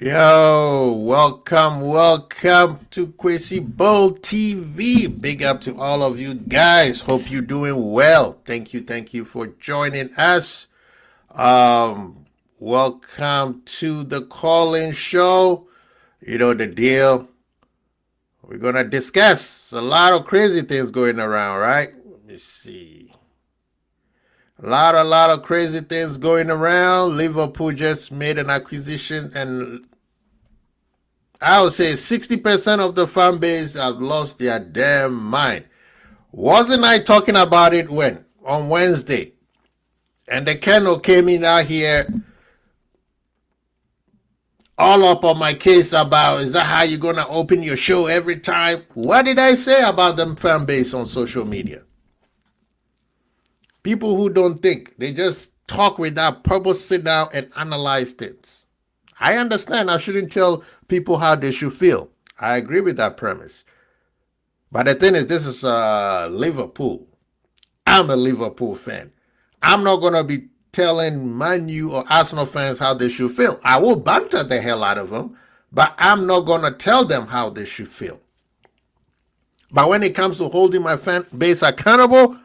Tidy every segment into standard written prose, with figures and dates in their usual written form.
Yo, welcome to Quincy Bowl TV. Big up to all of you guys. Hope you're doing well. Thank you for joining us. Welcome to the call-in show. You know the deal. We're gonna discuss a lot of crazy things going around, right? Let me see. A lot of crazy things going around. Liverpool just made an acquisition, and I would say 60% of the fan base have lost their damn mind. Wasn't I talking about it when? On Wednesday. And the Colonel came in out here all up on my case about, is that how you're going to open your show every time? What did I say about them fan base on social media? People who don't think. They just talk without purpose, sit down and analyze things. I understand I shouldn't tell people how they should feel. I agree with that premise. But the thing is, this is Liverpool. I'm a Liverpool fan. I'm not going to be telling Man U or Arsenal fans how they should feel. I will banter the hell out of them, but I'm not going to tell them how they should feel. But when it comes to holding my fan base accountable,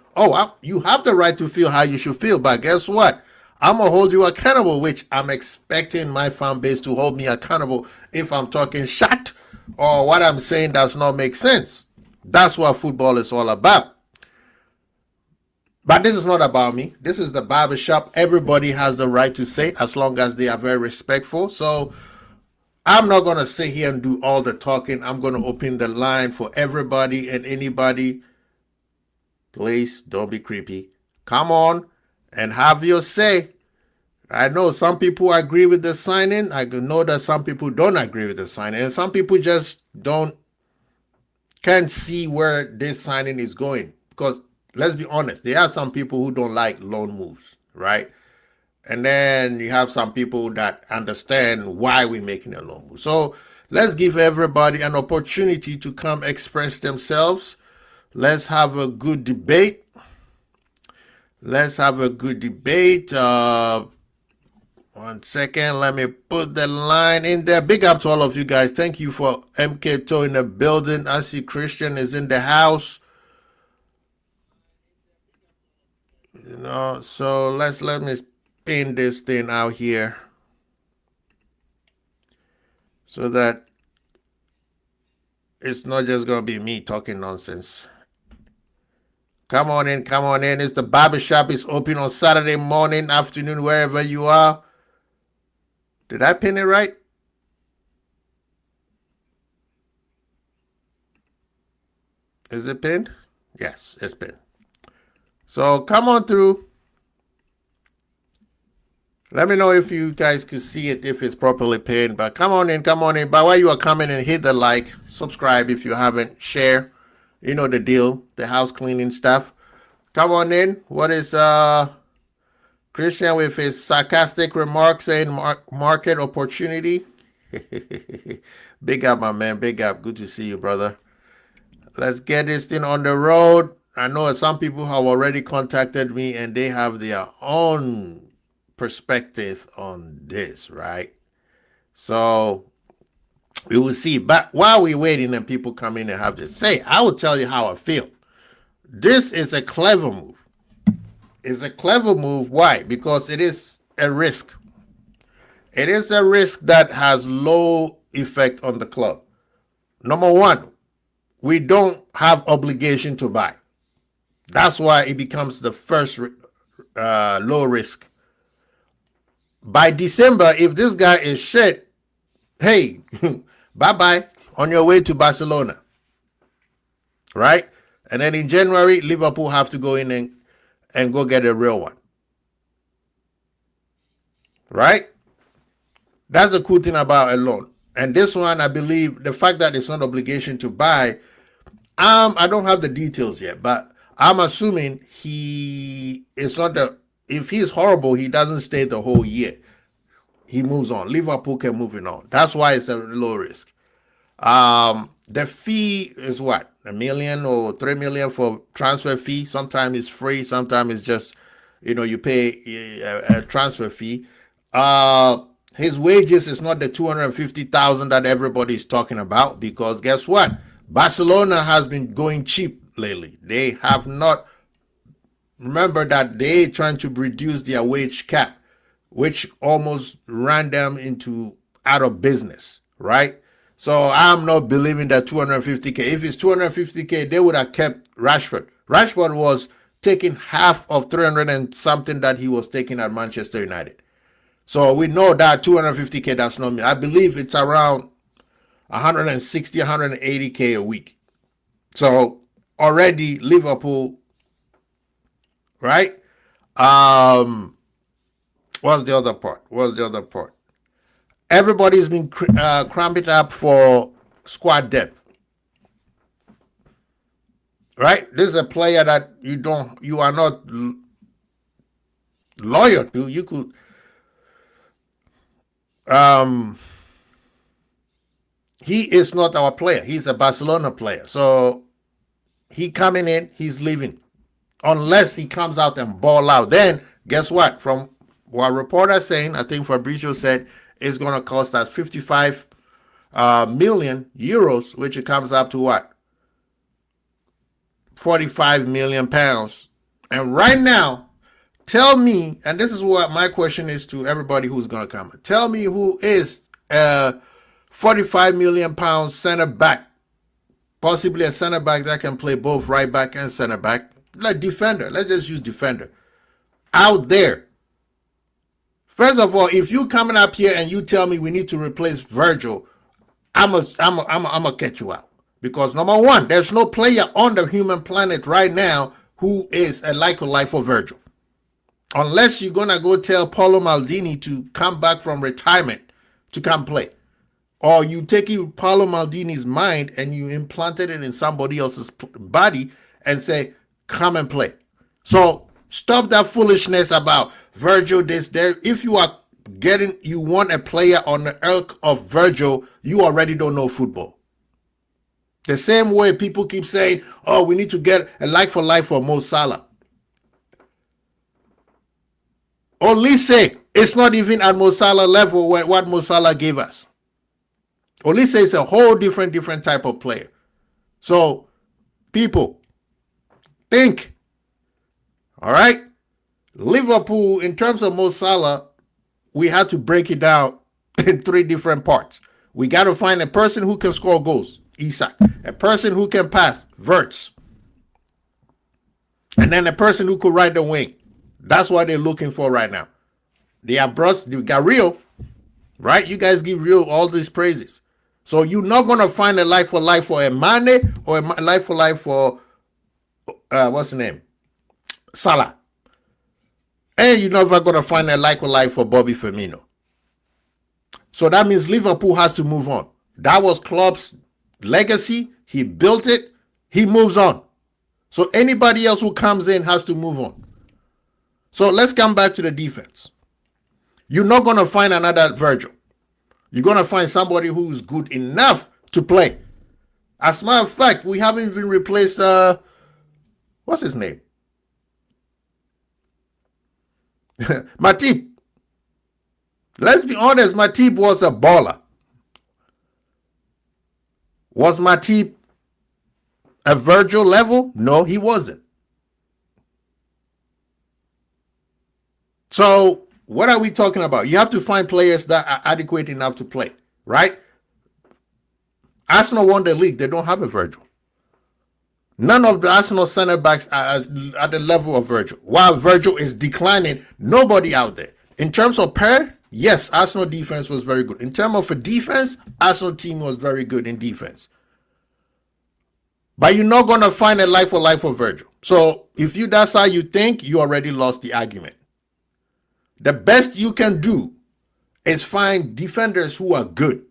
you have the right to feel how you should feel. But guess what? I'm going to hold you accountable, which I'm expecting my fan base to hold me accountable if I'm talking shit or what I'm saying does not make sense. That's what football is all about. But this is not about me. This is the barbershop. Everybody has the right to say, as long as they are very respectful. So I'm not going to sit here and do all the talking. I'm going to open the line for everybody and anybody. Please don't be creepy. Come on and have your say. I know some people agree with the signing. I know that some people don't agree with the signing. And some people just can't see where this signing is going. Because let's be honest, there are some people who don't like loan moves, right? And then you have some people that understand why we're making a loan move. So let's give everybody an opportunity to come express themselves. Let's have a good debate. One second, let me put the line in there. Big up to all of you guys. Thank you for MK Toe in the building. I see Christian is in the house. So let me spin this thing out here so that it's not just gonna be me talking nonsense. Come on in. It's the barbershop. Is open on Saturday morning, afternoon, wherever you are. Did I pin it right? Is it pinned? Yes, it's pinned. So come on through. Let me know if you guys could see it, if it's properly pinned. But come on in. But while you are coming in, hit the like, subscribe if you haven't, share. You know the deal, the house cleaning stuff. Come on in. What is Christian with his sarcastic remarks saying market opportunity? Big up, my man. Big up. Good to see you, brother. Let's get this thing on the road. I know some people have already contacted me and they have their own perspective on this, right? So we will see. But while we're waiting and people come in and have to say, I will tell you how I feel. This is a clever move. It's a clever move. Why? Because it is a risk. It is a risk that has low effect on the club. Number one, we don't have obligation to buy. That's why it becomes the first low risk. By December, if this guy is shit, hey, bye-bye, on your way to Barcelona. Right? And then in January, Liverpool have to go in and go get a real one. Right? That's the cool thing about a loan. And this one, I believe, the fact that it's not obligation to buy, I don't have the details yet, but I'm assuming if he's horrible, he doesn't stay the whole year. He moves on. Liverpool can move on. That's why it's a low risk. The fee is what? $1 million or $3 million for transfer fee. Sometimes it's free. Sometimes it's just, you pay a transfer fee. his wages is not the 250,000 that everybody is talking about, because guess what? Barcelona has been going cheap lately. They have not. Remember that they trying to reduce their wage cap, which almost ran them into out of business, right? So I'm not believing that 250K. If it's 250K, they would have kept Rashford. Rashford was taking half of 300 and something that he was taking at Manchester United. So we know that 250K, that's not me. I believe it's around 160, 180K a week. So already Liverpool, right? What's the other part? Everybody's been cramping up for squad depth, right? This is a player that you are not loyal to. You could, he is not our player. He's a Barcelona player. So he coming in, he's leaving. Unless he comes out and ball out. Then guess what? From what reporters saying, I think Fabrizio said it's going to cost us 55 million euros, which it comes up to what? 45 million pounds. And right now, tell me, and this is what my question is to everybody who's going to come. Tell me who is a 45 million pound center back, possibly a center back that can play both right back and center back, like defender. Let's just use defender out there. First of all, if you coming up here and you tell me we need to replace Virgil, I'm gonna catch you out. Because number one, there's no player on the human planet right now who is a like for Virgil. Unless you're gonna go tell Paulo Maldini to come back from retirement to come play. Or you take Paulo Maldini's mind and you implanted it in somebody else's body and say, come and play. So stop that foolishness about Virgil this there. If you want a player on the ilk of Virgil, you already don't know football. The same way people keep saying, oh, we need to get a like for Mo Salah. Olise, it's not even at Mo Salah level what Mo Salah gave us. Olise is a whole different type of player. So, people, think. All right? Liverpool, in terms of Mo Salah, we had to break it down in 3 different parts. We got to find a person who can score goals, Isak. A person who can pass, Wirtz. And then a person who could ride the wing. That's what they're looking for right now. They got Rio, right? You guys give Rio all these praises. So you're not going to find a life for a Mane or a life for, what's the name? Salah. And you're never going to find a like for Bobby Firmino. So that means Liverpool has to move on. That was Klopp's legacy. He built it. He moves on. So anybody else who comes in has to move on. So let's come back to the defense. You're not going to find another Virgil. You're going to find somebody who's good enough to play. As a matter of fact, we haven't even replaced, what's his name? Matip. Let's be honest, Matip was a baller. Was Matip a Virgil level? No, he wasn't. So, what are we talking about? You have to find players that are adequate enough to play, right? Arsenal won the league. They don't have a Virgil. None of the Arsenal center backs are at the level of Virgil. While Virgil is declining, nobody out there. In terms of pair, yes, Arsenal defense was very good. In terms of a defense, Arsenal team was very good in defense. But you're not going to find a life for Virgil. So if that's how you think, you already lost the argument. The best you can do is find defenders who are good.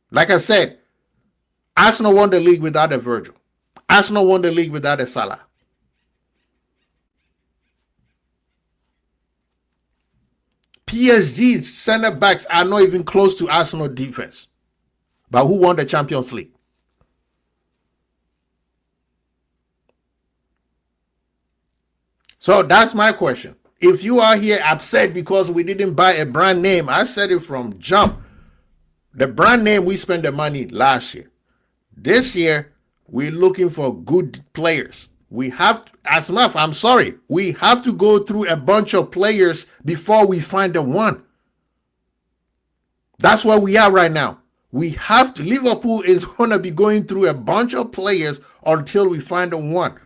Like I said, Arsenal won the league without a Virgil. Arsenal won the league without a Salah. PSG's center backs are not even close to Arsenal defense. But who won the Champions League? So that's my question. if you are here upset because we didn't buy a brand name, I said it from jump. The brand name, we spent the money last year. This year, we're looking for good players. We have, as much, I'm sorry, we have to go through a bunch of players before we find the one. That's where we are right now. We have to, Liverpool is going to be going through a bunch of players until we find the one.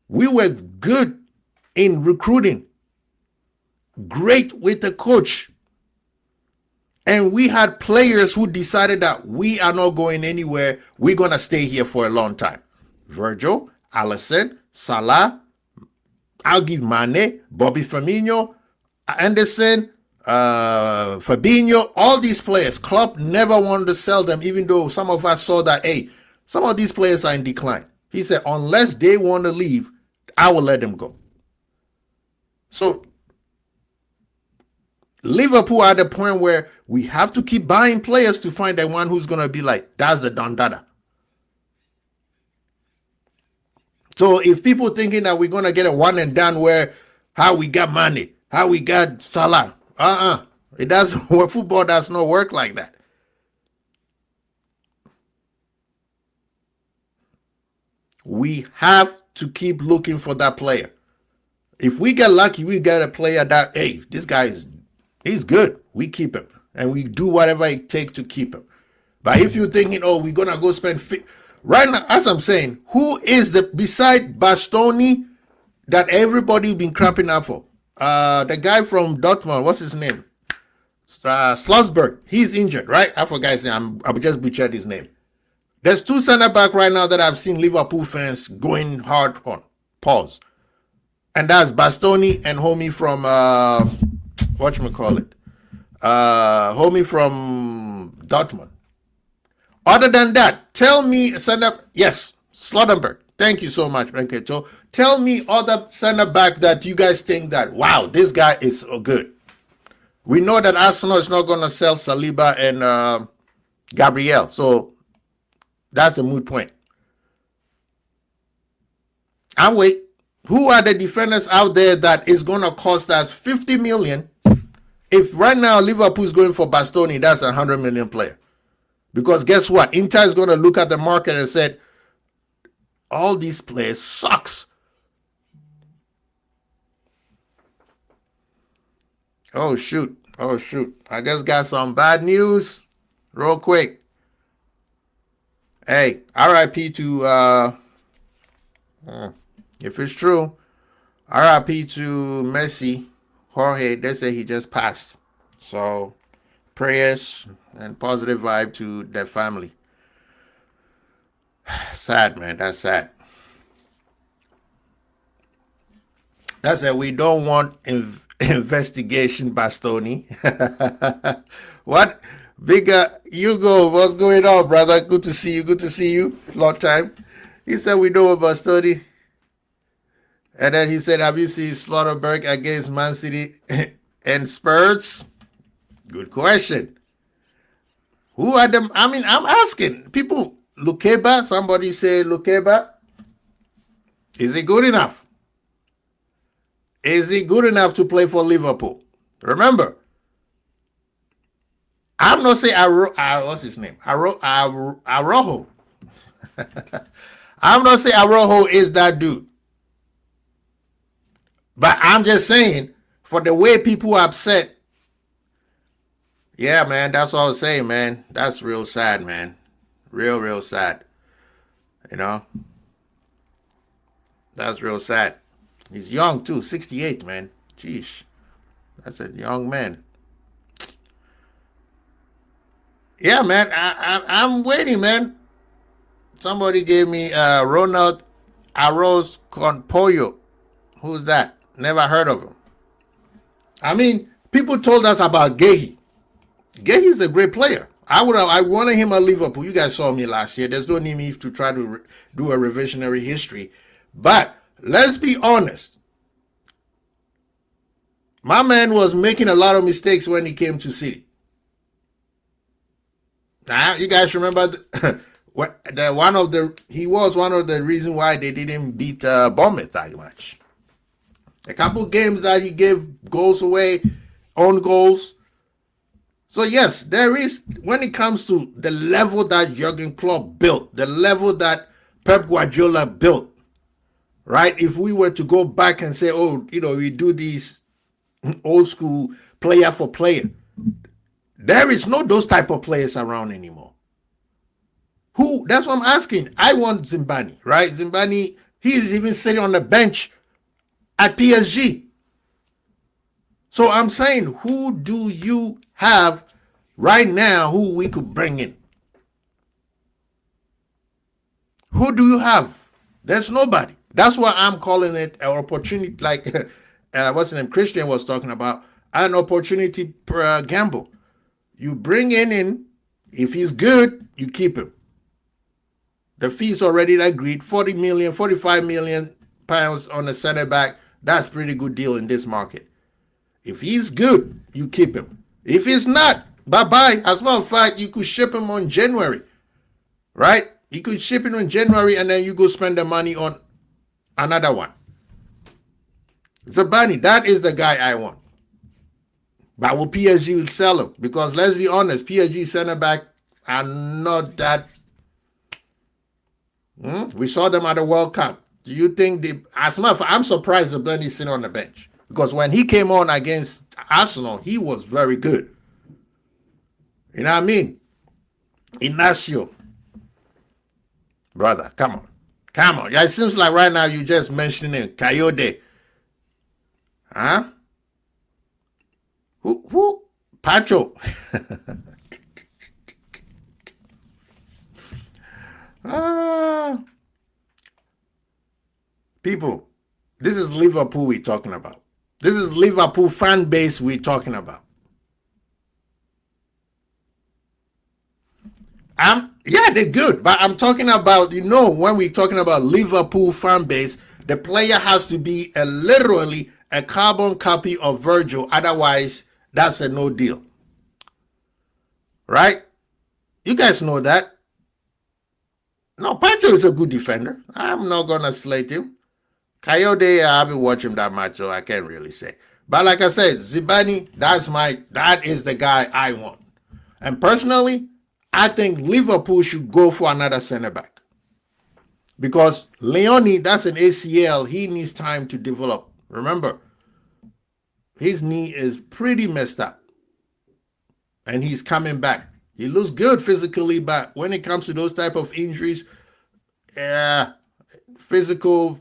We were good in recruiting, great with the coach. And we had players who decided that we are not going anywhere. We're going to stay here for a long time. Virgil, Alisson, Salah, I'll give Mane, Bobby Firmino, Anderson, Fabinho, all these players. Klopp never wanted to sell them, even though some of us saw that, hey, some of these players are in decline. He said, unless they want to leave, I will let them go. So Liverpool at the point where we have to keep buying players to find the one who's going to be like, that's the Don Dada. So if people thinking that we're going to get a one and done where how we got money, how we got Salah, it doesn't, football does not work like that. We have to keep looking for that player. If we get lucky, we get a player that, hey, this guy he's good. We keep him. And we do whatever it takes to keep him. But if you're thinking, oh, we're going to go spend... Right now, as I'm saying, who is beside Bastoni that everybody been crapping up for? The guy from Dortmund, what's his name? Slosberg. He's injured, right? I forgot his name. I just butchered his name. There's two center back right now that I've seen Liverpool fans going hard on. Pause. And that's Bastoni and homie from whatchamacallit? Homie from Dortmund. Other than that, tell me center. Yes, Slottenberg. Thank you so much, Benketo. Tell me other center back that you guys think that, wow, this guy is so good. We know that Arsenal is not going to sell Saliba and Gabriel, so that's a moot point. And wait, who are the defenders out there that is going to cost us 50 million? If right now Liverpool is going for Bastoni, that's a 100 million player. Because guess what? Inter is going to look at the market and said, all these players sucks. Oh, shoot. Oh, shoot. I just got some bad news real quick. Hey, RIP to, if it's true, RIP to Messi, Jorge. They say he just passed. So, prayers and positive vibe to their family. Sad, man. That's sad. That's it. We don't want investigation, Bastoni. What? Bigger Hugo, what's going on, brother? Good to see you. Good to see you. Long time. He said we know about Bastoni. And then he said, have you seen Slotterberg against Man City and Spurs? Good question. Who are them? I mean, I'm asking people. Lukeba, somebody say Lukeba. Is he good enough? Is he good enough to play for Liverpool? Remember, I'm not saying what's his name? Araujo. I'm not saying Araujo is that dude. But I'm just saying, for the way people are upset, yeah, man, that's all I'm saying, man. That's real sad, man. Real sad. You know? That's real sad. He's young, too. 68, man. Jeez. That's a young man. Yeah, man. I'm waiting, man. Somebody gave me Ronald Arroz con Pollo. Who's that? Never heard of him. I mean, people told us about Gehi. Gehi's a great player. I wanted him at Liverpool. You guys saw me last year. There's no need to try to do a revisionary history. But let's be honest. My man was making a lot of mistakes when he came to City. Now, you guys remember he was one of the reasons why they didn't beat Bournemouth that much. A couple games that he gave goals away, own goals. So yes, there is, when it comes to the level that Jurgen Klopp built, the level that Pep Guardiola built, right? If we were to go back and say, oh, we do these old school player for player, there is no those type of players around anymore. Who? That's what I'm asking. I want Zimbani, right? Zimbani, he is even sitting on the bench at PSG. So I'm saying, who do you have right now who we could bring in? Who do you have? There's nobody. That's why I'm calling it an opportunity, like what's the name? Christian was talking about, an opportunity gamble. You bring in, if he's good, you keep him. The fee's already agreed, 40 million, 45 million pounds on a center back. That's a pretty good deal in this market. If he's good, you keep him. If he's not, bye-bye. As a matter of fact, you could ship him on January, right? You could ship him in January and then you go spend the money on another one. Zabani, that is the guy I want. But will PSG sell him? Because let's be honest, PSG center back are not that. We saw them at the World Cup. Do you think as a matter of fact, I'm surprised Zabani's sitting on the bench. Because when he came on against Arsenal, he was very good. You know what I mean? Inacio. Brother, come on. Come on. Yeah, it seems like right now you just mentioning Coyote. Huh? Who? Pacho. People, this is Liverpool we're talking about. This is Liverpool fan base we're talking about. Yeah, they're good, but I'm talking about, when we're talking about Liverpool fan base, the player has to be literally a carbon copy of Virgil. Otherwise, that's a no deal. Right? You guys know that. No, Pacho is a good defender. I'm not going to slate him. Coyote, I haven't watched him that much, so I can't really say. But like I said, Zibani, that is the guy I want. And personally, I think Liverpool should go for another center back. Because Leone, that's an ACL. He needs time to develop. Remember, his knee is pretty messed up. And he's coming back. He looks good physically, but when it comes to those type of injuries, physical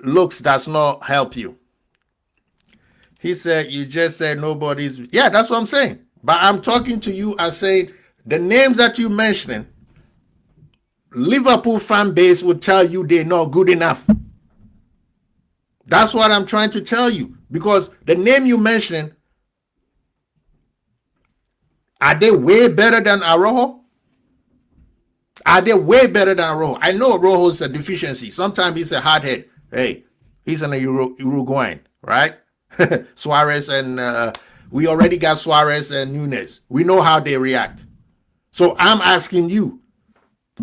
looks does not help you. He said, you just said nobody's. Yeah, that's what I'm saying. But I'm talking to you and saying the names that you mentioning, Liverpool fan base would tell you they're not good enough. That's what I'm trying to tell you. Because the name you mentioned, are they way better than Araujo? Are they way better than Araujo? I know Araujo's a deficiency. Sometimes he's a hardhead. Hey, he's an Uruguayan, right? Suarez and we already got Suarez and Nunes. We know how they react. So I'm asking you,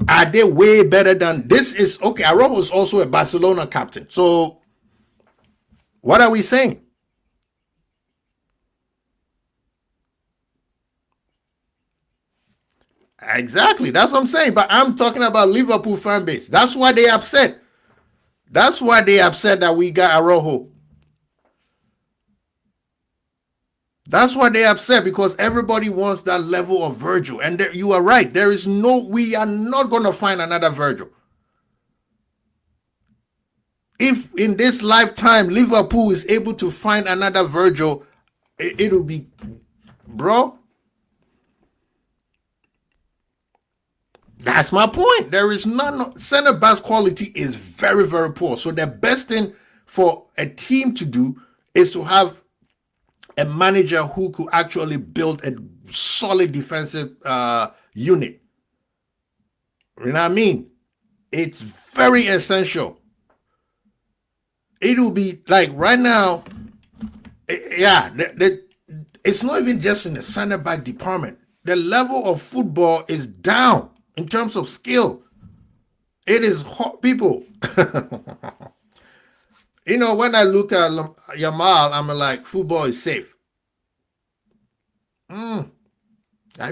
are they way better than this? Is okay. Araujo is also a Barcelona captain. So what are we saying? Exactly. That's what I'm saying. But I'm talking about Liverpool fan base. That's why they upset. That's why they upset that we got Araujo. That's why they upset, because everybody wants that level of Virgil. And you are right. We are not going to find another Virgil. If in this lifetime Liverpool is able to find another Virgil, it'll be, bro. That's my point. There is none. Center back quality is very, very poor. So the best thing for a team to do is to have a manager who could actually build a solid defensive unit. You know what I mean? It's very essential. It will be like right now, it's not even just in the center back department. The level of football is down in terms of skill. It is hot, people. You know, when I look at Yamal, I'm like, football is safe. Are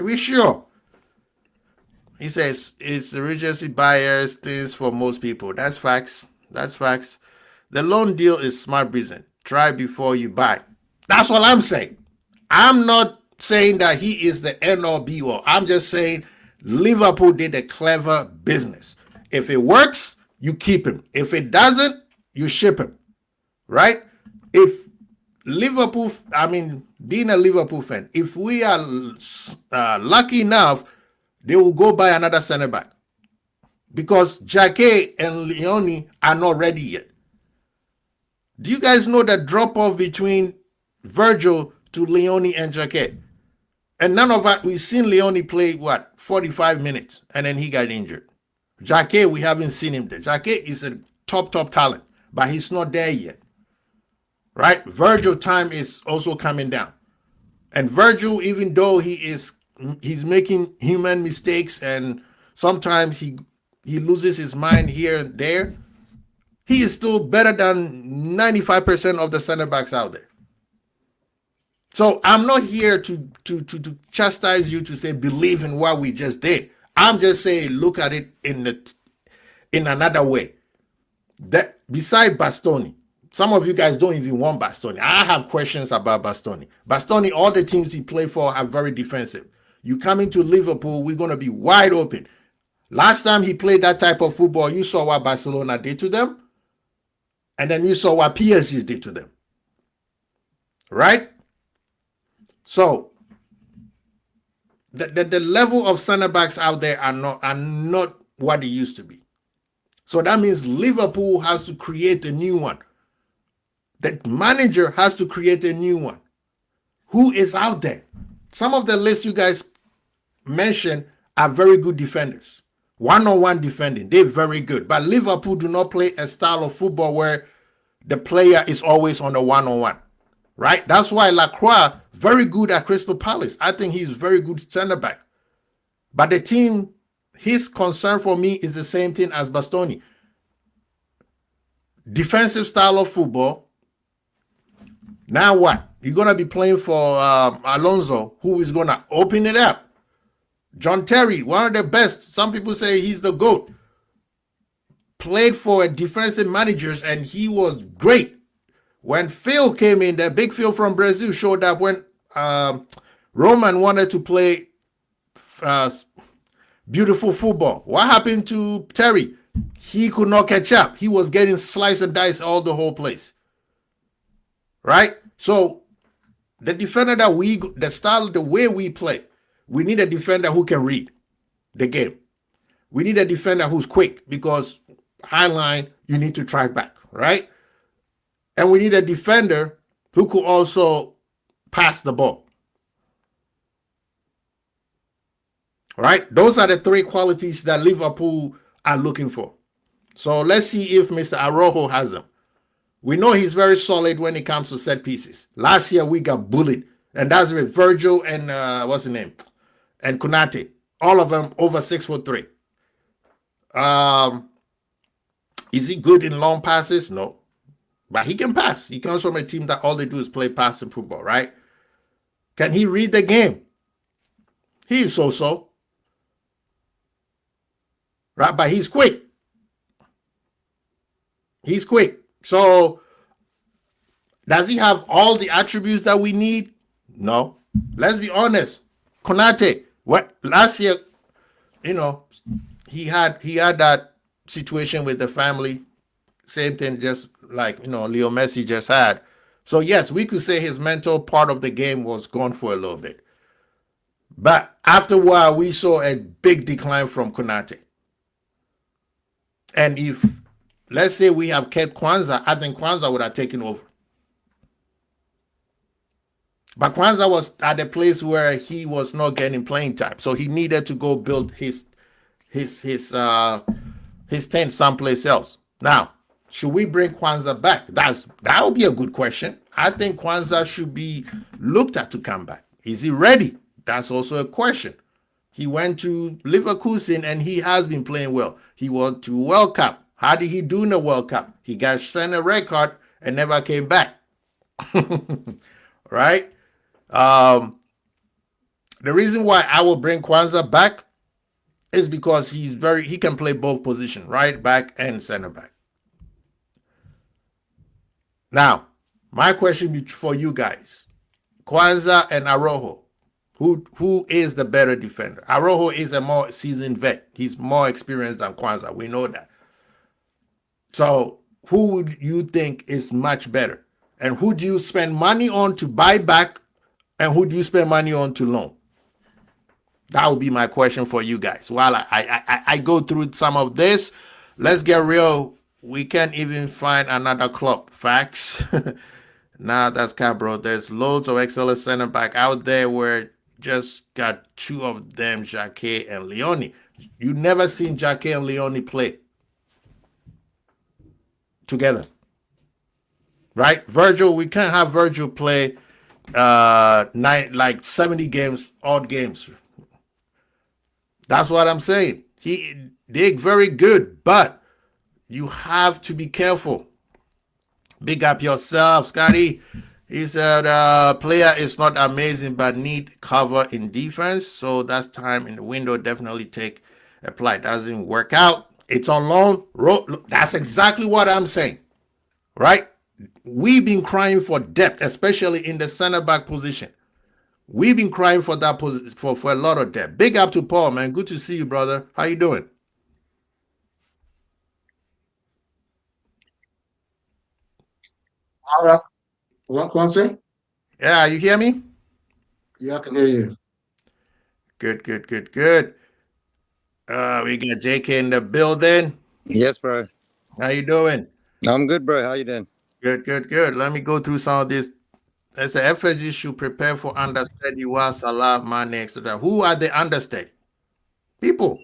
we sure? He says it's recency bias things for most people. That's facts. That's facts. The loan deal is smart business. Try before you buy. That's all I'm saying. I'm not saying that he is the end all be all. I'm just saying Liverpool did a clever business. If it works, you keep him. If it doesn't, you ship him. Right? If Liverpool, I mean, being a Liverpool fan, if we are lucky enough, they will go buy another center back because Jake and Leone are not ready yet. Do you guys know the drop off between Virgil to Leone and Jake? And none of us, we've seen Leone play, 45 minutes, and then he got injured. Jake, we haven't seen him there. Jake is a top talent, but he's not there yet. Right? Virgil time is also coming down. And Virgil, even though he's making human mistakes and sometimes he loses his mind here and there, he is still better than 95% of the center backs out there. So I'm not here to chastise you to say believe in what we just did. I'm just saying look at it in another way. That beside Bastoni, some of you guys don't even want Bastoni. I have questions about Bastoni. Bastoni, all the teams he played for are very defensive. You come into Liverpool, we're going to be wide open. Last time he played that type of football, you saw what Barcelona did to them. And then you saw what PSG did to them. Right? So, the level of center backs out there are not what they used to be. So that means Liverpool has to create a new one. The manager has to create a new one. Who is out there? Some of the lists you guys mentioned are very good defenders. One-on-one defending, they're very good. But Liverpool do not play a style of football where the player is always on the one-on-one. Right? That's why Lacroix, very good at Crystal Palace. I think he's very good center back. But the team, his concern for me is the same thing as Bastoni. Defensive style of football. Now what? You're going to be playing for Alonso, who is going to open it up. John Terry, one of the best. Some people say he's the GOAT. Played for defensive managers, and he was great. When Phil came in, the big Phil from Brazil showed up when Roman wanted to play beautiful football. What happened to Terry? He could not catch up. He was getting slice and dice all the whole place. Right? So the defender the way we play, we need a defender who can read the game. We need a defender who's quick because high line, you need to track back, right? And we need a defender who could also pass the ball. Right? Those are the three qualities that Liverpool are looking for. So let's see if Mr. Araujo has them. We know he's very solid when it comes to set pieces. Last year, we got bullied. And that's with Virgil and, what's his name? And Konate. All of them over 6'3". Is he good in long passes? No. But he can pass. He comes from a team that all they do is play passing football, right? Can he read the game? He's so-so. Right? But he's quick. He's quick. So, does he have all the attributes that we need? No. Let's be honest. Konate, what last year, he had that situation with the family. Same thing, just like Leo Messi just had. So yes, we could say his mental part of the game was gone for a little bit. But after a while, we saw a big decline from Konate. And if, let's say we have kept Kwanzaa, I think Kwanzaa would have taken over. But Kwanzaa was at a place where he was not getting playing time. So he needed to go build his tent someplace else. Now, should we bring Kwanzaa back? That would be a good question. I think Kwanzaa should be looked at to come back. Is he ready? That's also a question. He went to Leverkusen and he has been playing well. He went to World Cup. How did he do in the World Cup? He got sent a red card and never came back. Right? The reason why I will bring Kwanzaa back is because he can play both positions, right back and center back. Now, my question for you guys, Kwanzaa and Araujo, who is the better defender? Araujo is a more seasoned vet. He's more experienced than Kwanzaa. We know that. So who would you think is much better? And who do you spend money on to buy back? And who do you spend money on to loan? That would be my question for you guys. While I go through some of this, let's get real. We can't even find another club. Facts. Nah, that's cap, bro. There's loads of excellent center back out there where just got two of them, Jacquet and Leone. You never seen Jacquet and Leone play together. Right? Virgil, we can't have Virgil play 70 games, odd games. That's what I'm saying. They're very good, but you have to be careful. Big up yourself, Scotty. He said, player is not amazing, but need cover in defense. So that's time in the window. Definitely take a play. Doesn't work out. It's on loan. That's exactly what I'm saying. Right? We've been crying for depth, especially in the center back position. We've been crying for that for a lot of depth. Big up to Paul, man. Good to see you, brother. How you doing? All right. What, Kwanzaa? Yeah, you hear me? Yeah, I can hear you. Good, good, good, good. We got JK in the building. Yes, bro. How you doing? I'm good, bro. How you doing? Good, good, good. Let me go through some of this. There's a FSG should prepare for understudy while Salah, Mane, etc. Who are the understudy? People.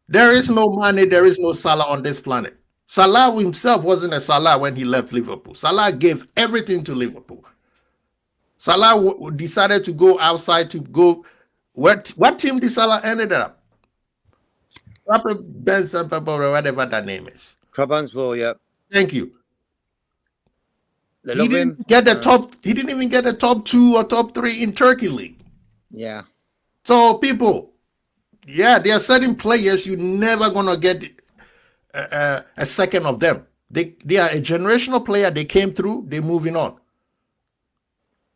There is no Mane, there is no Salah on this planet. Salah himself wasn't a Salah when he left Liverpool. Salah gave everything to Liverpool. Salah decided to go outside to go. What team did Salah ended up? Whatever that name is. Trabzonspor, yeah. Thank you. They He love didn't him. get the top. He didn't even get the top 2 or top 3 in Turkey League. Yeah. So people, yeah, there are certain players you're never gonna get a second of them. They are a generational player. They came through. They're moving on.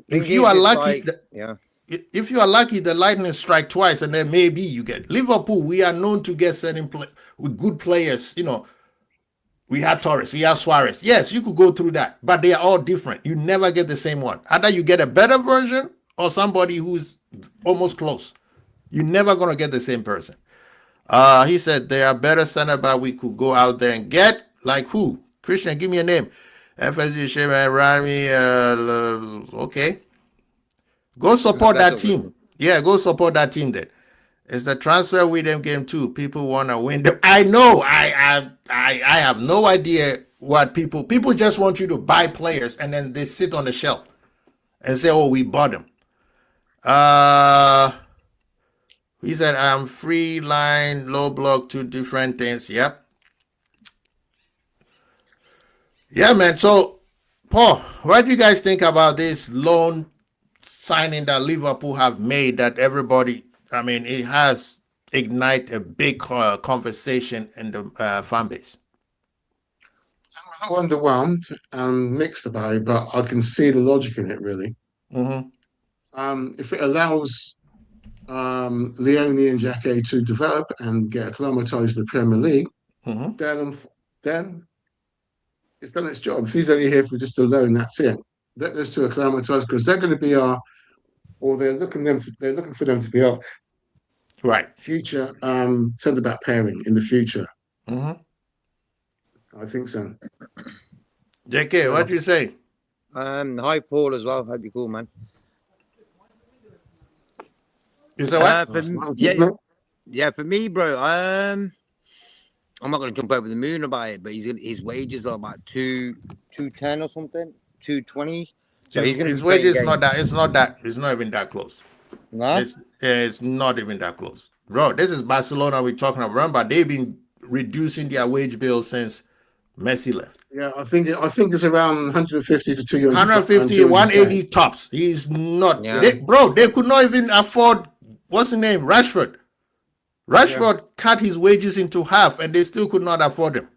If you are lucky, yeah. If you are lucky, the lightning strike twice, and then maybe you get Liverpool. We are known to get certain with good players. You know, we have Torres, we have Suarez. Yes, you could go through that, but they are all different. You never get the same one. Either you get a better version or somebody who's almost close. You're never gonna get the same person. He said there are better center back we could go out there and get. Like who? Christian, give me a name. FSG, Shema, Rami. Okay. Go support that team. Yeah, go support that team then. It's the transfer window game too. People want to win them. I know. I have no idea what people just want you to buy players and then they sit on the shelf and say, "Oh, we bought them." He said, "I'm free line, low block, 2 different things." Yep. Yeah, man. So, Paul, what do you guys think about this loan signing that Liverpool have made that everybody, I mean, it has ignited a big conversation in the fan base? I'm not underwhelmed and mixed about it, but I can see the logic in it, really. If it allows Leone and Jacquet to develop and get acclimatized to the Premier League, then it's done its job. If he's only here for just a loan, that's it. Let those two acclimatize because they're going to be they're looking for them to be our future centre back pairing in the future. I think so. JK, what do you say? Hi, Paul, as well. Hope you're cool, man. You say what? For me, bro. I'm not going to jump over the moon about it, but his wages are about 210 or something, 220. So his wages not that. It's not even that close. No, it's not even that close, bro. This is Barcelona we're talking about. Remember, they've been reducing their wage bill since Messi left. Yeah, I think it's around 150 to 200. 150, 180 tops. He's not. Yeah. They could not even afford, what's the name? Rashford. Rashford cut his wages into half and they still could not afford him.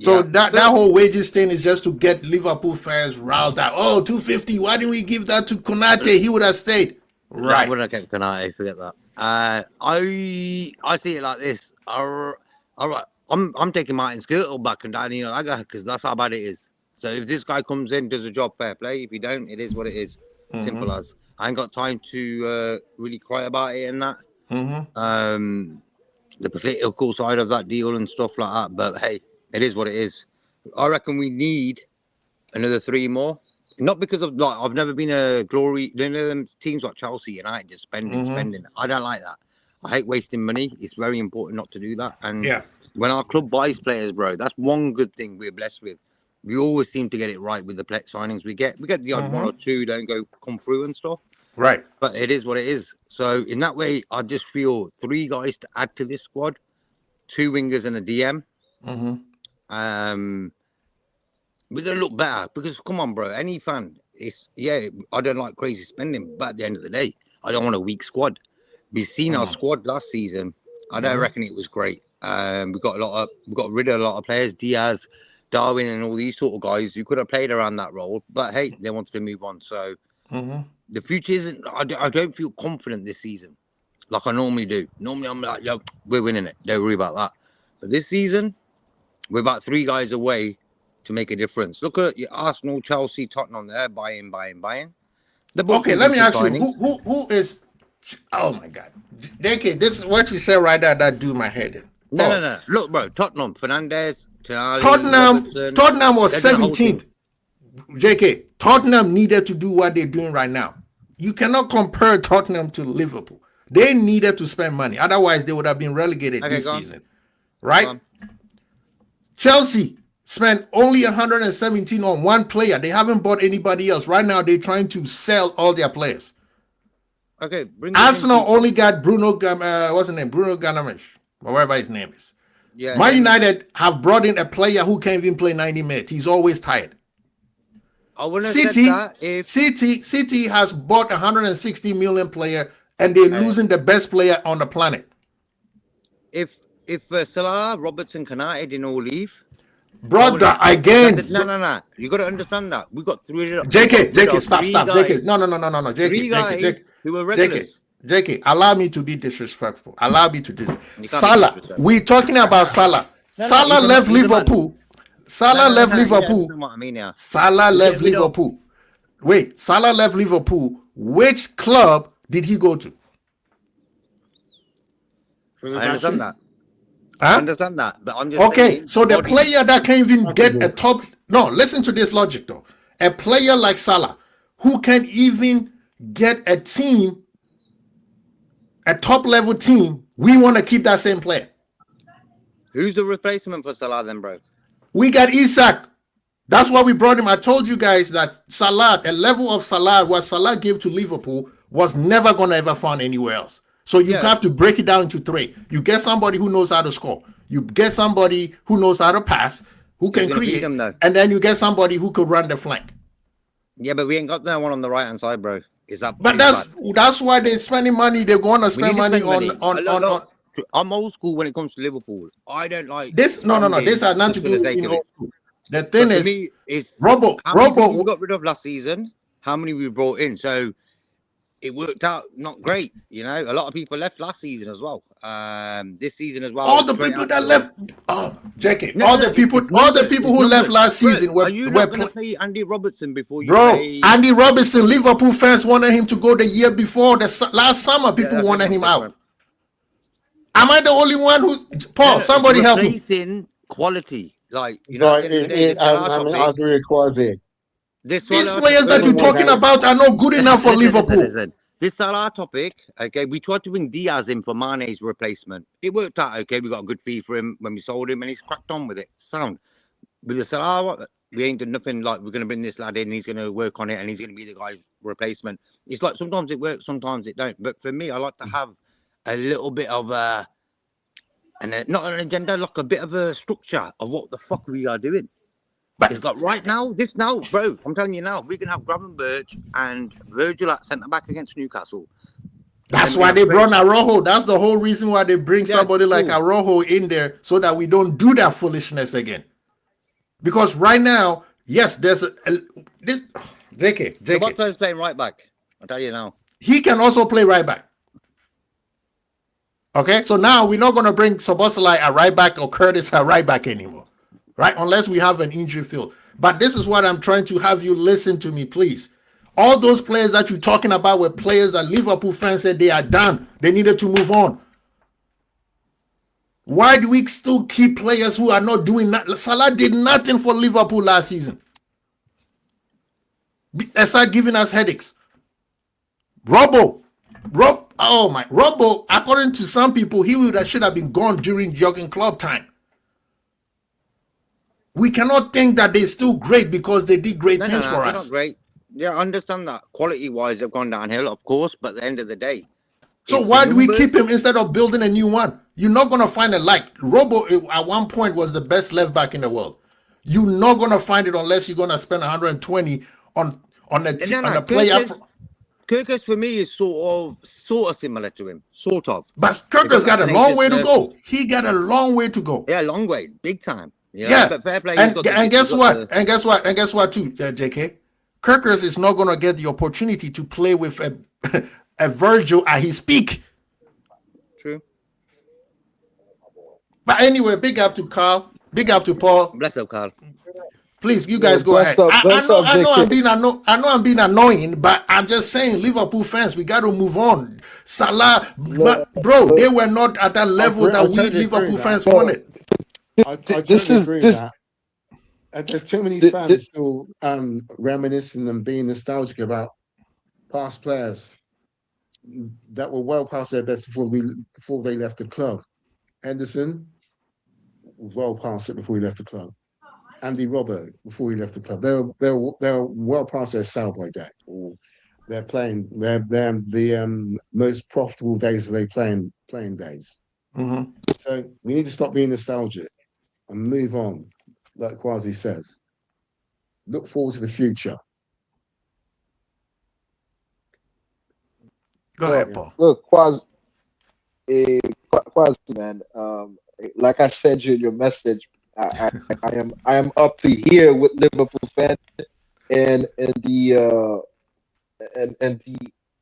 So that whole wages thing is just to get Liverpool fans riled up. Oh, 250. Why didn't we give that to Konate? He would have stayed. Right. I wouldn't have kept Konate. Forget that. I see it like this. All right. I'm taking Martin Skirtle back and Danny Lager because that's how bad it is. So if this guy comes in, does a job, fair play. If he don't, it is what it is. Simple as. I ain't got time to really cry about it and that. The political side of that deal and stuff like that. But hey, it is what it is. I reckon we need another 3 more. Not because of like I've never been a glory. None of them teams like Chelsea United just spending. I don't like that. I hate wasting money. It's very important not to do that. And when our club buys players, bro, that's one good thing we're blessed with. We always seem to get it right with the signings we get. We get the odd 1 or 2 don't come through and stuff. Right. But it is what it is. So in that way, I just feel 3 guys to add to this squad, 2 wingers and a DM. We're gonna look better because come on, bro. Any fan, I don't like crazy spending, but at the end of the day, I don't want a weak squad. We've seen our squad last season. I don't reckon it was great. We got rid of a lot of players, Diaz, Darwin, and all these sort of guys who could have played around that role. But hey, they wanted to move on. So the future isn't. I don't feel confident this season, like I normally do. Normally, I'm like, yo, we're winning it. Don't worry about that. But this season, we're about 3 guys away to make a difference. Look at your Arsenal, Chelsea, Tottenham. They're buying. Okay, let me ask you, who is? Oh my God, JK, this is what you said right there that do my head in. No. Look, bro, Tottenham, Fernandes, Tonali, Tottenham was 17th. JK, Tottenham needed to do what they're doing right now. You cannot compare Tottenham to Liverpool. They needed to spend money. Otherwise, they would have been relegated this season. Right? Chelsea spent only 117 on 1 player. They haven't bought anybody else. Right now, they're trying to sell all their players. Okay. Arsenal only got Bruno Ganamish, or whatever his name is. Yeah. Man United have brought in a player who can't even play 90 minutes. He's always tired. I wouldn't have said that if City has bought 160 million player and they're losing the best player on the planet. If Salah, Robertson, Konate didn't all leave, brother, again. No. You got to understand that we got 3. JK, stop. JK, no. JK, 3 guys who were regulars. JK, allow me to be disrespectful. Allow me to do this. Salah, we're talking about Salah. Salah left Liverpool. Salah left Liverpool. Salah left Liverpool. Wait, Salah left Liverpool. Which club did he go to? I understand that. Huh? I understand that, but I'm just saying, so the player that can't even get a top. No, listen to this logic though. A player like Salah, who can't even get a team, a top level team, we want to keep that same player. Who's the replacement for Salah then, bro? We got Isak. That's why we brought him. I told you guys that Salah, a level of Salah, what Salah gave to Liverpool was never going to ever find anywhere else. So you have to break it down into 3. You get somebody who knows how to score. You get somebody who knows how to pass, who can create, and then you get somebody who could run the flank. Yeah, but we ain't got no one on the right hand side, bro. That's why they're spending money. They're going to spend money on. I'm old school when it comes to Liverpool. I don't like this. No. This has nothing to do with old school. The thing is, Robo we got rid of last season. How many we brought in? So it worked out not great. You know, a lot of people left last season as well. This season as well. All the people that left. Oh, JK. All the people who left last season were. Are you not going to play Andy Robertson before you? Andy Robertson. Liverpool fans wanted him to go the year before. Last summer, people wanted him out. Am I the only one who? Paul, somebody help me. Replacing quality, like you know. I agree with Kwasi. These players that you're talking about are not good enough for Liverpool. This Salah topic, okay, we tried to bring Diaz in for Mane's replacement. It worked out, okay, we got a good fee for him when we sold him, and he's cracked on with it. Sound. With the Salah, we ain't done nothing like we're going to bring this lad in, he's going to work on it, and he's going to be the guy's replacement. It's like sometimes it works, sometimes it don't. But for me, I like to have a little bit of and not an agenda, like a bit of a structure of what the fuck we are doing. But It's like right now, bro. I'm telling you now, we can have Gravenberch and Virgil at centre back against Newcastle. that's why they brought Araujo. That's the whole reason why they bring somebody like Araujo in there, so that we don't do that foolishness again. Because right now, yes, there's this JK. The Butler's playing right back. I'll tell you now. He can also play right back. Okay, so now we're not going to bring Szoboszlai at right back or Curtis at right back anymore, right? Unless we have an injury field. But this is what I'm trying to have you listen to me, please. All those players that you're talking about were players that Liverpool fans said they are done. They needed to move on. Why do we still keep players who are not doing that? Salah did nothing for Liverpool last season, aside giving us headaches. Robbo, according to some people, should have been gone during Jurgen Klopp time. We cannot think that they're still great because they did great things for us. Not great. Yeah, I understand that. Quality-wise, they've gone downhill, of course, but at the end of the day. So why do we keep him instead of building a new one? You're not going to find it. Like Robbo at one point was the best left back in the world. You're not going to find it unless you're going to spend 120 on a player. Kirkus for me is sort of similar to him, sort of. But Kirkus got a long way to go. He got a long way to go. Yeah, long way, big time. Yeah, but fair play. And guess what? And guess what too, JK? Kirkus is not going to get the opportunity to play with a Virgil at his peak. True. But anyway, big up to Carl. Big up to Paul. Bless up, Carl. Please, you guys go ahead. I know I'm being annoying, but I'm just saying, Liverpool fans, we got to move on. Salah, bro, they were not at that level that we Liverpool fans wanted. I totally agree with that. There's too many fans still reminiscing and being nostalgic about past players that were well past their best before they left the club. Henderson was well past it before he left the club. Andy Robert before he left the club. They're well past their sell-by day. They're playing. They're the most profitable days of their playing days. Mm-hmm. So we need to stop being nostalgic and move on, like Kwasi says. Look forward to the future. Go ahead, Paul. Look, Kwasi, man. Like I said in your message, I am up to here with Liverpool fans and the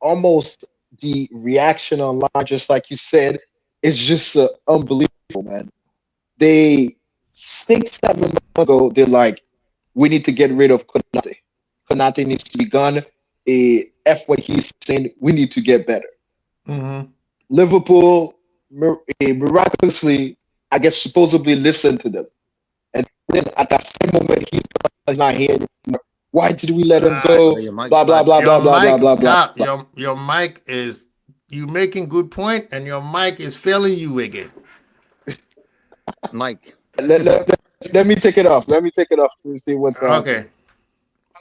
almost the reaction online, just like you said, is just unbelievable, man. They 6-7 months ago, they're like, we need to get rid of Konate. Konate needs to be gone. F what he's saying. We need to get better. Mm-hmm. Liverpool miraculously, I guess, supposedly listened to them. And then at that same moment, he's not here anymore. Why did we let him go? Blah, blah, blah, blah, blah, blah, blah, blah. Your mic is, you making good point, and your mic is failing you again. Mike. Let me take it off. Let me take it off to see what's okay.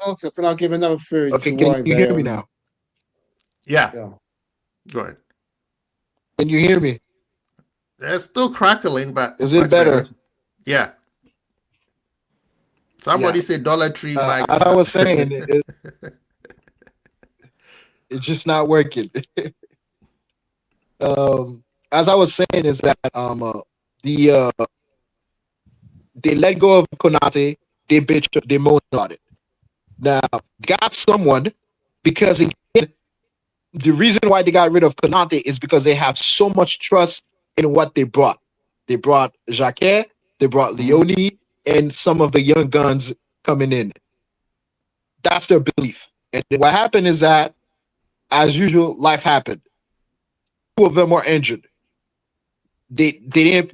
Also, can I give another theory? Okay, can you hear me now? Yeah. Go ahead. Can you hear me? It's still crackling, but is it better? Yeah. Somebody said Dollar Tree mic. As I was saying, it's just not working. As I was saying, is that they let go of Konate, they bitch, they moan about it. Now, got someone, because again, the reason why they got rid of Konate is because they have so much trust in what they brought. They brought Jacquet, they brought Leone, and some of the young guns coming in. That's their belief. And what happened is that, as usual, life happened. 2 of them were injured. They didn't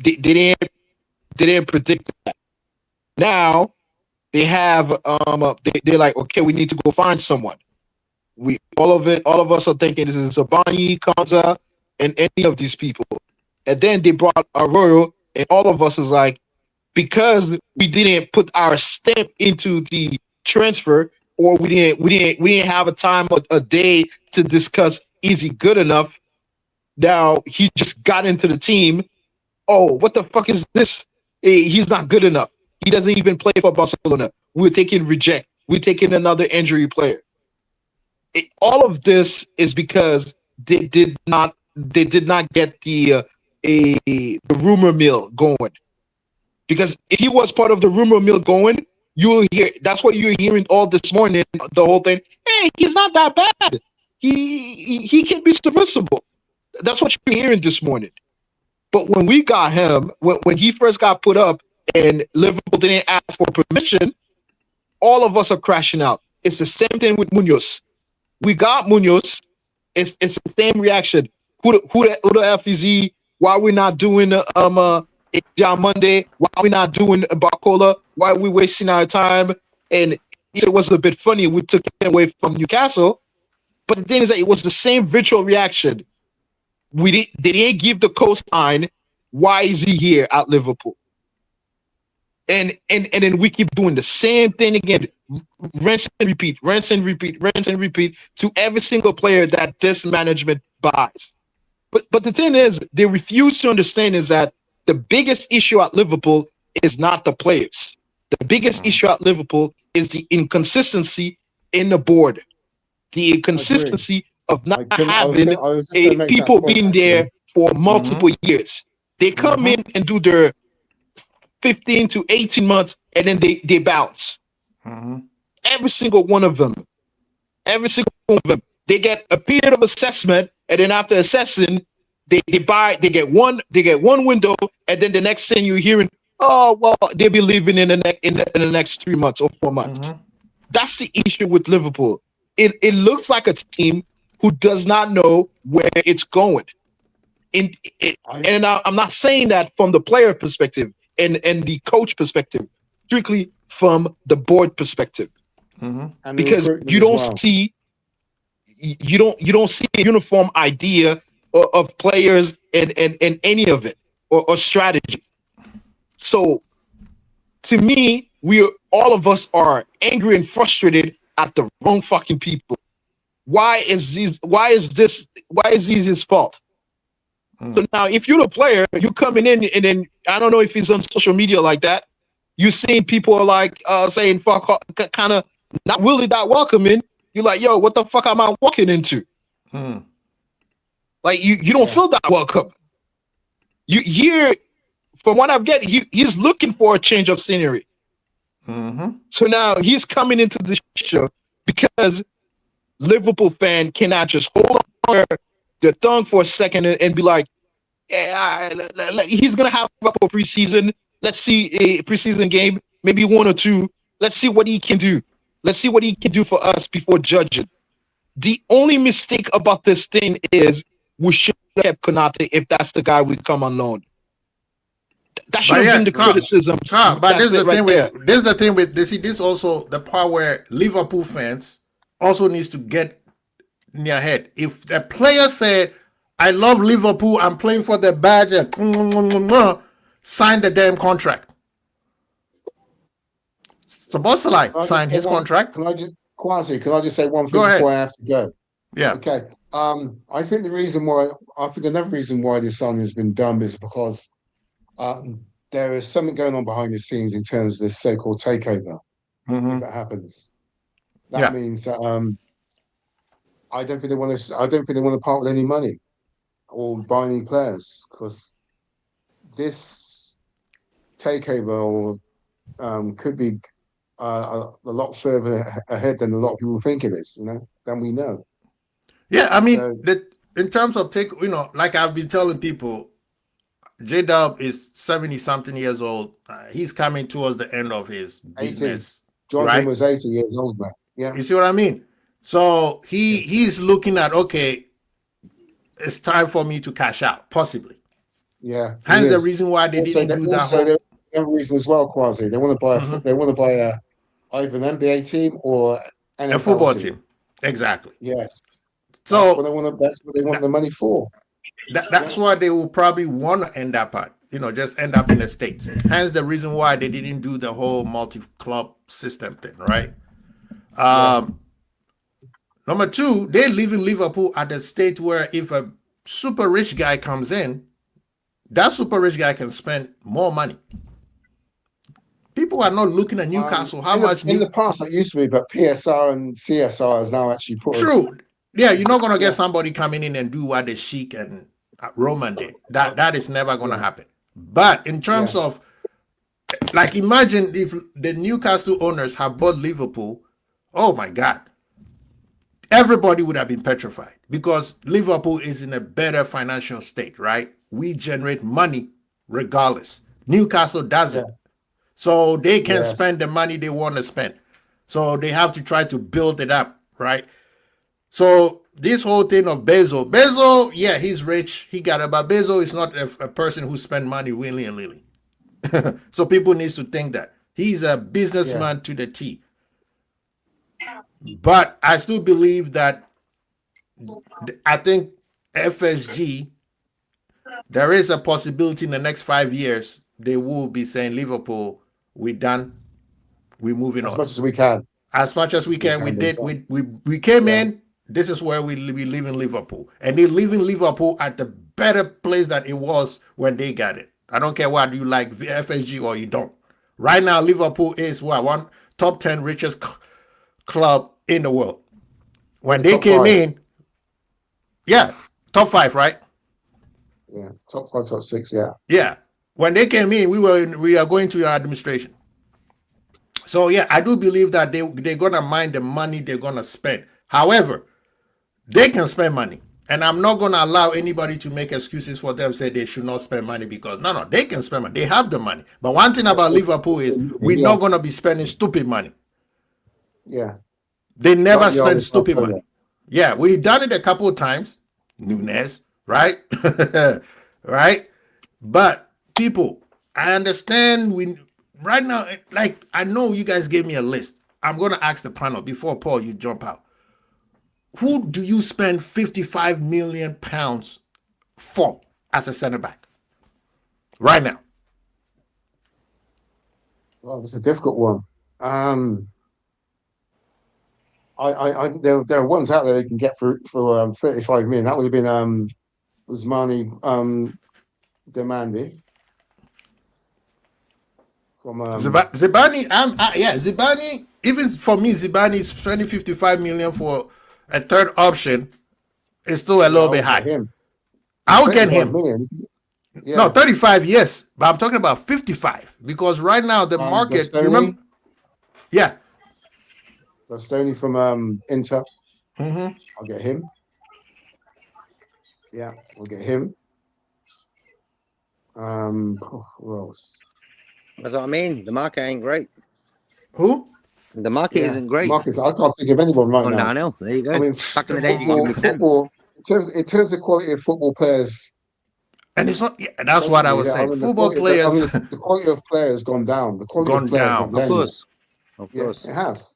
predict that. Now they have they're like, okay, we need to go find someone. All of us are thinking this is Sabani, Kanza, and any of these people. And then they brought Araujo, and all of us is like, because we didn't put our stamp into the transfer, or we didn't have a time or a day to discuss is he good enough. Now he just got into the team, oh, what the fuck is this? He's not good enough. He doesn't even play for Barcelona. We're taking reject. We're taking another injury player. All of this is because they did not get the rumor mill going. Because if he was part of the rumor mill going, you will hear. That's what you're hearing all this morning. The whole thing. Hey, he's not that bad. He can be serviceable. That's what you're hearing this morning. But when we got him, when he first got put up, and Liverpool didn't ask for permission, all of us are crashing out. It's the same thing with Munoz. We got Munoz. It's the same reaction. Who the F is he? Why we not doing John Monday? Why we not doing Barcola? Why are we wasting our time? And it was a bit funny. We took it away from Newcastle, but the thing is that it was the same virtual reaction. They didn't give the cosign. Why is he here at Liverpool? And then we keep doing the same thing again. Rinse and repeat to every single player that this management buys. But the thing is, they refuse to understand is that the biggest issue at Liverpool is not the players. The biggest issue at Liverpool is the inconsistency in the board. The inconsistency of not having people being there for multiple years. They come in and do their 15 to 18 months and then they bounce. Every single one of them. They get a period of assessment, and then after assessing, they get one window, and then the next thing you're hearing, oh well, they'll be leaving in the next 3 months or 4 months. That's the issue with Liverpool. It looks like a team who does not know where it's going. And I'm not saying that from the player perspective and the coach perspective, strictly from the board perspective, because you don't see a uniform idea of players and any of it or strategy. So to me, all of us are angry and frustrated at the wrong fucking people. Why is this his fault? So now, if you're the player, you coming in, and then I don't know if he's on social media like that. You're seeing people like saying fuck, kind of not really that welcoming. You're like, yo, what the fuck am I walking into? Like you don't feel that welcome. You hear, from what I've get, he's looking for a change of scenery. So now he's coming into the show because Liverpool fan cannot just hold on their tongue for a second and be like, yeah, he's gonna have a preseason. Let's see a preseason game, maybe one or two. Let's see what he can do. Let's see what he can do for us before judging. The only mistake about this thing is we should have kept Konate if that's the guy we come on loan. That should have been the criticism. But this is the thing with this. This also the part where Liverpool fans also needs to get in their head. If the player said, I love Liverpool, I'm playing for the badge, and sign the damn contract. Supposed to sign his contract. Can I just say one thing before I have to go? Yeah. Okay. I think another reason why this signing has been done is because there is something going on behind the scenes in terms of this so-called takeover. If it happens, that means that I don't think they want to part with any money or buy any players, because this takeover could be a lot further ahead than a lot of people think it is. Than we know. Yeah, I mean, in terms of like I've been telling people, J-Dub is 70-something years old. He's coming towards the end of his business. Johnson was 80 years old, man. Yeah. You see what I mean? So he's looking at, okay, it's time for me to cash out, possibly. Yeah. Hence the reason why they didn't do that. Also, the reason as well, Kwasi. They want to buy they want to buy either an NBA team or a football team. Exactly. Yes. So that's what they want the money for. That's why they will probably want to end up at, just end up in the States. Hence the reason why they didn't do the whole multi-club system thing, right? Number two, they live in Liverpool at a state where if a super rich guy comes in, that super rich guy can spend more money. People are not looking at Newcastle. How much in the past it used to be, but PSR and CSR is now actually put. True. Yeah, you're not gonna get somebody coming in and do what the Sheik and Roman did. That is never gonna happen. But in terms of, like, imagine if the Newcastle owners have bought Liverpool. Oh my God, everybody would have been petrified because Liverpool is in a better financial state, right? We generate money regardless. Newcastle doesn't. So they can spend the money they want to spend. So they have to try to build it up, right? So this whole thing of Bezos, yeah, he's rich. He got it. But Bezos is not a person who spend money willy and nilly. So people need to think that. He's a businessman to the T. But I still believe that I think FSG, there is a possibility in the next 5 years, they will be saying, Liverpool, we're done. We're moving on. As much as we can. As much as we can. We came in. This is where we live in Liverpool. And they live in Liverpool at the better place that it was when they got it. I don't care what you like, FSG or you don't. Right now, Liverpool is one top 10 richest club in the world. When they came in, top 5, right? Yeah, top 5, top 6, Yeah. When they came in, we are going to your administration. So yeah, I do believe that they're gonna mind the money they're gonna spend. However, they can spend money. And I'm not gonna allow anybody to make excuses for them, say they should not spend money because no, they can spend money. They have the money. But one thing about Liverpool is we're not gonna be spending stupid money. Yeah. They never spend stupid money. Yeah, we've done it a couple of times. Nunes, right? Right? But people, I understand right now, like, I know you guys gave me a list. I'm going to ask the panel before, Paul, you jump out. Who do you spend 55 million pounds for as a center back right now? Well, this is a difficult one. There are ones out there you can get for 35 million. That would have been Usmani Demandi. From Zibani, Zibani, even for me, Zibani is spending 55 million for a third option is still a little bit high. I'll get him. No, 35, yes, but I'm talking about 55 because right now the market. Remember? Yeah. Stoney from Inter. Mm-hmm. I'll get him. Yeah, we'll get him. Who else? That's what I mean. The market ain't great. Who? The market isn't great. Markets, I can't think of anyone right now. Downhill. There you go. I mean, back in the day, football, in terms of quality of football players, and it's not. Yeah, that's what I was saying. I mean, football players. The quality of players has gone down. The quality of players down. Of course, it has.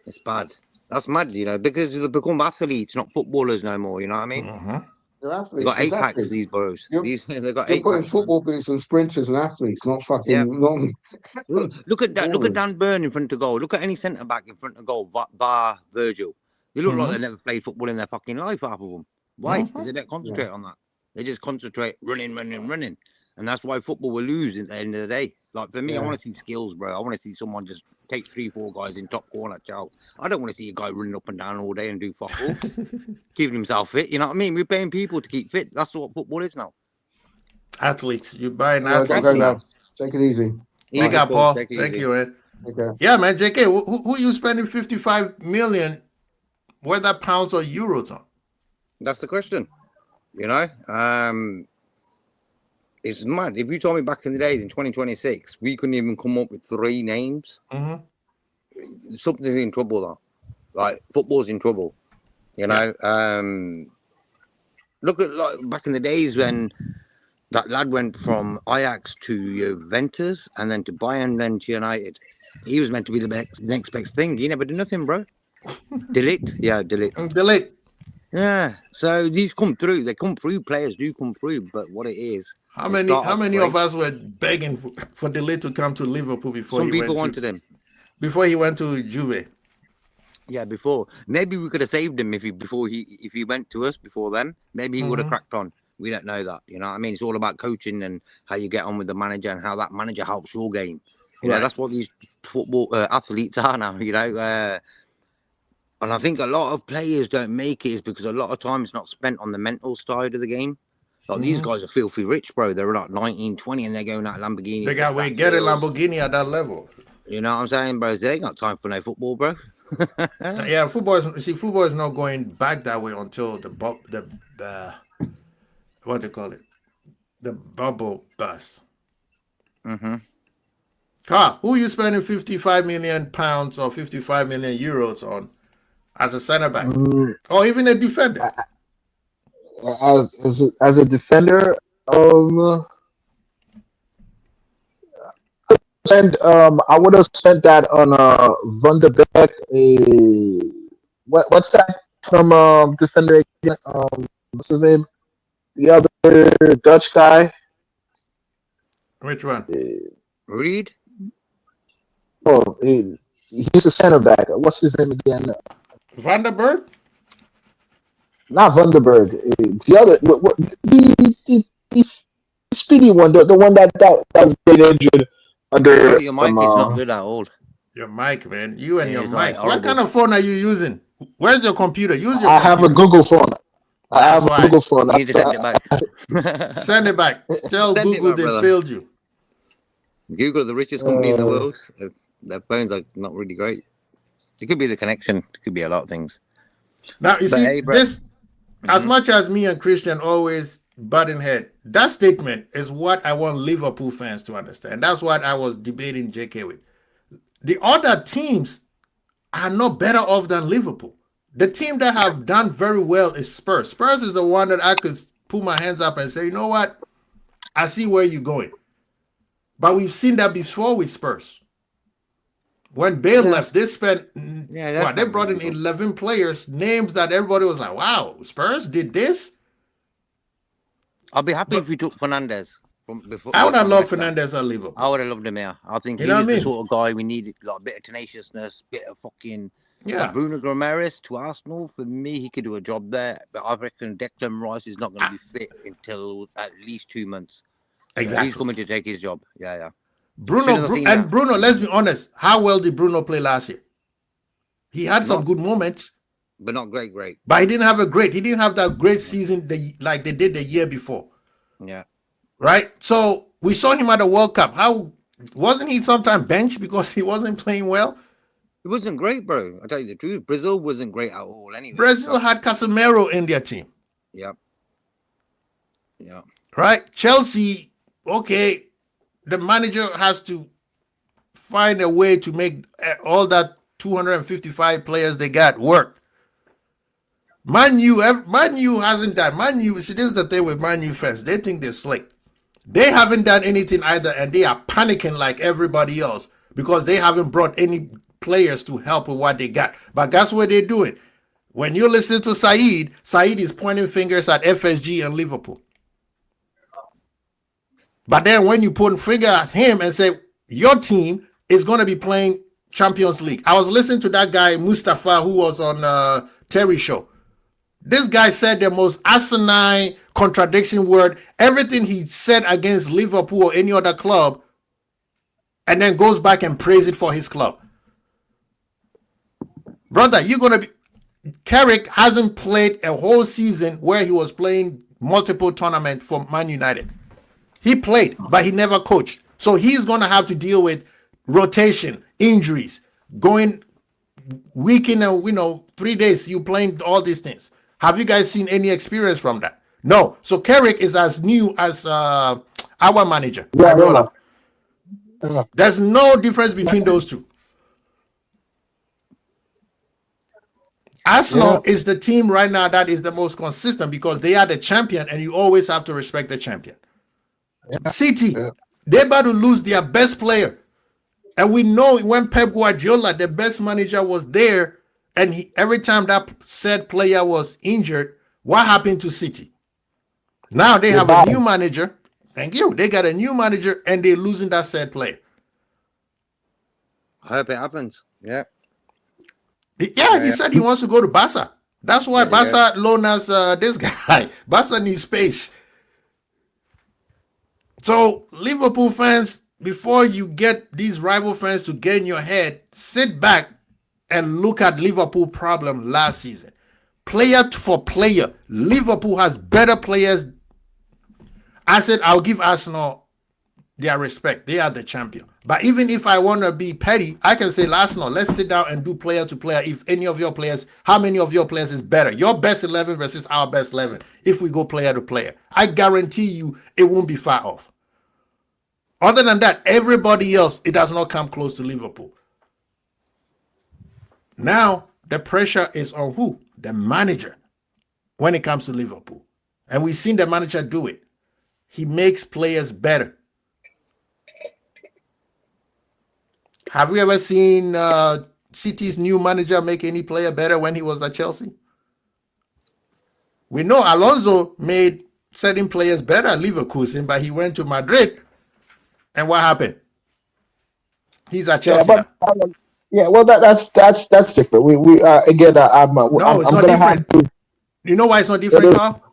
It's bad. That's mad, because they become athletes, not footballers no more. You know what I mean? Mm-hmm. They're athletes. They've got 8 packs, these bros. They've got 8 putting packs. football boots and sprinters and athletes, not fucking. Look at that. Look at Dan Burn in front of goal. Look at any centre back in front of goal, bar Virgil. They look like they never played football in their fucking life, half of them. Why? Because they don't concentrate on that. They just concentrate running. And that's why football will lose at the end of the day. Like, for me, I want to see skills, bro. I want to see someone just take 3-4 guys in top corner, chow. I don't want to see a guy running up and down all day and do fuck all. Keeping himself fit, you know what I mean? We're paying people to keep fit. That's what football is now. Athletes. You buy an athlete now. Take it easy. Thank you, Paul. Thank you, Ed. Okay. Yeah, man, JK, who you spending 55 million, whether pounds or euros on? That's the question. It's mad. If you told me back in the days in 2026, we couldn't even come up with 3 names. Mm-hmm. Something's in trouble, though. Like, football's in trouble. Look at back in the days when that lad went from Ajax to Juventus and then to Bayern, then to United. He was meant to be the next best thing. He never did nothing, bro. Delete. Yeah. So these come through. They come through. Players do come through. But what it is. How many of us were begging for Delete to come to Liverpool before some people wanted him? Before he went to Juve. Yeah, before. Maybe we could have saved him if he went to us before then. Maybe he would have cracked on. We don't know that. You know what I mean? It's all about coaching and how you get on with the manager and how that manager helps your game. You know, that's what these football athletes are now, you know. And I think a lot of players don't make it is because a lot of time it's not spent on the mental side of the game. Like these guys are filthy rich, bro. They're like 19, 20 and they're going out Lamborghini. They got get a Lamborghini at that level. You know what I'm saying, bro? They ain't got time for no football, bro. Yeah, football is not going back that way until the what do you call it? The bubble bursts. Carl, who are you spending 55 million pounds or 55 million euros on as a center back? Or even a defender? As a defender, and I would have spent that on Van der Beek. What's that from defender again? What's his name? The other Dutch guy. Which one? Reed? Oh, he's a center back. What's his name again? Van der Beek? Not Van der Beek. The other, the speedy one, the one that was getting injured under. Oh, your mic is not good at all. Your mic, man. You and your like mic. What kind of phone are you using? Where's your computer? Use your. I have a Google phone. I have a Google phone. You need to send it back. Send it back. Tell Send it Google back, they brother. failed you. Google, the richest company in the world. Their phones are not really great. It could be the connection. It could be a lot of things. Now you But see hey, bro. this. As much as me and Christian always butting head, that statement is what I want Liverpool fans to understand. That's what I was debating JK with. The other teams are not better off than Liverpool. The team that have done very well is Spurs. Spurs is the one that I could put my hands up and say, you know what? I see where you're going. But we've seen that before with Spurs. When Bale left, they spent, they brought in 11 players, names that everybody was like, wow, Spurs did this? I'll be happy if we took Fernandez. I would have loved Fernandez at Liverpool. I would have loved him here. I think You he know was what I the mean? sort of guy we needed, like a bit of tenaciousness, bit of fucking. Yeah. Bruno Gomes to Arsenal, for me, he could do a job there. But I reckon Declan Rice is not going to be fit until at least 2 months. Exactly. He's coming to take his job. Yeah. Bruno, let's be honest. How well did Bruno play last year? He had some good moments, but not great. but he didn't have that great season like they did the year before. Yeah. Right? So we saw him at the World Cup. How wasn't he sometimes benched because he wasn't playing well? It wasn't great, bro. I'll tell you the truth. Brazil wasn't great at all anyway. Brazil had Casemiro in their team. Yeah. Right? Chelsea, okay, the manager has to find a way to make all that 255 players they got work. Man U hasn't done. Man U, see, this is the thing with Man U fans. They think they're slick. They haven't done anything either, and they are panicking like everybody else because they haven't brought any players to help with what they got. But guess what they're doing? When you listen to Said is pointing fingers at FSG and Liverpool. But then when you put finger at him and say, your team is going to be playing Champions League. I was listening to that guy, Mustafa, who was on Terry show. This guy said the most asinine contradiction word, everything he said against Liverpool or any other club, and then goes back and praise it for his club. Brother, you're going to be... Carrick hasn't played a whole season where he was playing multiple tournaments for Man United. He played, but he never coached. So he's going to have to deal with rotation, injuries, going week in 3 days, you playing all these things. Have you guys seen any experience from that? No. So Carrick is as new as our manager. Yeah. There's no difference between those two. Arsenal is the team right now that is the most consistent because they are the champion and you always have to respect the champion. City, they're about to lose their best player. And we know when Pep Guardiola, the best manager, was there, and every time that said player was injured, what happened to City? Now they have a new manager. Thank you. They got a new manager, and they're losing that said player. I hope it happens. Yeah. Yeah, he said he wants to go to Barca. That's why Barca loan us this guy. Barca needs space. So, Liverpool fans, before you get these rival fans to get in your head, sit back and look at Liverpool problem last season. Player for player, Liverpool has better players. I said I'll give Arsenal their respect. They are the champion. But even if I want to be petty, I can say, Arsenal, let's sit down and do player to player. If any of your players, how many of your players is better? Your best 11 versus our best 11. If we go player to player, I guarantee you it won't be far off. Other than that, everybody else, it does not come close to Liverpool. Now, the pressure is on who? The manager when it comes to Liverpool. And we've seen the manager do it. He makes players better. Have we ever seen City's new manager make any player better when he was at Chelsea? We know Alonso made certain players better at Leverkusen, but he went to Madrid. And what happened? He's at Chelsea. Well, that's different. We again, I'm not gonna different. You know why it's not different, Carl?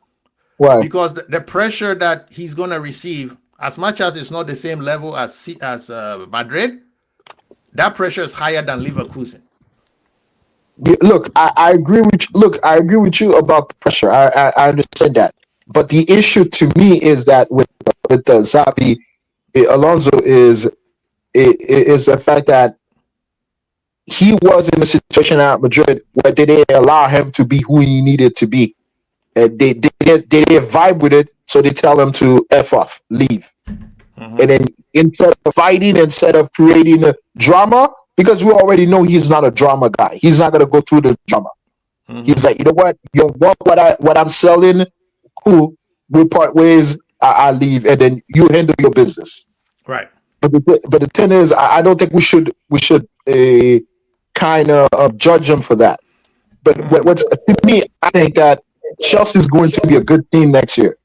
Why? Because the pressure that he's gonna receive, as much as it's not the same level as Madrid, that pressure is higher than Leverkusen. Look, I agree with you. Look, I agree with you about the pressure. I understand that, but the issue to me is that with the Xavi Alonso is the fact that he was in a situation at Madrid where they didn't allow him to be who he needed to be. They didn't vibe with it, so they tell him to F off, leave. And then instead of fighting, instead of creating a drama, because we already know he's not a drama guy. He's not gonna go through the drama. He's like, you know what? You want what I'm selling? Cool. We part ways. I leave, and then you handle your business. Right. But the thing is, I don't think we should kind of judge him for that. But what's to me, I think that Chelsea is going to be a good team next year.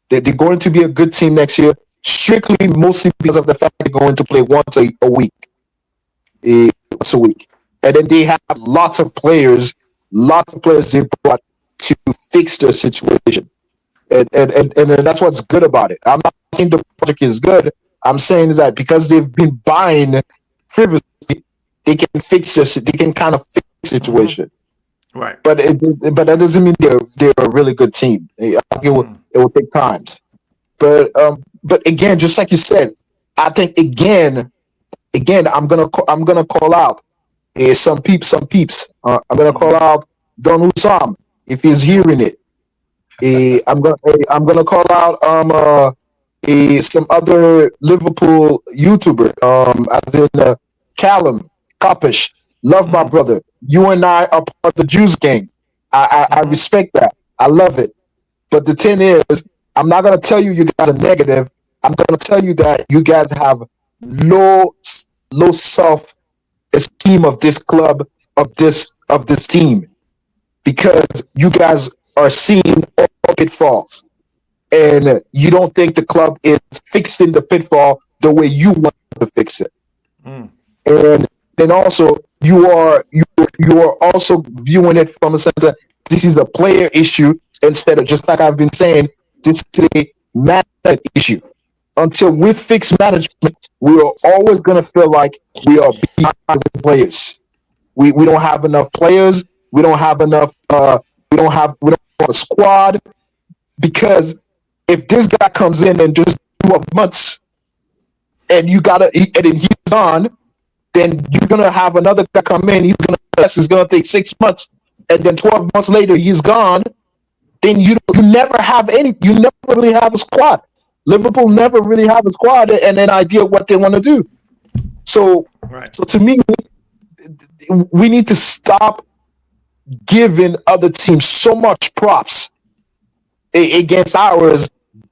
They're going to be a good team next year, strictly mostly because of the fact they're going to play once a week. Once a week. And then they have lots of players they brought to fix the situation. And that's what's good about it. I'm not saying the project is good. I'm saying is that because they've been buying frivolously, they can fix this. They can kind of fix the situation. Right. But that doesn't mean they're a really good team. I think it will take times. But again, just like you said, I think again, I'm gonna call out some peeps. I'm gonna call out Don Hussam if he's hearing it. I'm gonna call out some other Liverpool YouTuber as in Callum Kopish. Love my brother. You and I are part of the Juice gang. I respect that. I love it. But the thing is, I'm not gonna tell you guys are negative. I'm gonna tell you that you guys have low self-esteem of this club, of this team, because you guys are seeing all pitfalls, and you don't think the club is fixing the pitfall the way you want to fix it. And then also you are also viewing it from a sense that this is a player issue instead of, just like I've been saying, this is a management issue. Until we fix management, we are always going to feel like we are behind the players. We don't have enough players. We don't have enough. We don't have a squad, because if this guy comes in and just 12 months and then he's on, then you're gonna have another guy come in. It's gonna take 6 months, and then 12 months later he's gone. Then you never have you never really have a squad. Liverpool never really have a squad and an idea of what they want to do. So to me, we need to stop giving other teams so much props against ours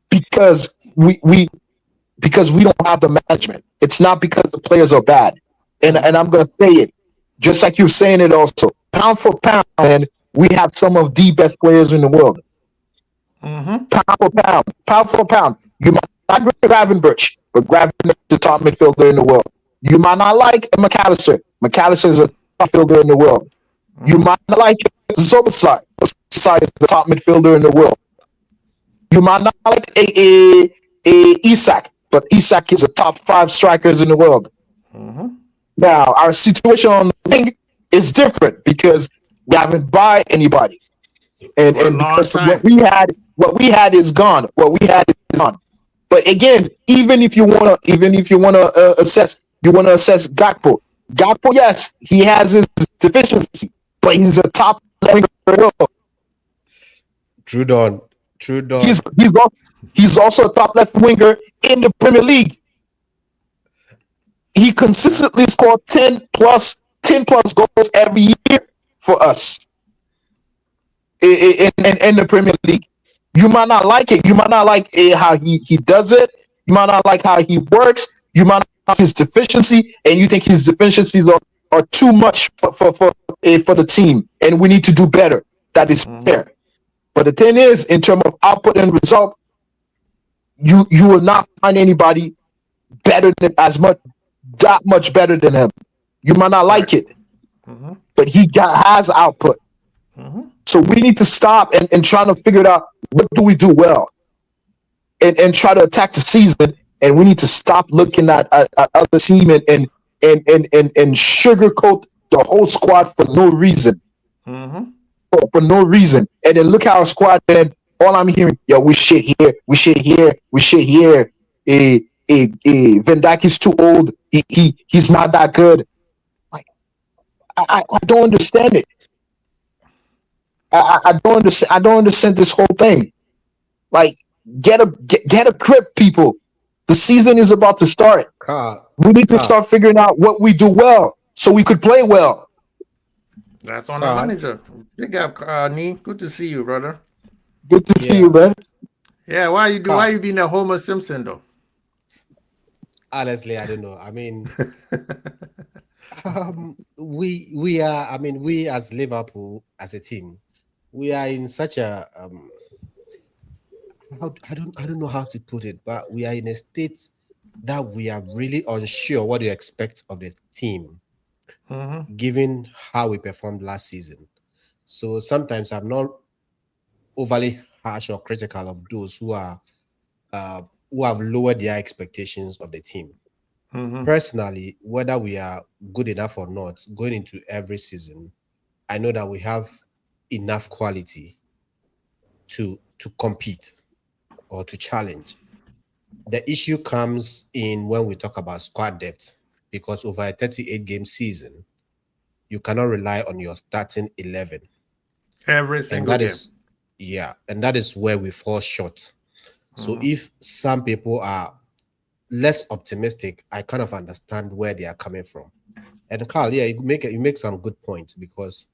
because we don't have the management. It's not because the players are bad. And I'm going to say it, just like you're saying it also. Pound for pound, and we have some of the best players in the world. Pound for pound. You might not like Gravenberch, but Gravenberch is the top midfielder in the world. You might not like McAllister. McAllister is a top midfielder in the world. You might not like Zobasai. Zobasai is the top midfielder in the world. You might not like Isak. but Isak is a top 5 strikers in the world. Now our situation on the wing is different because we haven't bought anybody, and For a long because time. what we had is gone. What we had is gone. But again, even if you wanna assess, you wanna assess Gakpo. Gakpo, yes, he has his deficiency, but he's a top winger in the world. True Don. He's also a top left winger in the Premier League. He consistently scored 10 plus goals every year for us in the Premier League. You might not like it. You might not like how he does it. You might not like how he works. You might not like his deficiency, and you think his deficiencies are too much for the team, and we need to do better. That is fair. But the thing is, in terms of output and result, you will not find anybody better than that much better than him. You might not like it, but he has output. So we need to stop and try to figure out what do we do well, and try to attack the season. And we need to stop looking at other team and sugarcoat the whole squad for no reason. For no reason. And then look at our squad. And all I'm hearing, yo, we shit here. Van Dijk is too old. He's not that good. Like, I don't understand it. I don't understand this whole thing. Like, get a grip, people. The season is about to start. We need to start figuring out what we do well so we could play well. That's on the manager. Big up, Nee. Good to see you, brother. Good to see you, man. Yeah, why you being a Homer Simpson though? Honestly, I don't know. I mean, we are. I mean, we as Liverpool as a team, we are in such a I don't know how to put it, but we are in a state that we are really unsure what to expect of the team, given how we performed last season. So sometimes I'm not overly harsh or critical of those who have lowered their expectations of the team. Personally, whether we are good enough or not, going into every season, I know that we have enough quality to compete or to challenge. The issue comes in when we talk about squad depth, because over a 38-game season, you cannot rely on your starting 11 every single game. And that is where we fall short. So if some people are less optimistic, I kind of understand where they are coming from. And Carl, you make some good points, because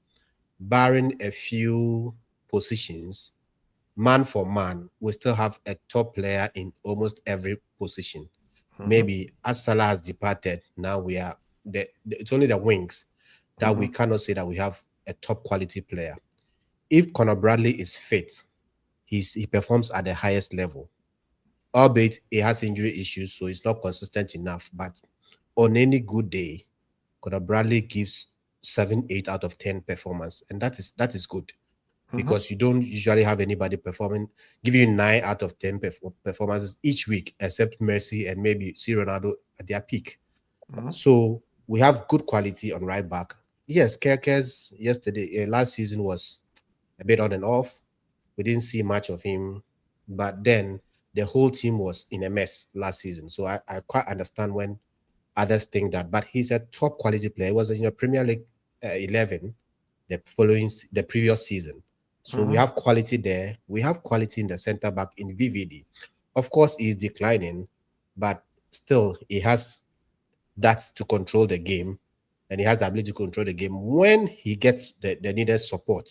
barring a few positions, man for man, we still have a top player in almost every position. Maybe as Salah has departed, now we are it's only the wings that we cannot say that we have a top quality player. If Conor Bradley is fit, he performs at the highest level. Albeit he has injury issues, so he's not consistent enough. But on any good day, Conor Bradley gives 7, 8 out of 10 performance, and that is good, because you don't usually have anybody giving you 9 out of 10 performances each week, except Messi and maybe C. Ronaldo at their peak. So we have good quality on right back. Yes, Kerkez last season was a bit on and off. We didn't see much of him, but then the whole team was in a mess last season. So I quite understand when others think that. But he's a top quality player. He was in the Premier League 11 the previous season. So we have quality there. We have quality in the centre back in VVD. Of course, he's declining, but still he has that to control the game, and he has the ability to control the game when he gets the needed support.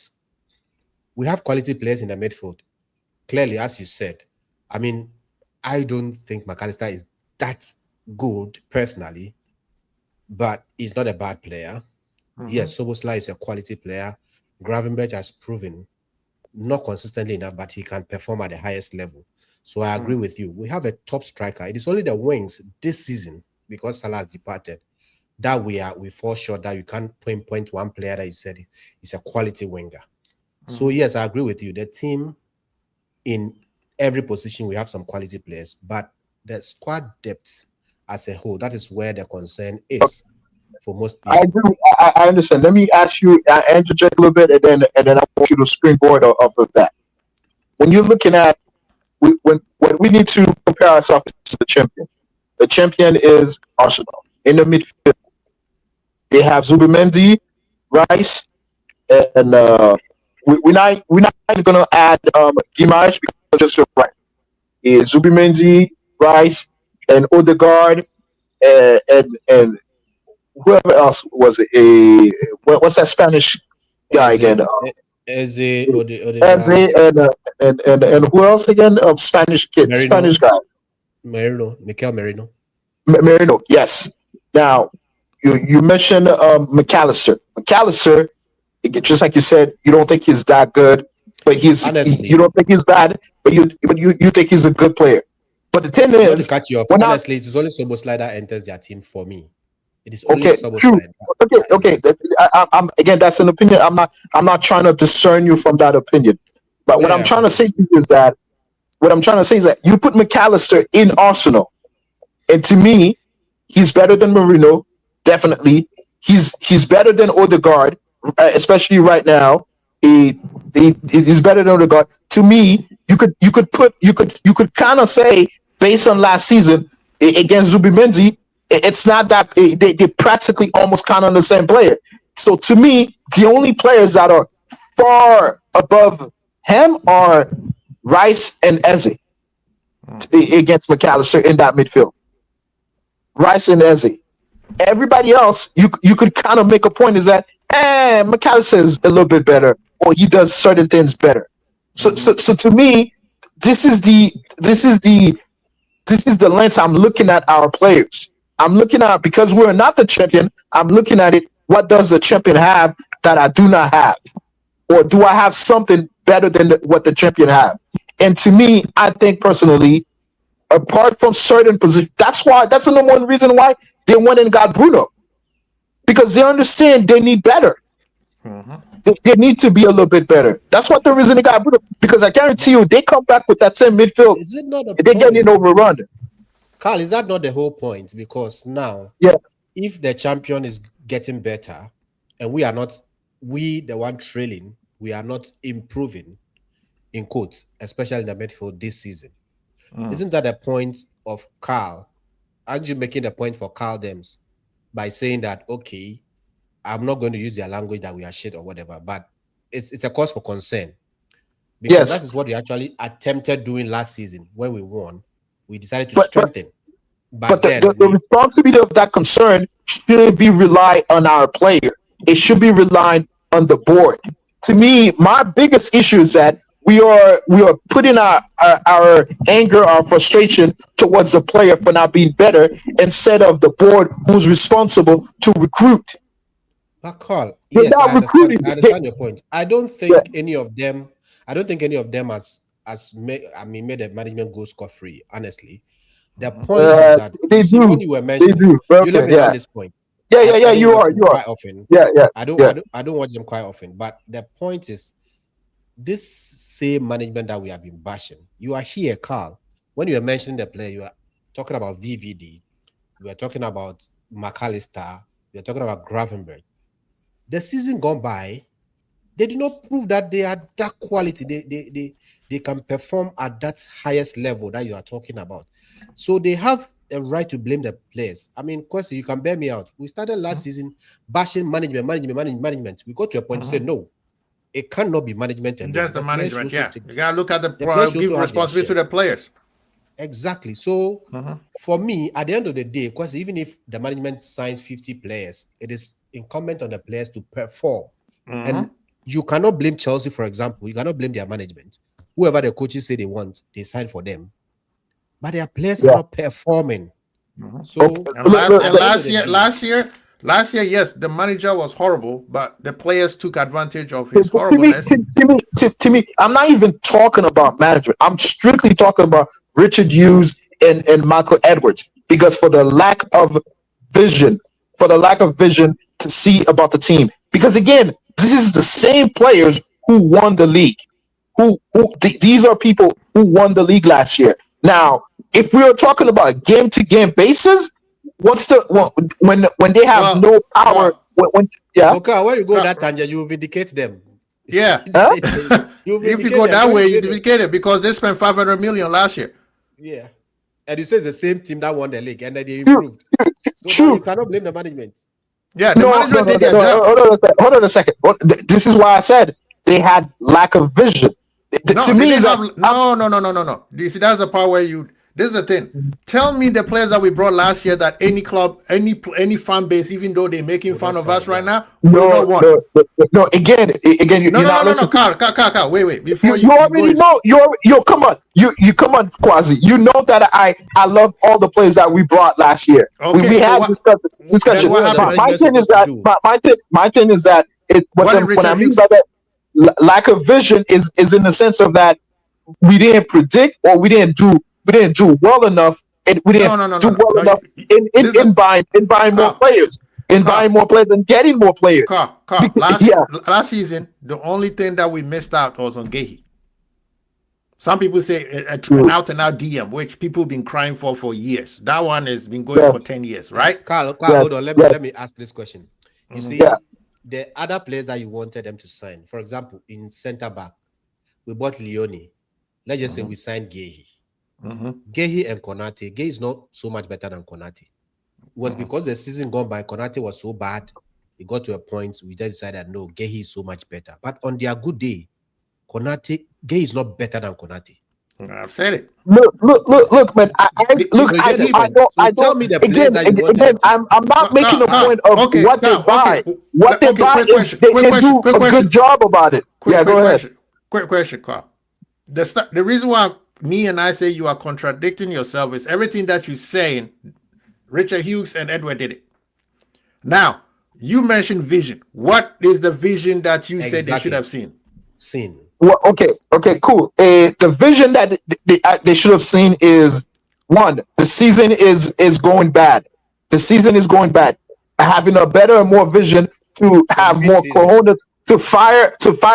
We have quality players in the midfield. Clearly, as you said, I mean, I don't think McAllister is that good personally, but he's not a bad player. Yes, Szoboszlai is a quality player. Gravenberch has proven not consistently enough, but he can perform at the highest level. So I agree with you. We have a top striker. It is only the wings this season, because Salah has departed, that we fall short, that you can't pinpoint one player that you said is a quality winger. So yes, I agree with you. The team, in every position, we have some quality players, but the squad depth as a whole, that is where the concern is for most I people. agree. I understand. Let me ask you, interject a little bit, and then I want you to springboard off of that. When you're looking at when we need to compare ourselves to the champion. The champion is Arsenal. In the midfield, they have Zubimendi, Rice, and we're not gonna add Guimaraes because just right. It's Zubimendi, Rice, and Odegaard, and whoever else was it? What's that Spanish guy again? Eze, Eze, Odegaard, and who else again? Spanish kid, Merino, Spanish guy. Mikel Merino. Marino, yes. Now, you mentioned McAllister. McAllister, just like you said, you don't think he's that good, but Honestly, you don't think he's bad, but you think he's a good player. But the thing not to is, cut you off, we're not honestly, it is only Soboslai that enters their team for me. It is only okay. True. Soboslai. Okay. I'm again. That's an opinion. I'm not trying to discern you from that opinion. But what I'm Yeah, trying to say to you is that you put McAllister in Arsenal, and to me, he's better than Marino. Definitely, he's better than Odegaard, especially right now. He's better than Odegaard. To me, you could kind of say based on last season against Zubimendi, it's not that they're practically almost kind of the same player. So to me, the only players that are far above him are Rice and Eze against McAllister in that midfield. Rice and Eze. Everybody else, you could kind of make a point is that McAllister is a little bit better, or he does certain things better. So to me, this is the lens I'm looking at our players. I'm looking at because we're not the champion. I'm looking at it. What does the champion have that I do not have, or do I have something better than what the champion have? And to me, I think personally, apart from certain positions, that's the number one reason why they went and got Bruno, because they understand they need better. They need to be a little bit better. That's what the reason they got Bruno. Because I guarantee you, they come back with that same midfield, Is it not a they're getting point? overrun. Carl, is that not the whole point? Because now, Yeah. if the champion is getting better and we are not, we the one trailing, we are not improving in quotes, especially in the midfield this season. Isn't that the point of Carl? Aren't you making the point for Carl Dems by saying that, okay, I'm not going to use their language that we are shit or whatever, but it's a cause for concern. Because Yes. that is what we actually attempted doing last season when we won. We decided to But strengthen. But the responsibility of that concern shouldn't be relied on our player. It should be relied on the board. To me, my biggest issue is that we are putting our anger, our frustration towards the player for not being better instead of the board who's responsible to recruit. But Carl, They're yes, not I understand. recruiting. I understand your point. I don't think Yeah. any of them. I don't think any of them has made the management go scot free. Honestly, the point is that They you see, do. when you were They mentioning, do. you let Okay. me Yeah. land this point. Yeah. I don't You watch are. them You are. quite often. Yeah. I Yeah. don't watch them quite often. But the point is, this same management that we have been bashing. You are here, Carl. When you were mentioning the player, you are talking about VVD. You are talking about McAllister. You are talking about Gravenberg. The season gone by, they did not prove that they are that quality. They can perform at that highest level that you are talking about. So they have a right to blame the players. I mean, Kwesi, you can bear me out. We started last season bashing management. We got to a point to say no, it cannot be management alone. Just the players management, also yeah. take- You gotta look at the players give also have their responsibility to share. the players. Exactly. So for me, at the end of the day, because even if the management signs 50 players, it is incumbent on the players to perform. And you cannot blame Chelsea, for example. You cannot blame their management. Whoever the coaches say they want, they sign for them. But their players are not performing. So And last year, yes, the manager was horrible, but the players took advantage of his horribleness. To me, I'm not even talking about management. I'm strictly talking about Richard Hughes and Michael Edwards, because for the lack of vision to see about the team. Because again, this is the same players who won the league. These are people who won the league last year. Now, if we are talking about game to game basis, what's the when they have no power? Yeah. Okay, when you go Carl. that tangent, you vindicate them. Yeah. Huh? If you go that way, you vindicate it because they spent 500 million last year. Yeah. And you say it's the same team that won the league and then they improved. So now you cannot blame the management. Yeah, the management did their job. Hold on a second. This is why I said they had lack of vision. To me, no. You see, that's the part where you. This is the thing. Tell me the players that we brought last year that any club, any fan base, even though they're making fun of us right now, no. Again, Carl, wait. Before you already know. You come on. You come on, Quasi. You know that I love all the players that we brought last year. Okay, we had discussion. My thing is that what I mean by that lack of vision is in the sense of that we didn't predict or we didn't do well enough, and we didn't do well enough in buying more players, buying more players and getting more players. Carl, last season, the only thing that we missed out was on Gehi. Some people say an out-and-out DM, which people have been crying for years. That one has been going for 10 years, right? Carl, hold on. Let me ask this question. You see, the other players that you wanted them to sign, for example, in centre back, we bought Leone. Let's just say we signed Gehi. Gehi and Konate. Gehi is not so much better than Konate. It was because the season gone by, Konate was so bad. It got to a point we just decided no, Gehi is so much better. But on their good day, Gehi is not better than Konate. I've said it. Look, man. I don't. Me the again. I'm not making a point of what they buy. What they buy, they do a good job about it. Go ahead. Quick question, Carl. The reason why me and I say you are contradicting yourself is everything that you're saying. Richard Hughes and Edward did it. Now you mentioned vision. What is the vision that you said they should have seen? Well, okay, cool. The vision that they should have seen is one. The season is going bad. The season is going bad. Having a better and more vision to have more cojones to fire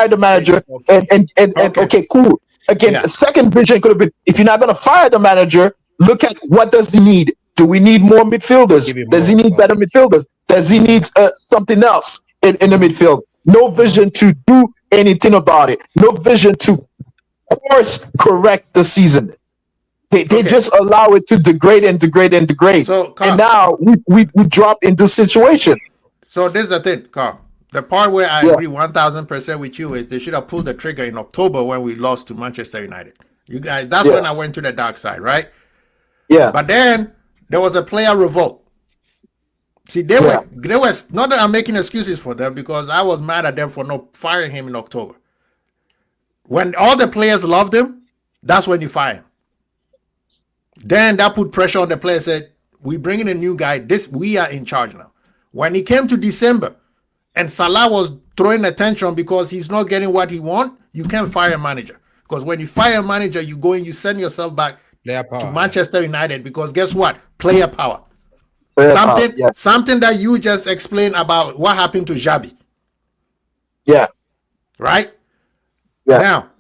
the manager and okay, cool. Again, the second vision could have been if you're not going to fire the manager, look at what does he need. Do we need more midfielders? Does he need better midfielders? Does he need something else in the midfield? No vision to do anything about it. No vision to course correct the season. They just allow it to degrade. So, Carl, and now we drop into situation. So this is the thing, Carl. The part where I agree 1,000% with you is they should have pulled the trigger in October when we lost to Manchester United. You guys, that's when I went to the dark side, right? Yeah. But then there was a player revolt. See, they were not that I'm making excuses for them because I was mad at them for not firing him in October. When all the players loved him, that's when you fire him. Then that put pressure on the player. Said, "We bring in a new guy. We are in charge now." When he came to December, and Salah was throwing attention because he's not getting what he wants, you can't fire a manager. Because when you fire a manager, you send yourself back to Manchester United because guess what? Player power. Something that you just explained about what happened to Xabi. Yeah. Right? Yeah. Now,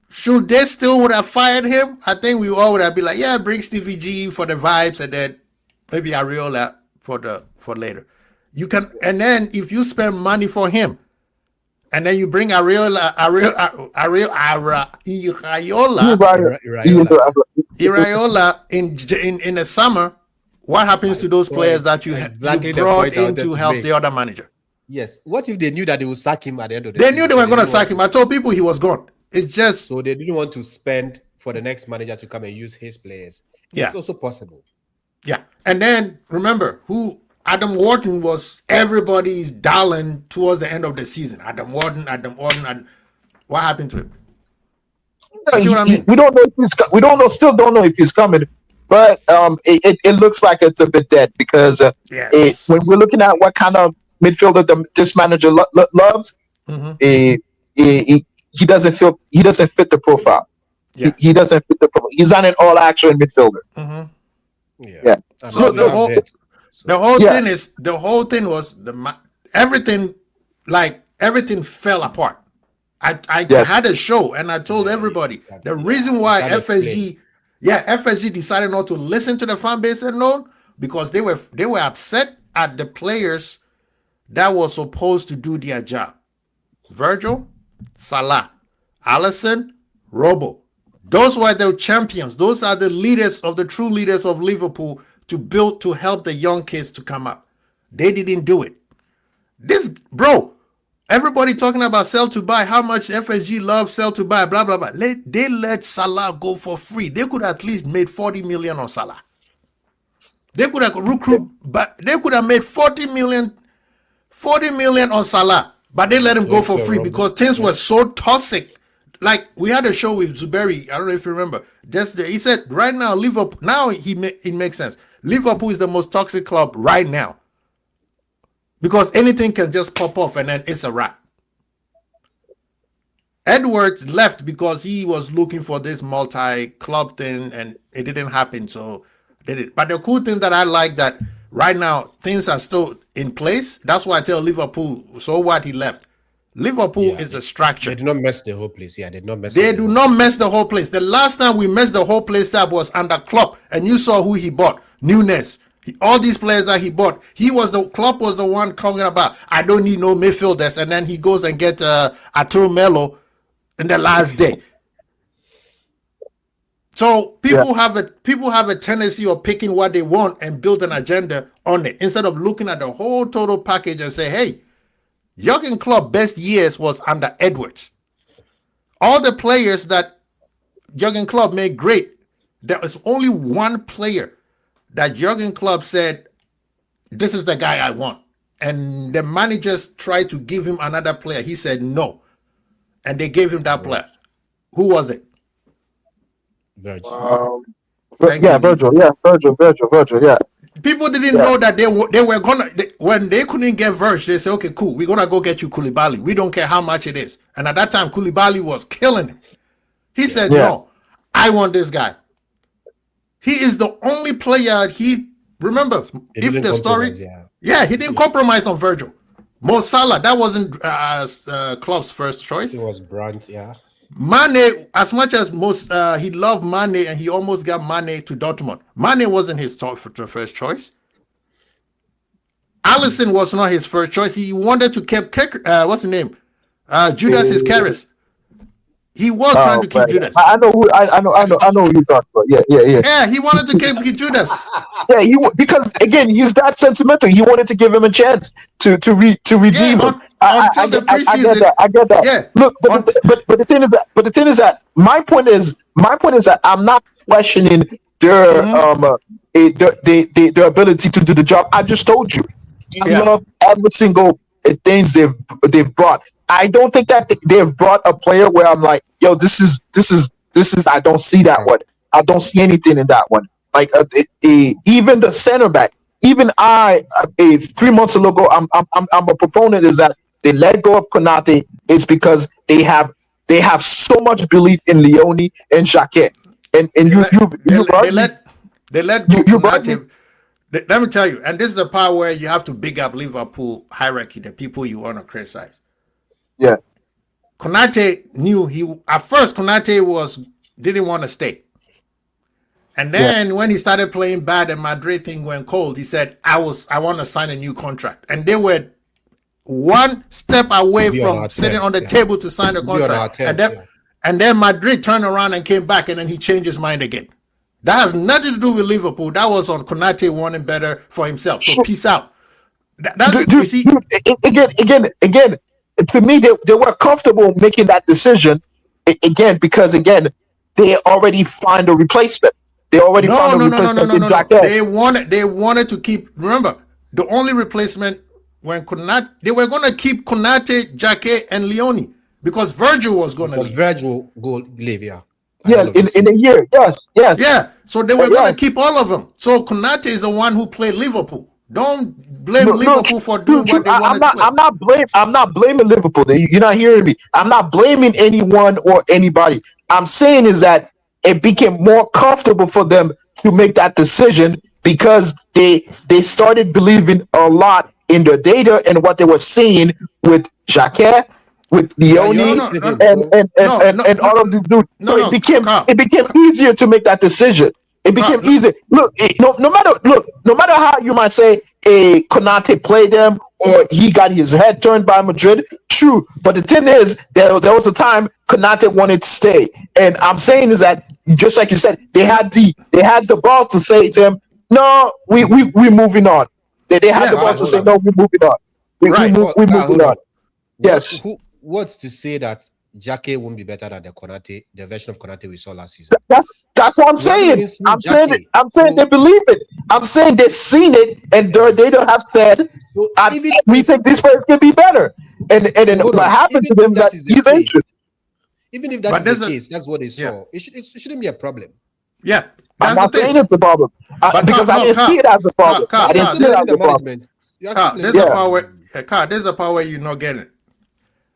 should they still would have fired him? I think we all would have been like, yeah, bring Stevie G for the vibes and then maybe Areola for later. You can, and then if you spend money for him, and then you bring Iraola in the summer, what happens to those players that you brought in to help the other manager? Yes. What if they knew that they would sack him at the end of the season? They knew they were going to sack him. I told people he was gone. It's just so they didn't want to spend for the next manager to come and use his players. It's also possible. Yeah, and then remember Adam Wharton was everybody's darling towards the end of the season. Adam Wharton. What happened to him? You see what I mean? We don't know. Still don't know if he's coming. But it looks like it's a bit dead because when we're looking at what kind of midfielder this manager loves, he doesn't fit the profile. Yeah. He doesn't fit the profile. He's not an all-action midfielder. So the whole thing was everything fell apart. I had a show and I told everybody the reason why FSG Yeah, FSG decided not to listen to the fan base alone because they were upset at the players that were supposed to do their job. Virgil, Salah, Alisson, Robo. Those were the champions. Those are the leaders of the true leaders of Liverpool to help the young kids to come up. They didn't do it. Everybody talking about sell to buy, how much FSG loves sell to buy, blah, blah, blah. They let Salah go for free. They could at least made 40 million on Salah. They could have but they could have made 40 million on Salah, but they let him go for free because things were so toxic. Like we had a show with Zuberi, I don't know if you remember. He said right now Liverpool, now it makes sense. Liverpool is the most toxic club right now. Because anything can just pop off and then it's a wrap. Edwards left because he was looking for this multi-club thing and it didn't happen. So they did. But the cool thing that I like that right now things are still in place. That's why I tell Liverpool, so what, he left. Liverpool is a structure. They do not mess the whole place. Yeah, they do not mess. They do not mess the whole place. The last time we messed the whole place up was under Klopp, and you saw who he bought. Nunes. All these players that he bought, Klopp was the one talking about, I don't need no midfielders, and then he goes and get Arturo Melo in the last day. So people have a tendency of picking what they want and build an agenda on it instead of looking at the whole total package and say, hey, Jurgen Klopp's best years was under Edwards. All the players that Jurgen Klopp made great, there was only one player that Jurgen Klopp said, this is the guy I want. And the managers tried to give him another player. He said no. And they gave him that player. Who was it? Virgil. Virgil. Yeah, Virgil. Yeah. People didn't know that they were gonna when they couldn't get Virgil, they said, okay, cool, we're gonna go get you Koulibaly. We don't care how much it is. And at that time, Koulibaly was killing it. He said, no, I want this guy. He is the only player remember, if the story, he didn't compromise on Virgil. Mo Salah, that wasn't Klopp's first choice. It was Brandt, yeah. Mane, as much as he loved Mane and he almost got Mane to Dortmund. Mane wasn't his first choice. Alisson was not his first choice. He wanted to keep what's his name? Judas Iscariot. He was trying to keep Judas. I know who you're talking about. Yeah. Yeah, he wanted to keep Judas. Because again, he's that sentimental. He wanted to give him a chance to redeem him. Until the preseason. I get that. Yeah. Look, but the thing is that my point is that I'm not questioning their their ability to do the job. I just told you. I love every single things they've brought. I don't think that they've brought a player where I'm like, yo, this is. I don't see that one. I don't see anything in that one. Like even the center back. Even 3 months ago, I'm a proponent is that they let go of Konate. It's because they have so much belief in Leone and Jacquet. And they let go Konate. Let me tell you, and this is the part where you have to big up Liverpool hierarchy, the people you want to criticize. Yeah. Konate knew Konate didn't want to stay. And then when he started playing bad and Madrid thing went cold, he said, I want to sign a new contract. And they were one step away from sitting on the table to sign a contract. And then Madrid turned around and came back, and then he changed his mind again. That has nothing to do with Liverpool. That was on Konate wanting better for himself. So peace out. Again, to me, they were comfortable making that decision because they already find a replacement. They already found a replacement in Jacquet. They wanted to keep. Remember, the only replacement when Konate, they were going to keep Konate, Jacquet, and Leone because Virgil was going to leave. Virgil go leave, yeah. Yeah, in a year, yes. Yeah, so they were going to keep all of them. So Konate is the one who played Liverpool. Don't blame Liverpool for doing what they wanted to play. I'm not blaming Liverpool. You're not hearing me. I'm not blaming anyone or anybody. I'm saying is that it became more comfortable for them to make that decision because they started believing a lot in their data and what they were seeing with Jacquet with Yeah, Leone you're no, not no, and all of these dudes. So no, Carl. it became easier to make that decision. It became No. easier. Look, no matter how you might say a Konate played them or he got his head turned by Madrid, true. But the thing is, there was a time Konate wanted to stay, and I'm saying is that just like you said, they had the ball to say to him, no, we moving on. They had Yeah. the ball Alright, to hold say, on. no, we're moving on. Right. We Carl, moving hold on. on. Yes. What's to say that Jake won't be better than the version of Konate we saw last season? That's what I'm We haven't saying. even seen Jake. I'm saying they So, believe it. I'm saying they've seen it, and they don't have said, so even we if think these players can be better. And so then hold what on, happened even to them if is that that is the he's case, injured. even if that But is the there's a case, that's what they yeah, saw. It shouldn't be a problem. yeah. I'm That's the not saying thing. it's a problem But because I didn't see it as a problem. But I you didn't are Carl, see still it blaming as the a problem. management. You are still blaming There's the a Yeah, part management. where there's a part where you're not getting it.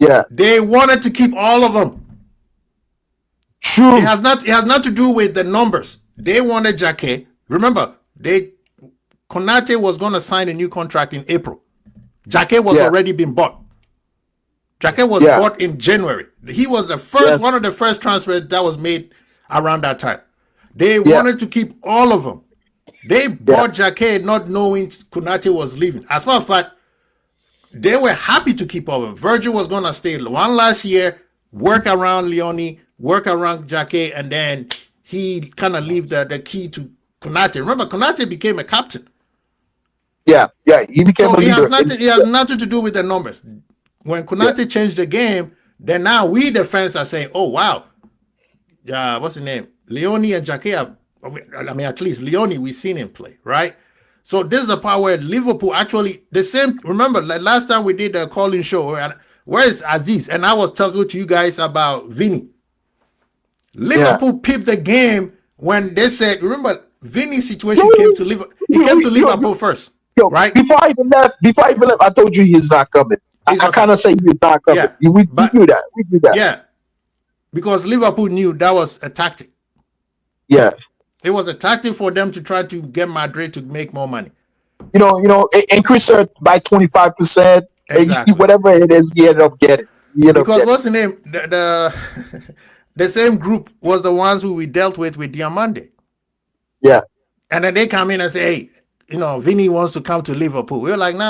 yeah, They wanted to keep all of them. true. It has not to do with the numbers. They wanted Jake. Remember, Konate was going to sign a new contract in April. Jake was Yeah, already been bought. Jake was yeah, bought in January. He was yeah, one of the first transfers that was made around that time. They yeah, wanted to keep all of them. They yeah, bought Jake not knowing Konate was leaving. As a matter of fact, they were happy to keep all of them. Virgil was going to stay one last year, work around Leone, work around Jake, and then he kind of leave the key to Konate. Remember, Konate became a captain. yeah, yeah. He became So a leader. it has nothing to do with the numbers. When Yeah, Konate changed the game, then now we the fans are saying, "Oh wow, what's his name? Leone and Jake are, I mean, at least Leone, we've seen him play, right?" So this is the part where Liverpool actually the same. Remember, like last time we did a calling show, and where is Aziz? And I was talking to you guys about Vinny. yeah. Liverpool pipped the game when they said, remember, Vinny's Yo, situation came to Liverpool. He came to Liverpool first, yo, right? before I even left, I told you he's not coming. He's I not kind coming. of say he's not coming. Yeah, We but knew that. We knew that. yeah, because Liverpool knew that was a tactic. Yeah. It was a tactic for them to try to get Madrid to make more money. Increase it by 25%. Exactly. Whatever it is, he ended up getting. Because what's the name? The same group was the ones who we dealt with Diamande. Yeah. And then they come in and say, hey, Vinny wants to come to Liverpool. We were like, no.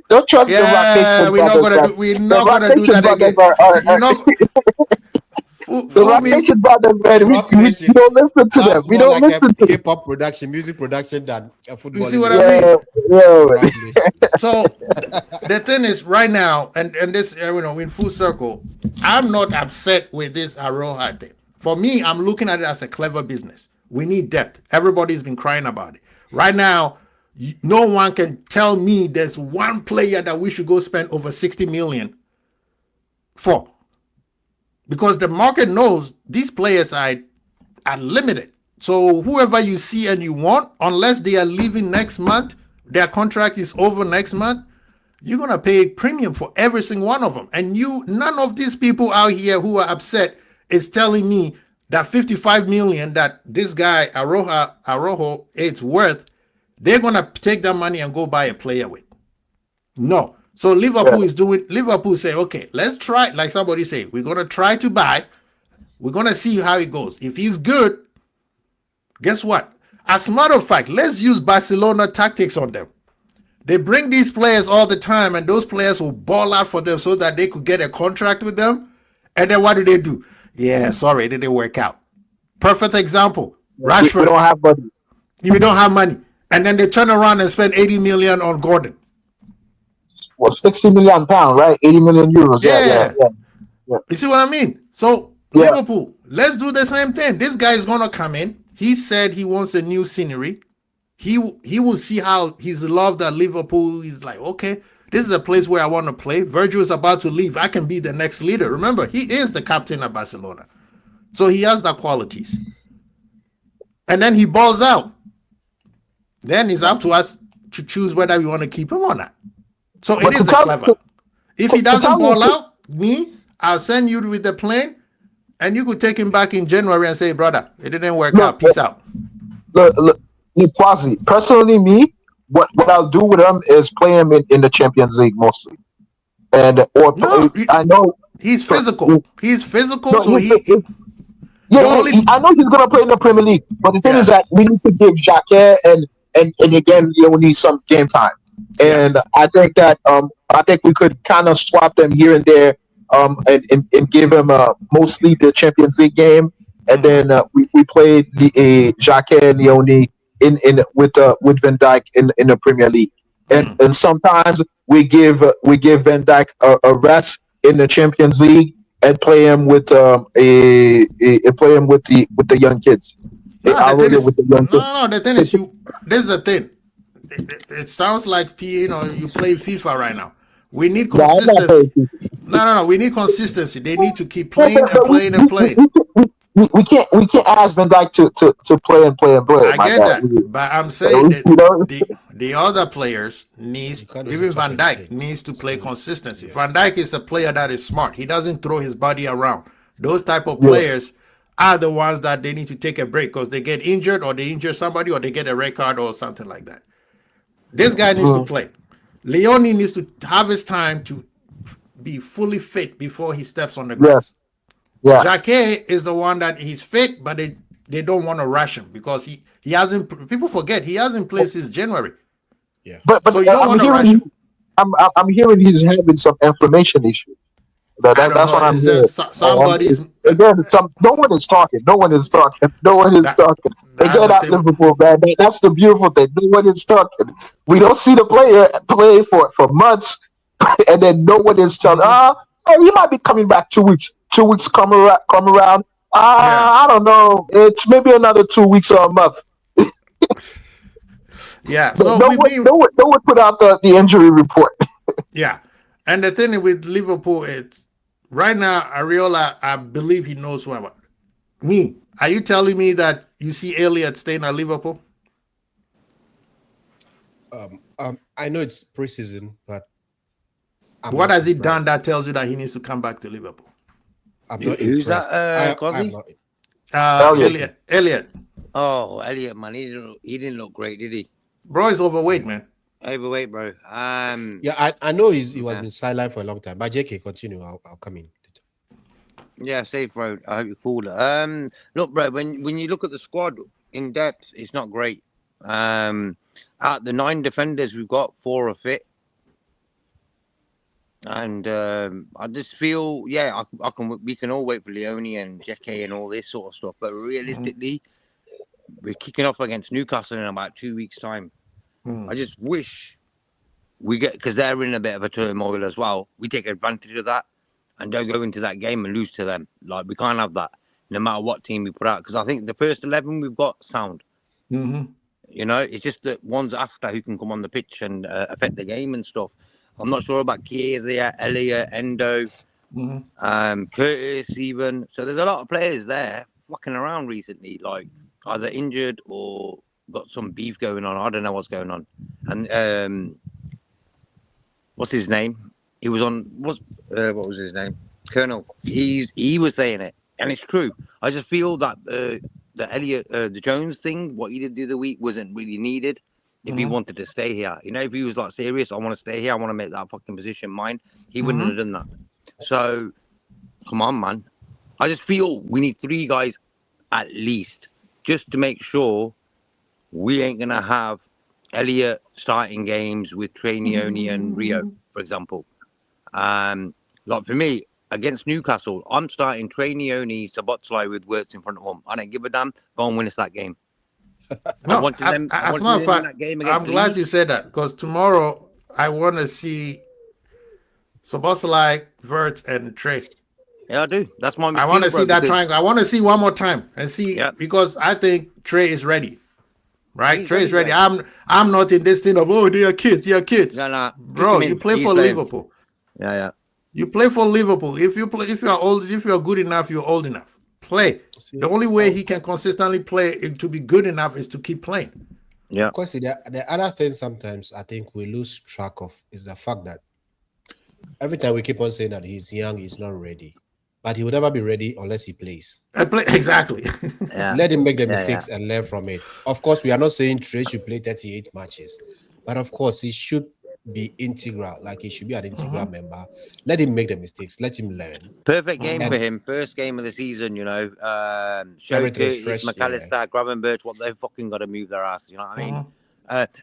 Don't trust the Rock Yeah, Nation we're not brothers. gonna do. We're The not Rock gonna do Nation that again. brothers You know, the fool Rock me. Nation brothers, man. Rock We Nation don't listen to them. sounds We more don't like a listen to them. hip hop production, music production than a You football. see what event. I mean? Yeah. Rock Nation. So the thing is, right now, and this, in full circle, I'm not upset with this Araujo thing. For me, I'm looking at it as a clever business. We need depth. Everybody's been crying about it. Right now, no one can tell me there's one player that we should go spend over 60 million for. Because the market knows these players are limited. So whoever you see and you want, unless they are leaving next month, their contract is over next month, you're gonna pay premium for every single one of them. And none of these people out here who are upset is telling me that 55 million that this guy Araujo is worth, they're gonna take that money and go buy a player with. No. So Liverpool say, okay, let's try, like somebody say, we're gonna try to buy. We're gonna see how it goes. If he's good, guess what? As a matter of fact, let's use Barcelona tactics on them. They bring these players all the time, and those players will ball out for them so that they could get a contract with them. And then what do? Yeah, sorry, it didn't work out. Perfect example. Rashford. We don't have money. We don't have money. And then they turn around and spend 80 million on Gordon. Well, 60 million pounds, right? 80 million euros. Yeah. You see what I mean? So Liverpool, let's do the same thing. This guy is gonna come in. He said he wants a new scenery. He will see how he's loved at Liverpool. He's like, okay, this is a place where I want to play. Virgil is about to leave. I can be the next leader. Remember, he is the captain of Barcelona. So he has the qualities. And then he balls out. Then it's up to us to choose whether we want to keep him or not. So it is clever. If he doesn't ball out, I'll send you with the plane, and you could take him back in January and say, brother, it didn't work out. Peace out. Look, Kwasi, personally, what I'll do with him is play him in the Champions League mostly. and No, I know he's physical. He's physical, no, so he's, he yeah, the only I know he's gonna play in the Premier League, but the thing yeah is that we need to give Jacquet and again, you know, need some game time. yeah. And I think we could kind of swap them here and there, and give him mostly the Champions League game, and then we played the Jacquet and Leone in with Van Dijk in the Premier League, and sometimes we give Van Dijk a rest in the Champions League and play him with play him with the young kids. No, I the thing wrote it is with the young kids. no. The thing is, this is the thing. It sounds like you play FIFA right now. We need No, I'm not consistency. playing. No. We need consistency. They need to keep Yeah, playing and but playing and playing. we can't ask Van Dijk to play and play and play. I My get God. that, but I'm saying that You know, the other players needs, You can't even just Van chop and Dijk change. needs to play consistency. Van Dijk is a player that is smart. He doesn't throw his body around. Those type of Yeah. players are the ones that they need to take a break because they get injured or they injure somebody or they get a red card or something like that. This guy needs to play. Leone needs to have his time to be fully fit before he steps on the grass. yeah. Jacquet is the one that he's fit, but they don't want to rush him because he hasn't. People forget he hasn't played since January. Yeah. But So you don't I'm want to rush hearing him. I'm hearing he's having some inflammation issue. I don't That's know. what I'm It's hearing. just somebody's. Again, no one is talking. No one is talking. No one is That- talking. that's Again, the at thing. Liverpool, man. That's the beautiful thing. No one is talking. We don't see the player play for months, and then no one is telling. He might be coming back 2 weeks. 2 weeks come around. Yeah. I don't know. It's maybe another 2 weeks or a month. Yeah. But So no one put out the injury report. yeah, and the thing with Liverpool, it's right now. Areola, I believe he knows what. Me, are you telling me that you see Elliott staying at Liverpool? I know it's preseason, but What not has he impressed. done that tells you that he needs to come back to Liverpool? I'm not Who's impressed. that, I am Cosy? not. Elliott, Oh, Elliot, man, he didn't look great, did he? bro is overweight, man. Overweight, bro. Yeah, I know he was been sidelined for a long time. But JK, continue. I'll come in. Yeah, safe, bro. I hope you're cool. Look, bro, when you look at the squad in depth, it's not great. Out the 9 defenders we've got, 4 are fit. And I just feel, we can all wait for Leone and Jeke and all this sort of stuff. But realistically, we're kicking off against Newcastle in about 2 weeks' time. I just wish we get, because they're in a bit of a turmoil as well, we take advantage of that and don't go into that game and lose to them. Like, we can't have that no matter what team we put out. Because I think the first 11 we've got sound. You know, it's just the ones after who can come on the pitch and affect the game and stuff. I'm not sure about Chiesa, Elliot, Endo, Curtis even. So there's a lot of players there fucking around recently, like either injured or got some beef going on. I don't know what's going on. And what's his name? He was on what was his name? Colonel. He was saying it, and it's true. I just feel that the Elliot, the Jones thing, what he did the other week wasn't really needed. If he wanted to stay here, you know, if he was like serious, I want to stay here, I want to make that fucking position mine, he wouldn't have done that. So, come on, man. I just feel we need 3 guys at least, just to make sure we ain't gonna have Elliot starting games with Trainioni and Rio, for example. Like for me, against Newcastle, I'm starting Trainioni, Sabotslai with Wirtz in front of him. I don't give a damn. Go and win us that game. No, as a matter of fact, I'm glad you said that because tomorrow I want to see Soboslai, Wirtz, and Trey. Yeah, I do. That's my. I want to see that triangle. I want to see one more time and see because I think Trey is ready. Right, Trey is ready. I'm not in this thing of they are kids. No, bro. You play for Liverpool. Yeah. You play for Liverpool. If you are old, if you are good enough, you're old enough. Play. The only way he can consistently play to be good enough is to keep playing. Yeah. Of course, the other thing sometimes I think we lose track of is the fact that every time we keep on saying that he's young, he's not ready. But he will never be ready unless he plays. Exactly. Yeah. Let him make the mistakes and learn from it. Of course, we are not saying Trey should play 38 matches. But of course, he should be integral. Like he should be an integral member. Let him make the mistakes. Let him learn. Perfect game And for him. First game of the season, you know. Show everything is Curtis, fresh. Yeah. McAllister, Gravenberch, what they've fucking got to move their ass. You know what I mean?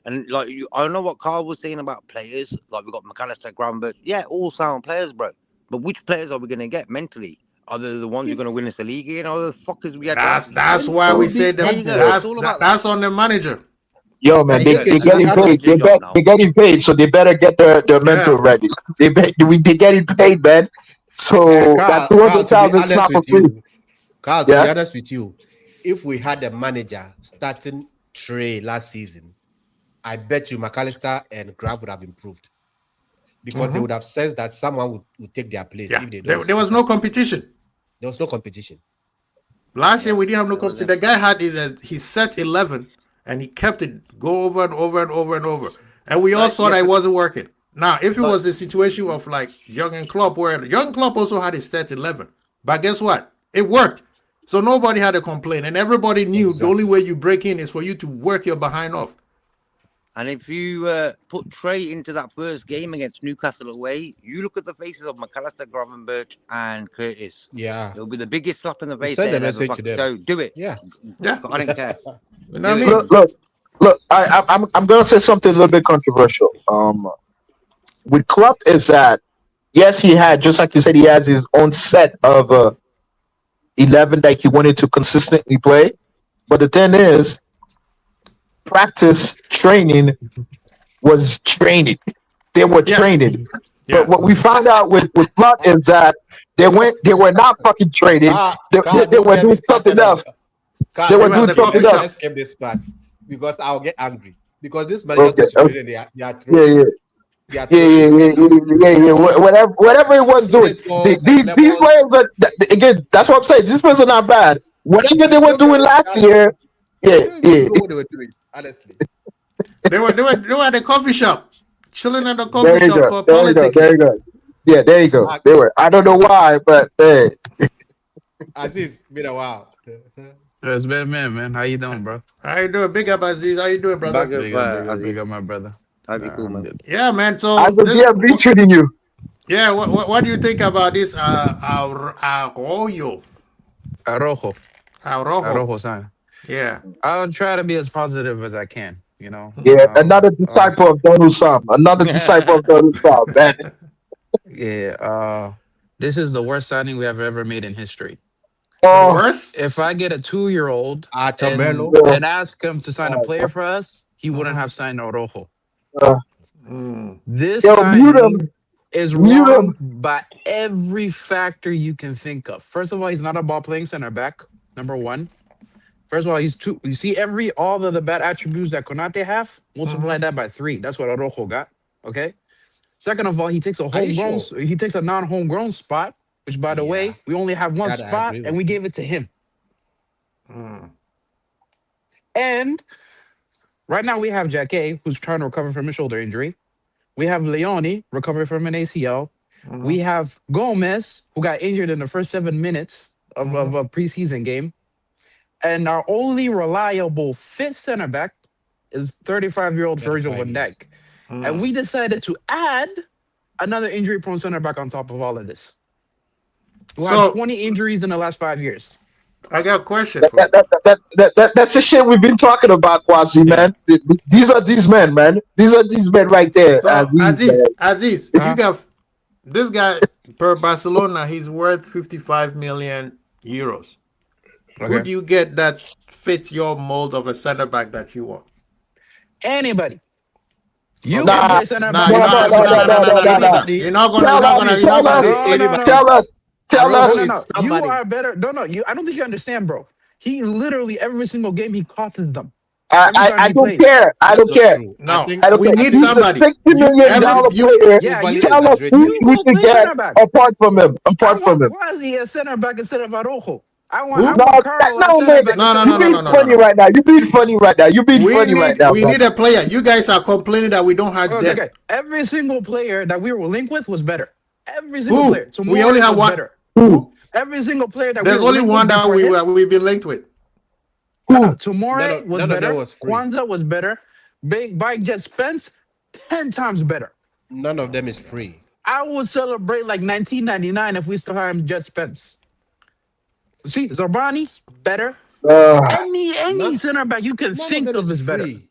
And like, I don't know what Carl was saying about players. Like, we got McAllister, Gravenberch. Yeah, all sound players, bro. But which players are we going to get mentally? Are they the ones who are going to win us the league? You know, the fuckers we had. That's why we say There you go. that's It's all about that's on the manager. Yo, man, There they you go. getting And paid. that's the job now. They're getting paid, so they better get their mental ready. They getting paid, man. So And that Carl, to be 200,000 is honest not for with free. you, Carl, to Yeah. be honest with you, if we had a manager starting Trey last season, I bet you McAllister and Graf would have improved because they would have sensed that someone would take their place Yeah, if they don't. there was no competition. There was no competition. Last year we didn't have no There wasn't. competition. The guy had his set 11 and he kept it go over and over and over and over. And we all saw that it wasn't working. Now, if it was a situation of like Young and Klopp, where Young Klopp also had his set 11, but guess what? It worked. So nobody had a complaint, and everybody knew the only way you break in is for you to work your behind off. And if you put Trey into that first game against Newcastle away, you look at the faces of McAllister, Gravenberch, and Curtis. Yeah. It'll be the biggest slap in the face. Send a they'll ever message to them. Go, do it. Yeah. Yeah. I don't care. You know what I mean? Look. I'm gonna say something a little bit controversial. With Klopp is that yes, he had, just like you said, he has his own set of 11 that he wanted to consistently play. But the thing is, practice training was training. They were training. Yeah. But what we found out with Klopp is that they were not fucking training. They were doing something else. They were doing something else. Let's skip this part because I'll get angry because this manager goes to training, they are Yeah. Yeah. Whatever it was doing, these players. But again, that's what I'm saying. These players are not bad. Whatever they were doing last year, I don't even know what they were doing, honestly. They were at the coffee shop, chilling at the There coffee you shop go. for There you go. politics. There you go. Yeah, there you go. They were. I don't know why, but hey. Aziz, been a while. It's been a minute, man. How you doing, bro? How you doing? Big up, Aziz. How you doing, brother? Big up, my brother. That'd be cool, man. Yeah, man. So I will be treating you. yeah, what do you think about this Araujo? Araujo, son. Yeah. I'll try to be as positive as I can, you know. Yeah, another disciple of Donald Sam. Another disciple of Donald Sam, man. Yeah, this is the worst signing we have ever made in history. Oh, Worse? If I get a 2-year-old Tomelo. and ask him to sign a player for us, he wouldn't have signed Araujo. This yo, mute signing him. is Mute wrong by every factor you can think of. First of all, he's not a ball playing center back. Number one. First of all, he's two. You see all of the bad attributes that Konate have, multiply that by 3. That's what Araujo got. Okay. Second of all, he takes a homegrown. sure? He takes a non-homegrown spot, which, by the way, we only have one Gotta spot, agree and with we you. gave it to him. And right now we have Jacquet, who's trying to recover from a shoulder injury. We have Leone recovering from an ACL. We have Gomez, who got injured in the first 7 minutes of a preseason game. And our only reliable fit center back is 35-year-old Virgil van Dijk. And we decided to add another injury-prone center back on top of all of this. We had 20 injuries in the last 5 years. I got a question for you. That's the shit we've been talking about, Kwasi, man. These are these men, man. These are these men right there. So Aziz, if you got this guy per Barcelona, he's worth 55 million euros. Who do you get that fits your mold of a center back that you want? Anybody. You Nah, can play center Nah, back. you're not gonna. Tell us. You are better. No. I don't think you understand, bro. He literally every single game he causes them. I don't care. I don't care. No, I don't we care. need He's somebody. a $60 million player. Yeah, Tell us who we can get apart from him. Apart from him. Quasi a center back instead of Araujo. I Who? want No, Carl as center back. No. You being funny right now. You being funny right now. You being funny right now. We need a player. You guys are complaining that we don't have depth. Okay. Every single player that we were linked with was better. Every single player. So we only have one. Better. Who? Every single player that There's we were only linked one with that we've been linked with. Tomorrow was none of better. them was free. Kwanzaa was better. Bike Jet Spence. 10 times better. None of them is free. I would celebrate like 1999 if we still had Jet Spence. See, Zabani better. Any center back you can None think of them of is better. free.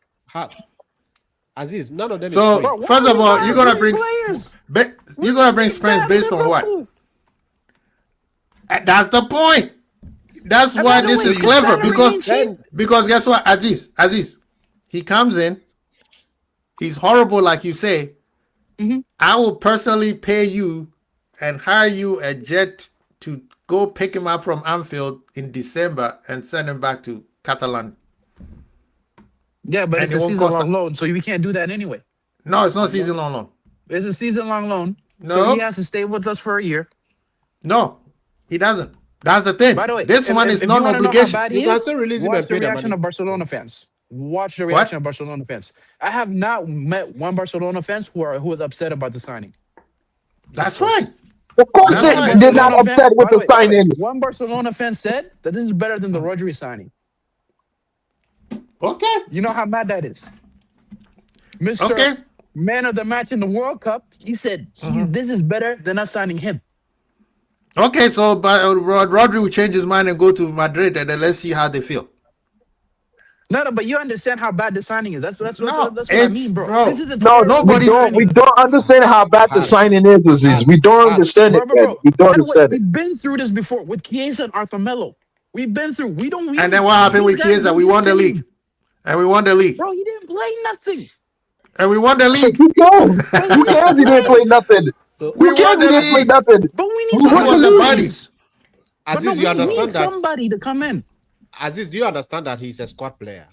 Aziz, none of them is So free. Bro, first of all, you're gonna bring players. you're gonna bring Spence based on what? That's the point. That's And why by the this way, is the clever salary because ain't cheap. because guess what, Aziz, he comes in, he's horrible like you say. I will personally pay you and hire you a jet to go pick him up from Anfield in December and send him back to Catalan. Yeah, but And it's it a won't season-long cost- loan, so we can't do that anyway. No, it's not season long loan. It's a season-long loan, No. so he has to stay with us for a year. No, he doesn't. That's the thing. By the way, this one is if not you an wanna know how obligation. bad You he can is, still release him watch and the pay the reaction money. of Barcelona fans. Watch the reaction of Barcelona fans. I have not met one Barcelona fans who was upset about the signing. That's fine. Of course, That's right. they're not Barcelona fan- upset with by the signing. One Barcelona fan said that this is better than the Rodri signing. Okay. You know how mad that is. Mr. Okay. Man of the match in the World Cup, he said this is better than us signing him. Okay, so but Rodri will change his mind and go to Madrid, and then let's see how they feel. No, but you understand how bad the signing is. That's what I it's- mean, bro. bro. This is a No, terrible nobody signing. we don't understand how bad the signing is, Aziz. We don't understand it, man. We don't By the way, understand it. we've been through this before with Chiesa and Arthur Melo. We've been through. And then what happened with these guys Chiesa? don't We get won the saved. league. And we won the league. Bro, he didn't play nothing. And we won the league. Who cares? Who cares? He didn't play nothing. We Who cares? won He the didn't play league. nothing. But we need Who He somebody. was a won? buddy. But Aziz, no, you we need understand that? somebody to come in. Aziz, do you understand that he's a squad player?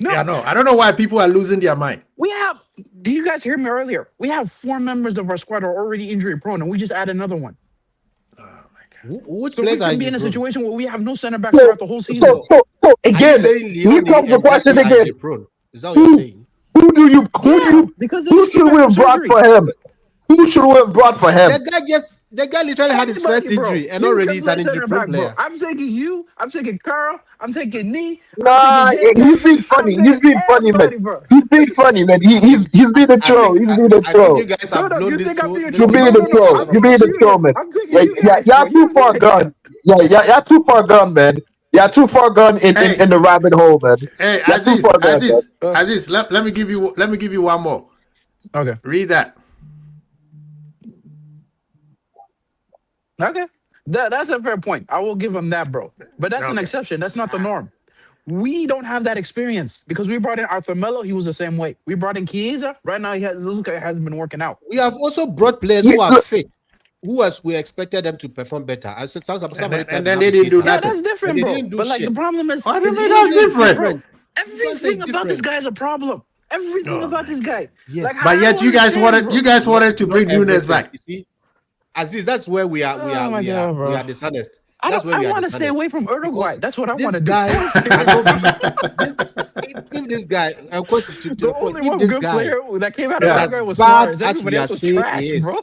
No, Yeah, no. I don't know why people are losing their mind. we have. Did you guys hear me earlier? We have 4 members of our squad are already injury prone, and we just add another one. Which So we players are can be in a injury-prone? situation where we have no center back throughout the whole season. So Are you again, saying here Leone comes the and question Jackie are again. injury-prone? Is that what you're saying? Because they who just came should we back have from brought surgery. for him? Who should we have brought for him? The guy literally had his first Anybody, bro. injury, and You already can he's play an center injury-prone back, bro. player. I'm taking you. I'm taking Carl. I'm taking Nee. Nah, I'm taking he's being JK. funny. I'm He's being taking funny, man. everybody, bro. He's being funny, man. He's being a troll. He's being a I think troll. you guys No, have no, blown you this think I'm whole. being You're being No, a no, troll. I'm You're being a serious. troll, man. I'm taking Yeah, you yeah, guys, y'all bro. too You far have no gone. Y'all too far gone, man. Y'all too far gone Hey. in the rabbit hole, man. Hey, Y'all too far gone, man. Aziz, let me give you one more. Okay. Read that. Okay. That's a fair point. I will give him that, bro. But that's an Okay. exception. That's not the norm. We don't have that experience because we brought in Arthur Melo. He was the same way. We brought in Chiesa. Right now, Luka hasn't been working out. We have also brought players who are fit, who as we expected them to perform better. I said, And then they didn't do Yeah, nothing. that's different, They bro. didn't do But like shit. the problem is, What do you his mean that's injury- different? bro, You can't say everything it's about this different. guy is a problem. Everything Oh about this guy. Yes. Like, But I yet don't you guys understand, bro. wanted to bring Nunes Everything. back. You see, Aziz, that's where we are. Oh my God, bro. We are dishonest. I That's where we are want to stay dishonest. away from Uruguay. Because That's what I this want to do. guy if this guy, of course, to The the point, only one if this good guy, player that came out is of as Uruguay was bad Suarez. as Everybody we else are was saying trash, he is, bro.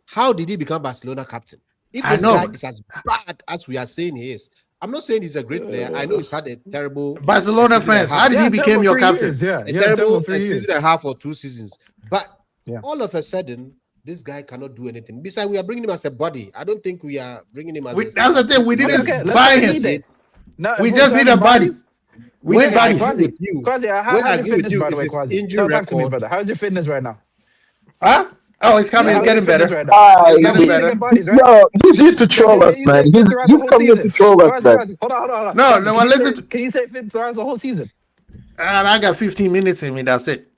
how did he become Barcelona captain? If I this know. guy is as bad as we are saying he is, I'm not saying he's a great player. I know he's had a terrible Barcelona season and a fans, half. how did he become terrible your 3 captain? years, Yeah, a yeah, terrible 3 years. season and a half or 2 seasons. But Yeah. all of a sudden, this guy cannot do anything. Besides, we are bringing him as a body. I don't think we are bringing him as a That's the thing. We Okay, didn't okay, let's buy say him. he did. No, We if we're just need a signing body. bodies- We Where need I bodies. agree with you. Quasi, Where how's I your agree with fitness, you by the is way, his Quasi? injury Talk to me, record. brother. How's your fitness right now? Huh? Oh, it's coming. How's It's getting your fitness better. right now? It's Now, getting we need to better. get bodies, right? Yo, he's here to troll Can us, you man. say fit throughout the He's whole come here season? to troll us, Quasi, man. Quasi, hold on. No, Quasi, no, can you listen say- to- Can you say fit throughout the whole season? And I got 15 minutes in me. That's it.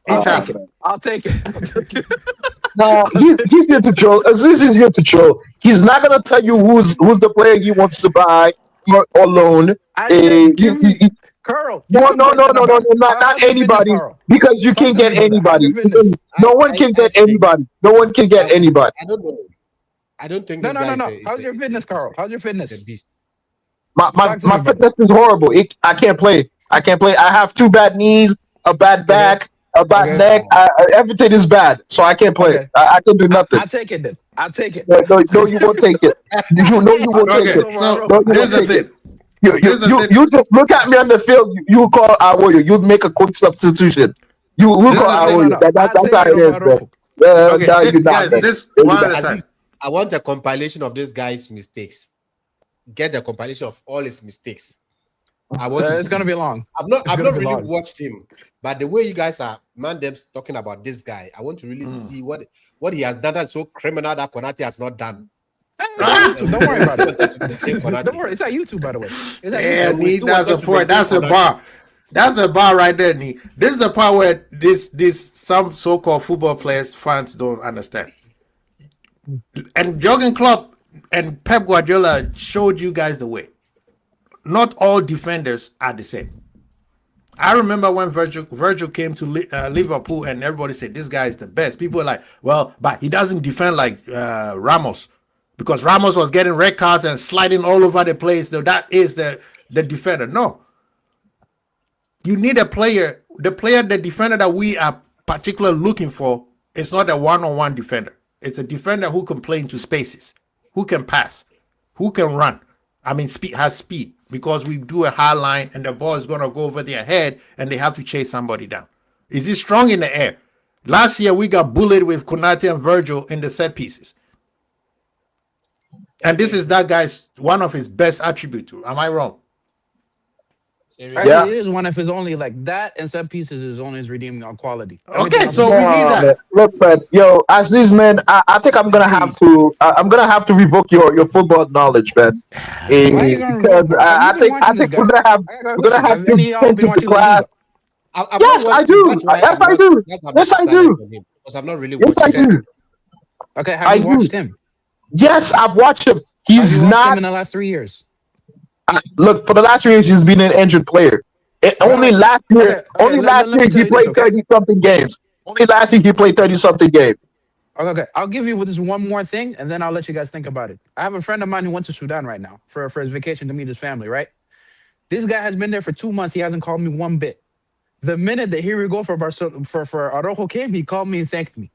Each half. I'll take it. I'll take it. Nah, he's here to troll. Aziz is here to troll. He's not gonna tell you who's the player he wants to buy or loan. I said, give me He- Carl. No, give me no, first center back. not How's your fitness, anybody. Carl? Because you Talk can't to me, get brother. How's anybody. your fitness? No one can get think- anybody. No one can get anybody. I don't know. I don't think No. this guy is How's your fitness, Carl? How's your fitness? He's a beast. My Talk to me, brother. fitness is horrible. I can't play. I have 2 bad knees, a bad back, a bad Okay. neck. Everything is bad, so I can't play. Okay. I can do nothing. I'll take it then. I'll take it. No, you won't take it. You know you won't take Okay, it. so No, you here's the won't take thing. You Here's the thing. just look at me on the field. You call Araujo. You'd make a quick substitution. You will This go is the thing. Araujo. That's I'd how take it it is, over bro. Araujo. Okay, No, you're not, guys, man. this You're one at a not. time. Aziz, I want a compilation of this guy's mistakes. Get the compilation of all his mistakes. I want to It's gonna see. be long. I've not gonna be really long. watched him, but the way you guys are talking about this guy, I want to really see what he has done that's so criminal that Konate has not done. Hey, it's on YouTube. Don't worry about it. Konate. Don't worry. It's on YouTube, by the way. It's on Yeah, YouTube. we Nee, still that's a wanted to point. maintain That's a Konate. bar. That's a bar right there, Nee. This is the part where this some so-called football players fans don't understand. And Jurgen Klopp and Pep Guardiola showed you guys the way. Not all defenders are the same. I remember when Virgil came to Liverpool and everybody said this guy is the best. People were like, well, but he doesn't defend like Ramos, because Ramos was getting red cards and sliding all over the place. So that is the defender. No, you need a player. The defender that we are particularly looking for is not a one-on-one defender. It's a defender who can play into spaces, who can pass, who can run. I mean, has speed, because we do a high line and the ball is going to go over their head and they have to chase somebody down. Is he strong in the air? Last year, we got bullied with Konate and Virgil in the set pieces. And this is that guy's one of his best attributes. Am I wrong? Actually, Yeah. it is one of his only, like, that and set pieces is only his redeeming quality. Okay, so we need that. Man. Look, man, yo, Aziz, man, I think I'm gonna have to. I'm gonna have to revoke your football knowledge, man. Why are you gonna Because revoke it? I Have you been think watching this we're guy? gonna have I got a we're gonna question. have Have to any of y'all take been into watching La class. Liga? I've Yes, not I watched do. him. That's why Yes, I'm I not- do. that's why I'm Yes, not I excited do. for him, because I've not really Yes, watched I him. do. Okay, have I you do. watched him? Yes, I've watched him. Have He's you watched not. him in the last 3 years? Look, for the last 3 years, he's been an injured player. Only Alright. last year, Okay, let me he tell you this, played okay? 30-something games. Only last year he played 30-something games. Okay, I'll give you this one more thing, and then I'll let you guys think about it. I have a friend of mine who went to Sudan right now for his vacation to meet his family, right? This guy has been there for 2 months. He hasn't called me one bit. The minute that Here We Go for Araujo came, he called me and thanked me.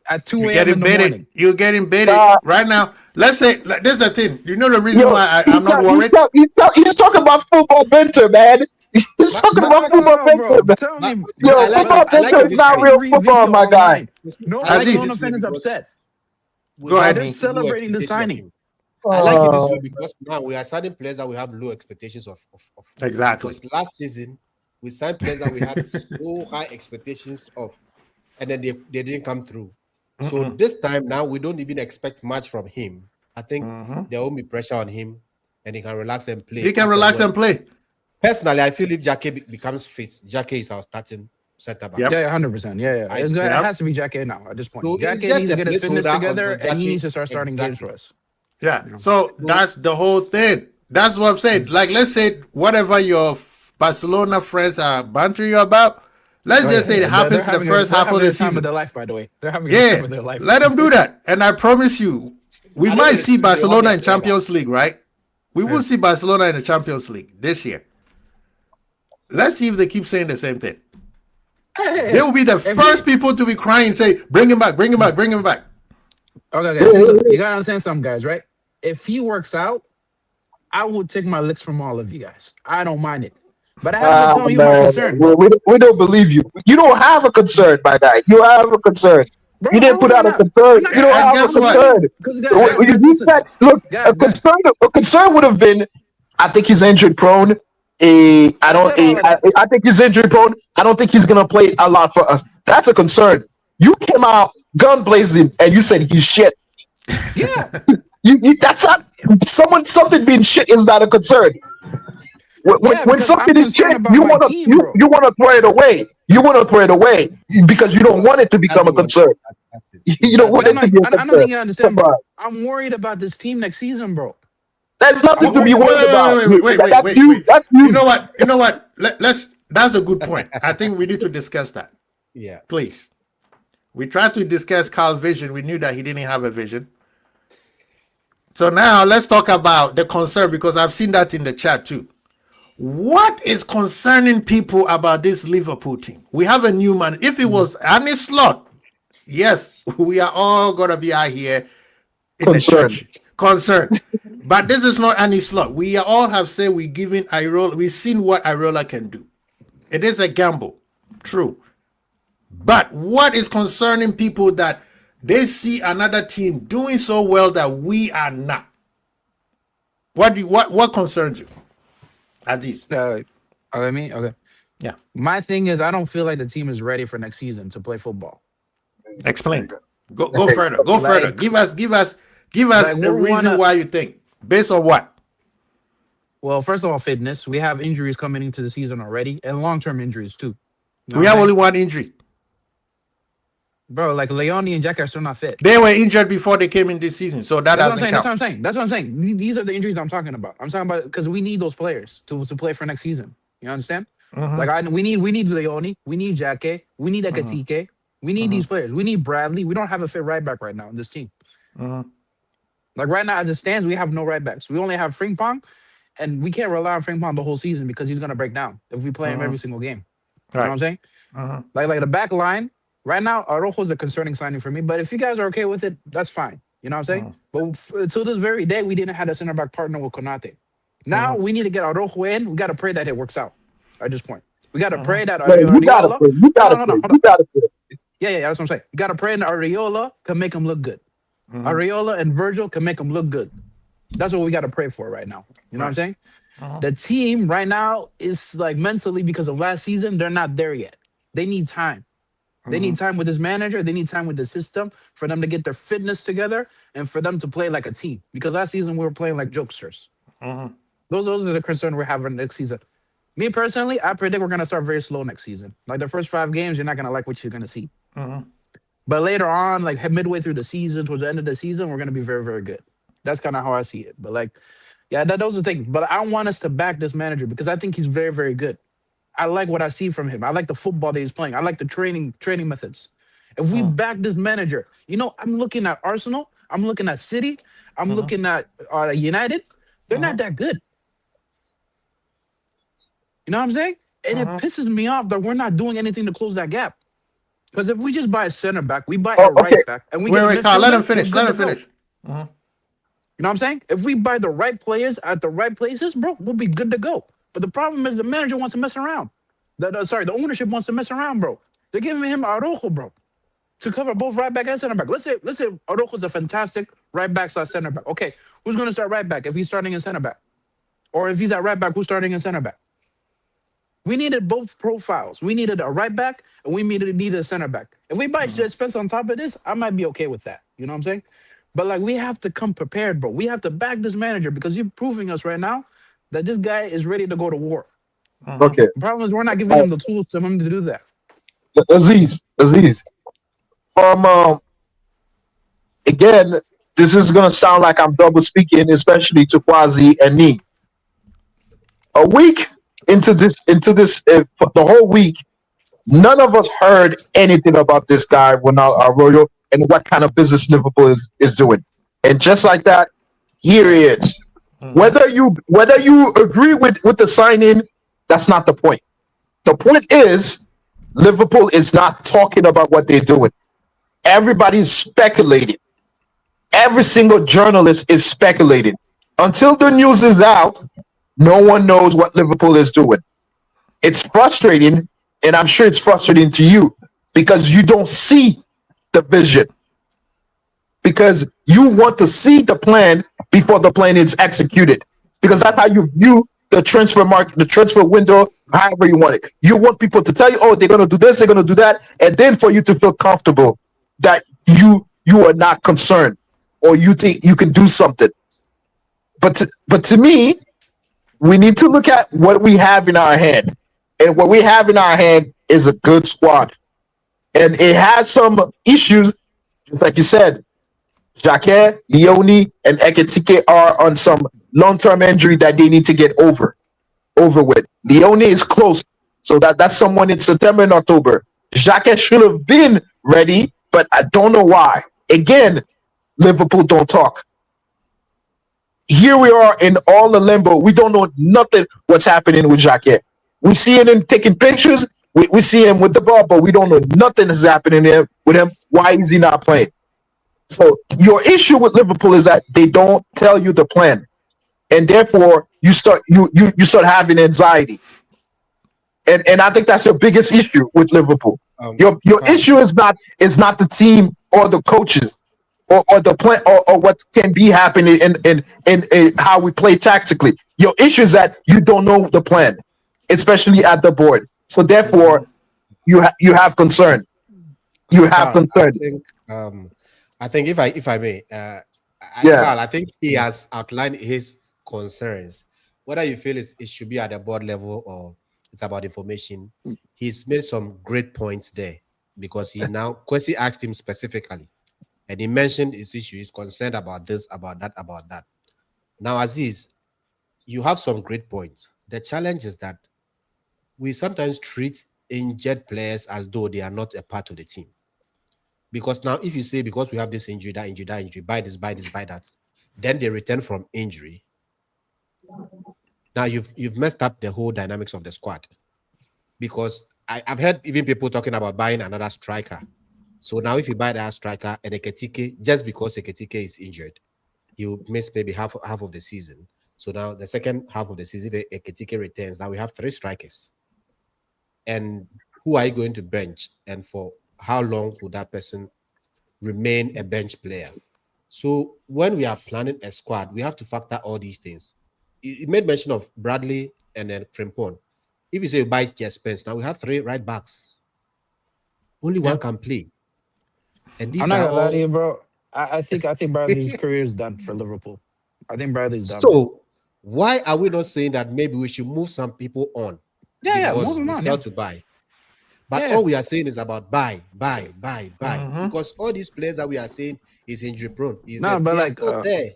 At 2 You're a.m. in getting the baited. morning. You're getting baited right now. Let's say, like, this is the thing. You know the reason Yo, why I'm not worried? He's talking about football banter, man. He's talking about football No, banter, bro. man. Tell me. Yo, I like football I like banter it is this not way. real Every football, video my guy. online. No I like it Aziz. Barcelona this way fan is because upset. Go ahead, They're Nee. celebrating the expectation of signing. him. I like it this Uh, way because now we are signing players that we have low expectations of. Exactly. Because last season we signed players that we had so high expectations of, and then they didn't come through. So this time now we don't even expect much from him. I think there won't be pressure on him, and he can relax and play. He can as relax well. and play. Personally, I feel if Jackie becomes fit, Jackie is our starting center back. Yep. Yeah, 100%. Yeah. It Yep. has to be Jackie now at this point. So it's Jackie just needs to a get his fitness placeholder together, until and he Jackie- needs to start starting games for Exactly. us. Yeah. So that's the whole thing. That's what I'm saying. Like, let's say whatever your Barcelona friends are bantering you about, let's just say it happens in the first half of the time season. of their life, by the way. They're having a Yeah, time of their life. let them do that. And I promise you, we I know might this see season they want Barcelona their in player Champions League, right? We will see Barcelona in the Champions League this year. Let's see if they keep saying the same thing. Hey, They will be the first people to be crying and say, bring him back, bring him back, bring him back. Okay, guys, look, you gotta understand something, guys, right? If he works out, I will take my licks from all of you guys. I don't mind it. But I have been telling you my man, concern. we don't believe you. You don't have a concern, my guy. You have a concern. Bro, You didn't put out a concern. You don't And have guess a what? concern. Because Look, Guys, a concern would have been, I think he's injury prone. I think he's injury prone. I don't think he's gonna play a lot for us. That's a concern. You came out gun blazing and you said he's shit. Yeah. You that's not something being shit is not a concern. When because something I'm is shit, concerned about you my want to team, bro. you want to throw it away. You want to throw it away because you don't want it to become a concern. That's it. You don't want I it to be a don't think concern. you understand, bro. I'm worried about this team next season, bro. There's nothing to be worried about. That's you. That's you. You know what? You know what? Let's. That's a good point. I think we need to discuss that. Yeah. Please. We tried to discuss Carl's vision. We knew that he didn't have a vision. So now let's talk about the concern, because I've seen that in the chat too. What is concerning people about this Liverpool team? We have a new man. If it was Arne Slot, yes, we are all gonna be out here in Concerned. the church. Concerned. But this is not Arne Slot. We all have said we're giving Irola. We've seen what Irola can do. It is a gamble. True. But what is concerning people that they see another team doing so well that we are not? What concerns you? Aziz? I mean, okay. Yeah. My thing is, I don't feel like the team is ready for next season to play football. Explain. Go further. Go further. Give us the reason why you think. Based on what? Well, first of all, fitness. We have injuries coming into the season already, and long-term injuries too. You know We what have I mean? only one injury. Bro, like Leone and Jack are still not fit. They were injured before they came in this season, so that That's what I'm doesn't saying. count. That's what I'm saying. These are the injuries I'm talking about. I'm talking about because we need those players to play for next season. You understand? Like we need Leone, we need Jacke, we need Ekatike, we need these players. We need Bradley. We don't have a fit right back right now in this team. Like right now, as it stands, we have no right backs. We only have Frimpong, and we can't rely on Frimpong the whole season because he's gonna break down if we play him every single game. You know what I'm saying? Like the back line right now, Araujo is a concerning signing for me. But if you guys are okay with it, that's fine. You know what I'm saying? But until this very day, we didn't have a center back partner with Konate. Now we need to get Araujo in. We got to pray that it works out. At this point, we got to pray that Man, you gotta Areola. pray. You gotta Hold pray. on. You gotta pray. Yeah, that's what I'm saying. You got to pray that Areola can make him look good. Areola and Virgil can make him look good. That's what we got to pray for right now. You know what I'm saying? The team right now is like mentally, because of last season, they're not there yet. They need time. They need time with this manager. They need time with the system for them to get their fitness together and for them to play like a team. Because last season we were playing like jokesters. Those are the concerns we're having next season. Me personally, I predict we're gonna start very slow next season. Like the first 5 games, you're not gonna like what you're gonna see. But later on, like midway through the season, towards the end of the season, we're gonna be very, very good. That's kind of how I see it. But like, yeah, those are things. But I want us to back this manager because I think he's very, very good. I like what I see from him. I like the football that he's playing. I like the training methods. If we back this manager, I'm looking at Arsenal. I'm looking at City. I'm looking at United. They're not that good. You know what I'm saying? And it pisses me off that we're not doing anything to close that gap. Because if we just buy a center back, we buy a right back, and we Wait, Carl, let him finish. we're Let good him to go. finish. You know what I'm saying? If we buy the right players at the right places, bro, we'll be good to go. But the problem is the manager wants to mess around. The ownership wants to mess around, bro. They're giving him Araujo, bro, to cover both right back and center back. Let's say Araujo's a fantastic right back / center back. Okay, who's going to start right back if he's starting in center back? Or if he's at right back, who's starting in center back? We needed both profiles. We needed a right back and we needed a center back. If we buy Spence on top of this, I might be okay with that. You know what I'm saying? But like we have to come prepared, bro. We have to back this manager because you're proving us right now that this guy is ready to go to war. Okay. The problem is we're not giving him the tools to him to do that. Aziz. From again, this is gonna sound like I'm double speaking, especially to Kwazi and me. A week into this, the whole week, none of us heard anything about this guy, Ronaldo Arroyo, and what kind of business Liverpool is doing. And just like that, here he is. Whether you agree with the signing, that's not the point. The point is Liverpool is not talking about what they're doing. Everybody's speculating. Every single journalist is speculating. Until the news is out, no one knows what Liverpool is doing. It's frustrating, and I'm sure it's frustrating to you because you don't see the vision. Because you want to see the plan before the plan is executed. Because that's how you view the transfer market, the transfer window, however you want it. You want people to tell you, oh, they're going to do this, they're going to do that, and then for you to feel comfortable that you are not concerned or you think you can do something. But to me, we need to look at what we have in our hand. And what we have in our hand is a good squad. And it has some issues, just like you said. Jacquet, Leone, and Ekatike are on some long-term injury that they need to get over with. Leone is close, so that's someone in September and October. Jacquet should have been ready, but I don't know why. Again, Liverpool don't talk. Here we are in all the limbo. We don't know nothing what's happening with Jacquet. We see him taking pictures. We see him with the ball, but we don't know nothing is happening there with him. Why is he not playing? So your issue with Liverpool is that they don't tell you the plan, and therefore you start having anxiety. and I think that's your biggest issue with Liverpool. Your Carl, issue is not the team or the coaches or the plan or what can be happening in how we play tactically. Your issue is that you don't know the plan, especially at the board. So therefore, you have concern. You have Carl, concern. I think if I may, Yeah. Carl, I think he has outlined his concerns. Whether you feel it should be at the board level or it's about information, he's made some great points there because Kwesi asked him specifically, and he mentioned his issue. He's concerned about this, about that, about that. Now, Aziz, you have some great points. The challenge is that we sometimes treat injured players as though they are not a part of the team. Because now, if you say because we have this injury, that injury, that injury, buy this, buy this, buy that, then they return from injury. Now you've messed up the whole dynamics of the squad. Because I've heard even people talking about buying another striker. So now if you buy that striker and Ekitike, just because Ekitike is injured, you miss maybe half of the season. So now the second half of the season, if Ekitike returns, now we have 3 strikers. And who are you going to bench? And for how long will that person remain a bench player? So when we are planning a squad, we have to factor all these things. You made mention of Bradley and then Frimpong. If you say you buy Jess Spence, now we have 3 right backs. Only one can play. And these I'm not are gonna lie to all. you, bro. I think Bradley's career is done for Liverpool. I think Bradley's done. So why are we not saying that maybe we should move some people on? Yeah, because move them we on. start to buy. But Yeah. all we are saying is about buy. Because all these players that we are saying is injury prone. No, but they are like, still there.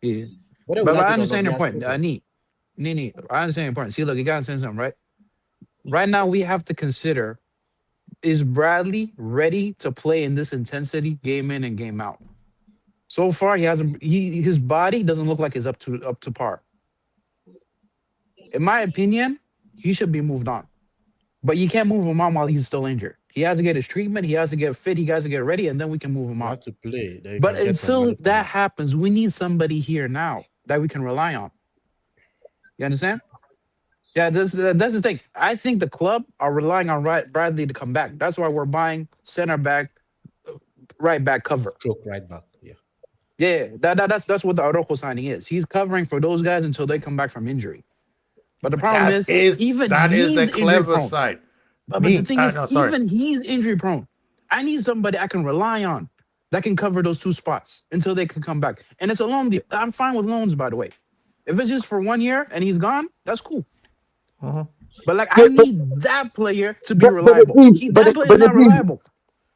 yeah. Whether we But like I it or not, understand they your are point. still there. Nini, I understand your point. See, look, you gotta understand something, right? Right now, we have to consider: is Bradley ready to play in this intensity, game in and game out? So far, he hasn't. His body doesn't look like it's up to par. In my opinion, he should be moved on. But you can't move him on while he's still injured. He has to get his treatment. He has to get fit. He has to get ready, and then we can move him You on. have to play. Then you But can get some until money from that it. happens, we need somebody here now that we can rely on. You understand? Yeah, that's the thing. I think the club are relying on Bradley to come back. That's why we're buying center back, right back cover. Stroke right back. Yeah. Yeah, that's what the Araujo signing is. He's covering for those guys until they come back from injury. But the problem That is, is even the he's injury clever prone. side. But the thing is, no, sorry. even he's injury prone. I need somebody I can rely on that can cover those 2 spots until they can come back. And it's a loan deal. I'm fine with loans, by the way. If it's just for 1 year and he's gone, that's cool. But like, I need that player to be reliable. That player's not reliable.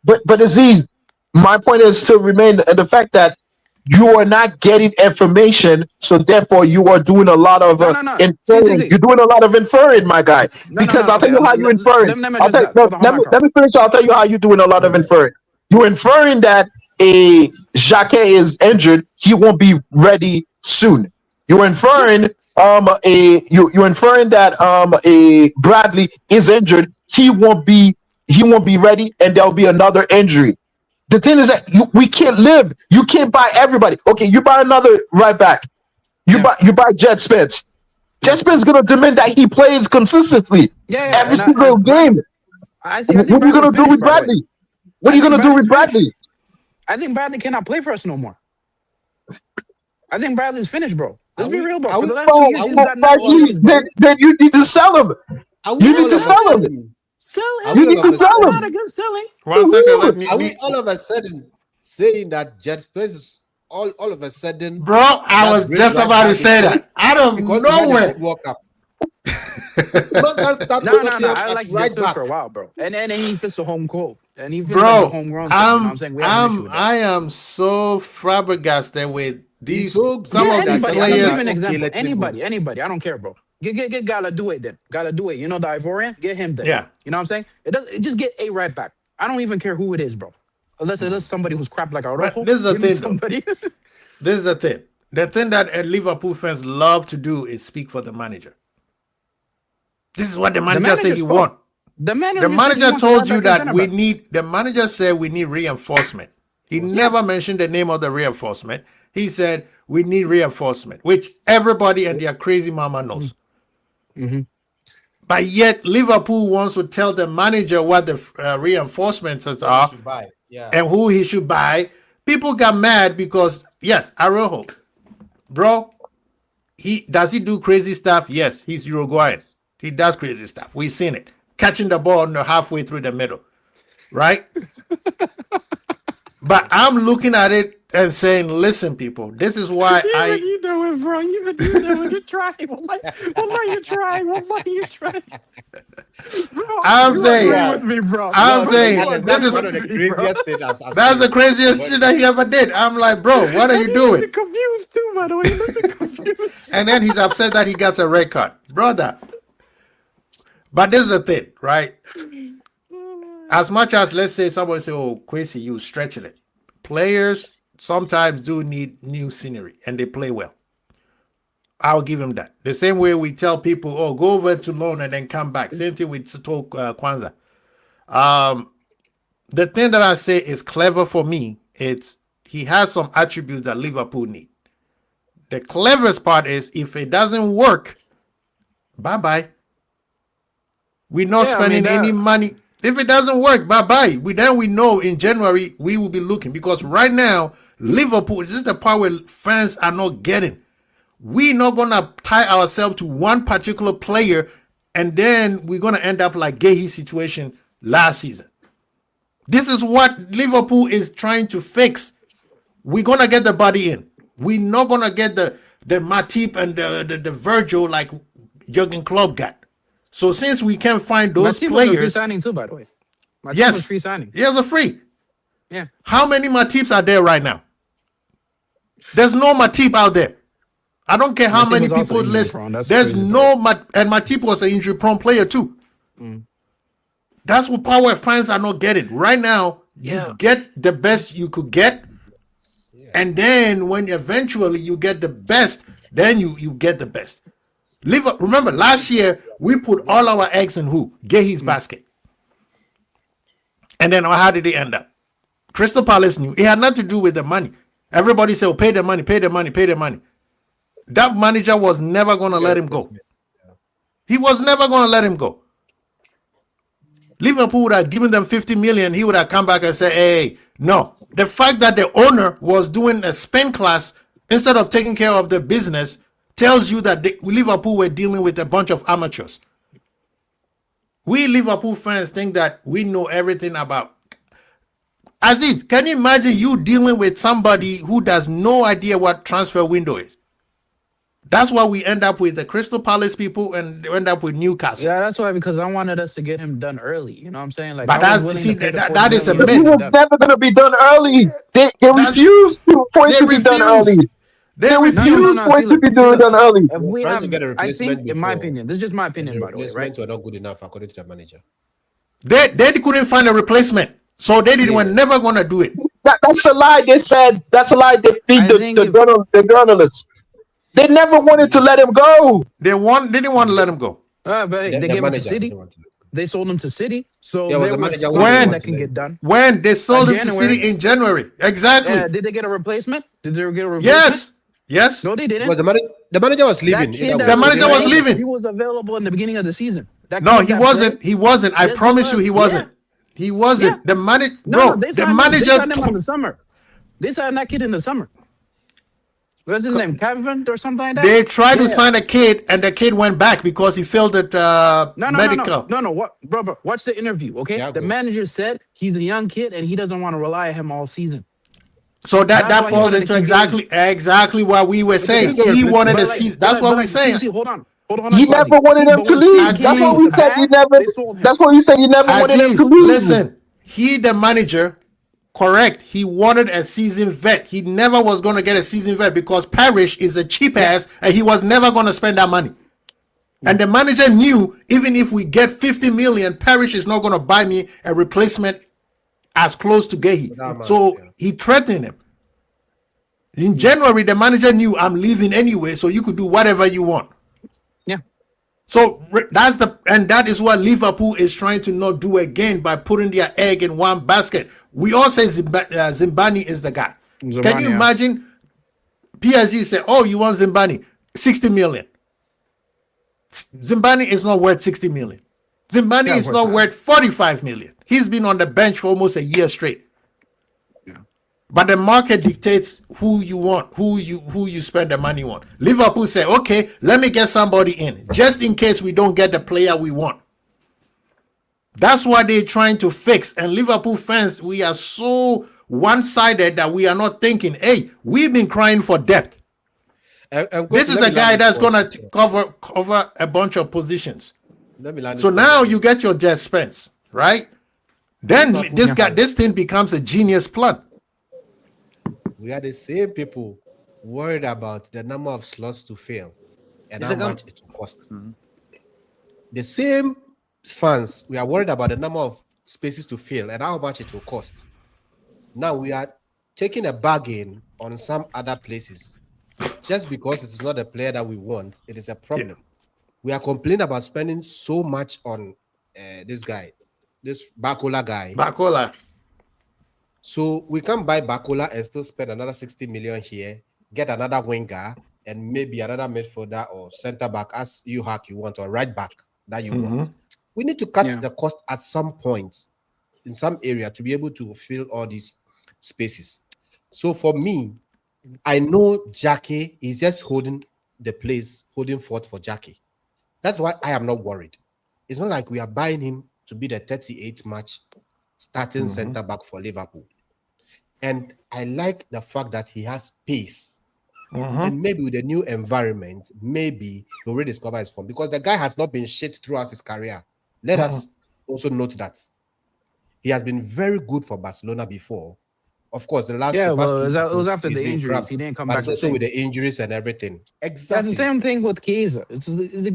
But Aziz, my point is to remain the fact that you are not getting information, so therefore you are doing a lot of No. inferring. See. You're doing a lot of inferring, my guy. No. Because I'll tell Okay, you how you inferring. let me I'll just tell, that. no, Hold on, let me finish. I'll tell you how you're doing a lot of inferring. You're inferring that a Jacques is injured. He won't be ready soon. You're inferring you're inferring that a Bradley is injured. He won't be ready, and there'll be another injury. The thing is that we can't live. You can't buy everybody. Okay, you buy another right back. You buy Jet Spence. Jet Spence gonna demand that he plays consistently every single game. I think What are you gonna do with by the way. Bradley? What are you gonna do with Bradley? I think Bradley cannot play for us no more. I think Bradley's finished, bro. Let's be real, bro. For the last 2 years, he's got no injuries, bro. Then you need to sell him. You need to sell him. Sell Are him. we You need all of to a sell I'm him. not against selling. 1 second. Let me. Are we all of a sudden saying that Jet Spence is all of a sudden? Bro, I was great just right about to back say that. Out of because he had a nowhere. good World Cup. Man can start No. Tottenham I at like right Justin back. for a while, bro. And he fits the home cold. And he feels like the Bro, homegrown thing. You know what I'm saying? We have an issue with that. I am so flabbergasted with these so some Yeah, of these anybody. I'll players. give you an Okay, example. let him go. Anybody. I don't care, bro. Get Gala do it then. Gotta do it. You know the Ivorian? Get him then. Yeah. You know what I'm saying? It just get a right back. I don't even care who it is, bro. Unless it is somebody who's crap like Araujo. this is the Give me thing, though. somebody. This is the thing. The thing that Liverpool fans love to do is speak for the manager. This is what the manager said he manager's fault. want. The manager, The said he manager wants a told right you back and that center we back. need. The manager said we need reinforcement. He never mentioned the name of the reinforcement. He said we need reinforcement, which everybody and their crazy mama knows. But yet Liverpool wants to tell the manager what the reinforcements What you are should buy. Yeah. and who he should buy. People got mad because yes, Araujo, bro, he do crazy stuff. Yes, he's Uruguayan. He does crazy stuff. We've seen it. Catching the ball halfway through the middle, right? But I'm looking at it and saying, listen, people, this is why Even you know it, bro. Even you know it. You're trying. Wallahi, you're trying. Wallahi, you're trying. Bro, I'm you saying- agree with me, bro. I'm No, saying, that's this is one of the craziest things I've that's the seen. craziest shit that he ever did. I'm like, bro, what are you He doing? looked confused too, by the way. He looked confused. And then he's upset that he gets a red card, brother. But this is the thing, right? As much as let's say somebody say, "Oh, Kwesi, you stretching it," players sometimes do need new scenery, and they play well. I'll give him that. The same way we tell people, "Oh, go over to loan and then come back." Same thing with Sito Kwanzaa. The thing that I say is clever for me. It's he has some attributes that Liverpool need. The cleverest part is if it doesn't work, bye bye. We're not Yeah, I spending mean, any money. If it doesn't work, bye bye. We know in January we will be looking because right now Liverpool this is the part where fans are not getting. We're not gonna tie ourselves to one particular player, and then we're gonna end up like Gehi's situation last season. This is what Liverpool is trying to fix. We're gonna get the body in. We're not gonna get the Matip and the Virgil like Jurgen Klopp got. So since we can't find those Matip was a free players, signing too, by the way. Matip was yes, free signing. here's a free. Yeah. How many Matips are there right now? There's no Matip out there. I don't care how Matip many was also people injury list. prone. That's There's crazy, no and Matip was an injury prone player too. That's what power fans are not getting right now. Yeah. You get the best you could get, and then when eventually you get the best, then you get the best. Remember last year we put all our eggs in who? Gehi's basket. And then how did it end up? Crystal Palace knew it had nothing to do with the money. Everybody said, oh, pay the money, pay the money, pay the money. That manager was never going to let him go. He was never going to let him go. Liverpool would have given them 50 million. He would have come back and said, hey, no. The fact that the owner was doing a spend class instead of taking care of the business tells you that Liverpool were dealing with a bunch of amateurs. We Liverpool fans think that we know everything about. Aziz, can you imagine you dealing with somebody who does no idea what transfer window is? That's why we end up with the Crystal Palace people and end up with Newcastle. Yeah, that's why, because I wanted us to get him done early. You know what I'm saying? Like, But I was that's- willing see, to pay the that- 40 that is a million But he myth. to was get done. never going to be done early. They refused for it to be done refuse. early. They They refuse. refused no, for see, it to be look, done early. If we trying have, to get a I replacement think, in my before. opinion, this is just my And opinion, the by the way, right? replacements were not good enough according to the manager. They couldn't find a replacement, so they were never gonna do it. That's a lie. They said that's a lie. They feed I the think if- journalists. They never wanted to let him go. They didn't want to let him go. But The they gave him to manager City. didn't want to let him. They sold him to City. So Yeah, it was there the was manager who something didn't that want can to get let done. When they sold him to January. City in January, exactly. Did they get a replacement? Did they get a replacement? Yes. No, they didn't. Well, the manager was leaving. That kid either that way. The manager was available- leaving. He was available in the beginning of the season. That No, kid he that wasn't. played- He wasn't. I Yes, he promise you, was. he wasn't. He wasn't. Yeah. The manager, No, bro. they The signed manager. They signed him in the summer. They signed that kid in the summer. What's his name? Kevin or something like that? They tried to Yeah. sign a kid, and the kid went back because he failed at medical. No. What, bro? Watch the interview, okay? Yeah, The go. manager said he's a young kid and he doesn't want to rely on him all season. So That's that why he falls wanted into to keep exactly what we were saying. didn't get He replacement. wanted But a like- season. but That's like- what but we're like, saying. see, hold on. He never wanted him to leave. That's what we said. You never. They sold him. That's what you said. You never wanted him Aziz, to leave. listen, he the manager, correct. He wanted a seasoned vet. He never was going to get a seasoned vet because Parrish is a cheap ass and he was never going to spend that money. And the manager knew even if we get 50 million, Parrish is not going to buy me a replacement as close to Gehi. that much, So yeah. he threatened him. In January, the manager knew I'm leaving anyway, so you could do whatever you want. Yeah. So that is what Liverpool is trying to not do again by putting their egg in one basket. We all say Zimbani is the guy. Can Zimbani, you yeah. imagine? PSG said, "Oh, you want Zimbani? 60 million." Zimbani is not worth 60 million. Zimbani Yeah, of is course not not. worth 45 million. He's been on the bench for almost a year straight. But the market dictates who you want, who you spend the money on. Liverpool say, okay, let me get somebody in, just in case we don't get the player we want. That's what they're trying to fix. And Liverpool fans, we are so one-sided that we are not thinking, hey, we've been crying for depth. This is a guy that's gonna cover a bunch of positions. So now you get your Jet Spence, right? Then this thing becomes a genius plot. We are the same people worried about the number of slots to fill and It's how a much it will cost. The same fans, we are worried about the number of spaces to fill and how much it will cost. Now we are taking a bargain on some other places. Just because it is not a player that we want, it is a problem. We are complaining about spending so much on this guy, this Bakola guy. Bakola. So we can buy Bakola and still spend another 60 million here, get another winger and maybe another midfielder or center back as you want, or right back that you want. We need to cut the cost at some point in some area to be able to fill all these spaces. So for me, I know Jackie is just holding the place, holding forth for Jackie. That's why I am not worried. It's not like we are buying him to be the 38 match starting center back for Liverpool. And I like the fact that he has pace. And maybe with the new environment, maybe he'll rediscover his form, because the guy has not been shit throughout his career. Let us also note that he has been very good for Barcelona before. Of course, the past Well, two it seasons, was after he's the been injuries. crap, He didn't come but back. it's the also same. with the injuries and everything. Exactly. That's the same thing with Chiesa.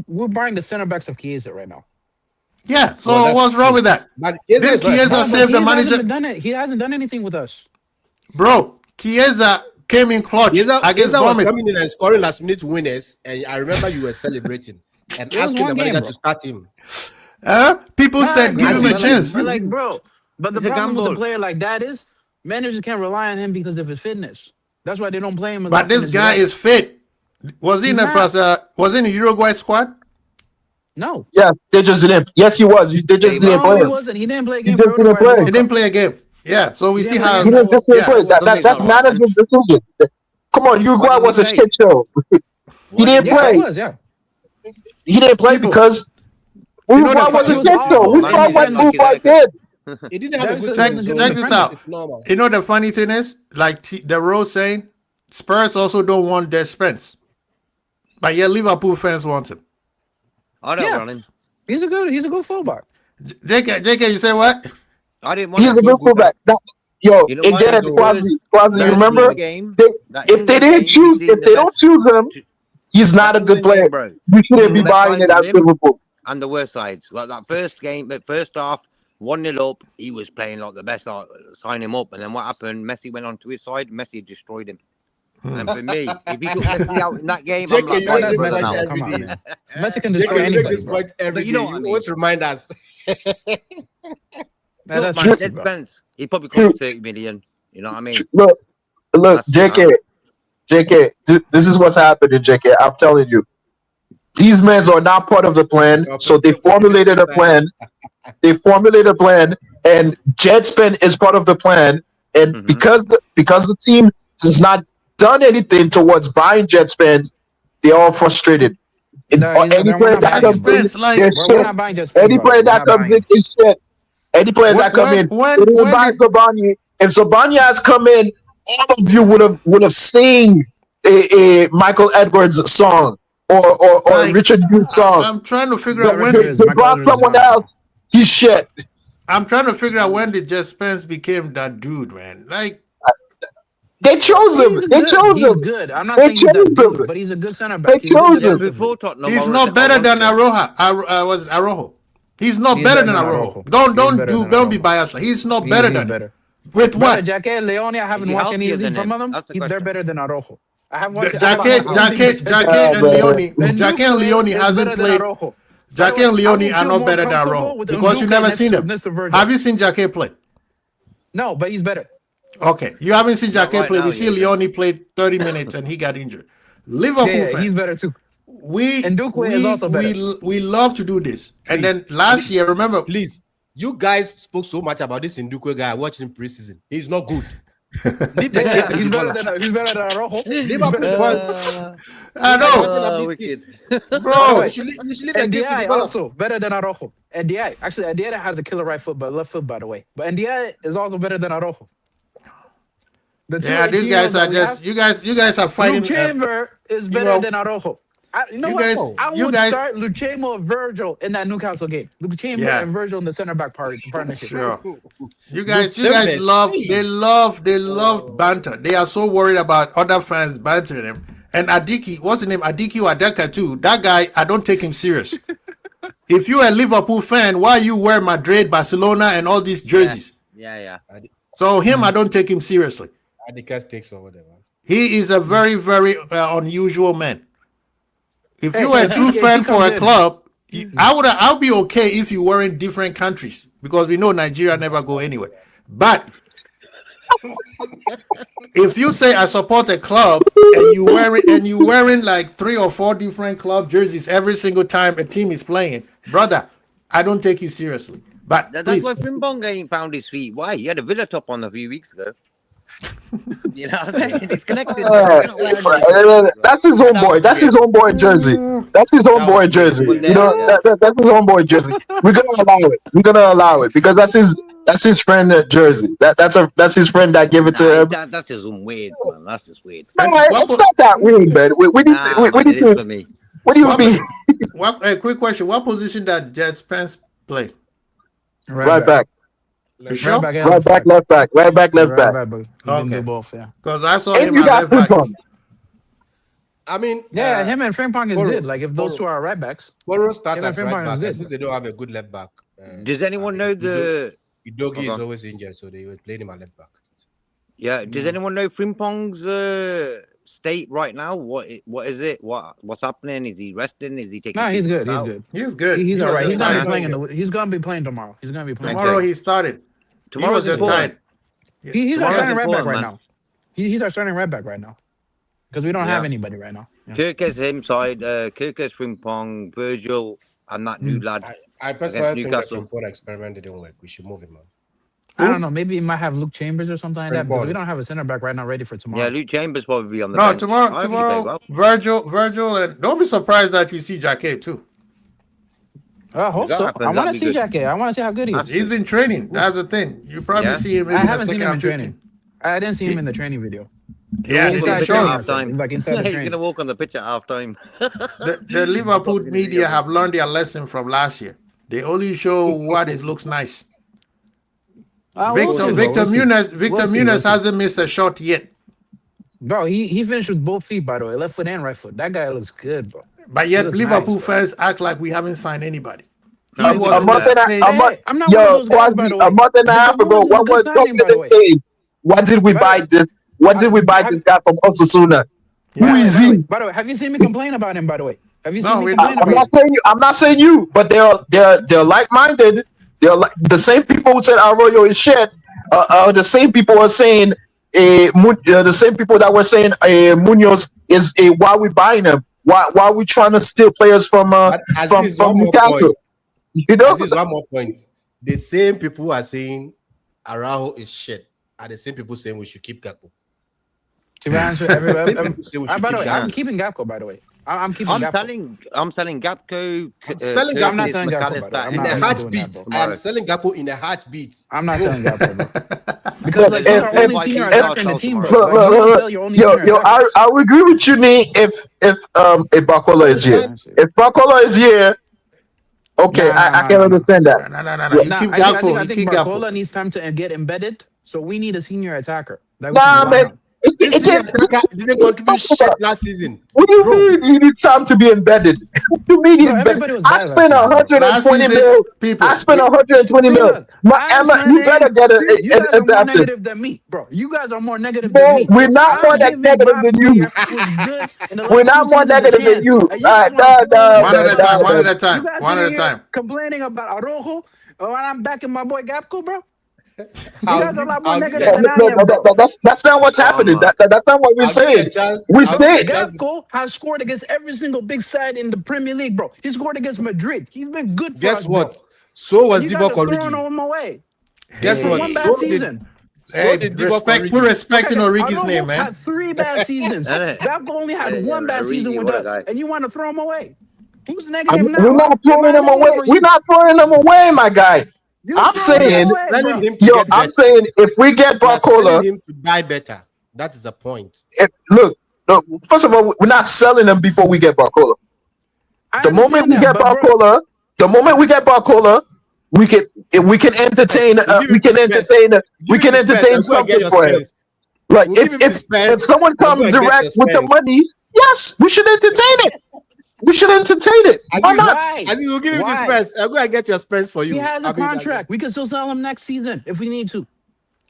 We're buying the center backs of Chiesa right now. Yeah, so Well, that's what's wrong true. with that? But Then Chiesa saved the manager. He hasn't done anything with us. Bro, Chiesa came in clutch against Chiesa was Bournemouth. coming in and scoring last minute winners, and I remember you were celebrating and It was asking the one game, manager bro. to start him. People said give him a chance. But like, bro, but the It's a problem with a gamble. player like that is managers can't rely on him because of his fitness. That's why they don't play him as But often this as guy like. is fit. Was he in He's not. was he in the Uruguay squad? No. Yeah, they just didn't. Yes, he was. They just didn't No, play he him. wasn't. He didn't play a He game just for didn't Uruguay in the play. He World didn't Cup. play a game. Yeah, so we He see didn't play a how. game. He just didn't play. That's Something's not right, manager's decision. Come on, Uruguay What did was he a say? shit show. He didn't Yeah, play. it was. Yeah. He didn't play People- because know Uruguay the was fa- a He was shit show. awful We Man, saw you what said like Uruguay it, did. He didn't have a That good was season, because so he was check this out. it's normal. You know the funny thing is, like the Rose saying, Spurs also don't want their Spence, but yeah, Liverpool fans want him. I don't Yeah. want him. He's a good fullback. JK, you say what? I didn't want He's him. a good fullback. Yo, You know and why? then The Quasi, you First remember? game, They, that if they England didn't game, you choose, seen if the they don't best. choose him, he's not That a good England player. game, bro. You shouldn't The be best buying sides it of as him Liverpool. and the worst sides. Like that first game, the first half, 1-0 up, he was playing like the best. Like, sign him up. And then what happened? Messi went on to his side. Messi destroyed him. And for me, if he took Messi out in that game, I'm JK, like, you buy make your That's this brother point Messi, now. bro. Come every on, day. man. Messi can JK, destroy you make anybody, this bro. point every But you day. know what I You mean? always remind us. Yeah, Look, that's man, Messi, Ed bro. Spence, he probably cost 30 million. You know what I mean? Look, That's JK, this is what's happening, JK. I'm telling you. These men are not part of the plan, so they formulated a plan. They formulated a plan, and Jetspin is part of the plan. And Mhm. because the team has not done anything towards buying Jetspins, they're all frustrated. No, Any we're player not that buying Jet him, comes bro. in, Spence, like they're We're shit. not buying just Spence, Any bro. player We're that not comes buying in him. is shit. Any player that come in, they didn't when buy did Zabani. If Zabani has come in, all of you would have sing a Michael Edwards song or like Richard Hughes song. I'm trying to figure No, out when Richard did is They Michael brought Edwards is someone gone, bro. else. He's shit. I'm trying to figure out when did Jet Spence became that dude, man. Like They chose him. He's They good. chose He's him. good. I'm not They saying he's that chose dude, him. but he's a good center They back. He's good chose Yeah, him. defensively. before Tottenham, he's I not better wanted than him. Arojo. Was Araujo? He's not He's better than Araujo. Araujo. He's better than Don't be Araujo. biased. He's not better He's than him. better. With Brother, what? Jacquet, Leone, I Is haven't he watched healthier anything than from him? them. That's the They're question. better than Araujo. I haven't watched Jacquet, anything from Jacquet, them. and Leone. And Jacquet and Leone hasn't played. Araujo. Jacquet and Leone are not better than Araujo because you've never seen them. Have you seen Jacquet play? No, but he's better. Okay, you haven't seen Not Jacquet right play. now We see yet, Leone played 30 minutes and he got injured. Liverpool Yeah, fans, he's better too. Ndukwe is also better. we love to do this. And Please, then last year, remember, please, you guys spoke so much about this Ndukwe guy. I watched him preseason. He's not good. Leave the kid to He's better develop. than Araujo. Liverpool fans. I know, wicked. bro. You should leave the And kids to DI develop. also better than Araujo. And DI actually, DI has a killer right foot, but left foot, by the way. But NDI is also better than Araujo. The two Yeah, these 18-year-olds guys are that we just have, you guys are fighting. Luke Chamber is better know, than Araujo. You know you what? guys- I you would guys- start Luchemo and Virgil in that Newcastle game. Luke Chamber Yeah. and Virgil in the center back partnership. Sure. You guys Luke love Chamber. they love banter. They are so worried about other fans bantering him. And Adiki, what's his name? Adiki Wadeka too. That guy, I don't take him serious. If you're a Liverpool fan, why you wear Madrid, Barcelona, and all these jerseys? Yeah. So him, I don't take him seriously. Adikas takes or whatever. He is a very, very unusual man. If Hey, you are a if true he fan for comes a in- club, I'll be okay if you were in different countries because we know Nigeria never go anywhere. But if you say I support a club and you wearing like 3 or 4 different club jerseys every single time a team is playing, brother, I don't take you seriously. But That's please, why Frimpong ain't found his feet. Why? He had a Villa top on a few weeks ago. You know what I'm saying? He's connected. That's his homeboy. That's his homeboy jersey. That's his homeboy jersey. You know, that's his homeboy jersey. We're gonna allow it. We're gonna allow it because that's his friend jersey. That's his friend that gave it to him. That's just weird, man. That's just weird. No, it's not that weird, man. We need to. We It need is for to. me. What do you mean? a quick question: what position that Jets Spence play? Right back. You sure? Right back, Right back, left back. Right back, left back. but he can Okay. do both. Yeah. Because I saw And him you at got left back. Frimpong. I mean, Yeah, him and Frimpong is Boro- good. Like if those two are right backs. Boro starts Kevin as Frimpong right is back good. since they don't have a good left back. Does anyone know the? Idogi is Okay. always injured, so they will play him at left back. Yeah. Does anyone know Frimpong's state right now? What is it? What's happening? Is he resting? Is he taking? No, he's people good. He's out? good. He's good. He's He all was right. He's just gonna be tired. playing. He's gonna be playing tomorrow. He's gonna be playing. Okay. Tomorrow he started. Tomorrow's he was just important. tired. He's our Tomorrow's starting right back important, right man. now. He's our starting right back right now because we don't have Yeah. anybody right now. Yeah. Kirk has him side. Kirk has Frimpong, Virgil, and that new lad. I personally think that Newcastle. Frimpong experiment didn't work. We should move him on. I don't know. Maybe he might have Luke Chambers or something like that because Frimpong. we don't have a center back right now ready for tomorrow. Yeah, Luke Chambers probably be on the No, bench. tomorrow, I think he played Virgil, and don't be surprised that you see Jacquet too. I hope That so. happens, I want that'd to be see good. Jackie. I want to see how good he is. He's been training. That's the thing. You probably Yeah. see him. I Maybe haven't the seen second him in and training. 15. I didn't see him in the training video. Yeah, He's it's gonna not pitch at showing. halftime. Like inside the He's training. gonna walk on the pitch at halftime. The Liverpool media have learned their lesson from last year. They only show what it looks nice. We'll Victor see, bro. Victor We'll see. Muniz We'll see, we'll see. hasn't missed a shot yet. Bro, he finished with both feet, by the way, left foot and right foot. That guy looks good, bro. But yet looks Liverpool nice, bro. fans act like we haven't signed anybody. No, He he was A in month the and a, States. a month. I'm not one of Yo, those guys, by the way. a month and a half Because ago, Rose is what a good signing, by the did way. they say? What did we Right. buy this? What did we buy this guy from Osasuna? Who Yeah. is he? By the way, have you seen me complain about him, by the way? Have you No, seen me we complain don't. I'm about not him? saying you. I'm not saying you, but they're like-minded. They're like the same people who said Arroyo is shit. The same people are saying the same people that were saying Munoz is why we buying him? Why we trying to steal players from But Aziz, from one more Newcastle? point. You know, This is one more point. The same people who are saying Araujo is shit are the same people saying we should keep Gakpo. To be honest with everybody, People say we should by the keep way, I'm Gakpo. keeping Gapco, by the way. I'm keeping I'm Gapco. selling Gapco. selling I'm not Gakpo. selling Gakpo, by the way. I'm In not- a I'm not doing heartbeat. that, I bro. am selling Gakpo in a heartbeat. I'm not selling Gapco, bro. Because like, And- you're the only and- senior and- attacker in the team, bro. Look, Like, look, you don't look, sell your only yo, senior attacker. I would agree with you, Nee, if Bakola is here. If Bakola is here, okay, Nah, I nah, can nah. understand that. No. You Nah, keep I think Gakpo. You keep Barcola Gakpo. needs time to get embedded. So we need a senior attacker. That we Nah, can rely man. on. This It can't. attacker didn't contribute shit last season. What do you Bro. mean you need time to be embedded? What do you mean he's everybody embedded? was I bad spent last season. 120 Last season, mil. people, I spent 120 See, mil. look, Emma, I'm you better get saying, you guys are more adapted. negative than me, bro. You guys are more negative Bro, than me. we're not I'm more giving negative my than you. player who was good in the last We're not two more seasons a negative than chance. you. And you guys wanna Nah, One at a complain time. about One at a Araujo. time. You guys One sitting at a here time. complaining about Araujo, and I'm backing my boy Gapco, bro. You guys are a lot more I'll give negative you than I am, bro. That's not what's happening. That's not what we're I'll give you saying. a chance. We I'll give you say a chance. Gakpo has scored against every single big side in the Premier League, bro. He scored against Madrid. He's been good for Guess us, what? bro. So was And you guys Divock are throwing Origi. him away. Guess For what? one bad So did season. Divock Put Origi. respect in Origi's Araujo name, man. had 3 bad seasons. Innit? Gakpo only had Yeah, one bad season Origi, with what a us, guy. and you want to throw him away. Who's I negative mean, now? we're not Am I throwing him away. negative or We're you? not throwing him away, my guy. You I'm throwing him saying, away, Telling bro. him to yo, get I'm better. saying, if we get We are telling Barcola, him to buy better. That is the point. look, first of all, we're not selling him before we get Barcola. I The moment understand we that, get but bro, Barcola, we can entertain, We'll give him the Spurs. we can entertain Go and get something your for him. Spurs. Like We'll give him the if Spurs someone and go comes and get direct your with the Spurs. money, yes, we should entertain it. We should entertain it. Why not? why? As you will give him the Why? Spurs. I'll go and get your Spurs for you. He has a I mean, contract. We can still sell him next season if we need to.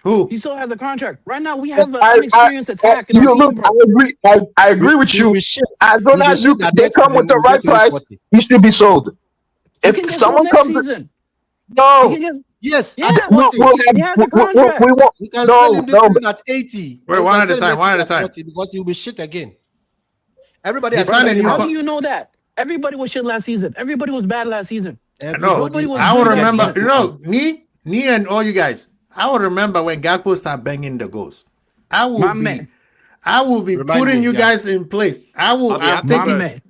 Who? He still has a contract. Right now, we have an I, unexperienced attack in our you team, look, bro. I agree. I agree with He'll you. be shit. As long He'll be as you shit that they next come with the season right we'll get price, 40. he should be sold. He If can get sold someone next comes, season. He no, can get, Yes, Yeah, at we'll 40. he has a contract. we won't. We can sell him this No, season at 80. Wait, We one can at a sell him time, next one season at a time. 40 because he'll be shit again. Everybody He has signed said a new How con- do you know that? Everybody was shit last season. Everybody was bad last season. No, Nobody was I good will last remember. season. You know, me and all you guys. I will remember when Gakpo start banging the goals. I will My be, man. I will be Remind putting me, you yeah. guys in place. I will. I'll be I'm happy, My taking. bro. man.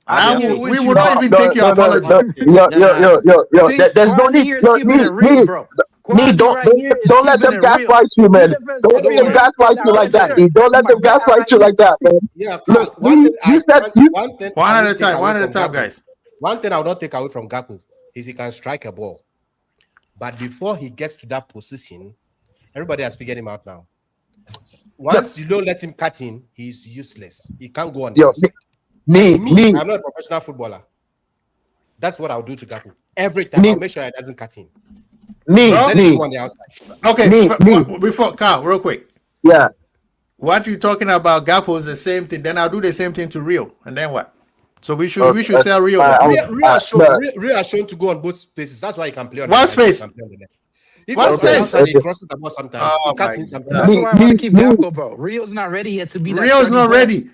I I'll be will. happy. We will not even no, take your apology. Yo. See, There's no Quasi need. here is keeping it real, bro. Quasi Don't right here is don't let keeping them it real. gaslight you, See man. the difference? Don't let them Everybody gaslight you now like that. listen. Don't let That's them my guy gaslight right you here. like that, man. Yeah, Look, one thing you said you. one thing One I at will a take time. away One at a from time, Gakpo. guys. One thing I will not take away from Gakpo is he can strike a ball. But before he gets to that position, everybody has figured him out now. Once you don't let him cut in, he's useless. He can't go on the Yo, outside. me, I'm not a professional footballer. That's what I'll do to Gakpo. Every time I'll make sure he doesn't cut in. Let him go on the outside. Okay. Before Carl, real quick. Yeah. What you talking about? Gakpo is the same thing. Then I'll do the same thing to Rio, and then what? So we should sell Rio. Rio are shown to go on both spaces. That's why he can play on What the space? Right, on the left. If What on the space? outside, he crosses the ball sometimes. Oh He cuts my in sometimes. That's why I want to keep Gakpo, bro. Rio's not ready yet to be that. Rio's not ready.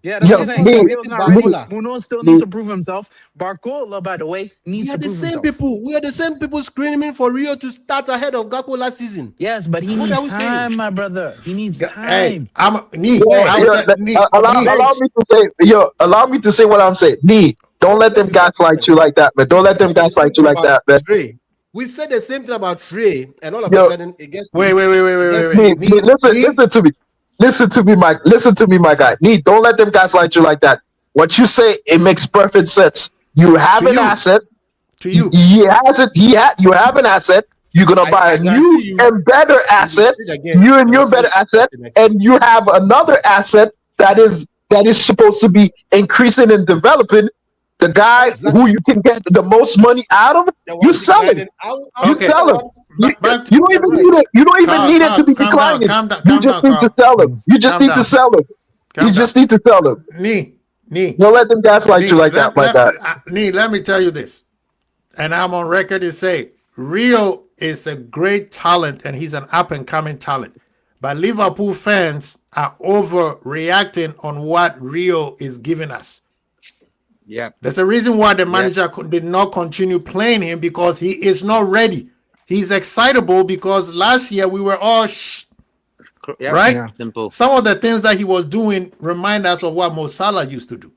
Yeah, that's what I'm saying. me- Rio's not ready. Munoz still needs to prove himself. Barcola, by the way, needs We to are the prove same himself. people. We are the same people screaming for Rio to start ahead of Gakpo last season. Yes, but he What are we needs saying? time, my brother. He needs Hey, time. I'm Nee. Allow me to say what I'm saying. Nee, don't let them gaslight you like that, man. Don't let them gaslight you like that, man. Trey. We said the same thing about Trey, and all of a sudden it gets. Wait. Nee, listen to me, Mike. Listen to me, my guy. Nee, don't let them gaslight you like that. What you say, it makes perfect sense. You have an asset. To you. You have an asset. You're gonna buy a new and better asset. You and your better asset, and you have another asset that is supposed to be increasing and developing. The guy who you can get the most money out of, you sell him. You sell him. You don't even need it. You don't even need it to be declining. You just need to sell him. You just need to sell him. You just need to sell him. Nee. Don't let them gaslight you like that, my guy. Nee, let me tell you this, and I'm on record to say Rio is a great talent and he's an up and coming talent. But Liverpool fans are overreacting on what Rio is giving us. Yeah. There's a reason why the manager did not continue playing him, because he is not ready. He's excitable because last year we were all right? Yeah. Simple. Some of the things that he was doing remind us of what Mo Salah used to do.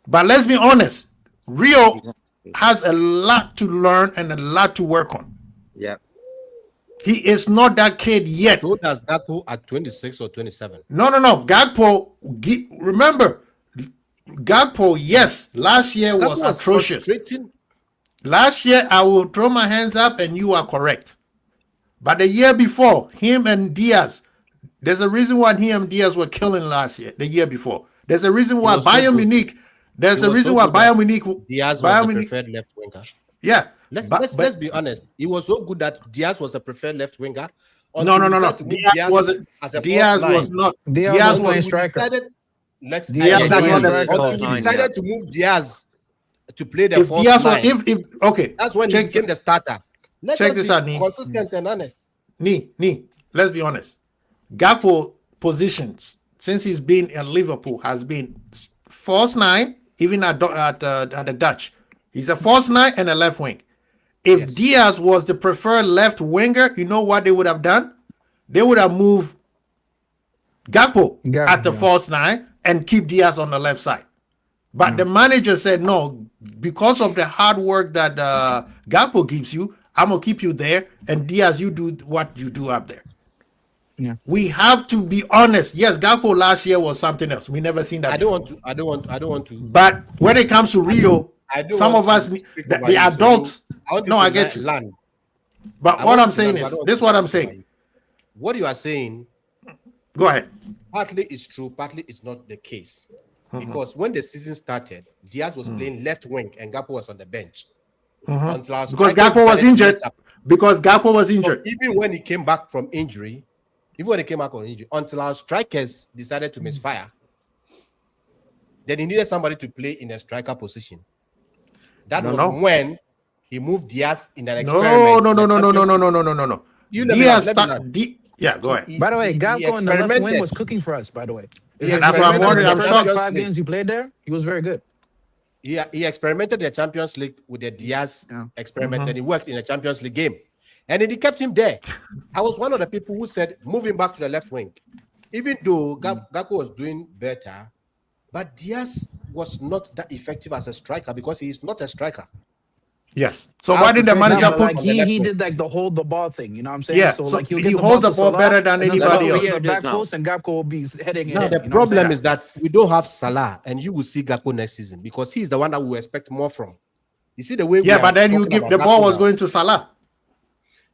But let's be honest, Rio has a lot to learn and a lot to work on. Yeah. He is not that kid yet. So does Gakpo at 26 or 27? No. Gakpo, remember, Gakpo, yes, last year was atrocious. Last year, I will throw my hands up and you are correct. But the year before, him and Diaz, there's a reason why him and Diaz were killing last year, the year before. There's a reason why Bayern Munich, Diaz was the preferred left winger. Yeah. Let's be honest. He was so good that Diaz was the preferred left winger. No. Diaz was not. Diaz was playing striker. Diaz decided to move Diaz to play the fourth line. Okay, that's when he became the starter. Let Check us this be out, Nee. consistent and honest. Nee, let's be honest. Gakpo positions since he's been at Liverpool has been false nine, even at the Dutch. He's a false nine and a left wing. If Yes. Diaz was the preferred left winger, you know what they would have done? They would have moved Gakpo at the yeah. false nine and keep Diaz on the left side. But the manager said, no, because of the hard work that Gakpo gives you, I'm going to keep you there. And Diaz, you do what you do up there. Yeah. We have to be honest. Yes, Gakpo last year was something else. We never seen that I before. don't want to. But when it comes to Rio, I don't some want of us, to speak the over you, so adults, I want you no, to I get you. land. But I what want I'm you to saying land, but I is, don't want this is to what I'm speak over saying. you. What you are saying, Go ahead. partly is true, partly it's not the case. Because when the season started, Diaz was playing left wing and Gakpo was on the bench. Until our Because strikers Gakpo was decided to injured. mess up. Because Gakpo was injured. Even when he came back from injury, until our strikers decided to misfire, then he needed somebody to play in a striker position. That was when he moved Diaz in an experiment. No. You let me Diaz land. yeah, go ahead. By the way, He Gakpo in the left wing experimented. was cooking for us, by the way. Yeah, that's what I'm wondering. I'm The shocked. first 5 games he played there, he was very good. He experimented the Champions League with the Diaz experiment, and he worked in a Champions League game. And then he kept him there. I was one of the people who said, move him back to the left wing. Even though Gakpo was doing better, but Diaz was not that effective as a striker because he is not a striker. Yes. So why did the manager But put? like he did like the hold the ball thing, you know what I'm saying? Yeah, So so like he get holds the to ball Salah, better than and then anybody Salah else. goes to the Rio back does post and Gakpo will be heading it Now, in, the you know what I'm problem saying? is that we don't have Salah, and you will see Gakpo next season because he's the one that we expect more from. You see the way Yeah, we but are then you talking give about the ball Gakpo was now. going to Salah.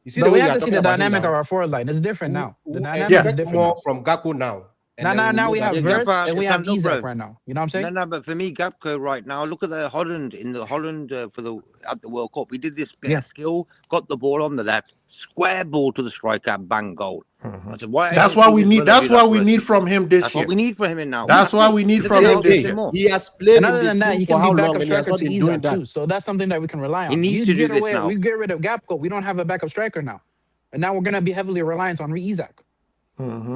You see But the we way we have are to see talking the about him dynamic now. of our forward line. It's different now. The We dynamic is expect different more now. from Gakpo now. And Now, then now we we know have that Yeah, Verts Gakpo and we have understand, Isaac bro. right now. You know what I'm saying? No, but for me, Gapco right now, look at the Holland in the Holland for the at the World Cup. We did this bit of skill, got the ball on the left, square ball to the striker, bang goal. I said, why? That's hasn't what we his need. brother That's do that what we for us? need from him this That's year. what we need for him in now. That's what we need from him this year. He has played And in other the than that, team he for can how be long, backup and he has striker not to been doing Isaac that. too. So that's something that we can rely on. He needs You to do get this away, now. we get rid of Gapco. We don't have a backup striker now, and now we're gonna be heavily reliant on Isaac.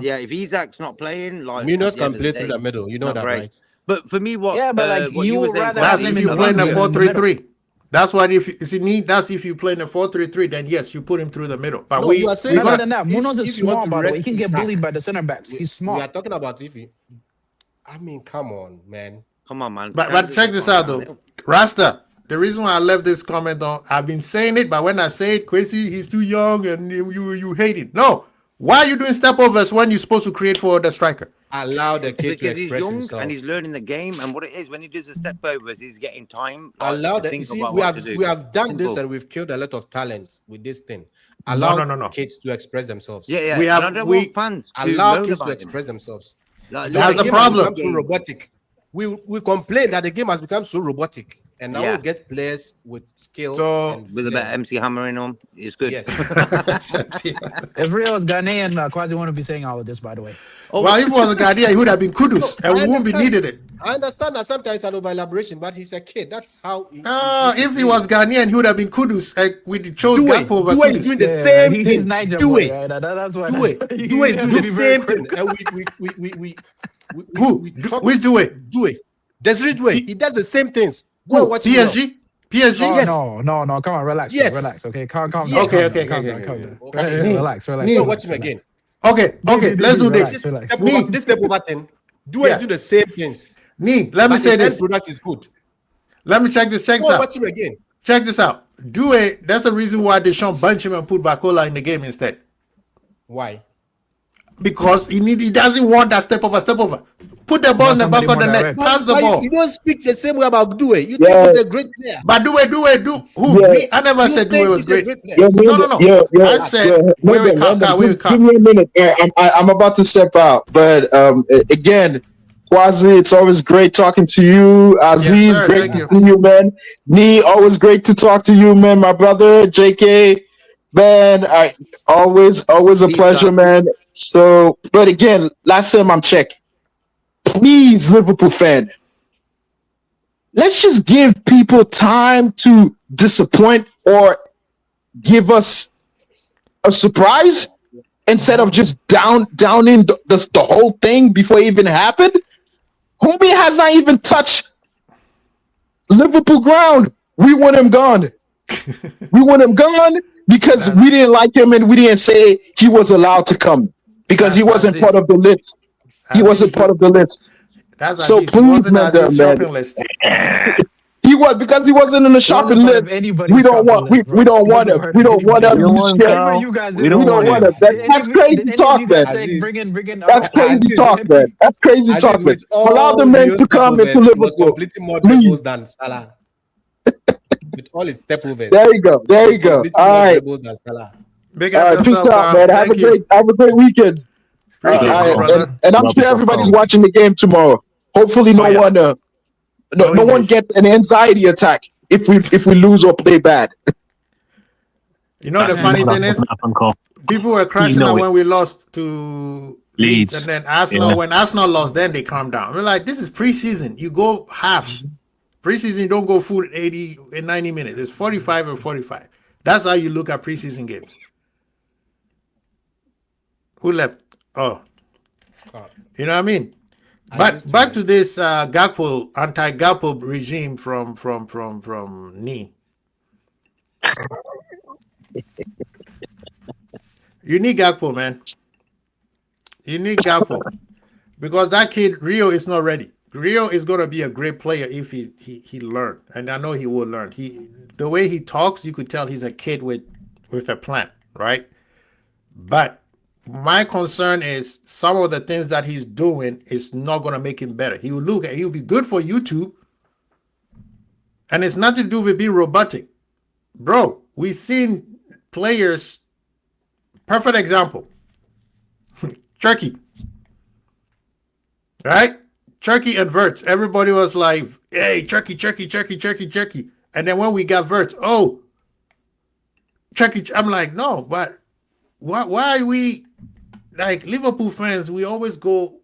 Yeah, if Isaac's not playing, like Munoz at the can end of play the through day, the middle. You know not that, great. right? But for me, what Yeah, but like what you you were would saying, rather Carl, have That's him if in you the play in a wings than in the middle. 4-3-3. That's what if you need. That's if you play in a 4-3-3. Then yes, you put him through the middle. But No, we you are saying And other that than that, Munoz is if you want small, to by the way. rest He can get Isaac, bullied by the center backs. He's we small. are talking about if you. I mean, come on, man. come on, man. But check this out though, Rasta. The reason why I left this comment on, I've been saying it, but when I say it, Kwesi, he's too young and you hate it. No, why are you doing stepovers when you're supposed to create for the striker? Allow the kid to Because he's express young himself. and he's learning the game, and what it is when he does the step overs, he's getting time. Allow to that. You think see, about we what to have do. we have done this Simple. and we've killed a lot of talent with this thing. Allow No. kids to express themselves. Yeah. We have- and I don't we- want fans to Allow moan kids to about him. express themselves. Like, That's look, the he problem. has Become so robotic. We complain that the game has become so robotic, and now Yeah. we get players with skill So- and with a bit of MC Hammer in him, it's good. Yes. If Rio is Ghanaian, Kwasi wouldn't be saying all of this, by the way. Well, if it was a Guardian, he would have been Kudus, and I we won't be understand. needed it. I understand that sometimes it's an over elaboration, but he's a kid. That's how. If he was Ghanaian, he would have been Kudus, and we chose Do it. Gakpo over Do it. He's Kudus. doing the same he's thing. Niger Do boy, it. right? That's why. Do it. you Do it. have Do to the be very same thing. critical. And we talk. We do it. Do it. Desiree do it. He does the same things. Go and watch him now. PSG? PSG? Oh, Yes. no. Come on, relax. Yes. Relax. Okay, calm down. Yes. Okay. Calm down. Okay. Relax. Go and watch him again. Okay, let's do this. Relax. This step over 10. Do it. Yeah. Do the same things. Nee, let me But say his end this. product is good. Let me check this. Check Go this and out. watch him again. Check this out. Do it. That's the reason why Deschamps bench him and put Bakola in the game instead. Why? Because he doesn't want that step over. Put the ball in the back somebody of the more net. direct. Pass the But ball. you don't speak the same way about Due. You Yeah. think he's a great player. But do who? Yeah. Me? I never You said think Due was he's a great. player. No. I said wait, calm down. Give me a minute. I'm about to step out, but again, Kwasi, it's always great talking to you. Aziz, sir. great Thank to you. see you, man. Nee, always great to talk to you, man. My brother, JK, man, always a Peace pleasure, out. man. So, but again, last time I'm checking, please, Liverpool fan, let's just give people time to disappoint or give us a surprise instead of just downing the whole thing before it even happened. Homie has not even touched Liverpool ground. We want him gone. We want him gone because we didn't like him and we didn't say he was allowed to come because he wasn't part of the list. He wasn't part of the list. That's So Aziz. He please, wasn't man, Aziz's man. shopping list. He was because he wasn't in the shopping Wasn't part list. of anybody's We don't shopping want list, bro. we don't He want wasn't him. part We of don't want anybody's him. We don't shopping want list. him, Anybody Kyle. you guys We didn't don't We want don't want want him. him. That's Did crazy any of talk, you man. guys say Aziz, bring That's Araujo? crazy Aziz, talk, man. That's crazy Aziz, talk, man. with Allow the all men Rio's to come into stepovers, he was Liverpool. completing more Please. dribbles than Salah. With all his stepovers, There you go. he There was you go. completing All more right. dribbles than Salah. Big All up right. Peace yourself, out, Kyle. man. Thank you. Have a great weekend. Big Appreciate up, you, Kyle. brother. And I'm Love sure yourself, everybody's Kyle. watching the game tomorrow. Hopefully, Oh, yeah. no one English. gets an anxiety attack if we lose or play bad. You know the That's funny not thing is, gonna happen, Kyle. people were crashing know out it. when we lost to Leeds, and then Arsenal. Yeah. When Arsenal lost, then they calmed down. We're like, this is preseason. You go halves. Preseason, you don't go full 80 and 90 minutes. It's 45 and 45. That's how you look at preseason games. Who left? Oh, God. you know what I mean? I But used to back like- to this Gakpo anti-Gakpo regime from Ni. You need Gakpo, man. You need Gakpo because that kid Rio is not ready. Rio is gonna be a great player if he learned, and I know he will learn. The way he talks, you could tell he's a kid with a plan, right? But my concern is some of the things that he's doing is not gonna make him better. He'll be good for YouTube, and it's nothing to do with being robotic, bro. We've seen players. Perfect example. Turkey. Right? Turkey and Verts. Everybody was like, hey, Turkey. And then when we got Verts, oh, Turkey. I'm like, no, but why are we, like Liverpool fans, we always go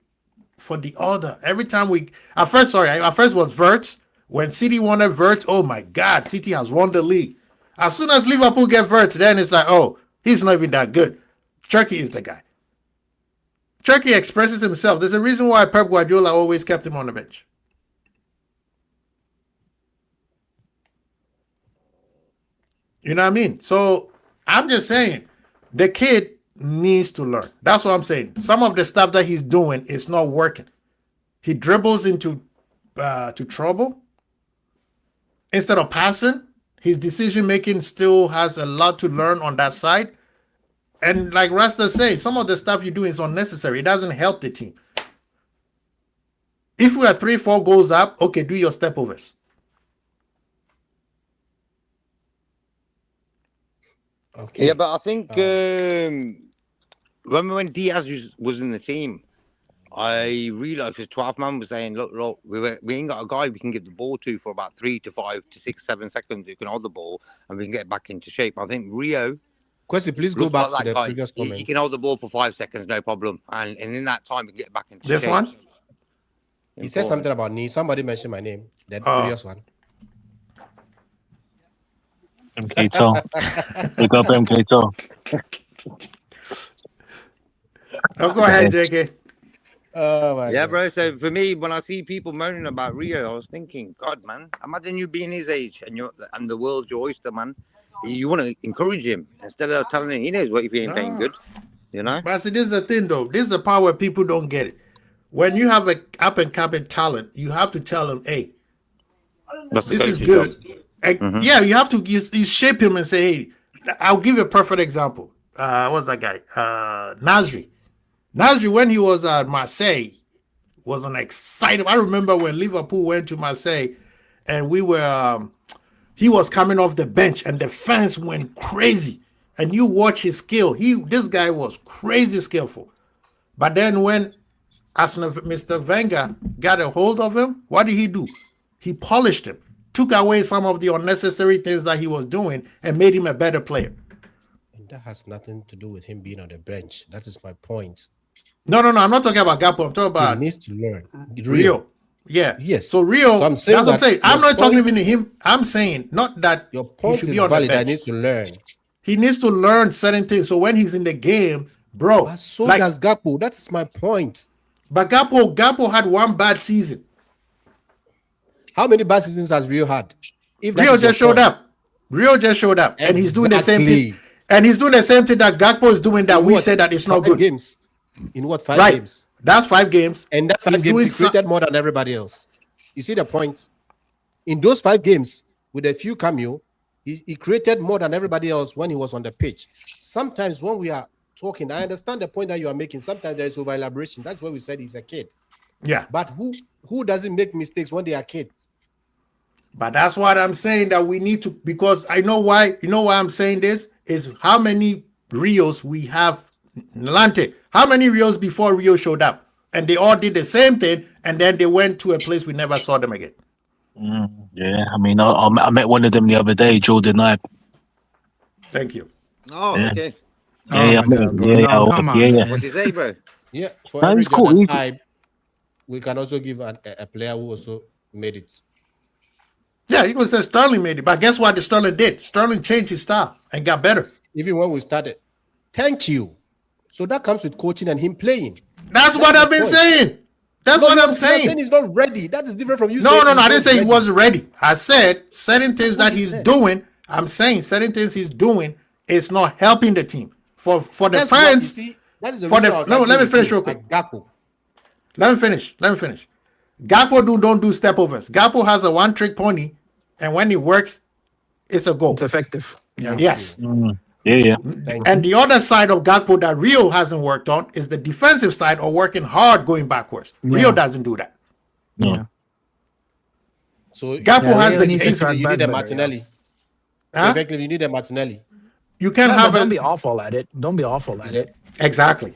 for the other. Every time at first was Verts. When City wanted Verts, oh my God, City has won the league. As soon as Liverpool get Verts, then it's like, oh, he's not even that good. Turkey is the guy. Turkey expresses himself. There's a reason why Pep Guardiola always kept him on the bench. You know what I mean? So I'm just saying, the kid needs to learn. That's what I'm saying. Some of the stuff that he's doing is not working. He dribbles into to trouble instead of passing. His decision making still has a lot to learn on that side. And like Rasta said, some of the stuff you do is unnecessary. It doesn't help the team. If we are 3-4 goals up, okay, do your stepovers. Okay. Yeah, but I think when Diaz was in the team, I realised because 12 man was saying, look, we ain't got a guy we can give the ball to for about 3 to 5 to 6, 7 seconds who can hold the ball and we can get back into shape. I think Rio. Kwesi, please go looks back like to the that guy. previous comment. He can hold the ball for 5 seconds, no problem. And in that time, we can get back into This shape. one? He said something about me. Somebody mentioned my name. That Oh. previous one. MK2. Pick up MK2. No, go ahead, JK. Oh my Yeah, God. bro. So for me, when I see people moaning about Rio, I was thinking, God, man, imagine you being his age and the world's your oyster, man. You want to encourage him instead of telling him he knows what if he ain't playing good, you know? But see, this is the thing, though. This is the part where people don't get it. When you have an up-and-coming talent, you have to tell him, hey, That's the this is coach's good. job. And yeah, you have to you shape him and say, hey, I'll give you a perfect example. What's that guy? Nasri. Nasri, when he was at Marseille, was an exciting. I remember when Liverpool went to Marseille and we were, he was coming off the bench and the fans went crazy. And you watch his skill. This guy was crazy skillful. But then when Mr. Wenger got a hold of him, what did he do? He polished him, took away some of the unnecessary things that he was doing and made him a better player. And that has nothing to do with him being on the bench. That is my point. No. I'm not talking about Gakpo. I'm talking He about needs to learn. Rio. Yeah. Yes. So Rio, So I'm saying that's what I'm that saying. I'm your not talking point- even to him. I'm saying not that Your he point should is be on the valid. I bench. need to learn. He needs to learn certain things. So when he's in the game, bro, But so does Gakpo. That's my point. But Gakpo had one bad season. How many bad seasons has Rio had? If Rio just showed up. Rio just showed up, and he's doing the same thing. And he's doing the same thing that Gakpo is doing. That we said that it's not good. Games. In what 5 games? That's 5 games. And that 5 games, he created more than everybody else. You see the point? In those 5 games, with a few cameo, he created more than everybody else when he was on the pitch. Sometimes when we are talking, I understand the point that you are making. Sometimes there is over elaboration. That's why we said he's a kid. Yeah. But who doesn't make mistakes when they are kids? But that's what I'm saying, that we need to, because I know why. You know why I'm saying this is how many Rios we have. Nalante, how many Rios before Rio showed up? And they all did the same thing, and then they went to a place we never saw them again. Yeah, I mean, I met one of them the other day, Jordan Knight. Thank you. Oh, Yeah. okay. Yeah, come on, yeah. What you say, bro? Yeah, for No, every it's cool. Jordan type, we can also give a player who also made it. Yeah, you can say Sterling made it, but guess what? The Sterling did. Sterling changed his style and got better. Even when we started, thank you. So that comes with coaching and him playing. That's what I've been saying. That's what I'm saying. You're saying he's not ready. That is different from you. No, saying I didn't say he ready. wasn't ready. I said certain things that he's said. doing. I'm saying certain things he's doing is not helping the team. For the That's what you fans. see, that is the For reason the- I was no, arguing let me with finish you real quick. as Gakpo. Let me finish. Gakpo don't do step overs. Gakpo has a one-trick pony, and when it works, it's a goal. It's effective. Yeah. Yes. Yeah. And the other side of Gakpo that Rio hasn't worked on is the defensive side, or working hard going backwards. Rio doesn't do that. Yeah. So Gakpo has Rio the needs to it's- track you back need a better, Martinelli. Huh? Effectively, you need a Martinelli. You can No, have but don't a be awful at it. Don't be awful at it. exactly.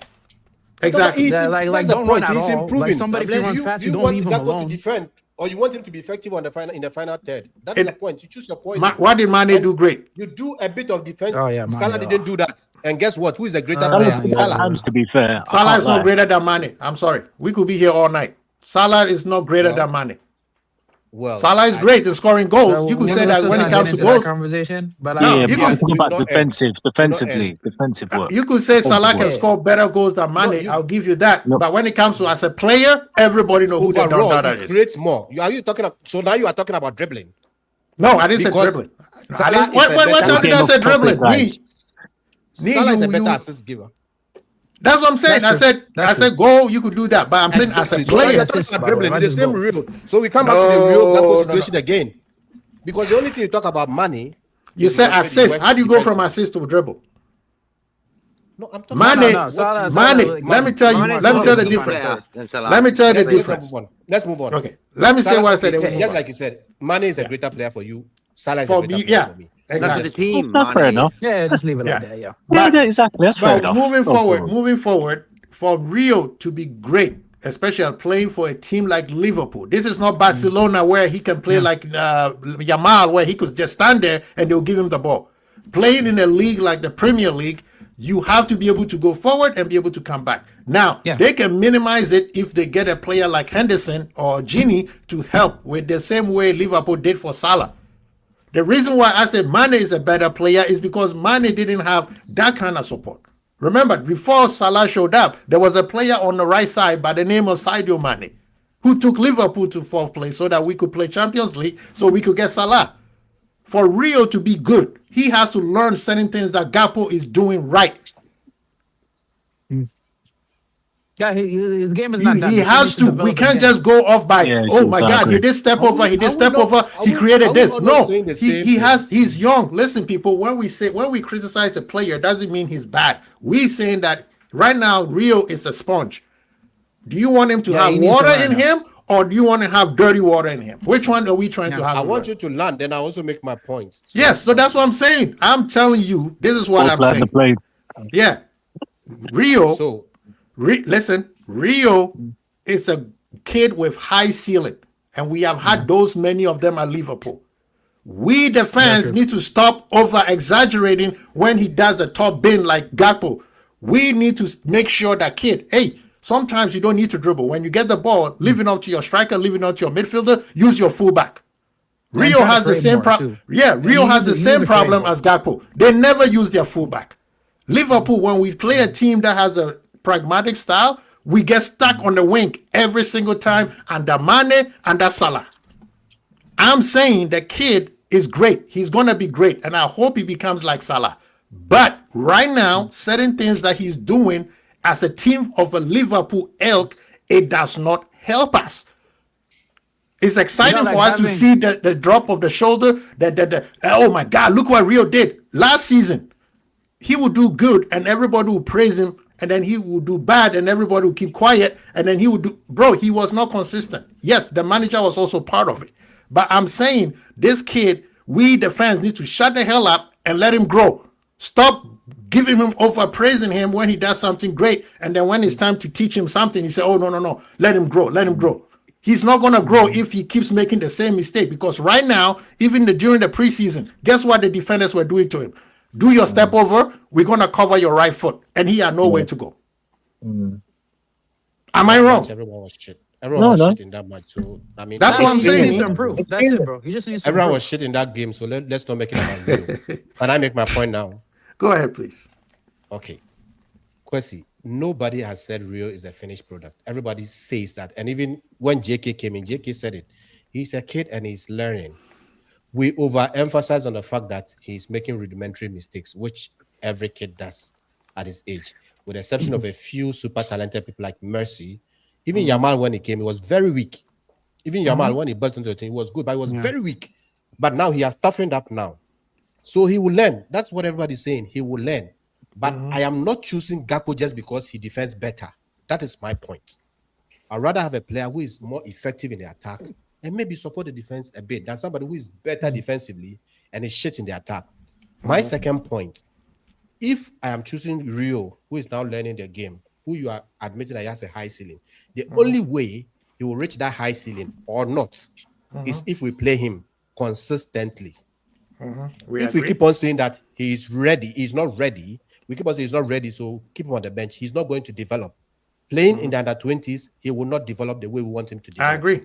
Exactly. He's, Yeah, like that's the don't point. run at He's all. improving. Like somebody if he runs past you, don't want leave him Gakpo to alone. defend, or you want him to be effective on the final in the final third. That's the point. You choose your poison. What did Mane do great? You do a bit of defense. Oh, yeah, Salah Mane, didn't do that. And guess what? Who is the greater Oh, player? yeah, At Salah. times, to be fair, I Salah can't is not lie. greater than Mane. I'm sorry. We could be here all night. Salah is not greater than Mane. Well, Salah is great in scoring goals. So you could say let's that just when it not comes get to into that goals, conversation, but No, Yeah, you but can- I'm talking about not end. defensive work. you could say Salah can work. score better goals than Mane. you- I'll give you that. No. But when it comes to as a player, everybody knows who the overall, Don he is. creates more. Are you talking? So now you are talking about dribbling. No, I didn't say Because dribbling. Salah I didn't, is what a what better- time did I Okay, say no, dribbling? topic, Me. guys. Salah is a better you- assist giver. That's what I'm saying. That's I true. said That's I said goal. You could do that, but I'm saying as a Exactly. So now player. you're Assist, talking about by the way, dribbling not in the just same goal. real. So we come back to the No, real Gakpo no, situation again. Because the only thing you talk about money. You said assist. How do you go from assist to dribble? No, I'm talking Mane, about Salah- Mane. Let me tell you. Mane's Let me not tell a the good difference. player than Salah. Let me tell you the Let's move difference. on. Let's move on. Okay. Let me say Salah- what I said. then we okay, move just on. like you said, Mane is a greater player for you. Salah is For a greater me, player yeah, for me. Not for the exactly. team, That's fair Mane is. enough. Yeah, just leave it Yeah. like that. Yeah. Yeah, exactly. That's fair But enough. moving forward, for Rio to be great, especially playing for a team like Liverpool. This is not Barcelona where he can play like Yamal, where he could just stand there and they'll give him the ball. Playing in a league like the Premier League, you have to be able to go forward and be able to come back. Now, Yeah. they can minimize it if they get a player like Henderson or Gini to help with the same way Liverpool did for Salah. The reason why I said Mane is a better player is because Mane didn't have that kind of support. Remember, before Salah showed up, there was a player on the right side by the name of Sadio Mane, who took Liverpool to fourth place so that we could play Champions League, so we could get Salah. For Rio to be good, he has to learn certain things that Gakpo is doing right. Yeah, his game is not done. He still has needs to. We develop can't his game. just go off by, Yes, oh my God, exactly. he did step Are over, we- he did are we step not- over, are he we- created are we this. not No, saying the he same he thing? has. He's young. Listen, people, when we criticize a player, doesn't mean he's bad. We saying that right now, Rio is a sponge. Do you want him to Yeah, have he needs to water learn in now. him, or do you want to have dirty water in him? Which one are we trying to have? I him want learn? you to learn, then I also make my point. Yes, so that's what I'm saying. I'm telling you, this is what I'm Both lads saying. have played. Yeah, Rio. So Listen, Rio is a kid with high ceiling, and we have had those many of them at Liverpool. We, the fans, need to stop over exaggerating when he does a top bin like Gakpo. We need to make sure that kid, hey, sometimes you don't need to dribble. When you get the ball, leave it up to your striker, leave it up to your midfielder, use your fullback. Rio try to has the create same more, problem. too. Yeah, And Rio he has the needs to same create problem more. as Gakpo. They never use their fullback. Liverpool, when we play a team that has a pragmatic style, we get stuck on the wing every single time under Mane and Salah. I'm saying the kid is great. He's going to be great. And I hope he becomes like Salah. But right now, certain things that he's doing as a team of a Liverpool ilk, it does not help us. It's exciting like for us to having see the drop of the shoulder. Oh my God, look what Rio did last season. He would do good and everybody would praise him, and then he would do bad and everybody would keep quiet, and then he would do. Bro, he was not consistent. Yes, the manager was also part of it. But I'm saying this kid, we the fans need to shut the hell up and let him grow. Stop giving him over praising him when he does something great, and then when it's time to teach him something, he say, oh no, let him grow, let him grow. He's not going to grow if he keeps making the same mistake, because right now, even during the preseason, guess what the defenders were doing to him? Do your step over, we're going to cover your right foot, and he had nowhere to go. Am I wrong? Everyone was shit. Everyone was No. shit in that match. So I mean, That's what I'm he just needs saying. to improve. That's it, bro. He just needs to everyone improve. was shit in that game. So let's not make it about Rio. Can I make my point now? Go ahead, please. Okay. Kwesi, nobody has said Rio is a finished product. Everybody says that. And even when JK came in, JK said it. He's a kid and he's learning. We overemphasize on the fact that he's making rudimentary mistakes, which every kid does at his age, with the exception of a few super talented people like Mercy. Even Yamal, when he came, he was very weak. Even Yamal, when he burst into the team, he was good, but he was very weak. But now he has toughened up now. So he will learn. That's what everybody's saying. He will learn. But I am not choosing Gakpo just because he defends better. That is my point. I'd rather have a player who is more effective in the attack and maybe support the defense a bit than somebody who is better defensively and is shit in the attack. My second point, if I am choosing Rio, who is now learning the game, who you are admitting that he has a high ceiling, the only way he will reach that high ceiling or not is if we play him consistently. If we keep on saying that he's ready, he's not ready, we keep on saying he's not ready, so keep him on the bench, he's not going to develop. Playing in the under-20s, he will not develop the way we want him to develop. I agree.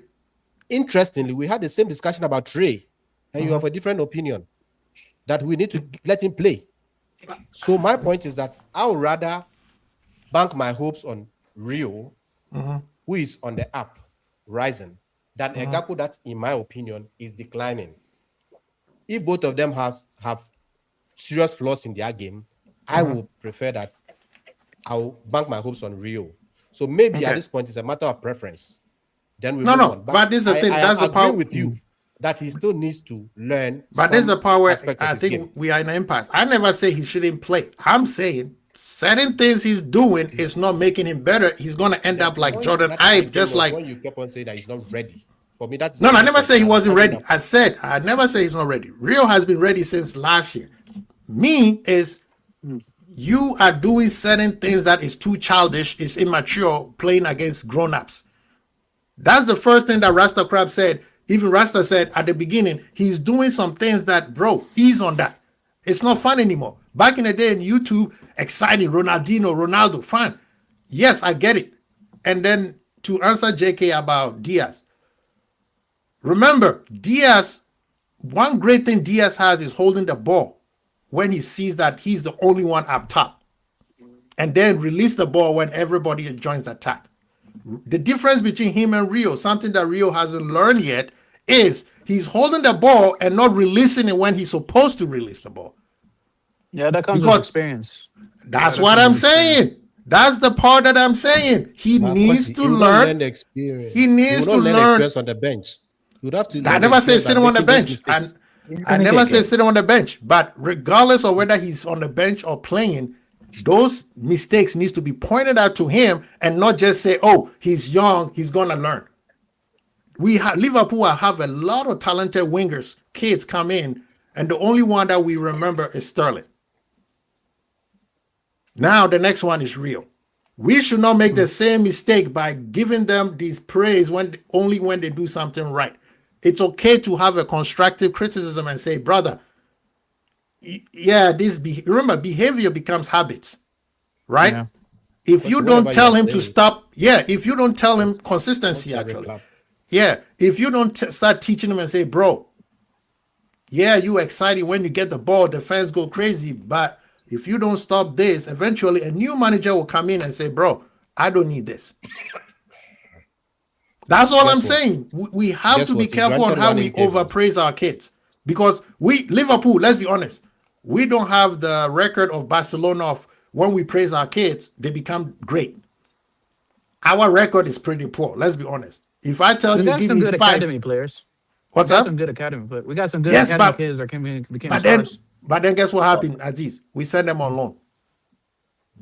Interestingly, we had the same discussion about Trey, and you have a different opinion that we need to let him play. So my point is that I would rather bank my hopes on Rio, who is on the up, rising, than a Gakpo that, in my opinion, is declining. If both of them have serious flaws in their game, I would prefer that I'll bank my hopes on Rio. So maybe at this point, it's a matter of preference. Then we move on. But this is the thing. That's I the power agree with you that he still needs to learn. But this is the part where I think think we are in an impasse. I never say he shouldn't play. I'm saying certain things he's doing is not making him better. He's going to end up like Jordan Ibe, just like when you kept on saying that he's not ready. For me, that's no. I never say he wasn't ready. I never say he's not ready. Rio has been ready since last year. Me is you are doing certain things that is too childish, is immature, playing against grown-ups. That's the first thing that Rasta Crab said. Even Rasta said at the beginning, he's doing some things that, bro, ease on that. It's not fun anymore. Back in the day in YouTube, exciting, Ronaldo, fun. Yes, I get it. And then to answer JK about Diaz. Remember, Diaz, one great thing Diaz has is holding the ball when he sees that he's the only one up top. And then release the ball when everybody joins the attack. The difference between him and Rio, something that Rio hasn't learned yet, is he's holding the ball and not releasing it when he's supposed to release the ball. Yeah, that comes with experience. That's what I'm saying. That's the part that I'm saying. He needs to learn the experience. He needs to learn experience on the bench. You would have to. I never say sitting on the bench. I never say sitting on the bench. But regardless of whether he's on the bench or playing, those mistakes needs to be pointed out to him and not just say, oh, he's young, he's going to learn. Liverpool have a lot of talented wingers, kids come in, and the only one that we remember is Sterling. Now the next one is Rio. We should not make the same mistake by giving them these praise only when they do something right. It's okay to have a constructive criticism and say, brother, yeah, remember, behavior becomes habits, right? Yeah. If you don't tell him to stop, if you don't tell him consistency, actually, if you don't start teaching him and say, bro, Yeah, you excited when you get the ball, the fans go crazy. But if you don't stop this, eventually a new manager will come in and say, bro, I don't need this. That's all Guess I'm what? saying. We have Guess to be what? He careful on granted how one we interview. overpraise our kids. Because Liverpool, let's be honest, we don't have the record of Barcelona of when we praise our kids, they become great. Our record is pretty poor, let's be honest. If I tell We you, got give some me good 5, academy players. We what's got up? some good academy players. We got some good Yes, academy but kids that became but then stars. guess what happened, Aziz? We sent them on loan.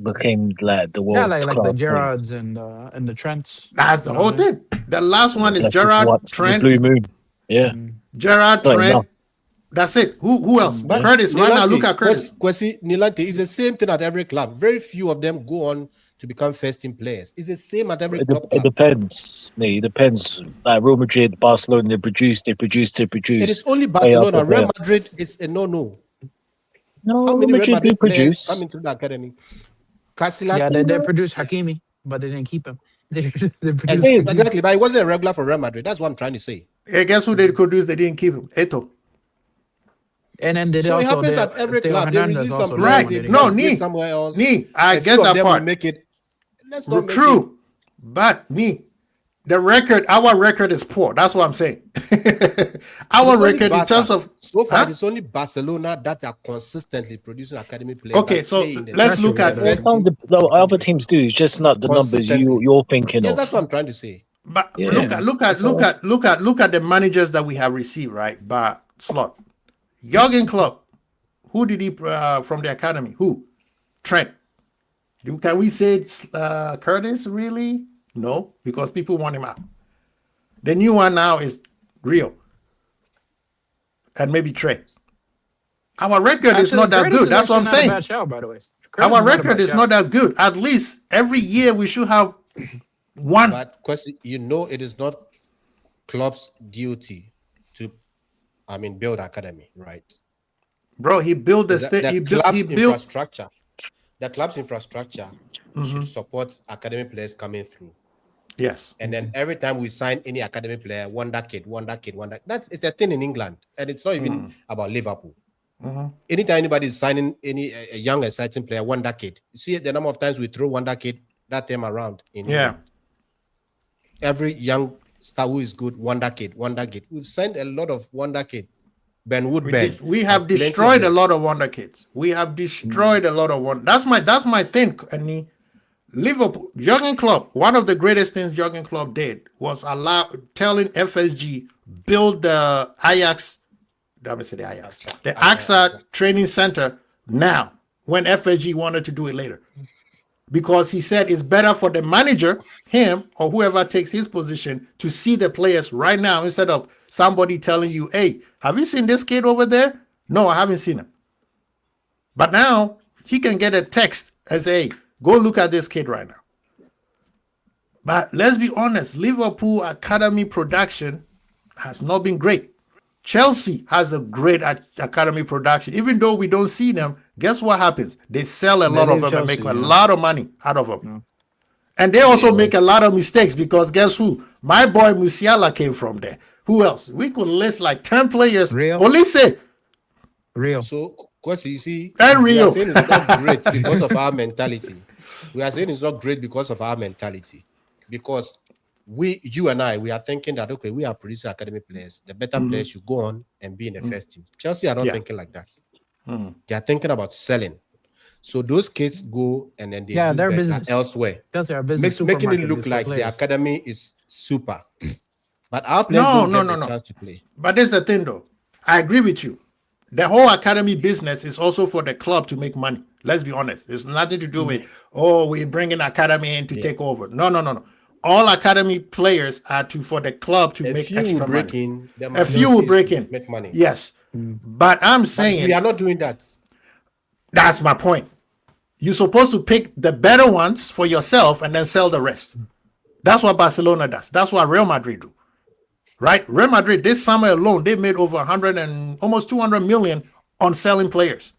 Became like the Yeah, world like the class players. Gerards and the Trents. That's the You know whole what I mean? thing. The last one is That's just Gerard, what's the Trent, blue moon. Yeah, Gerard, it's not enough. Trent. That's it. Who else? But Curtis. Right now, look at Curtis. Kwesi Nilante is the same thing at every club. Very few of them go on to become first team players. It's the same at every It, club. it depends. It depends. Like Real Madrid, Barcelona, they produce. It is only player after Barcelona. Real player. Madrid is a no-no. No, How Real many Real Madrid do Madrid players produce. come into the academy? Casillas. Yeah, they produced Hakimi, but they didn't keep him. They produced Hey, Hakimi. Exactly, but he wasn't a regular for Real Madrid. That's what I'm trying to say. Hey, guess who they produced? They didn't keep him. Eto. And then So it happens at every Theo club. They Hernandez release some also players. Right. They didn't No, keep him. migrate Ni. somewhere else. Ni. I A get few of that them part. will make it. Let's not make True. But me, our record is poor. That's what I'm saying. Our It's only record in Barca. terms of So far, Huh? it's only Barcelona that are consistently producing academy players. Okay, that so play in the let's That's look true, at yeah, Well, that's some of the other teams do. It's just not the numbers Consistently. you're thinking Yes, of. that's what I'm trying to say. but Yeah. look at the managers that we have received, right? But Slot. Jurgen Klopp. Who did he from the academy? Who? Trent. Can we say Curtis really? No, because people want him out. The new one now is Rio. And maybe Trey. Our record is Actually, not that Curtis good. is That's what I'm actually not a saying. bad shout, by the way. Curtis Our not a record bad is shout. not that good. At least every year we should have one. But question, it is not club's duty to, build academy, right? Bro, he built the The, state. the He built. club's He built. infrastructure, the club's infrastructure should support academy players coming through. Yes. And then every time we sign any academy player, wonder kid. It's a thing in England, and it's not even about Liverpool. Anytime anybody is signing a young exciting player, wonder kid. You see the number of times we throw wonder kid that time around in Yeah. England. Every young star who is good, wonder kid. We've signed a lot of wonder kid. Ben Woodburn. We have destroyed a lot of wonder kids. We have destroyed a lot of one. That's my thing, Annie. Liverpool, Jurgen Klopp, one of the greatest things Jurgen Klopp did was telling FSG build the Ajax, let me say the AXA training center now when FSG wanted to do it later. Because he said it's better for the manager, him or whoever takes his position, to see the players right now instead of somebody telling you, hey, have you seen this kid over there? No, I haven't seen him. But now he can get a text and say, hey, go look at this kid right now. But let's be honest, Liverpool academy production has not been great. Chelsea has a great academy production. Even though we don't see them, guess what happens? They sell a lot of them and make a lot of money out of them. Yeah. And they also make a lot of mistakes because guess who? My boy Musiala came from there. Who else? We could list like 10 players. Olise. Real. So, because you see, and we Rio. are saying it's not great because of our mentality. We are saying it's not great because of our mentality. Because you and I, we are thinking that, okay, we are producing academy players. The better players should go on and be in the first team. Chelsea are not thinking like that. They are thinking about selling. So those kids go and then they do their better business elsewhere. That's their business. Making it look like the academy is super. But our players don't get the chance to play. But there's the thing though. I agree with you. The whole academy business is also for the club to make money. Let's be honest. It's nothing to do with, we're bringing academy in to take over. No. All academy players are for the club to make extra money. A few will break in. Make money. Yes. But I'm saying we are not doing that. That's my point. You're supposed to pick the better ones for yourself and then sell the rest. That's what Barcelona does. That's what Real Madrid do. Right? Real Madrid, this summer alone, they made over 100 and almost 200 million on selling players.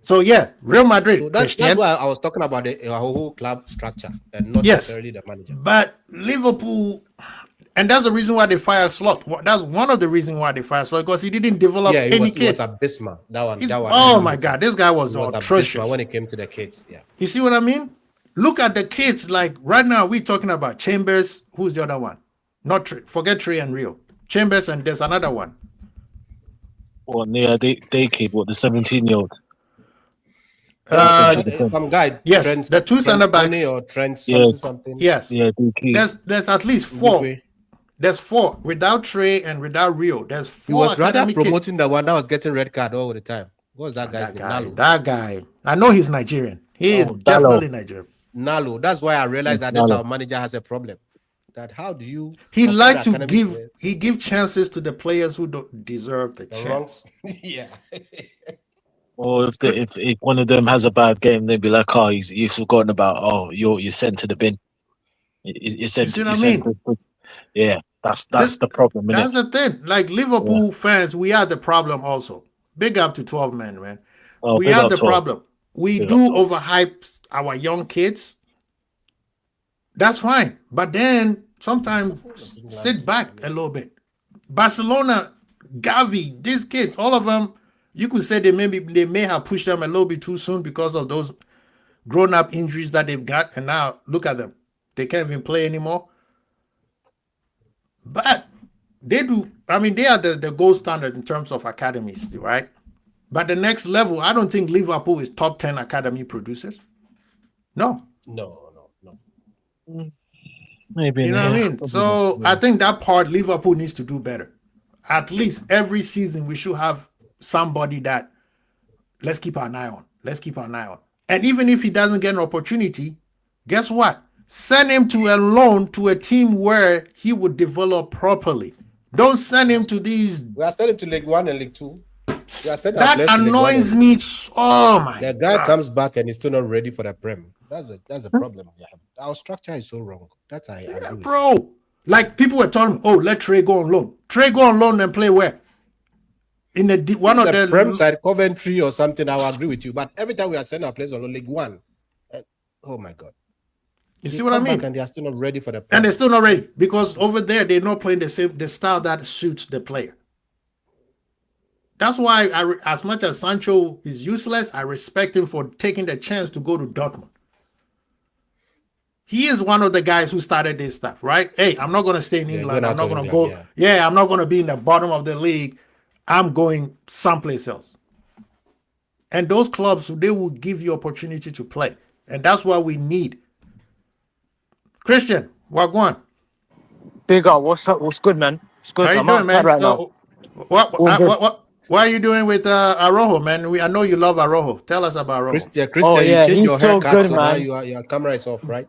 So yeah, Real Madrid. So that's why I was talking about our whole club structure and not necessarily the manager. But Liverpool, And that's the reason why they fired Slot. That's one of the reasons why they fired Slot, because he didn't develop Yeah, any it was kids. abysmal. That one. I Oh agree my with you. God, this guy was, It was atrocious. abysmal when it came to the kids. Yeah. You see what I mean? Look at the kids. Like right now, we're talking about Chambers. Who's the other one? Not Trey. Forget Trey and Rio. Chambers, and there's another one. Or near they kid, what, the 17-year-old? Some guy. Yes, Trent, the two center backs. Tony or Trent Yeah. something. Yes. Yeah, DK. There's at least four. Igwe. There's four without Trey and without Rio. There's He four. was rather academy kids. promoting the one that was getting red card all the time. What was that guy's name? Nalu. That guy. I know he's Nigerian. He is Dallo. definitely Nigerian. Nalu. That's why I realized that this Nalu. our manager has a problem. That how do you? He compare like to academic give. players? He give chances to the players who don't deserve the The wrong. chance. Yeah. Or if one of them has a bad game, they'd be like, "Oh, you've forgotten about. Oh, you're sent to the bin. You're sent. see You're what I sent mean? to, yeah, that's the problem, innit? That's the thing. Like Liverpool fans, we are the problem also. Big up to 12 men, man. Oh, We big have up the 12. problem. We Big do up overhype our young kids. That's fine. But then sometimes sit back a little bit. Barcelona, Gavi, these kids, all of them, you could say they may have pushed them a little bit too soon because of those grown-up injuries that they've got. And now look at them. They can't even play anymore. But they do. I mean, they are the gold standard in terms of academies, right? But the next level, I don't think Liverpool is top 10 academy producers. No. No. Maybe You know what I mean? Probably So not. I think that part Liverpool needs to do better. At least every season we should have somebody that let's keep an eye on. Let's keep an eye on. And even if he doesn't get an opportunity, guess what? Send him to a loan to a team where he would develop properly. Don't send him to these. We are sending to League 1 and League 2. We are sending our That players to League 1 and annoys League me. Oh my The guy God. comes back and he's still not ready for the Prem. That's a problem. We have. Our structure is so wrong. That's I agree with. Bro. Like people were telling me, oh, let Trey go on loan. Trey go on loan and play where? In one of The the Prem side, Coventry or something, I will agree with you. But every time we are sending our players on League 1, oh my God. You They see what I come back mean? and they are still not ready for the Prem. And they're still not ready because over there they're not playing the style that suits the player. That's why as much as Sancho is useless, I respect him for taking the chance to go to Dortmund. He is one of the guys who started this stuff, right? Hey, I'm not going to stay in England. going I'm out not of going to England, go. Yeah, I'm not going to be in the bottom of the league. I'm going someplace else. And those clubs, they will give you opportunity to play. And that's what we need. Christian, Wagwan. Big up. What's up? What's good, man? What's good? How you I'm doing, outside man? right now. What, All good. what are you doing with Araujo, man? I know you love Araujo. Tell us about Araujo. Christian, Oh, you yeah, changed he's your so haircut, good, so now man. your camera is off, right?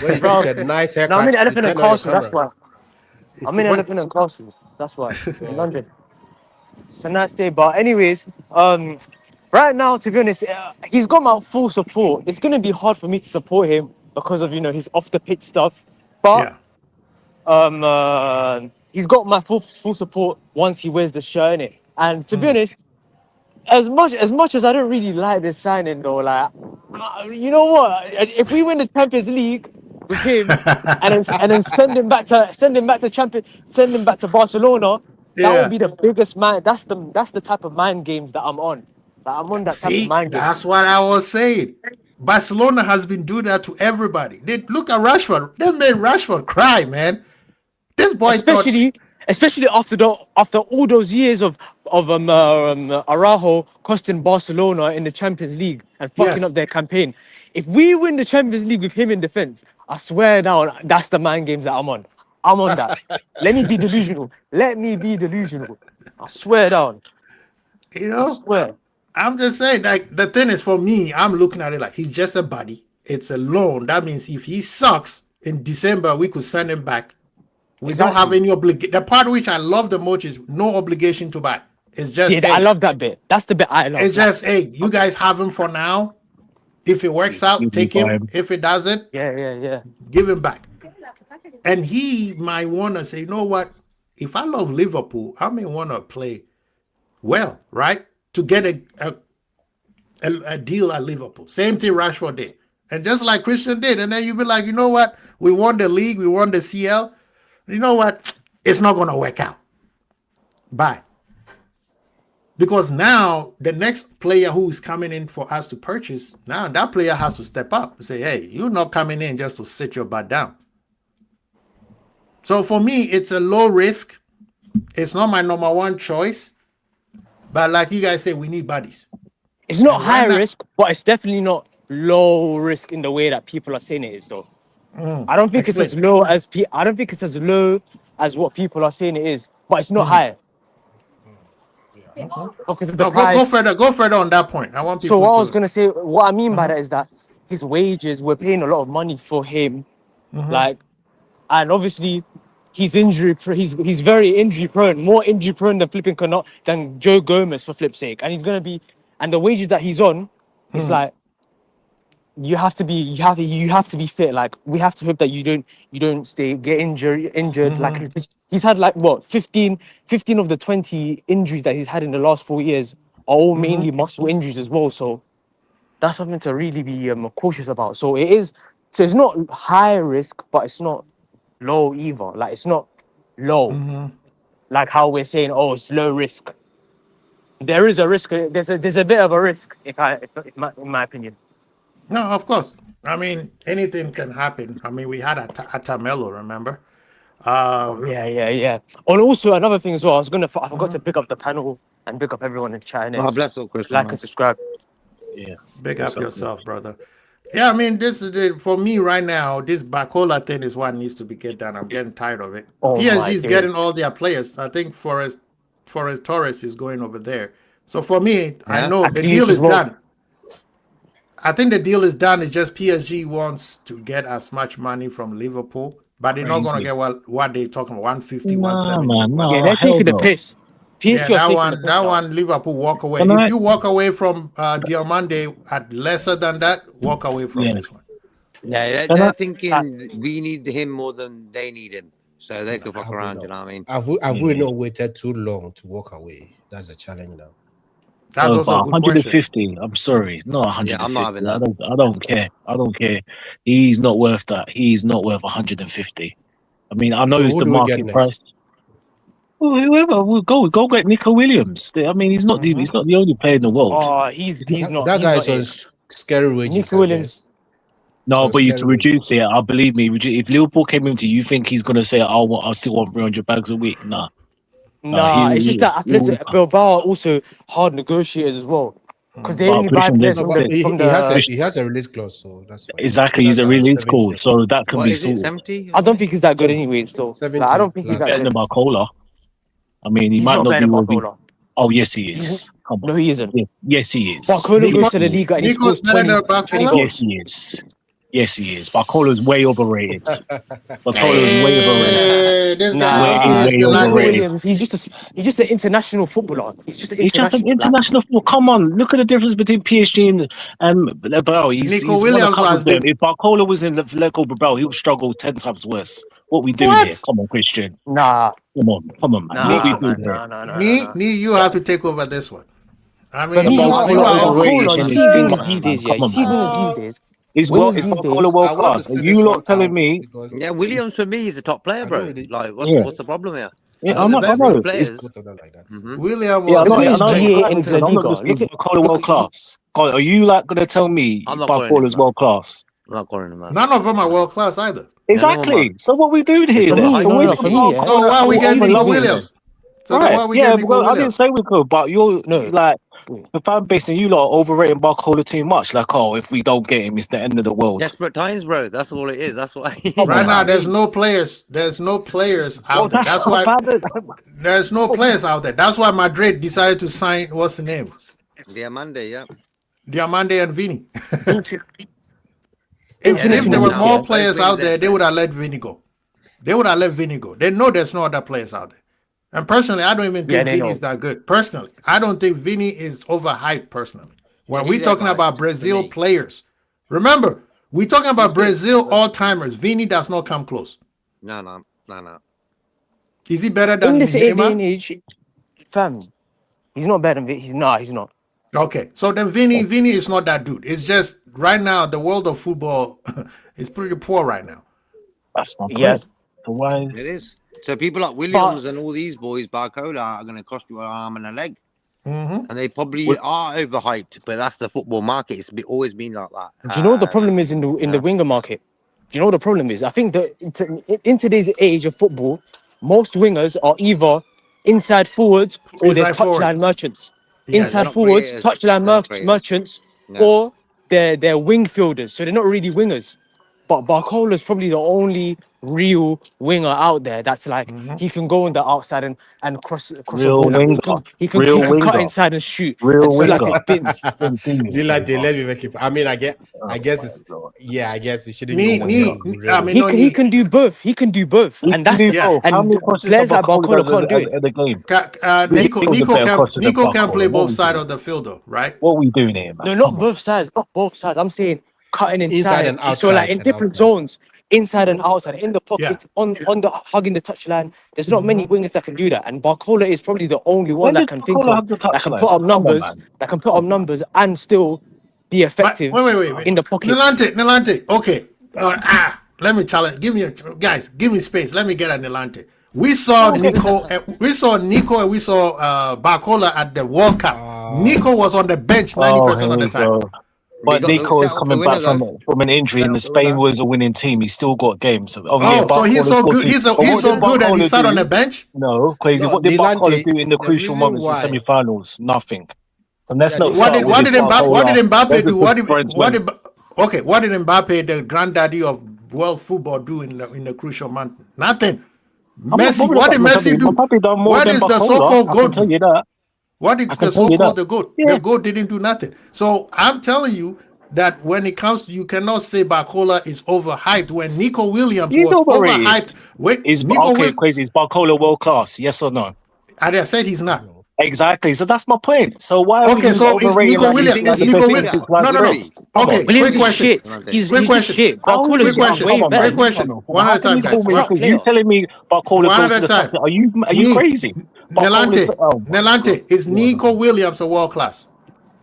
When you Bro, take a nice no, haircut, I'm in you Elephant and turn on your Castle. That's camera. why. I'm in Elephant and Castle. That's why. In London. It's a nice day. But anyways, right now, to be honest, he's got my full support. It's gonna be hard for me to support him because of his off the pitch stuff. But Yeah. he's got my full support once he wears the shirt in it. And to be honest, as much as I don't really like this signing though, like you know what? If we win the Champions League with him and then send him back to Barcelona, that Yeah. would be the biggest mind. That's the type of mind games that I'm on. Like, I'm on that type of See, mind games. that's what I was saying. Barcelona has been doing that to everybody. They look at Rashford. They made Rashford cry, man. This boy Especially after all those years of Araujo costing Barcelona in the Champions League and fucking Yes. up their campaign. If we win the Champions League with him in defense, I swear down, that's the mind games that I'm on. I'm on that. Let me be delusional. I swear down. you I know, swear. I'm just saying, like, the thing is, for me, I'm looking at it like he's just a buddy. It's a loan. That means if he sucks in December, we could send him back. We don't have any obligation. The part which I love the most is no obligation to buy. It's just, Yeah, I love that bit. That's the bit I love. it's just, hey, you guys have him for now. If it works out, You take buy him. him. If it doesn't, yeah. give him back. And he might want to say, you know what? If I love Liverpool, I may want to play well, right? To get a deal at Liverpool. Same thing Rashford did. And just like Christian did. And then you'll be like, you know what? We won the league. We won the CL. you know what? It's not going to work out. Bye. Because now the next player who is coming in for us to purchase, now that player has to step up and say, hey, you're not coming in just to sit your butt down. So for me, it's a low risk. It's not my number one choice. But like you guys say, we need bodies. It's not And right high now- risk, but it's definitely not low risk in the way that people are saying it is, though. I don't think it's as Explain. low as I don't think it's as low as what people are saying it is, but it's not high because of the No, price. go further on that point. I want So people what I to. was gonna say, what I mean by that is that his wages, we're paying a lot of money for him, like, and obviously he's he's very injury prone, more injury prone than flipping Connaught than Joe Gomez for flip's sake, and he's gonna be, and the wages that he's on, it's like you have to be fit. Like we have to hope that you don't get injured. Like he's had like what 15 of the 20 injuries that he's had in the last 4 years are all mainly muscle injuries as well. So that's something to really be cautious about. So it's not high risk, but it's not low either. Like it's not low, like how we're saying, oh, it's low risk. There is a risk. There's a bit of a risk, in my opinion. No, of course. I mean, anything can happen. I mean, we had Atamelo, remember? Yeah. And also another thing as well, I forgot to pick up the panel and pick up everyone in chat. Oh, bless all, Christian. Like man. and subscribe. Yeah. Big up yourself, brother. Yeah, I mean, this is for me right now. This Bacola thing is what needs to be get done. I'm getting tired of it. Oh, my PSG is days. getting all their players. I think Forest Torres is going over there. So for me, I Yeah. know the Actually, deal as is well. done. I think the deal is done. It's just PSG wants to get as much money from Liverpool, but they're not going to Crazy. get what they're talking about, 150, Nah, 170. man, what- no. Yeah, they're hell taking the no. piss. PSG Yeah, are that taking one, the piss. that now. one, Liverpool walk away. Can If I- you walk away from Diamande at lesser than that, walk away from Yeah. this one. Yeah, Can they're I- thinking we need him more than they need him, so they could fuck Have we around. not? You know what I mean? Have we not waited too long to walk away? That's a challenge now. That's Oh, also a but good question. 150. I'm sorry, not 150. Yeah, I'm not having that. I don't care. I don't care. He's not worth that. He's not worth 150. I mean, I know So it's who the do we get market next? price. Well, whoever will go get Nico Williams. I mean, he's not he's not the only player in the world. Oh, he's not. That he's guy not is on it. scary wages. Nico I Williams. No, So but you scary can reduce it. I believe me. If Liverpool came into you think he's gonna say, I still want 300 bags a week? Nah. Nah, it's just that Bilbao are also hard negotiators as well, because they But only buy Christian, players No, from but the from he has a release clause, so that's fine. exactly, he's That's a release 70. call, so that can What be is it? sorted. 70? I don't think he's that good anyway. Still, 70 like, I don't think he's plus. that Better than good. Barcola. I mean, he He's might not not better be. than Barcola. Oh yes, he is. Come on. No, he isn't. Yes, he is. Barcola Yes, goes to the he is. league and he Nico's scores better 20, than Barcola? 20 Yes, goals. he is. Yes, he is. Barcola's way overrated. Barcola's way overrated. Hey, this Nah, guy Way, don't way finish the last Nico overrated. game. Williams. He's just an international footballer. He's just an He's just an international. international football. Come on, look at the difference between PSG and Bilbao. He's Nico won a Williams cup has with them. been. If Barcola was in the Lego Bilbao, he would struggle 10 times worse. What we doing What? here? Come on, Christian. Nah, Come on, man. What we doing here? nah. Me, you have to take over this one. I For mean, me, you Barcola are overrated you in see his wingers prime, these man. days, yeah. You Come on, see man. wingers these days. Is Wingers these days. Barcola world I want to class? Are see you this lot one telling out me? because Yeah, Williams for me is a top player, I bro. don't really Like, Yeah. what's the problem here? Yeah, Those I are know. very good It's, players. put them like that. Mhm. William yeah, I was. know. Look at I his know. GA I'm into not La Liga. just Look saying at Barcola world class. God, are you like gonna tell me I'm not calling him, Barcola's man. world class? I'm not calling him, man. None of them are world class either. Exactly. So what we doing here For then? me, Can no, we no, talk for me, about yeah. So why are we It's getting even Nico these days. Williams? So then why are we Yeah, getting Nico because I didn't Williams? say we could, but you're No. like the fan base and you lot are overrating Barcola too much. Like, oh, if we don't get him, it's the end of the world. Desperate times, bro. That's all it is. That's why. Right now, man. there's no players. There's no players Well, out there. That's why valid. there's no players out there. That's why Madrid decided to sign what's the name, Diamande, yeah. Diamande and Vini. Yeah, if there were yeah. more Those players things out there, that- they would have let Vini go. They would have let Vini go. They know there's no other players out there. And personally, I don't even Yeah, think they Vini know. is that good. Personally, I don't think Vini is overhyped. Personally, when Yeah, we're he's talking overhyped about to Brazil me. players, remember we're talking about He's good, Brazil but- all timers. Vini does not come close. No. Is he better In than this day and Neymar? age, fam, he's not better than he's not. Okay, so then Vini is not that dude. It's just right now the world of football is pretty poor right now. That's my point. Yes. So why? It is. So people like Williams and all these boys, Barcola, are going to cost you an arm and a leg. And they probably are overhyped, but that's the football market. It's always been like that. Do you know what the problem is in the winger market? Do you know what the problem is? I think that in today's age of football, most wingers are either inside forwards or they're Inside forward. touchline merchants. Yes. Inside not forwards, creators. touchline They're not creators. merchants, No. or they're wing fielders. So they're not really wingers. But Barcola is probably the only real winger out there that's like he can go on the outside and cross a Real ball. winger. He can Real cut winger. inside and shoot Real and slap winger. it bins. Dilate, let me make it. I mean, I guess it's I guess it shouldn't go winger. I mean, He can do both. He can do both, and that's Yeah. How many and crosses players like Barcola Barcola does can't do it. at the game? Nico can play both sides of the field, though, right? What are we doing here, man? No, not both sides. Not both sides. I'm saying cutting inside and outside So like in and different outside. zones, inside and outside, in the pocket, on the hugging the touchline. There's not many wingers that can do that, and Barcola is probably the only one When that did can think Barcola of have the that can touchline? put up Come on, numbers, man. that can put up numbers and still be But effective wait. in the pocket. Nilante. Okay. Let me challenge. Give me space. Let me get at Nilante. We saw Nico. We saw Nico and we saw Barcola at the World Cup. Nico was on the bench 90% of the time. But Nico is coming back from an injury, and Set up the Spain winner. was a winning team. He still got games. So He's so good. He's so good, and he sat on the bench. No, crazy. No, what did Nilante, Barcola do in the the crucial reason moments in why- semi-finals? Nothing. And let's Yeah, not What start did- with What did Mbappe do? What did Mbappe, the granddaddy of world football, do in the crucial month? Nothing. Messi. What did Messi do? Mbappe done more What than is the Barcola, so-called I can goat? tell you that. What is I can the tell you so-called that. the goat? Yeah. The goat didn't do nothing. So I'm telling you that when it comes, you cannot say Barcola is overhyped when Nico Williams He's was overrated. overhyped. Wait, Is Nico crazy? Is Barcola world class? Yes or no? I said he's not. Exactly. So that's my point. So why are Okay, we so it's overrating Nico like Williams. this? Like It's the Nico best Williams. pictures, like No. Williams? Come Okay, on. Williams quick is question. shit. Okay. He's Quick just question. shit. How is Barcola's Quick he- question. way Come on, better. Quick question. man. One How at a can time, you guys. call me? Crap Because player. you telling me Barcola One goes at to a the time. top? Are you crazy? Nilante, Oh my Nilante, is Nico Williams a world class?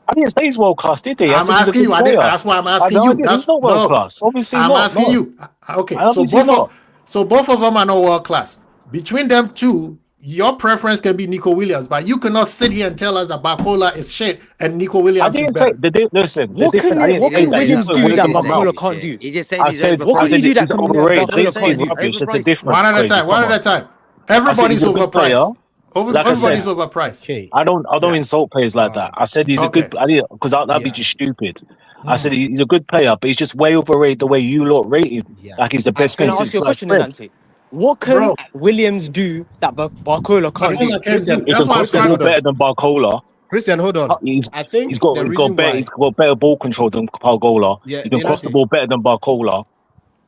I didn't say he's world class, did he? I I'm said he's a asking good you. player. That's why I'm asking No, you. I didn't. That's He's not world no. class. Obviously I'm not. asking No. you. Okay, Obviously not. so both of them are not world class. Between them two, your preference can be Nico Williams, but you cannot sit here and tell us that Barcola is shit and Nico I Williams is didn't say better. listen. The What difference. can I didn't what say can that. Williams You put do words that in my mouth. Barcola can't do? He just said I he's said, overpriced. What can he do that he's can overrated. Barcola This can't is do? rubbish. It's a Overpriced. difference. One at a Crazy. time. Come One at on. a time. I said Everybody's he's a good player. overpriced. Like I said, Everybody's overpriced. Okay. I don't insult players like that. I said he's a good. I didn't because that'd be Yeah. just stupid. I said he's a good player, but he's just way overrated the way you lot rate him. Yeah. Like he's the best Can player I since ask you a sliced question, bread. Nante? What can Bro. Williams do that Barcola can't do? Barcola can't do. Christian, He That's can why I'm cross the trying ball to. better than Barcola. Christian, hold on. He's I think he's got the reason better why he's got better ball control than Barcola. Yeah, He can cross the Nilante. ball better than Barcola.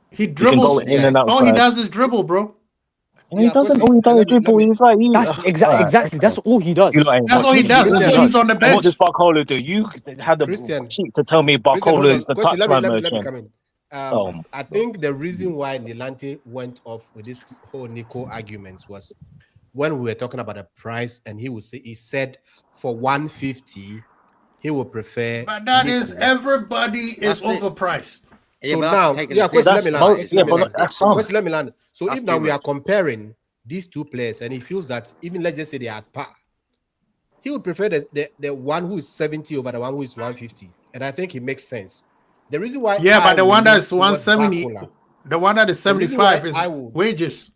He He can dribbles. go in and All he outside. does is dribble, bro. And he Yeah, doesn't. Pussy, All he does is let me- dribble. let me- He's like you. That's exactly. That's all he does. You lot ain't That's all he watching. does. That's why Christian. he's on the And what bench. does Barcola do? You had the Christian. cheek to tell me Christian, hold Barcola on. is the Pussy, let touchline me merchant. come in. Oh my I think the reason why Nilante went off with this whole Nico argument was when we were talking about the price, and he said for 150 he would prefer. But that Nico. is everybody is That's it. overpriced. Yeah, So but now, taking yeah, the piss. let That's me most- land. yeah, but that's some. Let me land. So That's if now too we are much. comparing these two players, and he feels that even let's just say they are at par, he would prefer the one who is 70 over the one who is 150, and I think it makes sense. The reason why, Yeah, but the one that's lean towards 170, Barcola, the one that is The reason why 75 is I will- wages.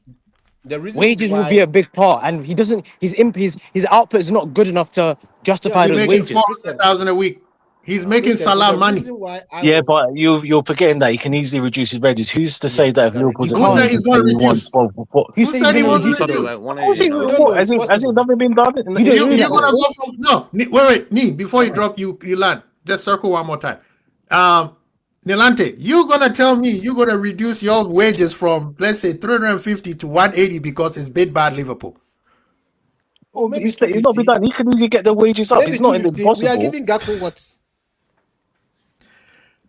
the reason Wages why, will be a big part, and he doesn't. His output is not good enough to justify Yeah, He's those making wages. 400,000 a week. He's making Christian, so Salah the money. reason why I Yeah, will- but you're forgetting that he can easily reduce his wages. Who's to say Yeah, that if that Liverpool's reduce- Who said he's gonna he wants reduce? 12? Who Who said said he he's gonna wants reduce to it? reduce? About 180, Has it, you know. We don't know, has it's it possible. never been done? You don't You're know gonna that. go from wait, Nee, before you drop you land. Just circle one more time. Nilante, you're gonna tell me you're gonna reduce your wages from let's say 350 to 180 because it's bid bad Liverpool. Oh, maybe It's not been 250. done. He can easily get the wages up. Maybe It's not 250. impossible. We are giving Gakpo what?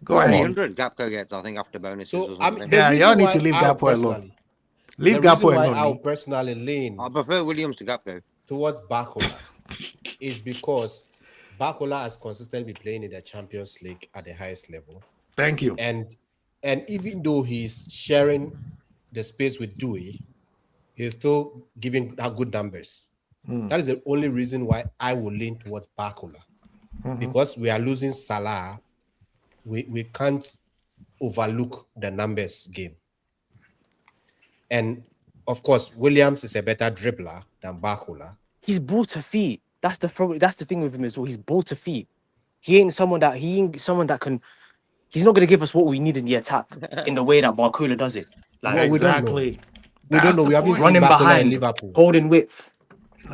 Go ahead. 300 Gapco gets, I think, after bonuses So or I'm something. Yeah, the y'all reason need why to leave I Gakpo alone. personally- Leave the reason Gakpo why alone. I'll Nee. personally lean I prefer Williams to Gapco. towards Barcola is because Barcola has consistently been playing in the Champions League at the highest level, Thank you. and even though he's sharing the space with Dewey, He's still giving out good numbers. That is the only reason why I will lean towards Barcola. Because we are losing Salah, we can't overlook the numbers game. And of course, Williams is a better dribbler than Barcola. He's ball to feet. That's the thing with him as well. He's ball to feet. He ain't someone that can. He's not gonna give us what we need in the attack in the way that Barcola does it. Like Well, we don't know. exactly. We don't know. We haven't seen running Barcola behind, in Liverpool. holding width.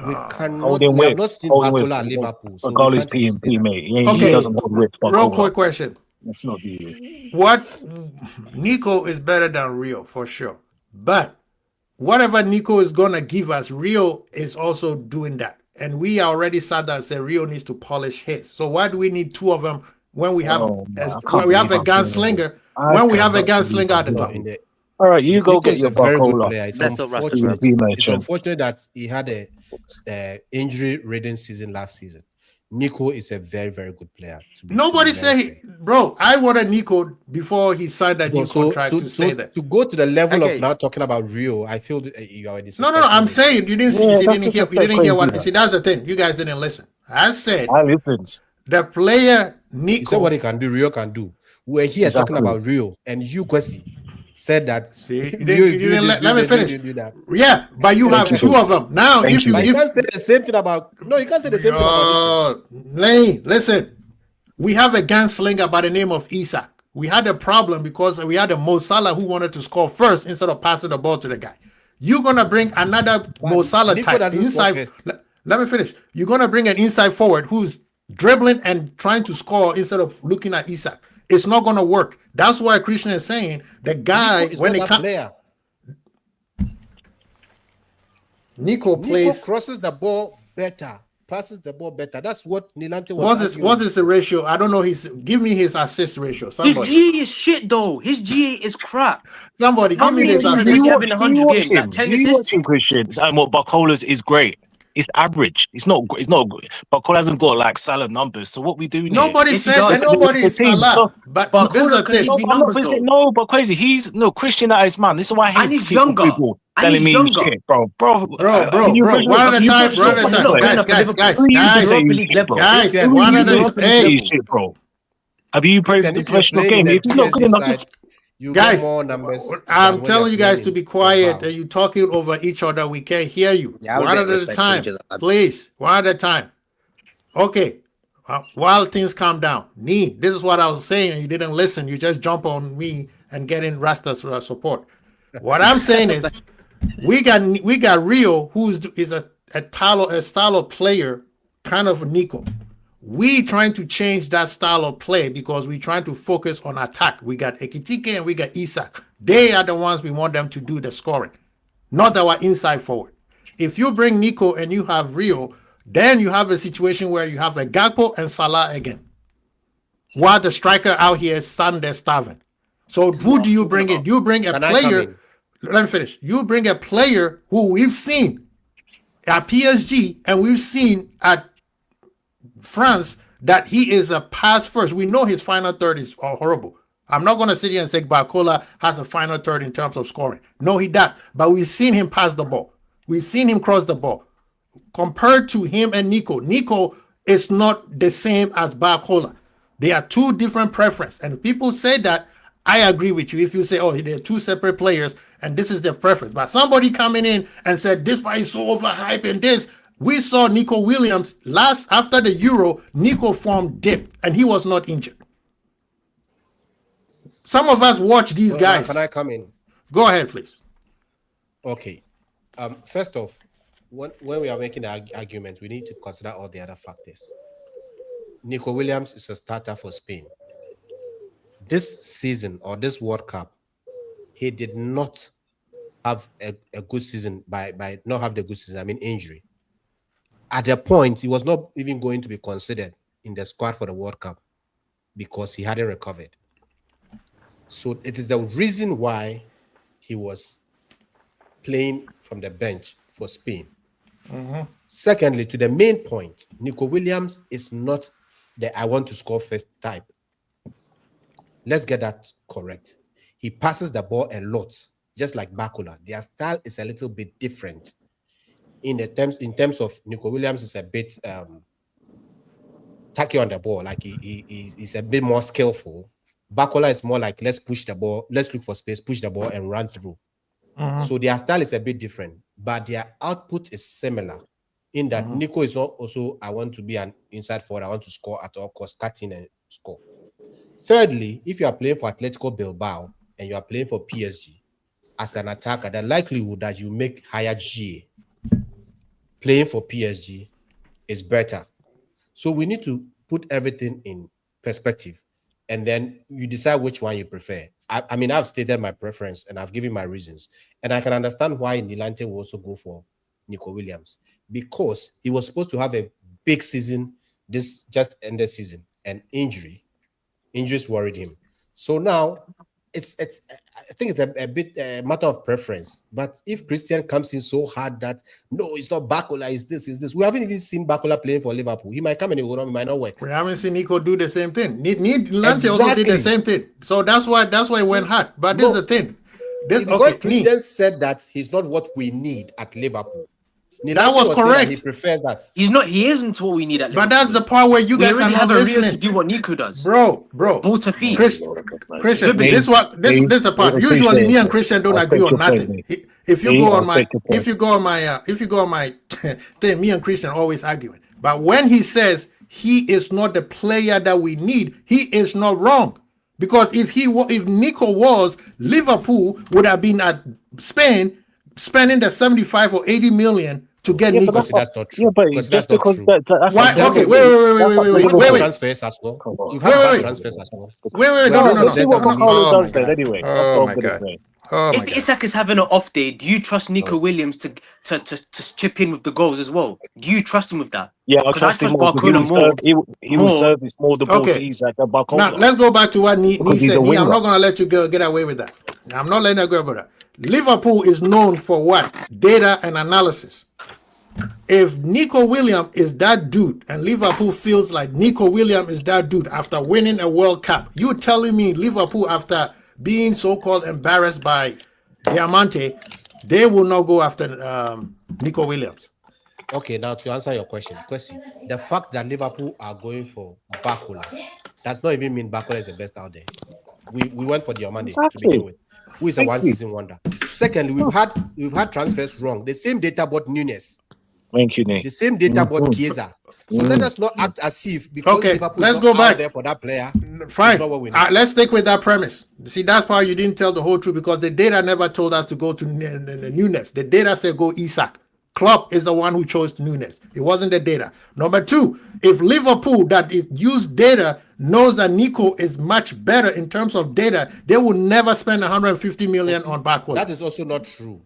We cannot. Holding We have width. not seen Holding Barcola at width. Liverpool. So we Barcola's can't even say P&P, that. mate. He Okay. doesn't hold width. Real Barcola. quick question. Let's not be rude. What Nico is better than Rio for sure. But whatever Nico is gonna give us, Rio is also doing that. And we already said that said Rio needs to polish his. So why do we need two of them when we have Oh, man, I when can't we have a believe I'm saying gunslinger? I When we have a cannot believe gunslinger at the I'm top. In the, All right, you go Nico get is your a very good Barcola. player. It's Let's not rush to unfortunate. Be It's mentioned. unfortunate that he had a injury-ridden season last season. Nico is a very, very good player. Nobody say bro, I wanted Nico before he signed that new contract to stay there. To go to the level Okay. of now talking about Rio, I feel you are No, I'm saying you didn't see, Yeah, you that's didn't hear, just you didn't hear what I crazy, see. That's the thing. You guys didn't listen. I said I listened. the player You said what Nico. he can do, Rio can do. We're here talking Exactly. about Rio, and you, Kwesi, said that See, you Rio didn't, is you doing didn't this, let me finish. do that. Yeah, but you Thank have you, two bro. of them now. Thank If you, you But bro. you if can't say the same thing about you can't say the same thing about Nico. Lane, listen, we have a gunslinger by the name of Isak. We had a problem because we had a Mo Salah who wanted to score first instead of passing the ball to the guy. You're gonna bring another Mo Salah Nico type doesn't score inside. first. Let me finish. You're gonna bring an inside forward who's dribbling and trying to score instead of looking at Isak. It's not gonna work. That's why Christian is saying the guy Nico is when not it that comes. player. Nico Nico plays. crosses the ball better, passes the ball better. That's what Nilante was What's his ratio? I don't know. Give me his assist ratio. His Somebody, GA is shit though. His GA is crap. somebody, How give me many this assists Do does assist. he have in do 100 watch games? Like him? 10 Do you watch assists? him, Christian? And what Barcola's is great. It's average. It's not. It's not. Barcola hasn't got like Salah numbers. So what we doing here? Nobody Yes, he said, and does. nobody The is team. Salah. But But this is the Barcola can thing. give you numbers though. No, but crazy. He's no Christian. That is man. This is why I hate And he's people younger. And telling he's me younger. shit, bro. Bro, Can you imagine one at Okay, a you time, put shit from look, playing up at Liverpool. Who are you to guys, say Europa he's League shit, level. bro? guys, Christian, one Who at are a you time. to say Hey, he's shit, bro? Have you played Christian, the if you're professional playing in game? a If you're not good PSG enough, side, you guys, get more numbers. I'm than when telling you you're guys playing to be in quiet Bilbao. and you talking over each other. We can't hear you. Yeah, have a One bit at of a respect for time, each other, lads. please. One at a time. Okay. While things calm down, this is what I was saying, and you didn't listen. You just jump on me and get in Rasta's support. What I'm saying is, we got Rio, is a style of player, kind of Nico. We trying to change that style of play because we trying to focus on attack. We got Ekitike and we got Isak. They are the ones we want them to do the scoring, not our inside forward. If you bring Nico and you have Rio, then you have a situation where you have a Gakpo and Salah again, while the striker out here is standing starving. So who do you bring in? You bring a Can I come player. in? Let me finish. You bring a player who we've seen at PSG and we've seen at France that he is a pass first. We know his final third is horrible. I'm not going to sit here and say Barcola has a final third in terms of scoring. No, he does. But we've seen him pass the ball. We've seen him cross the ball. Compared to him and Nico is not the same as Barcola. They are two different preferences. And people say that, I agree with you. If you say, oh, they're two separate players and this is their preference. But somebody coming in and said, this guy is so overhyped and this. We saw Nico Williams after the Euro, Nico form dipped and he was not injured. Some of us watch these guys. Can I come in? Go ahead, please. Okay. First off, when we are making the argument, we need to consider all the other factors. Nico Williams is a starter for Spain. This season or this World Cup, he did not have a good season by not have the good season. I mean injury. At a point, he was not even going to be considered in the squad for the World Cup because he hadn't recovered. So it is the reason why he was playing from the bench for Spain. Secondly, to the main point, Nico Williams is not the I want to score first type. Let's get that correct. He passes the ball a lot just like Bakula. Their style is a little bit different. In terms of Nico Williams is a bit tacky on the ball, like he's a bit more skillful. Bakula is more like let's push the ball, let's look for space, push the ball and run through. So their style is a bit different, but their output is similar in that Nico is also, I want to be an inside forward, I want to score at all costs, cut in and score. Thirdly, if you are playing for Atletico Bilbao and you are playing for PSG as an attacker, the likelihood that you make higher GA playing for PSG is better. So we need to put everything in perspective and then you decide which one you prefer. I mean, I've stated my preference and I've given my reasons. And I can understand why Nilante will also go for Nico Williams because he was supposed to have a big season, this just ended season, and injuries worried him. So now I think it's a bit a matter of preference. But if Christian comes in so hard that no, it's not Bakula, it's this. We haven't even seen Bakula playing for Liverpool. He might come and he might not work. We haven't seen Nico do the same thing. Lante also did the same thing. So that's why it went hard. But this is the thing. Christian said that he's not what we need at Liverpool. That was correct. He prefers that. He isn't what we need at Liverpool. But that's the part where you guys are not listening. To do what Nico does, bro. Ball to feet. Christian, this is a part. Usually, me and Christian don't agree on nothing. If you go on my thing, me and Christian always arguing. But when he says he is not the player that we need, he is not wrong. Because if Nico was, Liverpool would have been at Spain spending the 75 or 80 million to get Nico. That's not true. Yeah, but that's because that's why? Okay, wait. Transfers as well. You've had bad transfers as well. Wait. No. See what Carlo does then anyway. Oh my god. If Isak is having an off day, do you trust Nico Williams to chip in with the goals as well? Do you trust him with that? Yeah, I trust him more. He will service more the ball to Isak than Barcola. Now let's go back to what Nee said. I'm not going to let you get away with that. I'm not letting you go with that. Liverpool is known for what? Data and analysis. If Nico Williams is that dude and Liverpool feels like Nico Williams is that dude after winning a World Cup, you telling me Liverpool after being so-called embarrassed by Diamante, they will not go after Nico Williams? Okay, now to answer your question, the fact that Liverpool are going for Bakula does not even mean Bakula is the best out there. We went for Diamante to begin with, who is a one-season wonder. Secondly, we've had transfers wrong. The same data bought Nunes. Thank you, Nate. The same data bought Chiesa. So let us not act as if because Liverpool let's is go not back out there for that player. Fine. Not what we need. Let's stick with that premise. See, that's why you didn't tell the whole truth because the data never told us to go to Nunes. The data said go Isak. Klopp is the one who chose Nunes. It wasn't the data. Number two, if Liverpool that is used data knows that Nico is much better in terms of data, they will never spend 150 million on Bakula. That is also not true.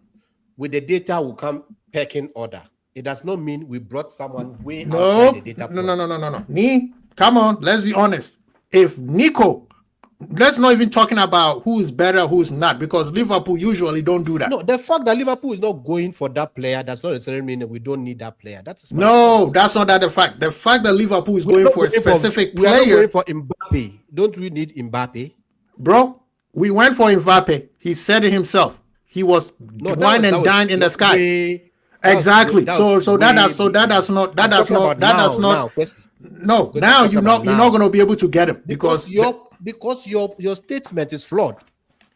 With the data will come pecking order. It does not mean we brought someone way outside the data. No. Nee, come on, let's be honest. If Nico, let's not even talking about who's better, who's not, because Liverpool usually don't do that. No, the fact that Liverpool is not going for that player does not necessarily mean that we don't need that player. That's that's not the fact. The fact that Liverpool is going for a specific player. We are not going for Mbappe. Don't we need Mbappe? Bro, we went for Mbappe. He said it himself. He was wine and dine in the sky. Exactly. So that does not. No, now you're not going to be able to get him because your statement is flawed.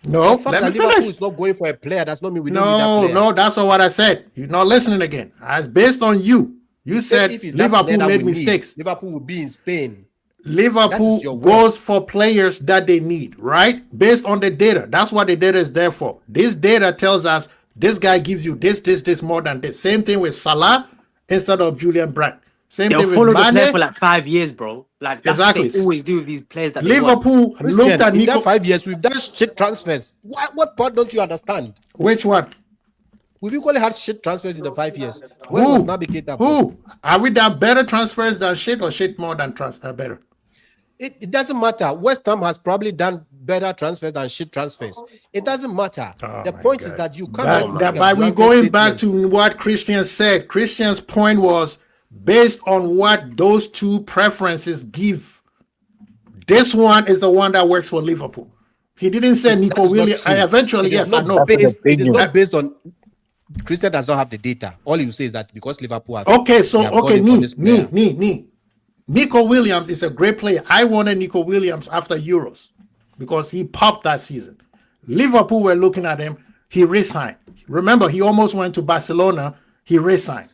No, the fact that Liverpool is not going for a player does not mean we don't need that player. No, that's not what I said. You're not listening again. As based on you said Liverpool made mistakes. Liverpool will be in Spain. Liverpool goes for players that they need, right? Based on the data. That's what the data is there for. This data tells us this guy gives you this more than this. Same thing with Salah instead of Julian Brandt. Same thing with Mane. They'll follow the player for like 5 years, bro. Like that's what they always do with these players that Liverpool looked at Nico. In that 5 years, we've done shit transfers. What part don't you understand? Which one? We've equally had shit transfers in the 5 years. Who? Are we done better transfers than shit or shit more than better? It doesn't matter. West Ham has probably done better transfers than shit transfers. It doesn't matter. The point is that you can't. By we going back to what Christian said, Christian's point was based on what those two preferences give. This one is the one that works for Liverpool. He didn't say That Nico is not Williams. true. Eventually, It is yes, I not know. That's an It is opinion. not based on. Christian does not have the data. All you say is that because Liverpool have Okay, so they have gone in for this player. Nico Williams is a great player. I wanted Nico Williams after Euros because he popped that season. Liverpool were looking at him. He resigned. Remember, he almost went to Barcelona. He resigned.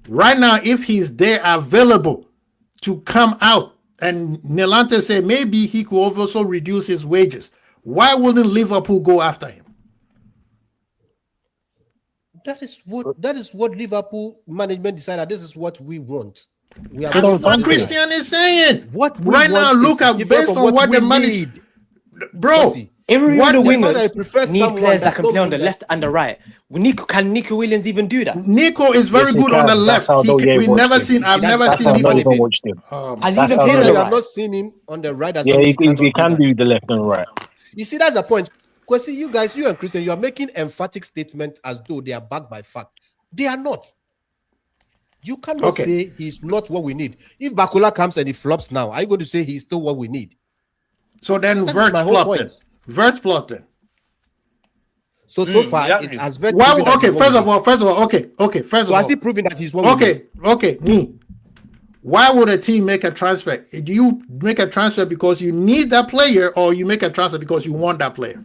Right now, if he's there available to come out, and Nelante said maybe he could also reduce his wages, why wouldn't Liverpool go after him? That is what Liverpool management decided. This is what we want. We are They don't That's what want Christian is saying. What we Right now, want look is at different based from on what we the money, need. bro. Mercy. Even What the the fact that I wingers prefer need someone players that does can not play on mean the that- left and the right. Can Nico Williams even do that? Nico is very Yes, he good on the can. That's left. how Doye We watched never him. seen. I've that's- never that's That's seen how how Nico. not Nico even did. watched him. Has he That's even how played on That the you not. have right? not seen him on the right does Yeah, not mean he cannot do can that. do the left and right. You see, that's the point. Because see, you guys, you and Christian, you are making emphatic statements as though they are backed by fact. They are not. You cannot Okay. say he's not what we need. If Bakula comes and he flops now, are you going to say he's still what we need? So then That is Verts my whole flopped point. it. Verts flopped it. So far, exactly. it's as very Well, proven that okay. he's what First we of need. all, first So of has he all, proven that he's what we need? okay. Me. Why would a team make a transfer? Do you make a transfer because you need that player, or you make a transfer because you want that player?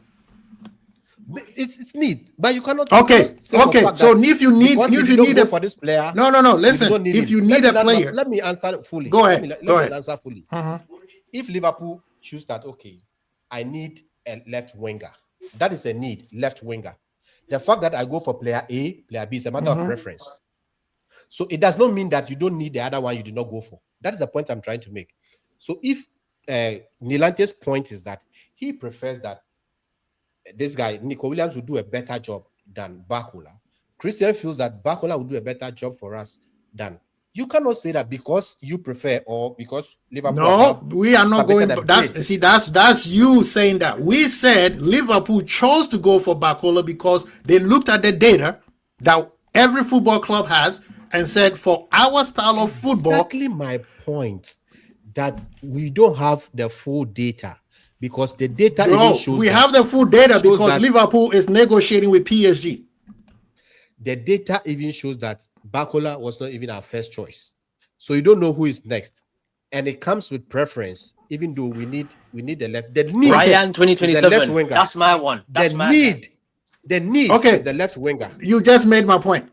It's need, but you cannot. Okay, You cannot say for okay. fact So that if you need, because if if you don't need go a for this player, no. you do Listen, not need if him. you need a player, let me answer fully. Go ahead, Let go me ahead. answer fully. Mhm. If Liverpool choose that, okay, I need a left winger. That is a need, left winger. The fact that I go for player A, player B is a matter of preference. So it does not mean that you don't need the other one you did not go for. That is the point I'm trying to make. So if Nilante's point is that he prefers that this guy, Nico Williams, will do a better job than Bakula, Christian feels that Bakula will do a better job for us than. You cannot say that because you prefer or because Liverpool have No, now we are not going. submitted a That's bid. see, that's you saying that. We said Liverpool chose to go for Bacola because they looked at the data that every football club has and said, for our style of football, Exactly my point, that we don't have the full data because the data even bro, shows we that, have the full data shows because that- Liverpool is negotiating with PSG. the data even shows that Bacola was not even our first choice. So you don't know who is next. And it comes with preference, even though we need the left. The need Ryan is the left 2027. winger. That's my one. That's The my need Okay. is the left winger. You just made my point.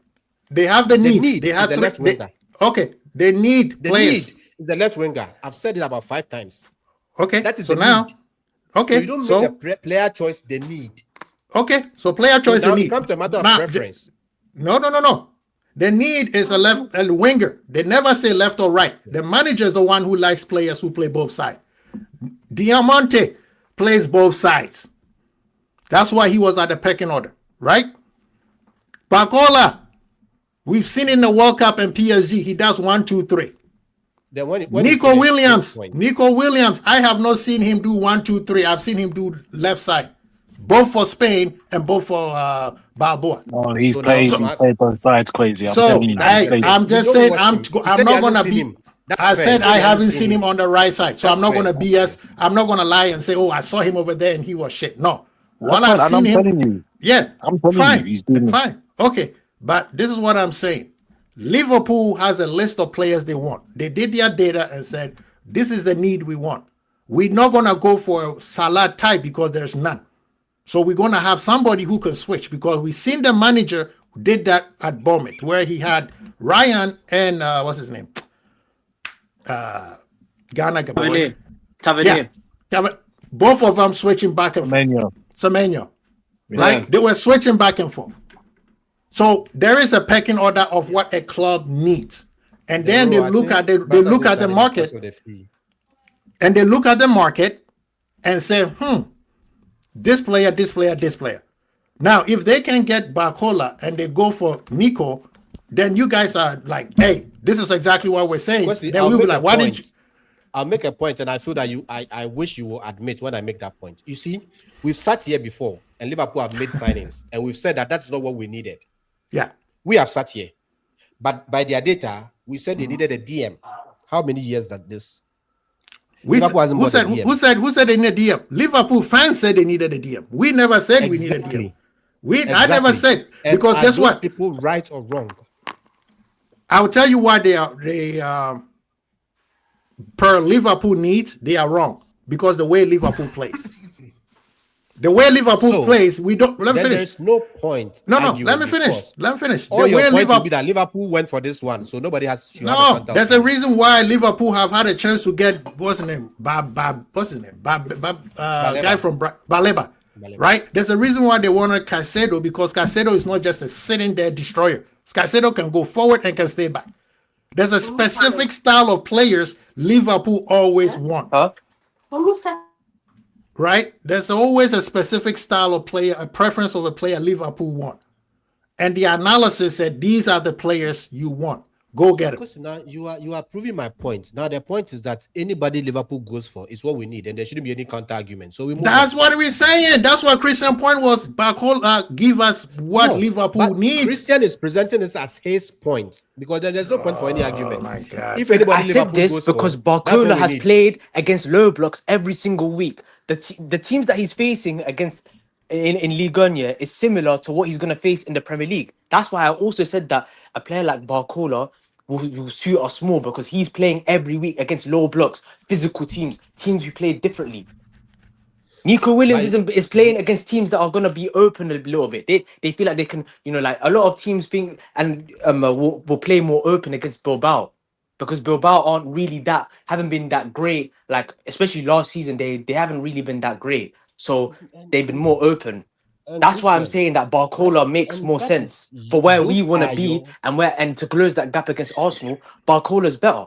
They have the needs. need They is have the left winger. okay, they need The players. need is the left winger. I've said it about 5 times. Okay, That is so the now, need. okay, So you don't make the player choice the need. okay, so player So choice now and it need. comes to a matter of Now, preference. No. The need is a winger. They never say left or right. The manager is the one who likes players who play both sides. Diamante plays both sides. That's why he was at the pecking order, right? Bacola, we've seen in the World Cup and PSG, he does 1, 2, 3. Then when he Nico finished Williams, this point, Nico Williams, I have not seen him do 1, 2, 3. I've seen him do left side, both for Spain and both for Balboa. Oh, he's So now played. I'm He's asking- played both sides crazy. I'm So telling you. He's played I'm both. just You don't saying watch I'm him. He I'm said he not gonna hasn't be. seen him. That's I fair. said He said I he haven't hasn't seen seen him him. on the right side, so That's I'm not fair. gonna BS. I'm not gonna lie and say, oh, I saw him over there and he was shit. No, while That's I've fine, and seen I'm him, telling you. yeah, I'm telling fine, you, he's doing it. fine, okay. But this is what I'm saying. Liverpool has a list of players they want. They did their data and said, this is the need we want. We're not gonna go for a Salah type because there's none. So we're gonna have somebody who can switch because we've seen the manager who did that at Bournemouth, where he had Ryan and what's his name? Ghana. Tavernier. Yeah, but both of them switching back and forth. Semenyo. Semenyo, Yeah. right? They were switching back and forth. So there is a pecking order of what a club needs, and then they look at the market, and they look at the market and say, this player, this player, this player. Now, if they can get Barcola and they go for Nico, then you guys are like, hey, this is exactly what we're saying. Wesley, Then I'll we'll be make like, a why point. didn't you? I'll make a point, and I feel that I wish you will admit when I make that point. You see, we've sat here before, and Liverpool have made signings, and we've said that that's not what we needed. Yeah. We have sat here, but by their data, we said they needed a DM. How many years that this? Liverpool hasn't Who bought a said DM. who said they need a DM? Liverpool fans said they needed a DM. We never said we needed a DM. I never said, And because are guess those what? people right or wrong? I'll tell you why they per Liverpool needs, they are wrong, because the way Liverpool plays. The way Liverpool plays, we don't. Let me finish. There's no point. No. Let me finish. All The your way points will be that Liverpool went for this one, so nobody has. No, there's a reason why Liverpool have had a chance to get what's his name, guy from Baleba, right? There's a reason why they wanted Caicedo, because Caicedo is not just a sitting there destroyer. Caicedo can go forward and can stay back. There's a specific style of players Liverpool always want. Right? There's always a specific style of player, a preference of a player Liverpool want. And the analysis said these are the players you want. Go get it. Because now you are proving my point. Now the point is that anybody Liverpool goes for is what we need, and there shouldn't be any counter argument. So that's what we're saying. That's what Christian's point was. Give us what Liverpool needs. Christian is presenting this as his point, because there's no point for any argument. My God. If anybody I said this because Barcola has played against low blocks every single week. The teams that he's facing against in Ligue 1 is similar to what he's going to face in the Premier League. That's why I also said that a player like Barcola will suit us more, because he's playing every week against low blocks, physical teams who play differently. Nico Williams is playing against teams that are going to be open a little bit. They feel like they can, like a lot of teams think and will play more open against Bilbao, because Bilbao haven't been that great. Like especially last season, they haven't really been that great. So they've been more open. That's why I'm saying that Barcola makes more sense for where we want to be and to close that gap against Arsenal. Barcola's better.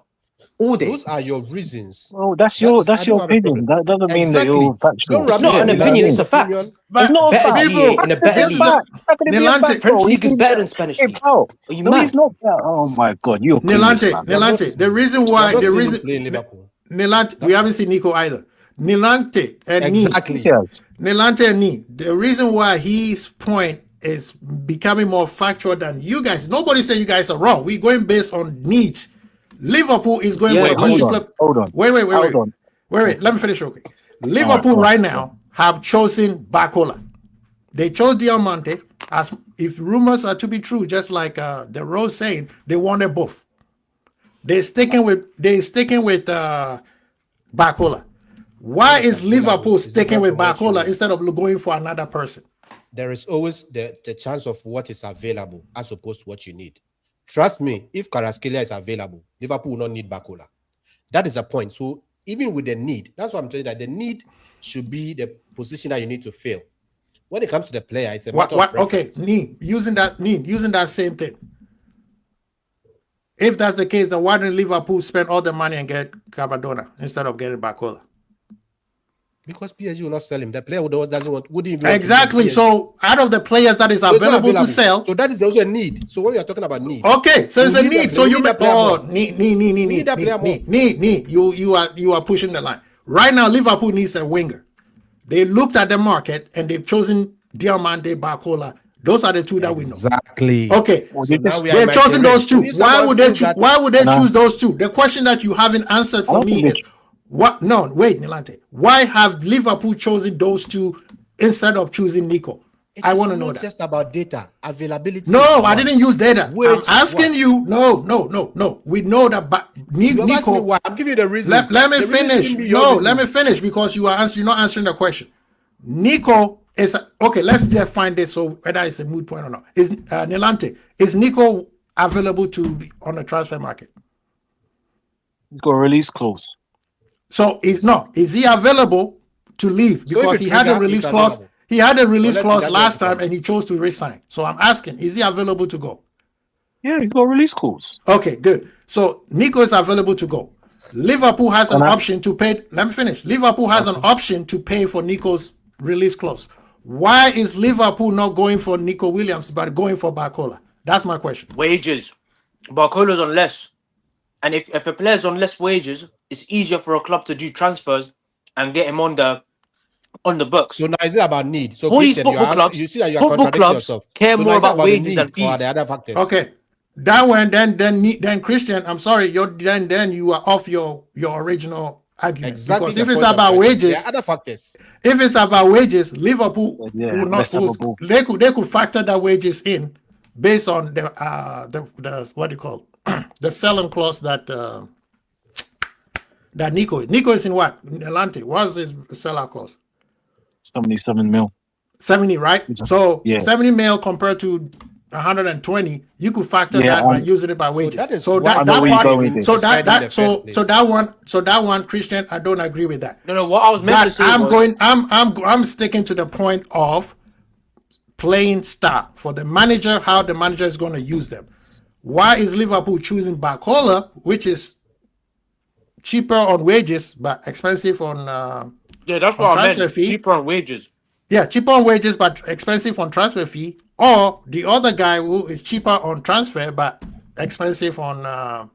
All day. Those are your reasons. Oh, that's your opinion. That doesn't mean that you're factual. It's not an opinion, it's a fact. It's not a fact. In a better league. French league is better than Spanish league. Are you mad? It's not that. Oh my God, you're Nilante. The reason why Nilante, we haven't seen Nico either. Nilante and Nilante and Ni. The reason why his point is becoming more factual than you guys. Nobody said you guys are wrong. We're going based on needs. Liverpool is going for hold on. Wait. Let me finish real quick. Liverpool right now have chosen Barcola. They chose Diamante. As if rumors are to be true, just like the Rose saying, they wanted both. They're sticking with Barcola. Why is Liverpool sticking with Barcola instead of going for another person? There is always the chance of what is available as opposed to what you need. Trust me, if Kvaratskhelia is available, Liverpool will not need Barcola. That is a point. So even with the need, that's what I'm saying, that the need should be the position that you need to fill. When it comes to the player, it's a matter of preference. Okay, using that same thing. If that's the case, then why didn't Liverpool spend all the money and get Cardona instead of getting Barcola? Because PSG will not sell him. The player wouldn't even exactly. So out of the players that is available to sell, so that is also a need. So when we are talking about need, okay, so it's a need. So you need. You are pushing the line right now. Liverpool needs a winger. They looked at the market and they've chosen Diamante, Barcola. Those are the two that we know. Exactly. Okay, so they've chosen those two. Why would they choose those two? The question that you haven't answered for me is. What? No, wait, Nilante. Why have Liverpool chosen those two instead of choosing Nico? I want to know that. It's just about data availability. No, I didn't use data. I'm asking you. No. We know that. Nico. Why? I'm giving you the reasons. Let me finish. Let me finish because you're not answering the question. Nico is okay. Let's just find this. So whether it's a moot point or not, is Nilante, is Nico available to be on the transfer market? He's got a release clause. So is he available to leave? Because he had a release clause. He had a release clause last time and he chose to resign. So I'm asking, is he available to go? Yeah, he's got a release clause. Okay, good. So Nico is available to go. Liverpool has an option to pay. Let me finish. Liverpool has an option to pay for Nico's release clause. Why is Liverpool not going for Nico Williams but going for Barcola? That's my question. Wages. Barcola's on less. And if a player's on less wages, it's easier for a club to do transfers and get him on the books. So now is it about need? So all these football clubs, you see that you are contradicting yourself. Care more about wages than fees. Or the other factors. Okay, that one. Then Christian, I'm sorry. Then you are off your original argument. Exactly Because the if it's point I'm about trying to- wages, There are other factors. if it's about wages, Liverpool Yeah, will not. let's have a ball. They could factor that wages in based on the what do you call the selling clause that that Nico is in what Atlante. What's his sellout clause? 77 mil. 70, right? So Yeah. 70 mil compared to 120, you could factor Yeah, that by using it by wages. that is So why that, I know that where you're part, going with this. so Said in that the so first so place. that one, Christian, I don't agree with that. No, what I was meant to But say was, I'm sticking to the point of playing style for the manager, how the manager is going to use them. Why is Liverpool choosing Barcola, which is cheaper on wages but expensive on yeah, that's on what I transfer meant. fee? Cheaper on wages. Yeah, cheaper on wages but expensive on transfer fee, or the other guy who is cheaper on transfer but expensive on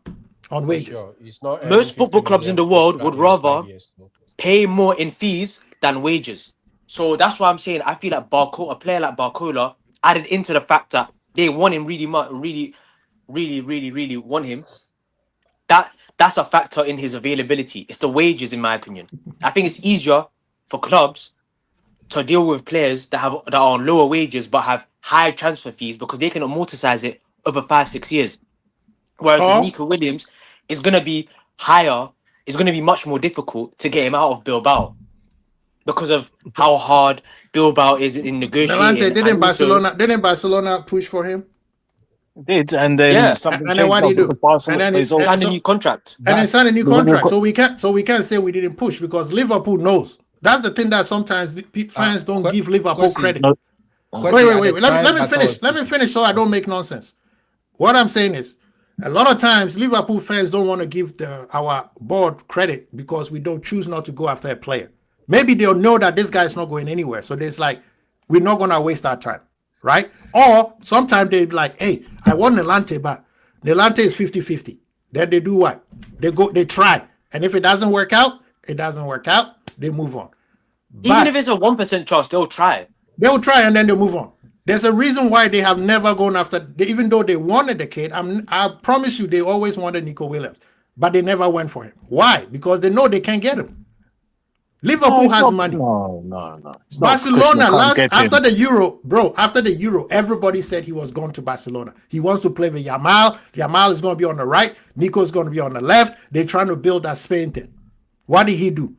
wages. Sure, it's not Most football 50 clubs in million the world extra would in 5 rather years, though. pay more in fees than wages. So that's why I'm saying I feel like a player like Barcola added into the fact that they want him really much, really want him. That's a factor in his availability. It's the wages, in my opinion. I think it's easier for clubs to deal with players that are on lower wages but have high transfer fees because they can amortize it over 5-6 years. Whereas with Or Nico Williams, it's gonna be higher. It's gonna be much more difficult to get him out of Bilbao because of how hard Bilbao is in negotiating. Delante, didn't Barcelona push for him? Did, and then Yeah. something And then changed what do you because do? Barcelona And then is all Signed a new contract. And then sign a new the one who contract. got- So we can't say we didn't push because Liverpool knows. That's the thing that sometimes the fans don't give Liverpool Kwesi, credit. No. Kwesi, at the Wait. time Let me Barca finish. was Let me pushing. finish so I don't make nonsense. What I'm saying is, a lot of times Liverpool fans don't want to give our board credit because we don't choose not to go after a player. Maybe they'll know that this guy is not going anywhere. So there's like, we're not gonna waste our time, right? Or sometimes they're like, hey, I want Nelante, but Nelante is 50-50. Then they do what? They try. And if it doesn't work out, it doesn't work out, they move on. Even But if it's a 1% chance, they'll try. they'll try and then they'll move on. There's a reason why they have never gone after, even though they wanted the kid. I promise you, they always wanted Nico Williams, but they never went for him. Why? Because they know they can't get him. Liverpool it's has not- money. No. It's not Barcelona Christian can't get after him. the Euro, bro. After the Euro, everybody said he was going to Barcelona. He wants to play with Yamal. Yamal is going to be on the right. Nico is going to be on the left. They're trying to build that Spain thing. What did he do?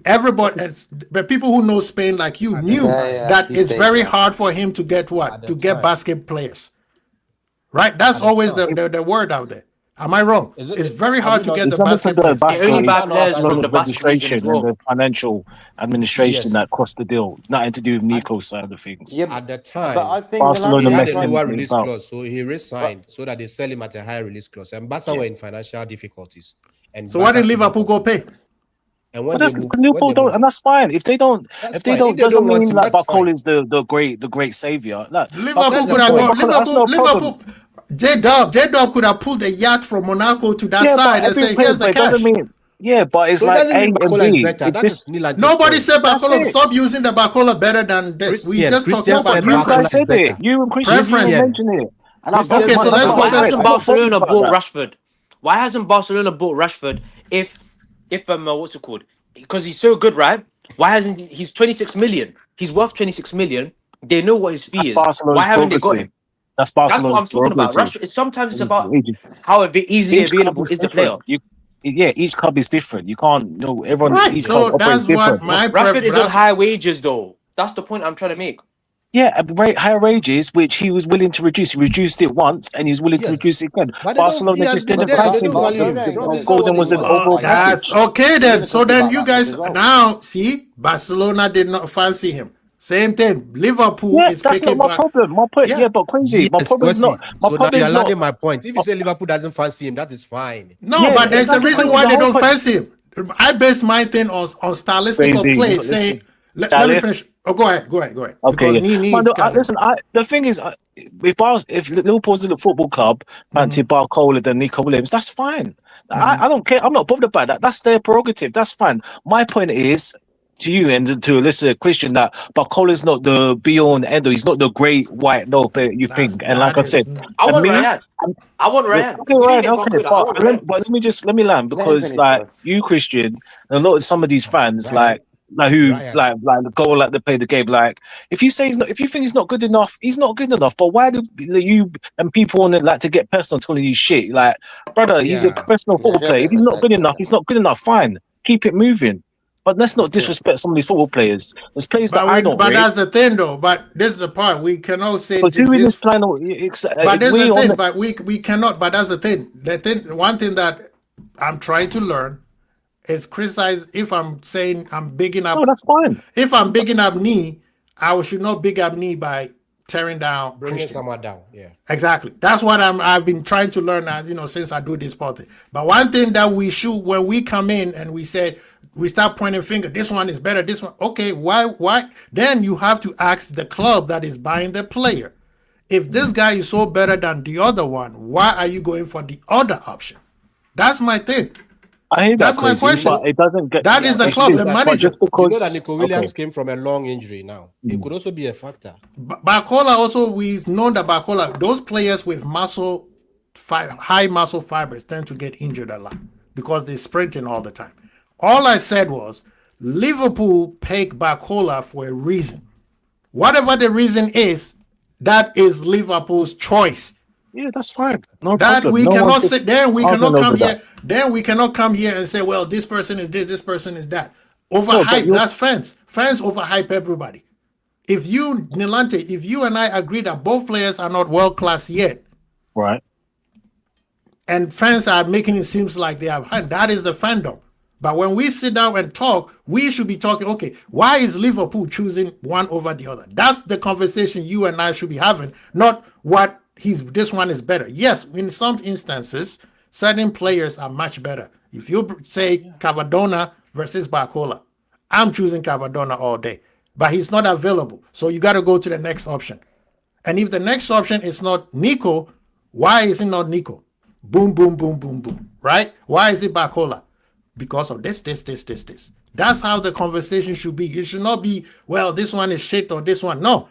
Everybody, but people who know Spain like you knew that it's very hard for him to get what? To get basket players. Right? That's always the word out there. Am I wrong? Is it- It's very have hard you to not- get It's the almost basket the players. basketball, only bad players it's from the basket region administration as well. and the financial administration Yes. that cost the deal. Nothing to do with Nico's side of things. Yeah, At the time, but I think Barcelona he Delante had messed a him lower about. release clause, so he resigned so that they sell him at a higher release clause. And Barca were in financial difficulties. And So why Barca did couldn't Liverpool go afford- pay? And when But they that's moved, Liverpool don't, and that's fine. If they don't, That's if they fine. don't, If they doesn't don't want mean him, like that's Barcola fine. is the great savior. Like, Liverpool that's could the have point. gone. That's no problem. Liverpool. J Dub could have pulled a yacht from Monaco to that Yeah, side but and say, every player, "Here's the but it cash." doesn't mean. Yeah, but it's So it like doesn't A mean and Barcola is B. better. If That this, is Nilante's Nobody point. said That's Barcola. it. Stop using the Barcola better than this. We Christian- just Christian talked about said you Barcola guys is said better. it. You and Christian Preference. mentioned it. And Christian Okay, so said let's But Barcola why is hasn't better. Barcelona about bought that. Rashford? Why hasn't Barcelona bought Rashford if what's it called? Because he's so good, right? Why hasn't he's 26 million? He's worth 26 million. They know what his fee That's is. Why Barcelona's haven't they got prerogative. him? That's That's what Barcelona's I'm talking about. prerogative. Sometimes it's about how easily Each club available is is the player. different. Each club is different. You can't everyone. Right. Each So club operates that's what different. my Rashford is on preference. high wages though. That's the point I'm trying to make. Yeah, higher wages, which he was willing to reduce. He reduced it once, and he's willing to Yes. reduce it again. But they don't- he Barcelona has just been didn't there. fancy They him. don't value him. Barcelona- Rob, it's not Golden what was they an want. overall That's package. okay then. So talking then about you that guys as well. now see Barcelona did not fancy him. Same thing. Liverpool Yeah, is that's picking. not my problem. My point, Yeah. yeah, but crazy. My Yes, problem is Kwesi. not. My So now problem you're is not. landing my point. If you say Liverpool doesn't fancy him, that is fine. No, Yeah, but there's a exactly. reason The why they whole don't point- fancy him. I base my thing on stylistical Crazy. play. Listen, Saying, let me Charlie. finish. Oh, go ahead. Okay, Because yeah. Nini Man, is look, kind of- listen, the thing is, if Liverpool's a football club, fancy Barcola than Nico Williams, that's fine. I don't care. I'm not bothered about that. That's their prerogative. That's fine. My point is, to you and to listen to Christian that Barcola's not the be all and end all. He's not the great white no player you think. And like I said, I and want me, Ryan. I want yeah, Ryan. okay, He didn't right, get okay, Barcola. I want Ryan. but let me land Let him because finish, like bro. you Christian, and a lot of some of these fans Ryan, like who Ryan. like go like they play the game. Like if you say he's not, if you think he's not good enough, he's not good enough. But why do you and people want to like to get personal telling you shit? Like, brother, he's a Yeah. professional football player. If he's not good enough, he's not good enough. Fine, keep it moving. But let's not disrespect some of these football players. There's players that I don't but rate. that's the thing though. But this is the part we cannot say Because who in this this. final? But there's We the on thing. the, But we cannot. But that's the thing. One thing that I'm trying to learn is criticize. If I'm saying I'm bigging no, up, that's fine. if I'm bigging up knee, I should not big up knee by tearing down Bringing Christian. someone down. Yeah. Exactly. That's what I've been trying to learn now, since I do this part. But one thing that we should, when we come in and we said, we start pointing finger, this one is better, this one. Okay, why? Then you have to ask the club that is buying the player. If this guy is so better than the other one, why are you going for the other option? That's my thing. I hear that That's my crazy, question. but it doesn't get. That is the it's club, still- the but manager. just because You know that Nico Williams okay. came from a long injury now. It could also be a factor. Barcola also, we've known that Barcola, those players with high muscle fibers tend to get injured a lot because they're sprinting all the time. All I said was Liverpool picked Barcola for a reason. Whatever the reason is, that is Liverpool's choice. Yeah, that's fine. No That problem. we No cannot one's sit there. We arguing cannot come over here. that. Then we cannot come here and say, well, this person is this person is that. No, but Overhype. you're That's fans. Fans overhype everybody. If you, Nilante, if you and I agree that both players are not world class yet, right. and fans are making it seem like they have, that is the fandom. But when we sit down and talk, we should be talking, okay, why is Liverpool choosing one over the other? That's the conversation you and I should be having, not what this one is better. Yes, in some instances, certain players are much better. If you say Cavadona versus Barcola, I'm choosing Cavadona all day, but he's not available. So you got to go to the next option. And if the next option is not Nico, why is it not Nico? Boom, boom, boom, boom, boom, right? Why is it Barcola? Because of this. That's how the conversation should be. It should not be, well, this one is shit or this one. No.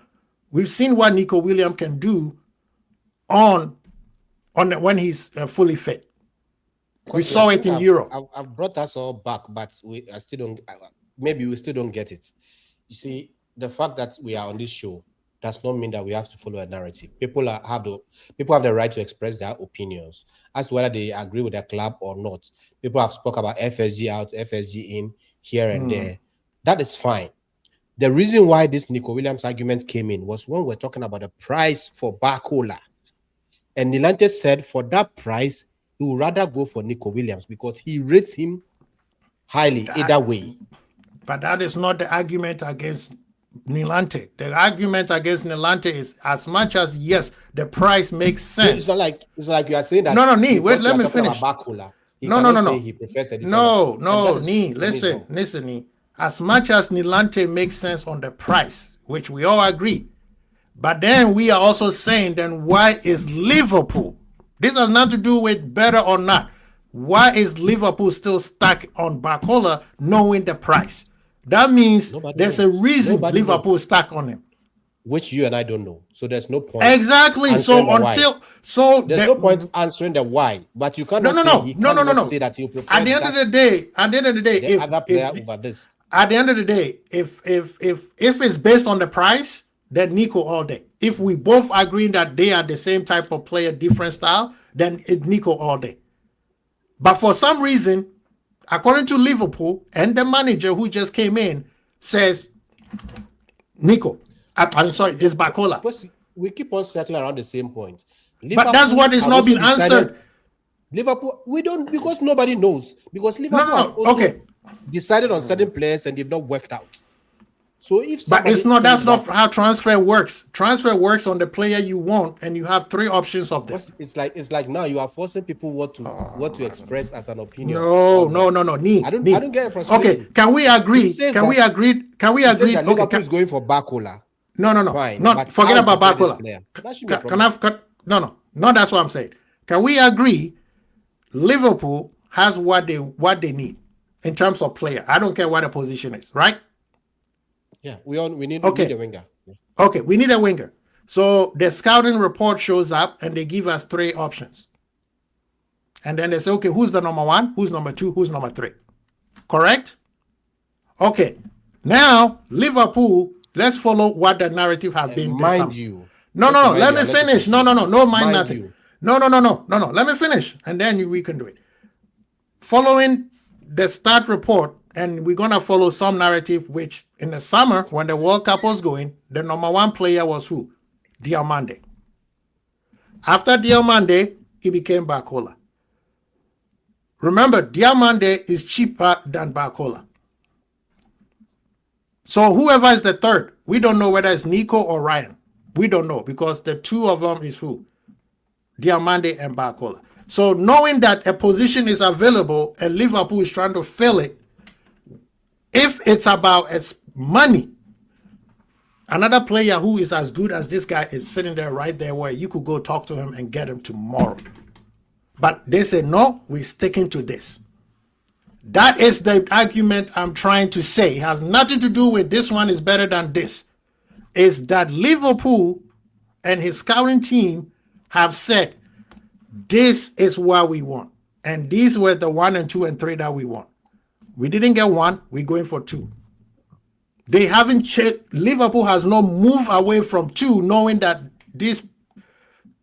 We've seen what Nico Williams can do when he's fully fit. We saw it in Europe. I've brought us all back, but I still don't. Maybe we still don't get it. You see, the fact that we are on this show does not mean that we have to follow a narrative. People have the right to express their opinions as to whether they agree with their club or not. People have spoke about FSG out, FSG in, here and there. That is fine. The reason why this Nico Williams argument came in was when we're talking about the price for Barcola. And Nilante said for that price, he would rather go for Nico Williams because he rates him highly either way. But that is not the argument against Nilante. The argument against Nilante is as much as, yes, the price makes sense. It's like you are saying that. No, wait, let me finish. Barcola, No. He prefers a listen. As much as Nilante makes sense on the price, which we all agree, but then we are also saying, then why is Liverpool? This has nothing to do with better or not. Why is Liverpool still stuck on Barcola knowing the price? That means there's a reason Liverpool is stuck on him. Which you and I don't know. So there's no point. Exactly. There's no point answering the why. But you cannot say that you prefer At the end of the day, the other player over this. At the end of the day, if it's based on the price, then Nico all day. If we both agree that they are the same type of player, different style, then it's Nico all day. But for some reason, according to Liverpool and the manager who just came in, says Nico. I'm sorry, it's Barcola. We keep on circling around the same point. But that's what is not been answered. Liverpool, we don't, because nobody knows. Because Liverpool decided on certain players and they've not worked out. So that's not how transfer works. Transfer works on the player you want, and you have three options of them. It's like now you are forcing people what to express as an opinion. No. I don't get frustration. Okay, can we agree? Can we agree? That Liverpool is going for Barcola. No. Fine, not forget about Barcola. No, that's what I'm saying. Can we agree? Liverpool has what they need in terms of player. I don't care what the position is, right? Yeah, we need Okay. a winger. Yeah. Okay, we need a winger. So the scouting report shows up and they give us 3 options. And then they say, okay, who's the number 1? Who's number 2? Who's number 3? Correct? Okay. Now, Liverpool, let's follow what the narrative has been this Mind summer. you. No, let me finish. No, mind Mind nothing. you. No. Let me finish, and then we can do it. Following the start report, and we're gonna follow some narrative. Which in the summer, when the World Cup was going, the number 1 player was who? Diamande. After Diamande, he became Barcola. Remember, Diamande is cheaper than Barcola. So whoever is the third, we don't know whether it's Nico or Ryan. We don't know because the 2 of them is who? Diamande and Barcola. So knowing that a position is available and Liverpool is trying to fill it, if it's about its money, another player who is as good as this guy is sitting there right there where you could go talk to him and get him tomorrow. But they say, no, we're sticking to this. That is the argument I'm trying to say. It has nothing to do with this one is better than this. It's that Liverpool and his scouting team have said, this is what we want. And these were the 1 and 2 and 3 that we want. We didn't get 1, we're going for 2. They haven't checked. Liverpool has not moved away from 2, knowing that these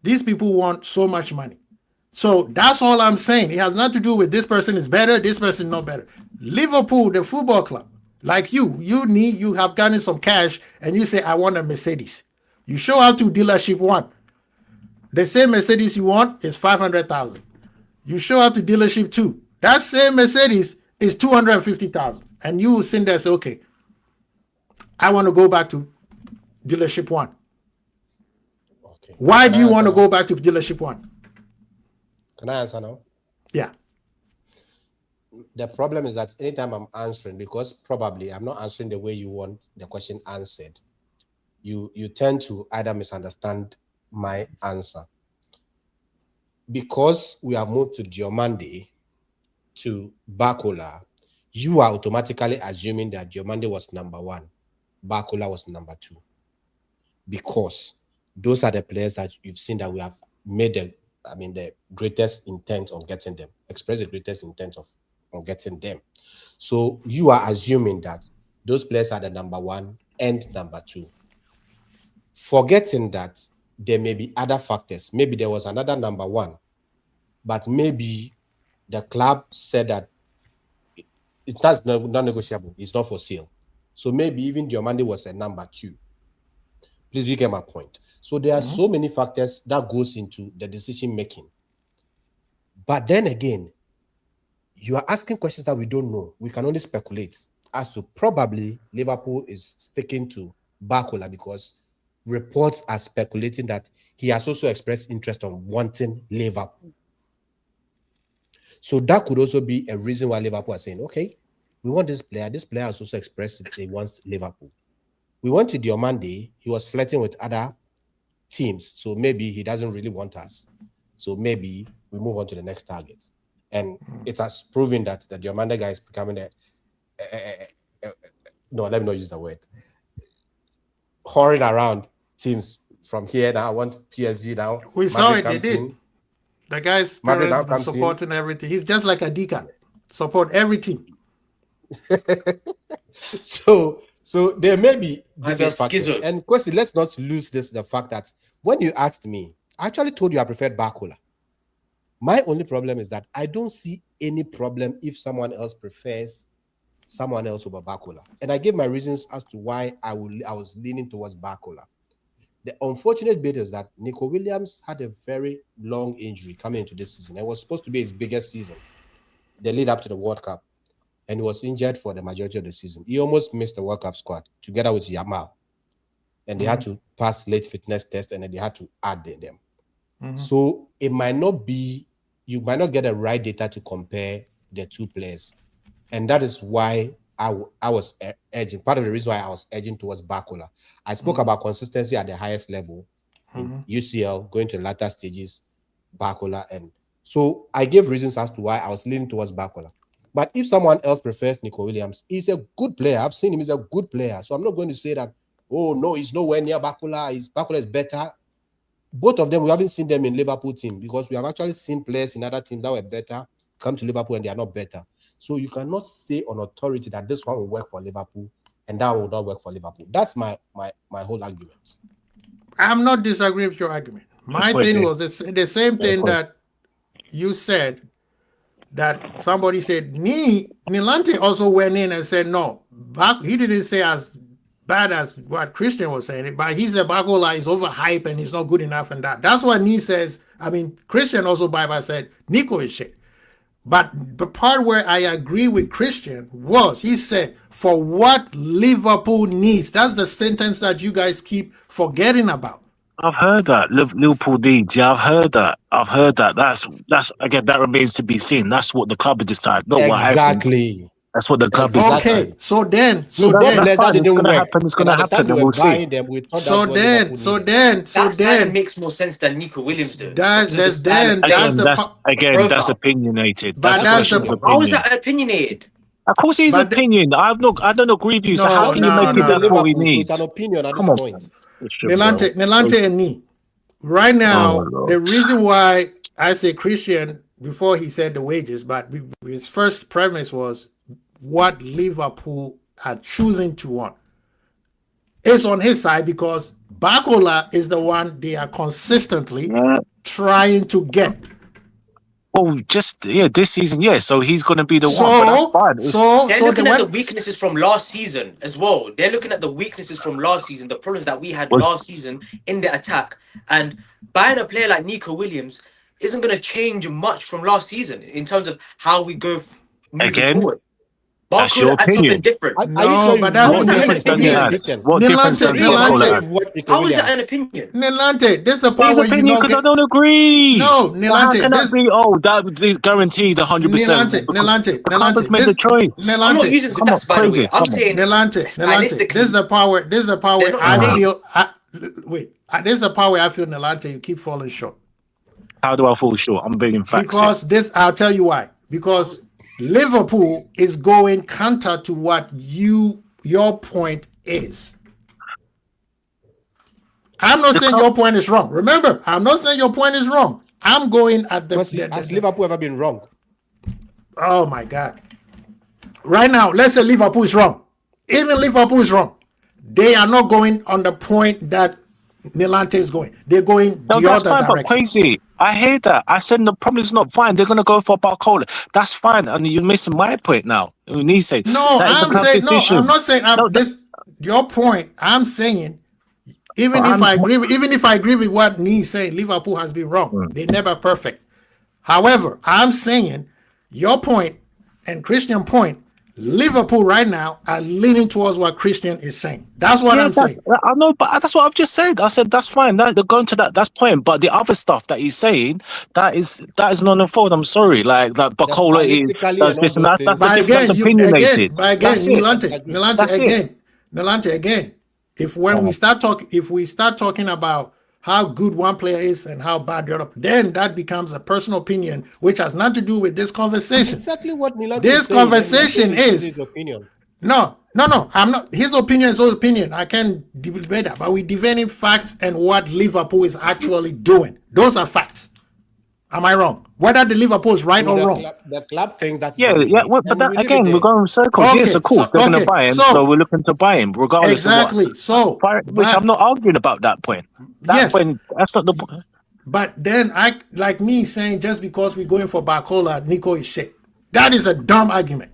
people want so much money. So that's all I'm saying. It has nothing to do with this person is better, this person not better. Liverpool, the football club, like you have gotten some cash and you say, I want a Mercedes. You show up to dealership 1. The same Mercedes you want is 500,000. You show up to dealership 2. That same Mercedes is 250,000. And you will sit there and say, okay, I want to go back to dealership 1. Okay. Why do you want to go back to dealership 1? Can I answer now? Yeah. The problem is that anytime I'm answering, because probably I'm not answering the way you want the question answered, you tend to either misunderstand my answer. Because we have moved to Diomande to Barcola, you are automatically assuming that Diomande was number 1, Barcola was number 2. Because those are the players that you've seen that we have made the greatest intent on getting them, express the greatest intent on getting them. So you are assuming that those players are the number 1 and number 2. Forgetting that there may be other factors. Maybe there was another number 1, but maybe the club said that it's not negotiable. It's not for sale. So maybe even Diomande was a number 2. Please, you get my point. So there are so many factors that goes into the decision making. But then again, you are asking questions that we don't know. We can only speculate as to probably Liverpool is sticking to Barcola because reports are speculating that he has also expressed interest on wanting Liverpool. So that could also be a reason why Liverpool are saying, okay, we want this player. This player has also expressed that he wants Liverpool. We went to Diomande. He was flirting with other teams. So maybe he doesn't really want us. So maybe we move on to the next target. And it has proven that the Diomande guy is becoming no, let me not use the word. Whoring around teams from here now. I want PSG now. We saw it, they did. The guy's parents been supporting everything. He's just like a Dika. Support everything. So there may be different factors. And question, let's not lose the fact that when you asked me, I actually told you I preferred Barcola. My only problem is that I don't see any problem if someone else prefers someone else over Barcola. And I gave my reasons as to why I was leaning towards Barcola. The unfortunate bit is that Nico Williams had a very long injury coming into this season. It was supposed to be his biggest season, the lead up to the World Cup. And he was injured for the majority of the season. He almost missed the World Cup squad together with Yamal. And they had to pass late fitness test and then they had to add them. So it might not be, you might not get the right data to compare the two players. And that is why I was edging. Part of the reason why I was edging towards Barcola. I spoke about consistency at the highest level in UCL, going to the latter stages, Barcola. And so I gave reasons as to why I was leaning towards Barcola. But if someone else prefers Nico Williams, he's a good player. I've seen him, he's a good player. So I'm not going to say that, oh no, he's nowhere near Bakula. Bakula is better. Both of them, we haven't seen them in Liverpool team because we have actually seen players in other teams that were better come to Liverpool and they are not better. So you cannot say on authority that this one will work for Liverpool and that will not work for Liverpool. That's my whole argument. I'm not disagreeing with your argument. My thing was the same thing that you said, that somebody said, Nilante also went in and said, no, he didn't say as bad as what Christian was saying, but he said Bakola is overhyped and he's not good enough and that. That's what Nee says. I mean, Christian also Bible said Nico is shit. But the part where I agree with Christian was he said, for what Liverpool needs. That's the sentence that you guys keep forgetting about. I've heard that. Liverpool needs. Yeah, I've heard that. That's again, that remains to be seen. That's what the club has decided. Not what I think. Exactly. That's what the club has decided. Okay, so then That's fine. It's going to happen. It's going to happen, and we'll see. That signing makes more sense than Nico Williams though. That's opinionated. But That's how is that opinionated? Of course, he's opinion. I don't agree with you. So how can you make it Liverpool we need? It's an opinion at this point. Nilante and Nee. Right now, the reason why I say Christian before he said the wages, but his first premise was what Liverpool are choosing to want. It's on his side because Bakola is the one they are consistently trying to get. Oh, this season, So he's going to be the one. But that's fine. They're looking at the weaknesses from last season as well. They're looking at the weaknesses from last season, the problems that we had last season in the attack. And buying a player like Nico Williams isn't going to change much from last season in terms of how we go moving forward. That's your opinion. Different. What difference does it add? What difference does it How is that an opinion? Nilante, this is a part where you opinion because I don't agree. No, Nilante, that is guaranteed 100%. Nilante, made the choice. I'm not using stats, by the way. I'm saying Nilante, this is the power. This is the power where I feel. This is the power where I feel, Nilante, you keep falling short. How do I fall short? I'm being facts. Because I'll tell you why. Because Liverpool is going counter to what your point is. I'm not saying your point is wrong. Remember, I'm not saying your point is wrong. I'm going at Has Liverpool ever been wrong? Oh my God. Right now, let's say Liverpool is wrong. Even Liverpool is wrong. They are not going on the point that Nilante is going. They're going the other direction. But crazy. I hate that. I said the problem is not fine. They're going to go for Barcola. That's fine. And you're missing my point now. When he said, I'm not saying your point. I'm saying even if I agree with what Nee's saying, Liverpool has been wrong. They're never perfect. However, I'm saying your point and Christian's point, Liverpool right now are leaning towards what Christian is saying. That's what I'm saying. I know, but that's what I've just said. I said that's fine. They're going to that's point. But the other stuff that he's saying, that is not a fault. I'm sorry. Like that Bacola is this and that. That's opinionated. Nilante, again. If we start talking about how good one player is and how bad the other, then that becomes a personal opinion, which has nothing to do with this conversation. Exactly what Nilante this conversation is his opinion. No. I'm not. His opinion is his opinion. I can't debate that, but we're debating facts and what Liverpool is actually doing. Those are facts. Am I wrong? Whether the Liverpool is right or wrong? The club thinks that's but that, again, we're going in circles. Okay, yes, of course, they're going to buy him, so we're looking to buy him, regardless exactly. of what. Which I'm not arguing about that point. Point, that's not the point. But then like me saying just because we're going for Barcola, Nico is shit. That is a dumb argument.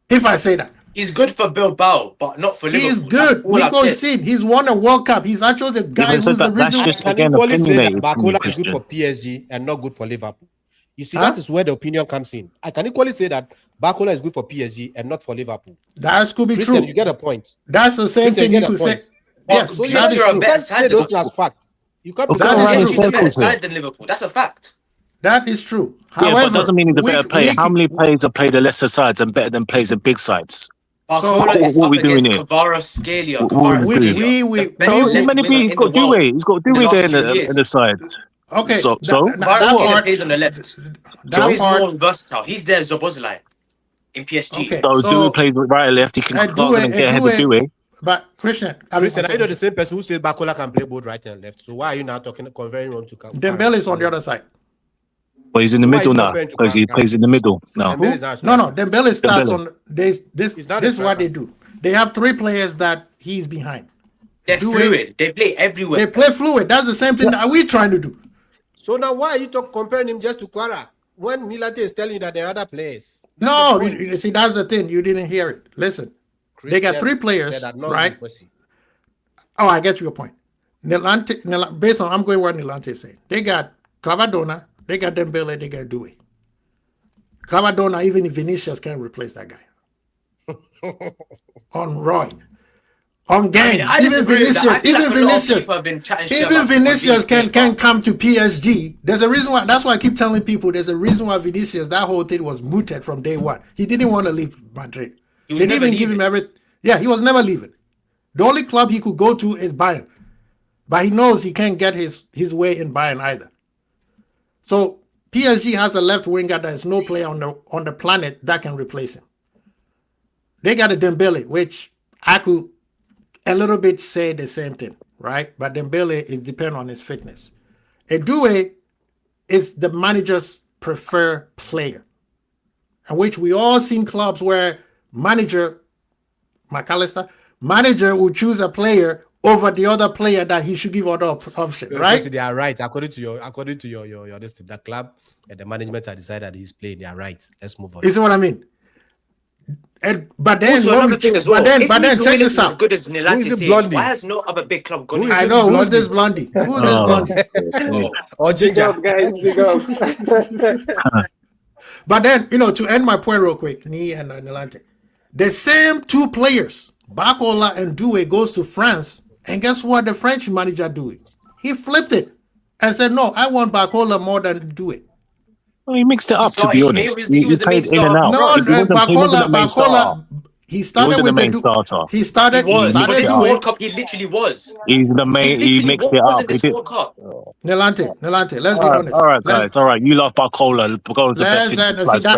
If I say that. He's good for Bilbao, but not for Liverpool. He's good. Nico is it. He's won a World Cup. He's actually the guy who's the reason. I can equally say that Barcola is good for PSG and not good for Liverpool. You see, that is where the opinion comes in. I can equally say that Barcola is good for PSG and not for Liverpool. That could be Christian, true. you get a point. That's the same thing you could say. Yes, so you can't say those as facts. You can't be a better side than Liverpool. That's a fact. That is true. However, but doesn't mean he's a better player. How many players have played the lesser sides and better than players the big sides? So what are we doing here? Kvaratskhelia. He's got Dewey. He's got Dewey there in the side. Okay. So Kvaratskhelia plays on the left. Dewey's more versatile. He's their Szoboszlai. in PSG. Okay, So Dewey plays right and left. He can go and get ahead of Dewey. But Christian, I know the same person who says Bakola can play both right and left. So why are you now comparing him to Dembele is on the other side. Well, he's in the middle now because he plays in the middle now. No, Dembele starts on this. This is what they do. They have 3 players that he's behind. They're fluid. They play everywhere. They play fluid. That's the same thing that we're trying to do. So now why are you comparing him just to Quara when Nilate is telling you that there are other players? No, you see, that's the thing. You didn't hear it. Listen, they got 3 players, right? Oh, I get your point. Nilante, based on, I'm going where Nilante is saying. They got Clavadona, they got Dembele, they got Dewey. Clavadona, even if Vinicius can't replace that guy. On Roy. On gang, even Vinicius can come to PSG. There's a reason why. That's why I keep telling people. There's a reason why Vinicius, that whole thing was mooted from day one. He didn't want to leave Madrid. They didn't even give him everything. Yeah, he was never leaving. The only club he could go to is Bayern, but he knows he can't get his way in Bayern either. So PSG has a left winger that is no player on the planet that can replace him. They got a Dembele, which I could a little bit say the same thing, right? But Dembele is dependent on his fitness. Dewey is the manager's preferred player, in which we all seen clubs where manager will choose a player over the other player that he should give other option, right? They are right according to your the club and the management have decided that he's playing. They are right. Let's move on. You see what I mean? But then, check this out. As good as Nilante, why has no other big club gone? I know who's this blondie. Who's this blondie? Or Ginger, guys, big up. But then, to end my point real quick, Ni and Nilante, the same 2 players, Bakola and Dewey, goes to France, and guess what the French manager doing? He flipped it and said, "No, I want Bakola more than Dewey." Well, he mixed it up, to be honest. He played in and out. No, Bakola, he started with the main starter. He started. World Cup, he literally was. He's the main. He mixed it up. Nilante, let's be honest. All right, guys. All right, you love Bakola. Bakola the best.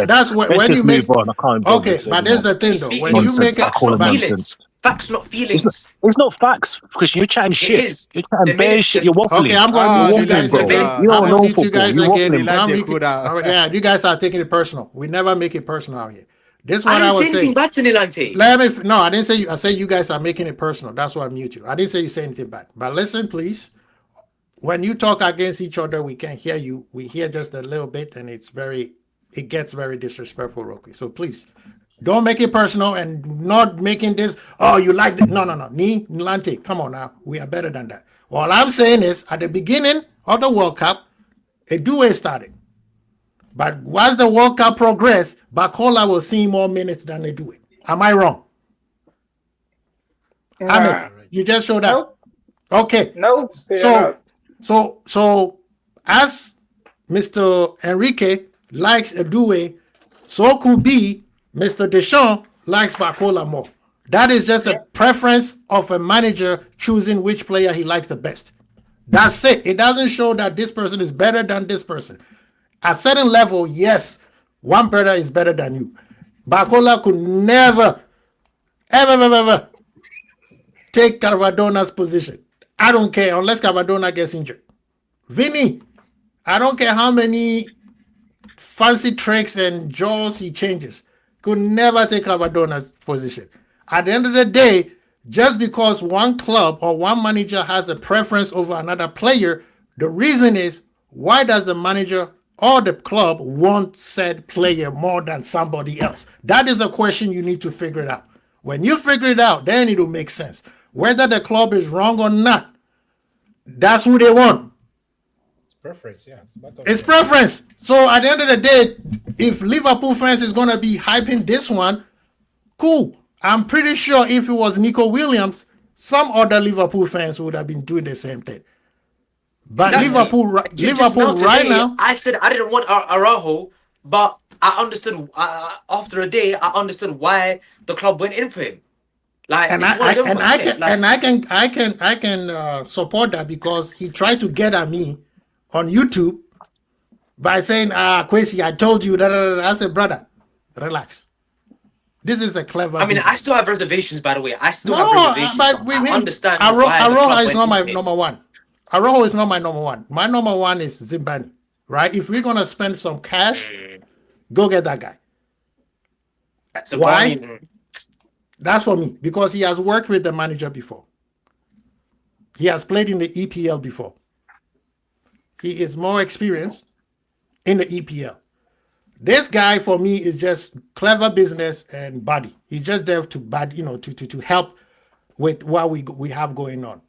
That's when you make. Okay, but there's the thing though. When you make it. Facts, not feelings. It's not facts because you're chatting shit. You're chatting bare shit. You're waffling. Okay, I'm going to mute you guys again. You don't know football. Yeah, you guys are taking it personal. We never make it personal out here. This is what I was didn't say anything bad to Nilante. No, I didn't say you. I said you guys are making it personal. That's why I mute you. I didn't say you say anything bad. But listen, please. When you talk against each other, we can't hear you. We hear just a little bit, and it gets very disrespectful, Rocky. So please. Don't make it personal and not making this, you like it. No. Nilante, come on now. We are better than that. All I'm saying is, at the beginning of the World Cup, a Dewey started. But as the World Cup progressed, Bakola will see more minutes than they do it. Am I wrong? You just showed up. No. Okay. No. So as Mr. Enrique likes a Dewey, so could be Mr. Deschamps likes Bakola more. That is just a preference of a manager choosing which player he likes the best. That's it. It doesn't show that this person is better than this person. At a certain level, yes, one player is better than you. Bakola could never, ever take Cavadona's position. I don't care unless Cavadona gets injured. Vinny, I don't care how many fancy tricks and jaws he changes. Could never take Cavadona's position. At the end of the day, just because one club or one manager has a preference over another player, the reason is, why does the manager or the club want said player more than somebody else? That is a question you need to figure it out. When you figure it out, then it will make sense. Whether the club is wrong or not, that's who they want. Preference, yeah. It's preference. So at the end of the day, if Liverpool fans is going to be hyping this one, cool. I'm pretty sure if it was Nico Williams, some other Liverpool fans would have been doing the same thing. But Liverpool right now. I said I didn't want Araujo, but I understood after a day. I understood why the club went in for him. Like, I can support that because he tried to get at me on YouTube by saying, Kwesi, I told you that. I said, brother, relax. This is a clever. I mean, I business. still have reservations. By the way, I still No, have reservations. but I understand why the Araujo club is went not my with him. number one. Araujo is not my number one. My number one is Zimbani, right? If we're gonna spend some cash, go get that guy. So Why? That's for me because he has worked with the manager before. He has played in the EPL before. He is more experienced in the EPL. This guy for me is just clever business and body. He's just there to help with what we have going on.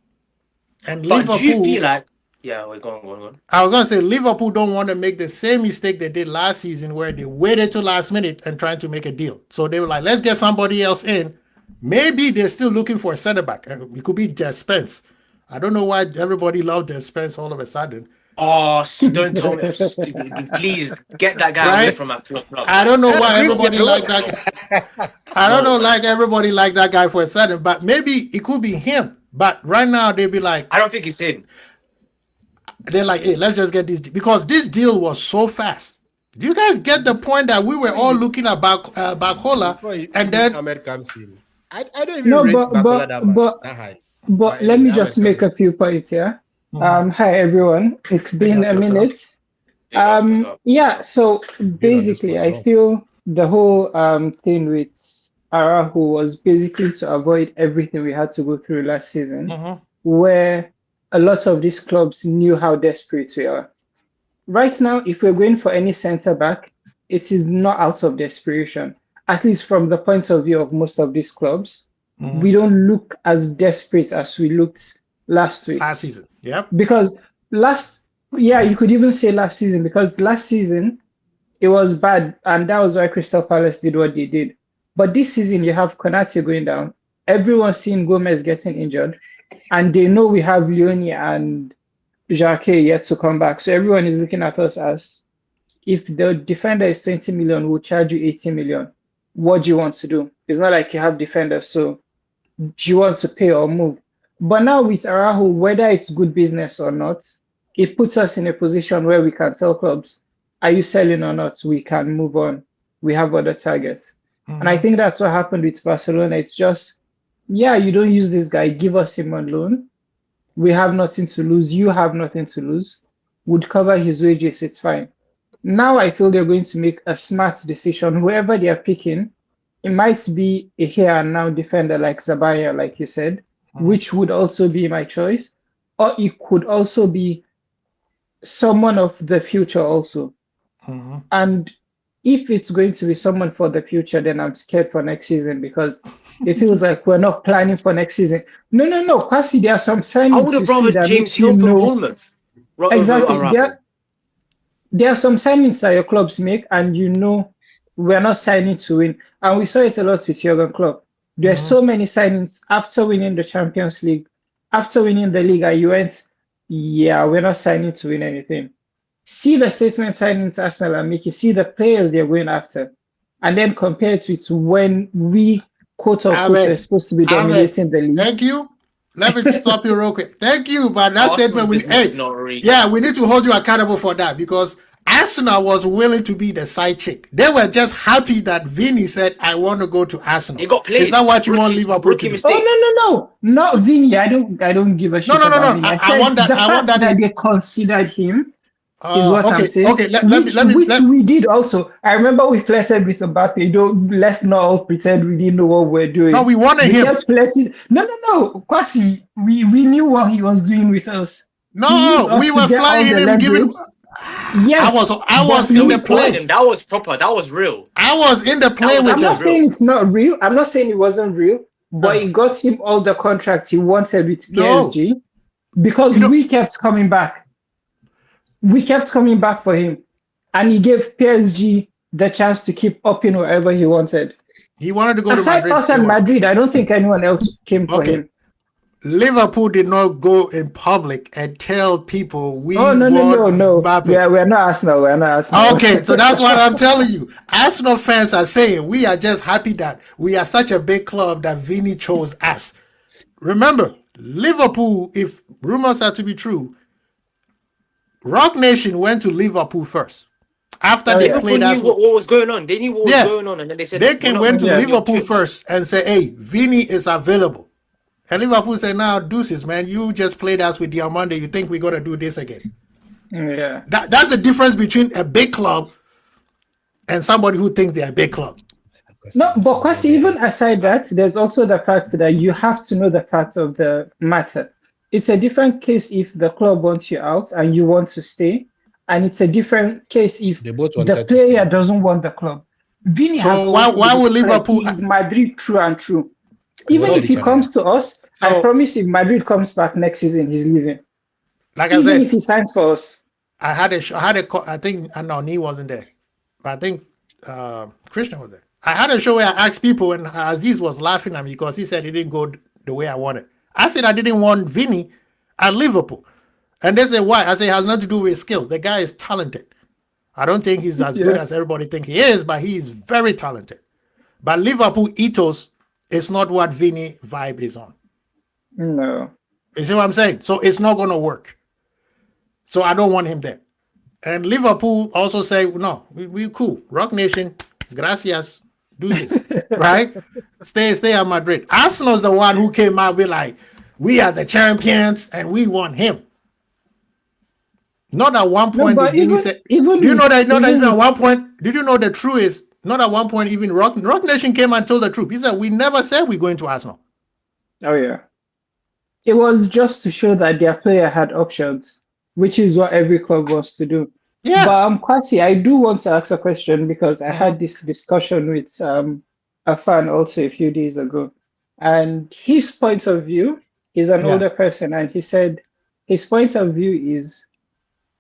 And But Liverpool, do you feel like we're going. I was gonna say Liverpool don't want to make the same mistake they did last season where they waited till last minute and trying to make a deal. So they were like, let's get somebody else in. Maybe they're still looking for a center back. It could be Des Spence. I don't know why everybody loved Des Spence all of a sudden. Oh, don't tell me. Please get that guy away from my club. I don't know why everybody liked that guy. I don't know, like everybody liked that guy for a sudden, but maybe it could be him. But right now they'd be like, I don't think it's him. They're like, hey, let's just get this because this deal was so fast. Do you guys get the point that we were all looking at Bakola and then Ahmed comes in? I don't even rate Bakola that high. But let me just make a few points here. Hi everyone. It's been a minute. So basically I feel the whole thing with Araujo was basically to avoid everything we had to go through last season, where a lot of these clubs knew how desperate we are. Right now, if we're going for any centre back, it is not out of desperation. At least from the point of view of most of these clubs, we don't look as desperate as we looked last season. Yeah. Because you could even say last season, because last season it was bad, and that was why Crystal Palace did what they did. But this season you have Konate going down. Everyone's seeing Gomez getting injured, and they know we have Leone and Jacques yet to come back. So everyone is looking at us as, if the defender is 20 million, we'll charge you 80 million. What do you want to do? It's not like you have defenders, so do you want to pay or move? But now with Araujo, whether it's good business or not, it puts us in a position where we can tell clubs, are you selling or not? We can move on. We have other targets. And I think that's what happened with Barcelona. It's just, you don't use this guy, give us him on loan. We have nothing to lose. You have nothing to lose. Would cover his wages. It's fine. Now I feel they're going to make a smart decision. Whoever they are picking, it might be a here and now defender like Zabaya, like you said, which would also be my choice. Or it could also be someone of the future also. And if it's going to be someone for the future, then I'm scared for next season because it feels like we're not planning for next season. No. Kwasi, there are some signings. I would have rather James Hill from Bournemouth. Exactly. There are some signings that your clubs make, and we're not signing to win. And we saw it a lot with Jurgen Klopp. There are so many signings after winning the Champions League, after winning the league, and you went, we're not signing to win anything. See the statement signings Arsenal are making, see the players they're going after, and then compare it with when we, quote unquote, are supposed to be dominating the league. Thank you. Let me stop you real quick. Thank you, but that statement we need to hold you accountable for that because Arsenal was willing to be the side chick. They were just happy that Vinny said, I want to go to Arsenal. He got played. Is that what you want Liverpool to do? Oh, no. Not Vinny. I don't give a shit about Vinny. I want that they considered him. Is what I'm saying. Okay, which we did also. I remember we flirted with Mbappe. Let's not all pretend we didn't know what we're doing. No, we wanted him. No. Kwasi, we knew what he was doing with us. No, we were flying him, giving. Yes, I was in the play. That was proper. That was real. I was in the play with him. I'm not saying it's not real. I'm not saying it wasn't real. But it got him all the contracts he wanted with PSG because we kept coming back. We kept coming back for him, and he gave PSG the chance to keep upping wherever he wanted. He wanted to go to Madrid. Aside us and Madrid, I don't think anyone else came for him. Liverpool did not go in public and tell people we want no. Mbappe. Yeah, we're not Arsenal. Okay, so that's what I'm telling you. Arsenal fans are saying we are just happy that we are such a big club that Vinny chose us. Remember, Liverpool, if rumors are to be true, Rock Nation went to Liverpool first after Oh, they yeah. Liverpool played us. knew what was going on. They knew what was Yeah. going on, and then they said They we're can not went going to to Yeah. Liverpool trip. first and say, "Hey, Vini is available," and Liverpool said, "Now, deuces, man, you just played us with Diamande. You think we're gonna do this again?" Yeah. That's the difference between a big club and somebody who thinks they're a big club. No, but Kwasi, even aside that, there's also the fact that you have to know the facts of the matter. It's a different case if the club wants you out and you want to stay, and it's a different case if They both the wanted to player stay. doesn't want the club. Vini has So always why made would it clear Liverpool? he is Madrid true and true. They Even wanted if he each other. comes to us, I So, promise if Madrid comes back next season, he's leaving. like I Even said, if he signs for us. I think I know Nee wasn't there, but I think Christian was there. I had a show where I asked people, and Aziz was laughing at me because he said it didn't go the way I wanted. I said I didn't want Vini at Liverpool, and they said why? I said it has nothing to do with his skills. The guy is talented. I don't think he's as good Yeah. as everybody think he is, but he is very talented. But Liverpool ethos is not what Vini vibe is on. No. You see what I'm saying? So it's not going to work. So I don't want him there. And Liverpool also say, no, we cool. Rock Nation, gracias, deuces, right? Stay at Madrid. Arsenal's the one who came out with like, we are the champions and we want him. Not at one No, point but did Vini even say, even do you know that? with- Not even even at with- one point, did you know the truth is, not at one point even Rock Nation came and told the truth. He said, we never said we're going to Arsenal. Oh yeah. It was just to show that their player had options, which is what every club wants to do. Yeah. But Kwasi, I do want to ask a question because I had this discussion with a fan also a few days ago. And his point of view, he's an Yeah. older person, and he said his point of view is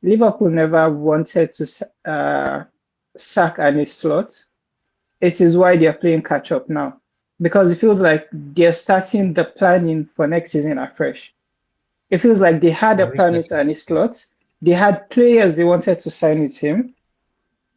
Liverpool never wanted to sack Arne Slot. It is why they're playing catch up now. Because it feels like they're starting the planning for next season afresh. It feels like they had a plan with Arne Slot. They had players they wanted to sign with him.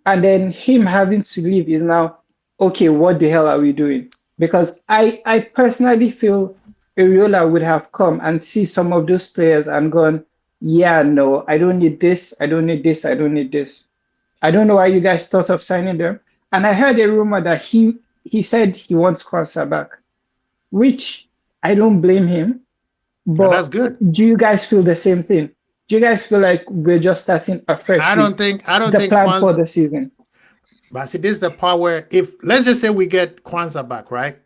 And then him having to leave is now, okay, what the hell are we doing? Because I personally feel Ariola would have come and see some of those players and gone, yeah, no, I don't need this, I don't need this, I don't need this. I don't know why you guys thought of signing them. And I heard a rumor that he said he wants Kwanzaa back, which I don't blame him. But that's good. do you guys feel the same thing? Do you guys feel like we're just starting afresh? I don't think the plan for the season. But see, this is the part where if let's just say we get Kwanzaa back, right?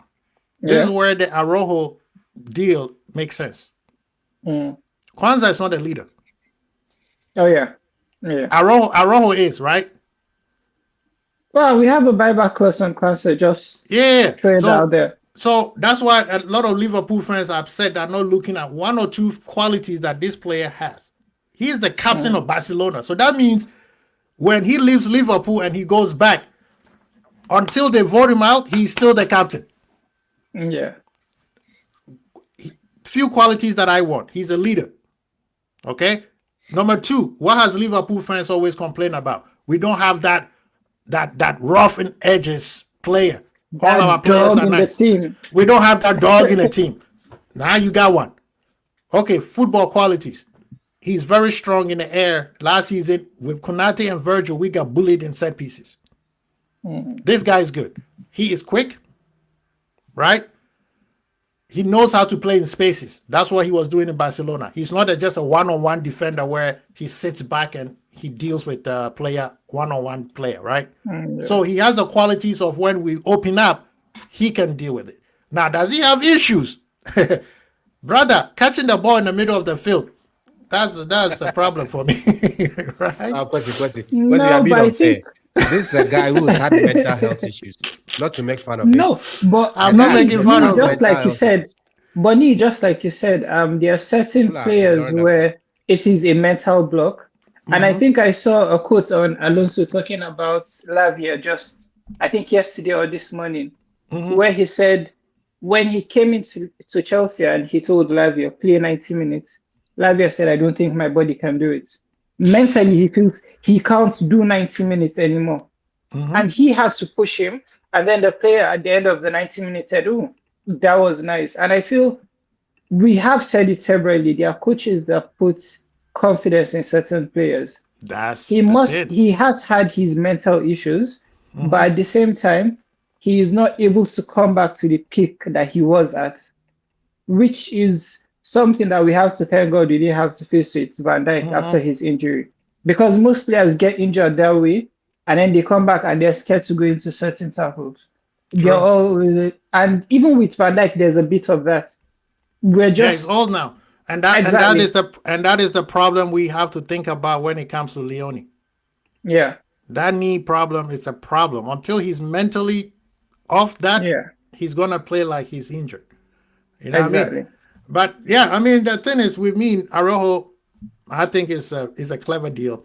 This is where the Araujo deal makes sense. Kwanzaa is not a leader. Oh yeah. Yeah. Araujo is, right? Well, we have a buyback clause on Kwanzaa, just throw it out there. So that's why a lot of Liverpool fans are upset that not looking at one or two qualities that this player has. He's the captain of Barcelona. So that means when he leaves Liverpool and he goes back, until they vote him out, he's still the captain. Yeah. Few qualities that I want. He's a leader. Okay? Number two, what has Liverpool fans always complained about? We don't have that rough and edges player. All of our players are nice. We don't have that dog in the team. Now you got one. Okay, football qualities. He's very strong in the air. Last season, with Konate and Virgil, we got bullied in set pieces. This guy's good. He is quick, right? He knows how to play in spaces. That's what he was doing in Barcelona. He's not just a one-on-one defender where he sits back and he deals with the player, one-on-one player, right? So he has the qualities of when we open up, he can deal with it. Now, does he have issues? Brother, catching the ball in the middle of the field, that's a problem for me, right? Kwesi, No, you are being but I unfair. think- This is a guy who has had mental health issues. Not to make fun of him. No, but I'm not making fun of just mental like you health. said, Bonnie, just like you said, there are certain People are players ignoring where it is a mental block. And I think I saw a quote on Alonso talking about Lavia just, I think yesterday or this morning, where he said when he came into Chelsea and he told Lavia, play 90 minutes, Lavia said, I don't think my body can do it. Mentally, he feels he can't do 90 minutes anymore. And he had to push him. And then the player at the end of the 90 minutes said, oh, that was nice. And I feel we have said it severally. There are coaches that put confidence in certain players. That's the thing. He has had his mental issues, Mm-hmm. but at the same time, he is not able to come back to the peak that he was at, which is something that we have to thank God we didn't have to face with Van Dijk after his injury. Because most players get injured that way, and then they come back and they're scared to go into certain tackles. They're all, and even with Van Dijk, there's a bit of that. We're just he's old now, and that is the problem we have to think about when it comes to Leone. Yeah, that knee problem is a problem. Until he's mentally off that, he's gonna play like he's injured. You know what I mean? But yeah, I mean the thing is with me, Araujo, I think is a clever deal.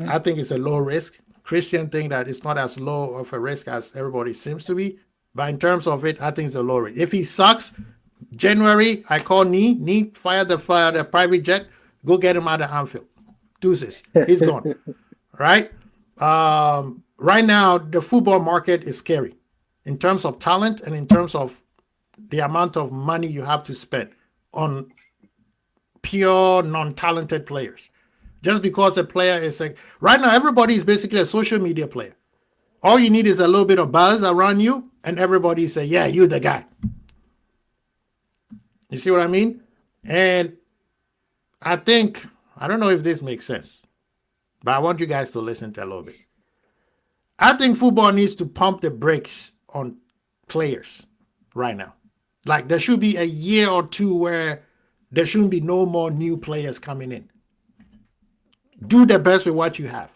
I think it's a low risk. Christian think that it's not as low of a risk as everybody seems to be. But in terms of it, I think it's a low risk. If he sucks, January, I call Knee, fire the private jet, go get him out of Anfield. Deuces. He's gone. Right? Right now, the football market is scary in terms of talent and in terms of the amount of money you have to spend on pure non-talented players. Just because a player is right now, everybody is basically a social media player. All you need is a little bit of buzz around you, and everybody say, yeah, you're the guy. You see what I mean? And I don't know if this makes sense, but I want you guys to listen to a little bit. I think football needs to pump the brakes on players right now. Like there should be a year or two where there shouldn't be no more new players coming in. Do the best with what you have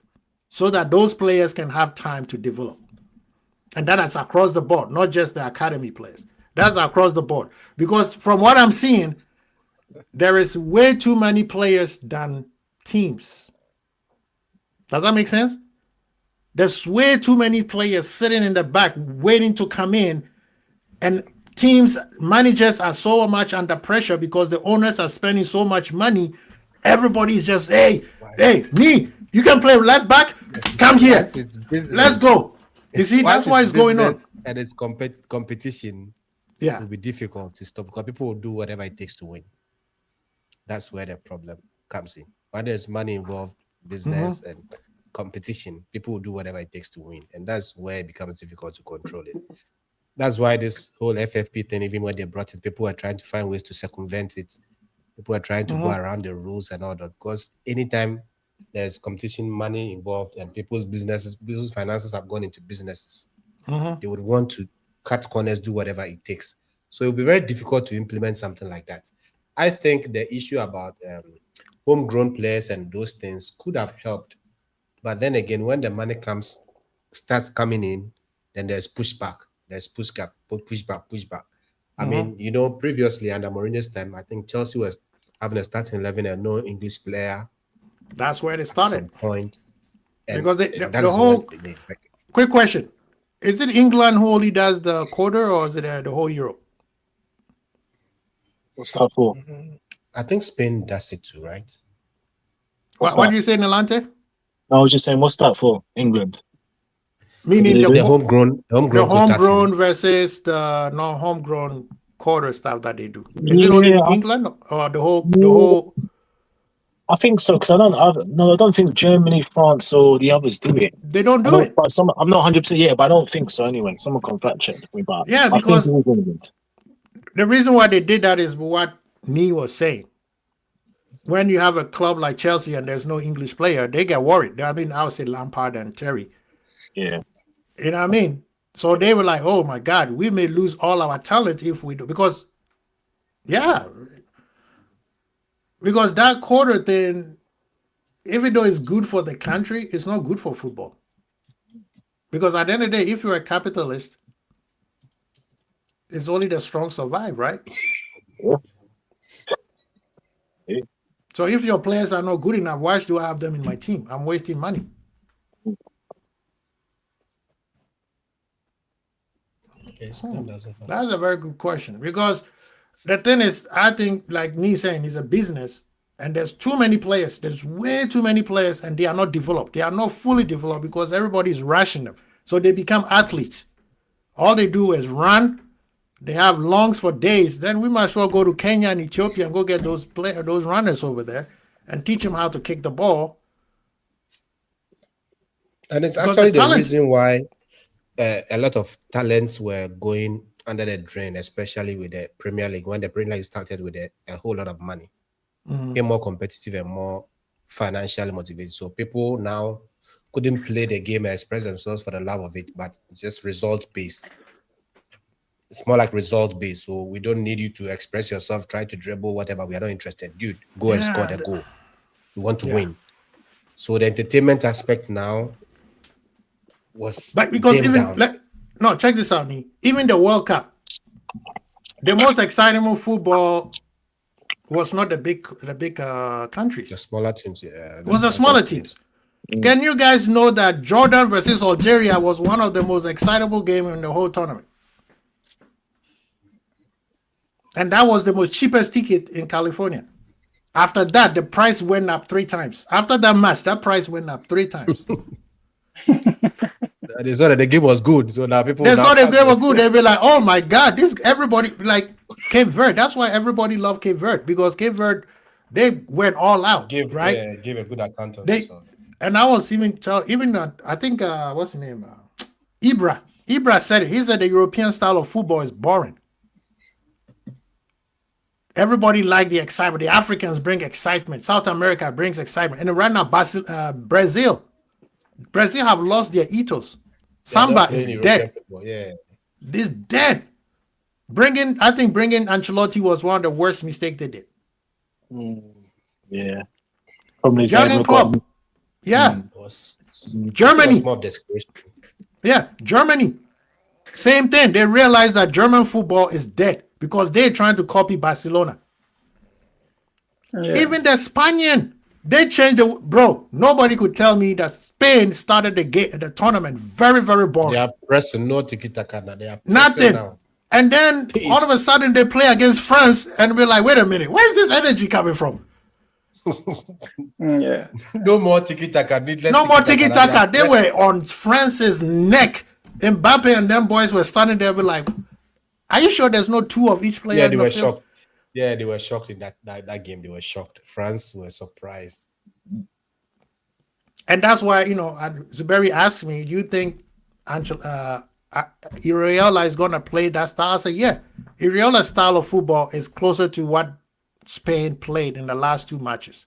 so that those players can have time to develop. And that's across the board, not just the academy players. That's across the board. Because from what I'm seeing, there is way too many players than teams. Does that make sense? There's way too many players sitting in the back waiting to come in, and managers are so much under pressure because the owners are spending so much money. Everybody's just, hey, me, you can play left back? Come here. Let's go. You see, that's why it's going on. And it's competition. Yeah. It will be difficult to stop because people will do whatever it takes to win. That's where the problem comes in. When there's money involved, business and competition, people will do whatever it takes to win. And that's where it becomes difficult to control it. That's why this whole FFP thing, even when they brought it, people are trying to find ways to circumvent it. People are trying to go around the rules and all that. Because anytime there's competition, money involved, and people's finances have gone into businesses, they would want to cut corners, do whatever it takes. So it will be very difficult to implement something like that. I think the issue about homegrown players and those things could have helped. But then again, when the money starts coming in, then there's pushback. There's pushback. I mean, previously under Mourinho's time, I think Chelsea was having a starting 11 and no English player. That's where it started. At some point. Because the whole... Quick question. Is it England who only does the quarter, or is it the whole Europe? What's that for? I think Spain does it too, right? What do you say, Nalante? I was just saying, what's that for? England? Meaning the homegrown versus the non-homegrown quarter stuff that they do. Is it only in England or the whole? I think so, because I don't think Germany, France, or the others do it. They don't do it. But I'm not 100%, but I don't think so anyway. Someone can fact check me, but yeah, because the reason why they did that is what Nee was saying. When you have a club like Chelsea and there's no English player, they get worried. I mean, I would say Lampard and Terry. Yeah. You know what I mean? So they were like, oh my God, we may lose all our talent if we do. Because that quarter thing, even though it's good for the country, it's not good for football. Because at the end of the day, if you're a capitalist, it's only the strong survive, right? Yeah. Yeah. So if your players are not good enough, why should I have them in my team? I'm wasting money. That's a very good question, because the thing is, I think, like me saying, it's a business and there's too many players. There's way too many players and they are not developed. They are not fully developed because everybody is rushing them. So they become athletes. All they do is run. They have lungs for days. Then we might as well go to Kenya and Ethiopia and go get those runners over there and teach them how to kick the ball And it's Because actually the talent. reason why a lot of talents were going under the drain, especially with the Premier League. When the Premier League started with a whole lot of money, became more competitive and more financially motivated. So people now couldn't play the game and express themselves for the love of it, but just result-based. It's more like result-based. So we don't need you to express yourself, try to dribble, whatever. We are not interested. Dude, go and score the goal. We want to win. So the entertainment aspect now was But because dimmed even down. check this out, Nee. Even the World Cup, the most exciting football was not the big countries. The smaller teams, yeah. It was the smaller teams. Can you guys know that Jordan versus Algeria was one of the most excitable games in the whole tournament? And that was the most cheapest ticket in California. After that, the price went up 3 times. After that match, that price went up 3 times. They saw that the game was good. So now people They saw the game was good. They'll be like, oh my God, this everybody like Cape Verde. That's why everybody loved Cape Verde, because Cape Verde, they went all out. Give a good account of themselves. And I was I think what's the name? Ibra said it. He said the European style of football is boring. Everybody like the excitement. The Africans bring excitement. South America brings excitement. And right now, Brazil have lost their ethos. Samba is dead. Yeah. This dead. Bringing Ancelotti was one of the worst mistakes they did. Yeah. Probably Jurgen Klopp. Yeah. Germany. Yeah, Germany. Same thing. They realized that German football is dead because they're trying to copy Barcelona. Yeah. Even the Spaniard, they changed bro. Nobody could tell me that Spain started the tournament very, very boring. They are pressing, no tiki-taka. They are nothing. Now. And then all of a sudden they play against France and we're like, wait a minute, where's this energy coming from? Yeah. No more tiki-taka. No more tiki-taka. They were on France's neck. Mbappe and them boys were standing there, be like, are you sure there's no 2 of each player? Yeah, they were shocked. Yeah, they were shocked in that game. They were shocked. France were surprised. And that's why, Zuberi asked me, do you think Iriola is going to play that style? I said, yeah. Iriola's style of football is closer to what Spain played in the last 2 matches.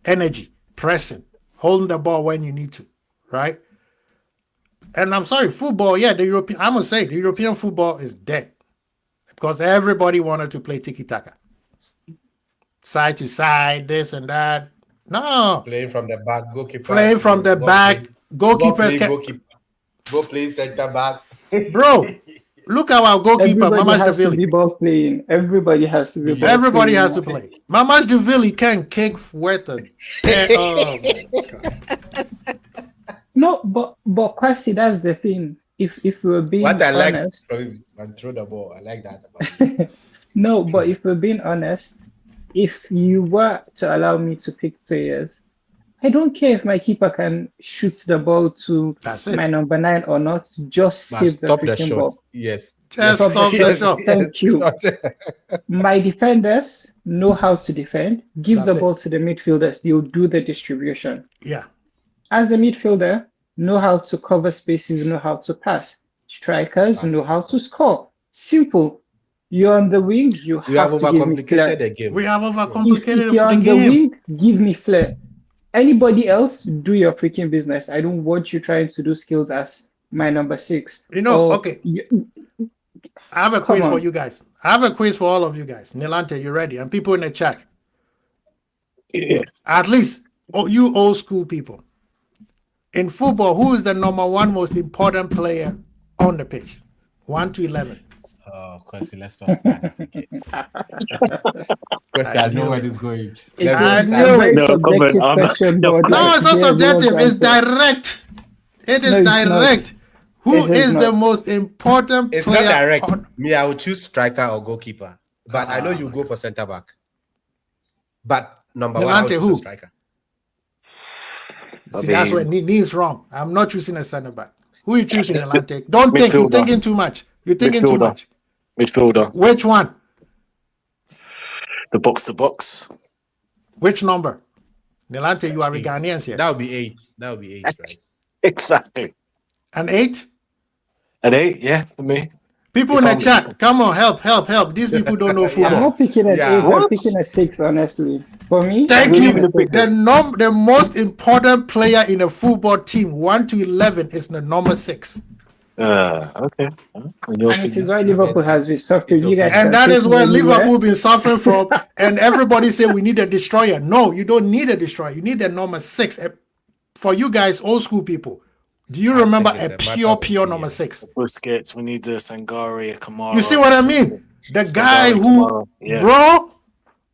Energy, pressing, holding the ball when you need to, right? And I'm sorry, football, yeah, I'm going to say the European football is dead because everybody wanted to play tiki-taka. Side to side, this and that. No. Playing from the back, goalkeeper. Playing from the back, goalkeepers. Go play center back. Bro, look at our goalkeeper, Everybody Mamash has to Devili. be ball playing. Everybody has to be ball Everybody playing. has to play. Mamash Devili can kick with it. Oh my God. No, but Kwasi, that's the thing. If we're being what I honest, like and throw the ball. I like that about no, but if we're being honest, if you were to allow me to pick players, I don't care if my keeper can shoot the ball to my number 9 or not. Just save the freaking ball. Yes. Just stop the shot. Thank you. My defenders know how to defend. Give the ball to the midfielders. They'll do the distribution. Yeah. As a midfielder, know how to cover spaces, know how to pass. Strikers know how to score. Simple. You're on the wing, you have to give me flair. The game. We have overcomplicated if you're on the the game. wing, give me flair. Anybody else, do your freaking business. I don't want you trying to do skills as my number 6. Okay. I have a quiz for you guys. I have a quiz for all of you guys. Nilante, you ready? And people in the chat. Yeah. At least you old school people. In football, who is the number 1 most important player on the pitch? 1 to 11. Oh, Quincy, let's not start this again. Quincy, I know where this is going. I knew it. No, it's not subjective. It's direct. It is direct. Who is the most important player? It's not direct. Me, I would choose striker or goalkeeper. But I know you go for centre back. But number 1, I would choose a striker. See, that's where Neil's wrong. I'm not choosing a centre back. Who are you choosing, Nilante? Don't think. You're thinking too much. You're thinking too much. Midfielder. Which one? The box to box. Which number? Nilante, you are Ghanaians here. That would be 8. That would be 8, right? Exactly. An 8? An 8, yeah, for me. People in the chat, come on, help. These people don't know I'm football. not picking an 8. I'm What? picking a 6. Honestly, for me, Thank I'm you. picking a 6. The most important player in a football team, 1 to 11, is the number 6. Okay. In your And it is opinion. why Liverpool has been suffering. It's You guys And can that take is me where anywhere. Liverpool been suffering from. And everybody say we need a destroyer. No, you don't need a destroyer. You need a number 6. For you guys, old school people, do you remember think a it's a matter of pure number opinion. 6? Busquets, we need the Sangare, Kamara. You see what I mean? The guy Sangare, who, Kamara, yeah. bro,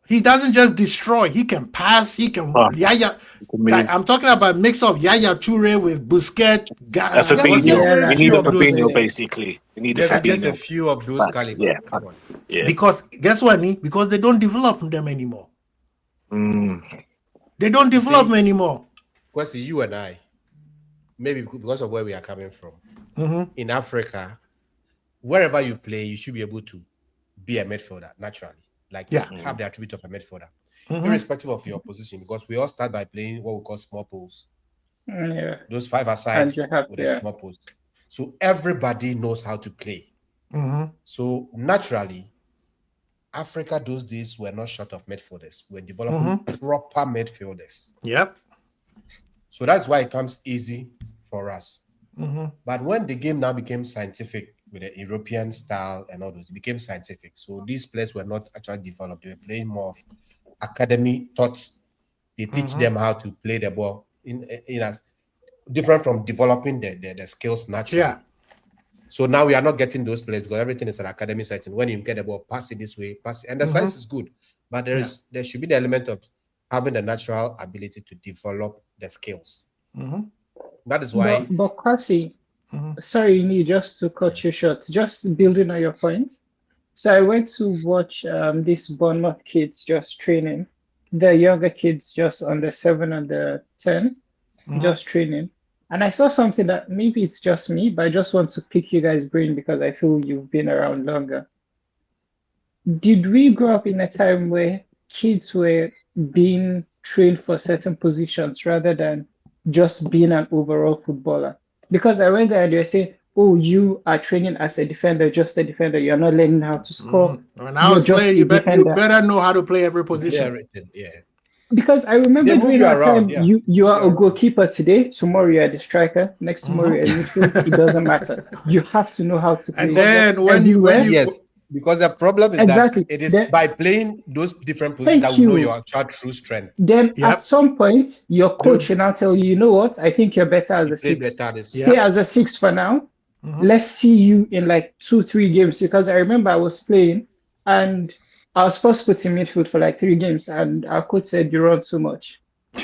he doesn't just destroy. He can pass. He can Yaya. I'm talking about a mix of Yaya Toure with Busquets. That's Yeah, but there's Fabinho. very We few need a of those. Fabinho, basically. We need a There's just a Fabinho. few of those Fact, caliber. yeah. Come on. Yeah. Because guess what I mean? Because they don't develop them anymore. They don't develop them anymore. Because you and I, maybe because of where we are coming from, in Africa, wherever you play, you should be able to be a midfielder naturally. Like have the attribute of a midfielder, irrespective of your position, because we all start by playing what we call small posts. Yeah. Those 5 aside with a small post. So everybody knows how to play. So naturally, Africa those days were not short of midfielders. We're developing proper midfielders. Yep. So that's why it comes easy for us. But when the game now became scientific with the European style and all those, it became scientific. So these players were not actually developed. They were playing more of academy thoughts. They teach them how to play the ball in as different from developing the skills naturally. Yeah. So now we are not getting those players because everything is an academy setting. When you get the ball, pass it this way, pass it. And the science is good. But there should be the element of having the natural ability to develop the skills. That is why. But Kwasi, sorry, Nii, just to cut you short, just building on your point. So I went to watch these Bournemouth kids just training, the younger kids just under 7 and the 10, just training. And I saw something that maybe it's just me, but I just want to pick you guys' brain because I feel you've been around longer. Did we grow up in a time where kids were being trained for certain positions rather than just being an overall footballer? Because I went there and they were saying, oh, you are training as a defender, just a defender. You're not learning how to score. When I was playing, you better know how to play every position. Because I remember during that time, yeah. you are a goalkeeper today. Tomorrow you're the striker. Next tomorrow you're in midfield. It doesn't matter. You have to know how to play. And then when you yes, because the problem is that it is by playing those different positions that we know your actual true strength. Then at some point, your coach will now tell you, you know what? I think you're better as a 6. Stay as a 6 for now. Let's see you in like 2-3 games. Because I remember I was playing and I was first put in midfield for like 3 games, and our coach said, you run too much.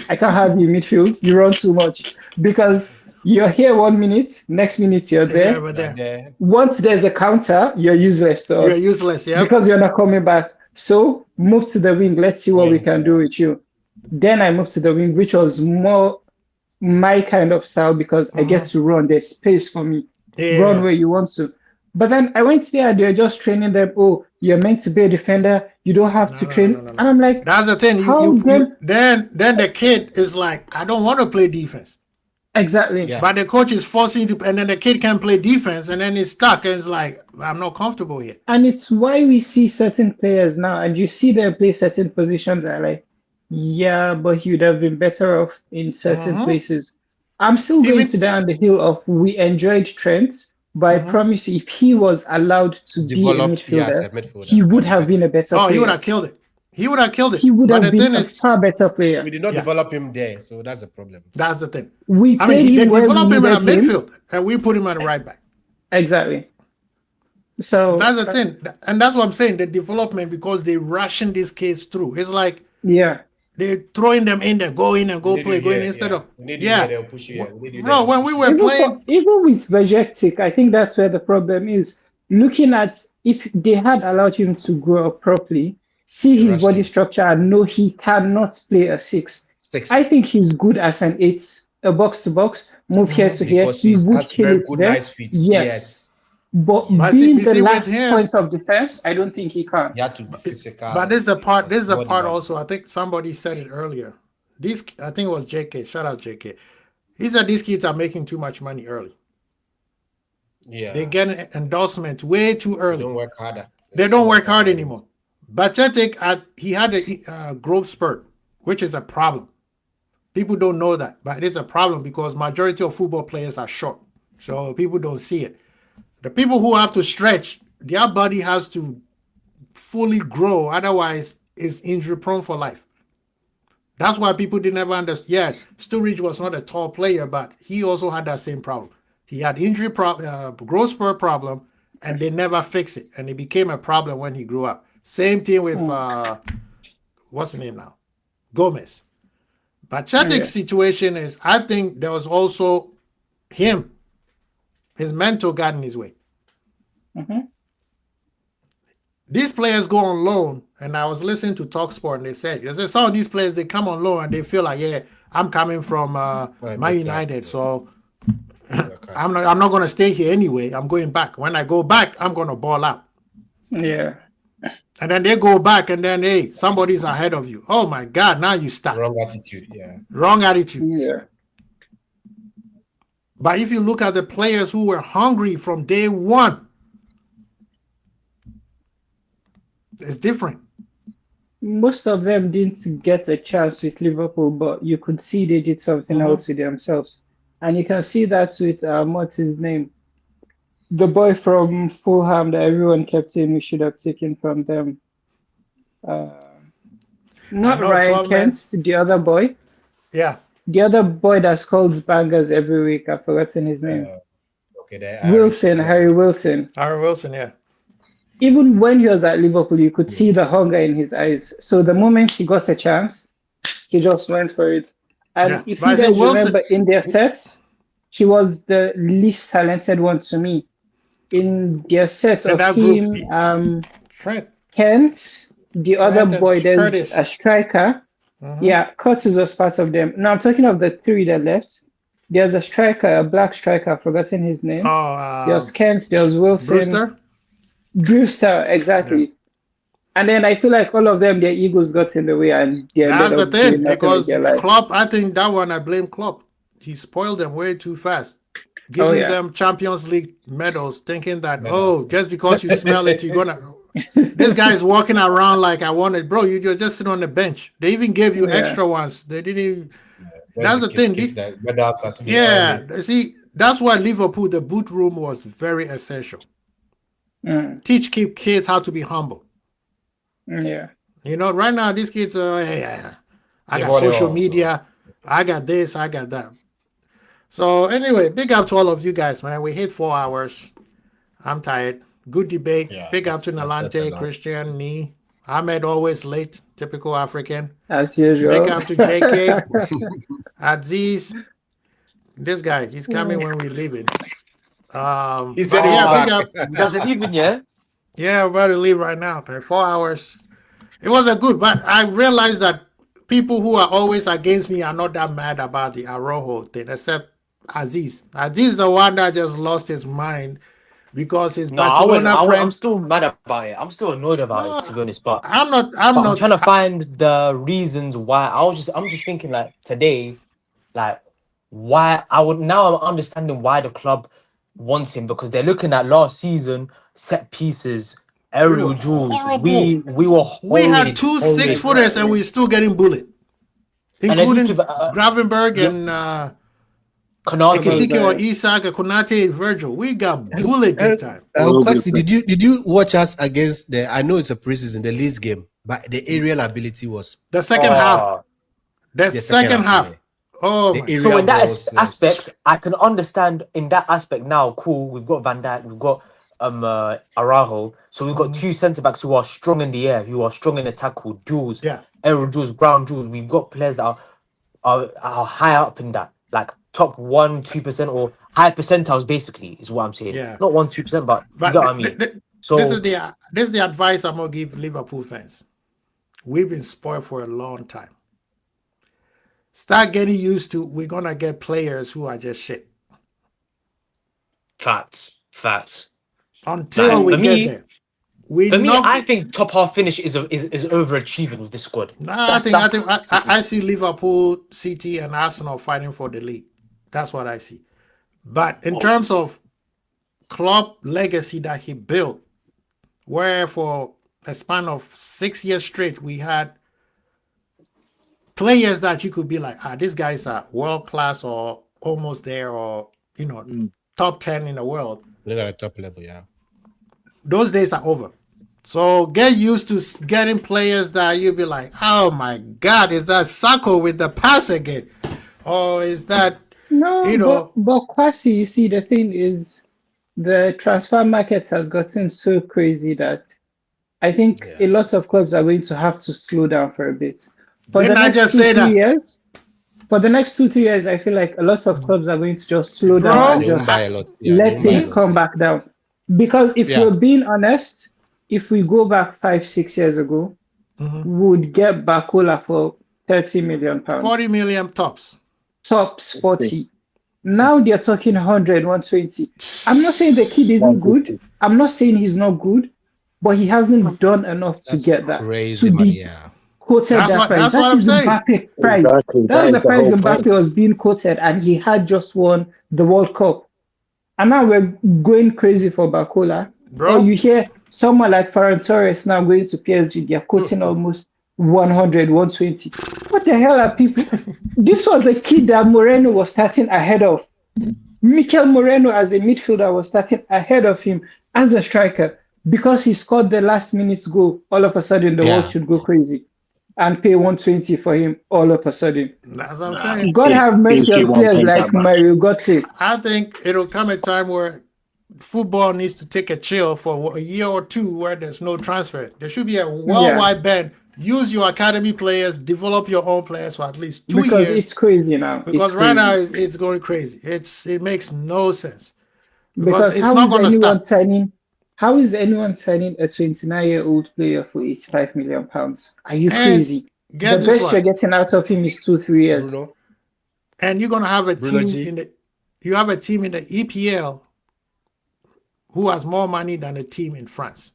I can't have you in midfield. You run too much. Because you're here 1 minute, next minute you're there. Once there's a counter, you're useless. So you're useless, yeah. Because you're not coming back. So move to the wing. Let's see what we can do with you. Then I moved to the wing, which was more my kind of style because I get to run. There's space for me. Run where you want to. But then I went there and they're just training them. Oh, you're meant to be a defender. You don't have to train. No. And I'm like, that's the thing. Then the kid is like, I don't want to play defense. Exactly. Yeah. But the coach is forcing to, and then the kid can't play defense, and then he's stuck, and it's like, I'm not comfortable here. And it's why we see certain players now, and you see them play certain positions, and like, yeah, but he would have been better off in certain places. I'm still going to die on the hill of we enjoyed Trent, but I promise you, if he was allowed to be a midfielder, he would have been a better player. He would have killed it. He would have killed it. He would have been a far better player. We did not develop him there, so that's the problem. That's the thing. They developed him in a midfield, and we put him at right back. Exactly. So that's the thing, and that's what I'm saying. The development, because they rushing these kids through. It's like they're throwing them in there, go in and go play, go in instead of they'll push you. Bro, when we were playing, even with Vegetic, I think that's where the problem is. Looking at if they had allowed him to grow up properly, see his body structure, and know he cannot play a 6. I think he's good as an 8, a box to box, move here to here. He would kill it there. Nice feet. Yes. But being the last point of defense, I don't think he can. You have to be physical. But this is the part. This is the part also. I think somebody said it earlier. I think it was JK. Shout out JK. He said these kids are making too much money early. Yeah. They get an endorsement way too They early. don't work harder. They don't work hard anymore. Bacetic, he had a growth spurt, which is a problem. People don't know that, but it's a problem because majority of football players are short. So people don't see it. The people who have to stretch, their body has to fully grow. Otherwise, it's injury prone for life. That's why people didn't ever understand. Yeah, Sturridge was not a tall player, but he also had that same problem. He had injury growth spurt problem, and they never fix it. And it became a problem when he grew up. Same thing with, what's the name now? Gomez. But Chatik's situation is, I think there was also him. His mentor got in his way. These players go on loan, and I was listening to TalkSport, and they said some of these players, they come on loan, and they feel like, yeah, I'm coming from Man United, so I'm not going to stay here anyway. I'm going back. When I go back, I'm going to ball out. Yeah. And then they go back, and then, hey, somebody's ahead of you. Oh, my God, now you start. Wrong attitude, yeah. Wrong attitude. Yeah. But if you look at the players who were hungry from day one, it's different. Most of them didn't get a chance with Liverpool, but you could see they did something else with themselves. And you can see that with, what's his name? The boy from Fulham that everyone kept saying we should have taken from them. Not Ryan Kent, the other boy. Yeah. The other boy that scores bangers every week. I've forgotten his name. Wilson, Harry Wilson. Harry Wilson, yeah. Even when he was at Liverpool, you could see the hunger in his eyes. So the moment he got a chance, he just went for it. And if you guys remember in their sets, he was the least talented one to me. In their set of him, Kent, the other boy, there's Curtis. A striker. Yeah, Curtis was part of them. Now I'm talking of the three that left. There's a striker, a black striker, I've forgotten his name. There's Kent, there's Wilson. Brewster, exactly. Yeah. And then I feel like all of them, their egos got in the way, and that's the thing, because Klopp, I think that one I blame Klopp. He spoiled them way too fast. Giving them Champions League medals, thinking that, just because you smell it, you're gonna. This guy is walking around like I wanted, bro. You just sit on the bench. They even gave you extra ones. They didn't even. That's the thing. See, that's why Liverpool, the boot room was very essential. Teach kids how to be humble. Yeah. You know, right now these kids are, I got social media, I got this, I got that. So anyway, big up to all of you guys, man. We hit 4 hours. I'm tired. Good debate. Yeah, big up to Nalante, Christian, Nee. Ahmed always late, typical African. As usual. Big up to JK. Aziz. This guy, he's coming when we're leaving. He said, big up. Doesn't even yet. Yeah, we're about to leave right now. 4 hours. It was a good, but I realized that people who are always against me are not that mad about the Araujo thing, except Aziz. Aziz is the one that just lost his mind because his Barcelona friend. I'm still mad about it. I'm still annoyed about it, to be honest. But I'm not trying to find the reasons why. I'm just thinking like today, like why I'm understanding why the club wants him, because they're looking at last season set pieces, aerial duels. We had two 6-footers and we're still getting bullied, including Gravenberg and Konate or Isak, Konate, Virgil. We got bullied big time. Did you watch us against the? I know it's a preseason, the Leeds game, but the aerial ability was the second half. The second half. Yeah. Oh, so in that aspect, I can understand in that aspect now. Cool, we've got Van Dijk, we've got Araujo, so we've got two centre backs who are strong in the air, who are strong in the tackle, duels, aerial duels, ground duels. We've got players that are high up in that, like top 1-2% or high percentiles. Basically, is what I'm saying. Yeah, not 1-2%, but you know what I mean. So this is the advice I'm gonna give Liverpool fans. We've been spoiled for a long time. Start getting used to we're gonna get players who are just shit. Facts. Until we get there. I think top half finish is overachieving with this squad. I think I see Liverpool, City, and Arsenal fighting for the league. That's what I see. But in terms of club legacy that he built, where for a span of 6 years straight, we had players that you could be like, these guys are world class or almost there, or top 10 in the world. They're at the top level, yeah. Those days are over. So get used to getting players that you'll be like, oh my God, is that Sacco with the pass again? Or is that, but Kwasi, you see, the thing is, the transfer market has gotten so crazy that I think a lot of clubs are going to have to slow down for a bit. For the next 2-3 years, I feel like a lot of clubs are going to just slow down and just let things come back down. Because if we're being honest, if we go back 5-6 years ago, we would get Bakola for £30 million. 40 million tops. Tops 40. Now they're talking 100, 120. I'm not saying the kid isn't good. I'm not saying he's not good, but he hasn't done enough to get that. Crazy to money, be quoted that price. That is Mbappe price. Exactly. That's the price Mbappe was being quoted, and he had just won the World Cup. And now we're going crazy for Bakola. Bro. Or you hear someone like Ferran Torres now going to PSG, they're quoting almost 100, 120. What the hell are people? This was a kid that Moreno was starting ahead of. Mikel Moreno as a midfielder was starting ahead of him as a striker. Because he scored the last minute's goal, all of a sudden the world should go crazy and pay 120 for him all of a sudden. That's what I'm saying. God have mercy on players like Mario Götze. I think it'll come a time where football needs to take a chill for a year or two where there's no transfer. There should be a worldwide ban. Use your academy players, develop your own players for at least 2 years. Because it's crazy now. Because right now it's going crazy. It makes no sense. Because it's how not is going to anyone stop. signing? How is anyone signing a 29-year-old player for £85 million? Are you crazy? The best you're getting out of him is 2-3 years. Bruno. And you're gonna have a Bruno team you have a team in the EPL who has more money than a team in France.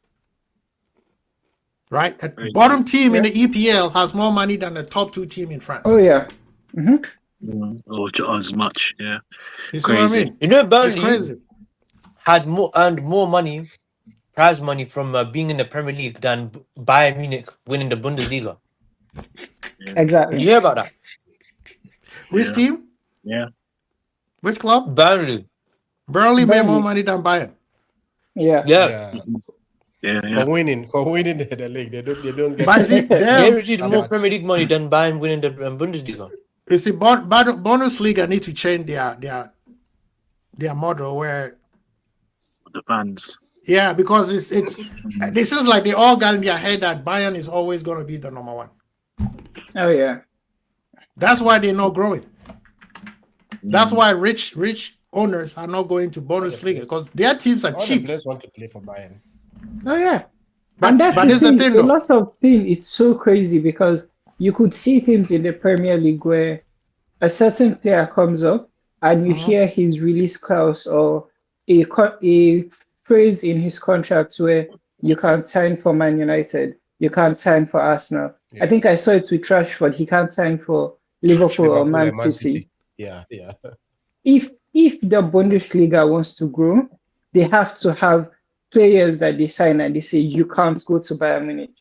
Right? A bottom team in the EPL has more money than the top 2 team in France. Oh yeah. Or as much, yeah. You see what I mean? You know, It's Burnley crazy. had earned more money, prize money from being in the Premier League than Bayern Munich winning the Bundesliga. Exactly. Did you hear about that? Which team? Yeah. Which club? Burnley. Burnley made more money than Bayern. Yeah. For winning the league, they don't get. But see, They received more Premier League money than Bayern winning the Bundesliga. You see, Bundesliga need to change their model where The fans. Yeah, because it seems like they all got in their head that Bayern is always going to be the number one. Oh yeah. That's why they're not growing. That's why rich owners are not going to Bundesliga because their teams are All cheap. the players want to play for Bayern. Oh yeah. But And that's it's the thing, a though. lot of things. It's so crazy because you could see teams in the Premier League where a certain player comes up and you hear his release clause or a phrase in his contract where you can't sign for Man United, you can't sign for Arsenal. Yeah. I think I saw it with Rashford. He can't sign for Liverpool or Man City. Yeah. If the Bundesliga wants to grow, they have to have players that they sign and they say you can't go to Bayern Munich.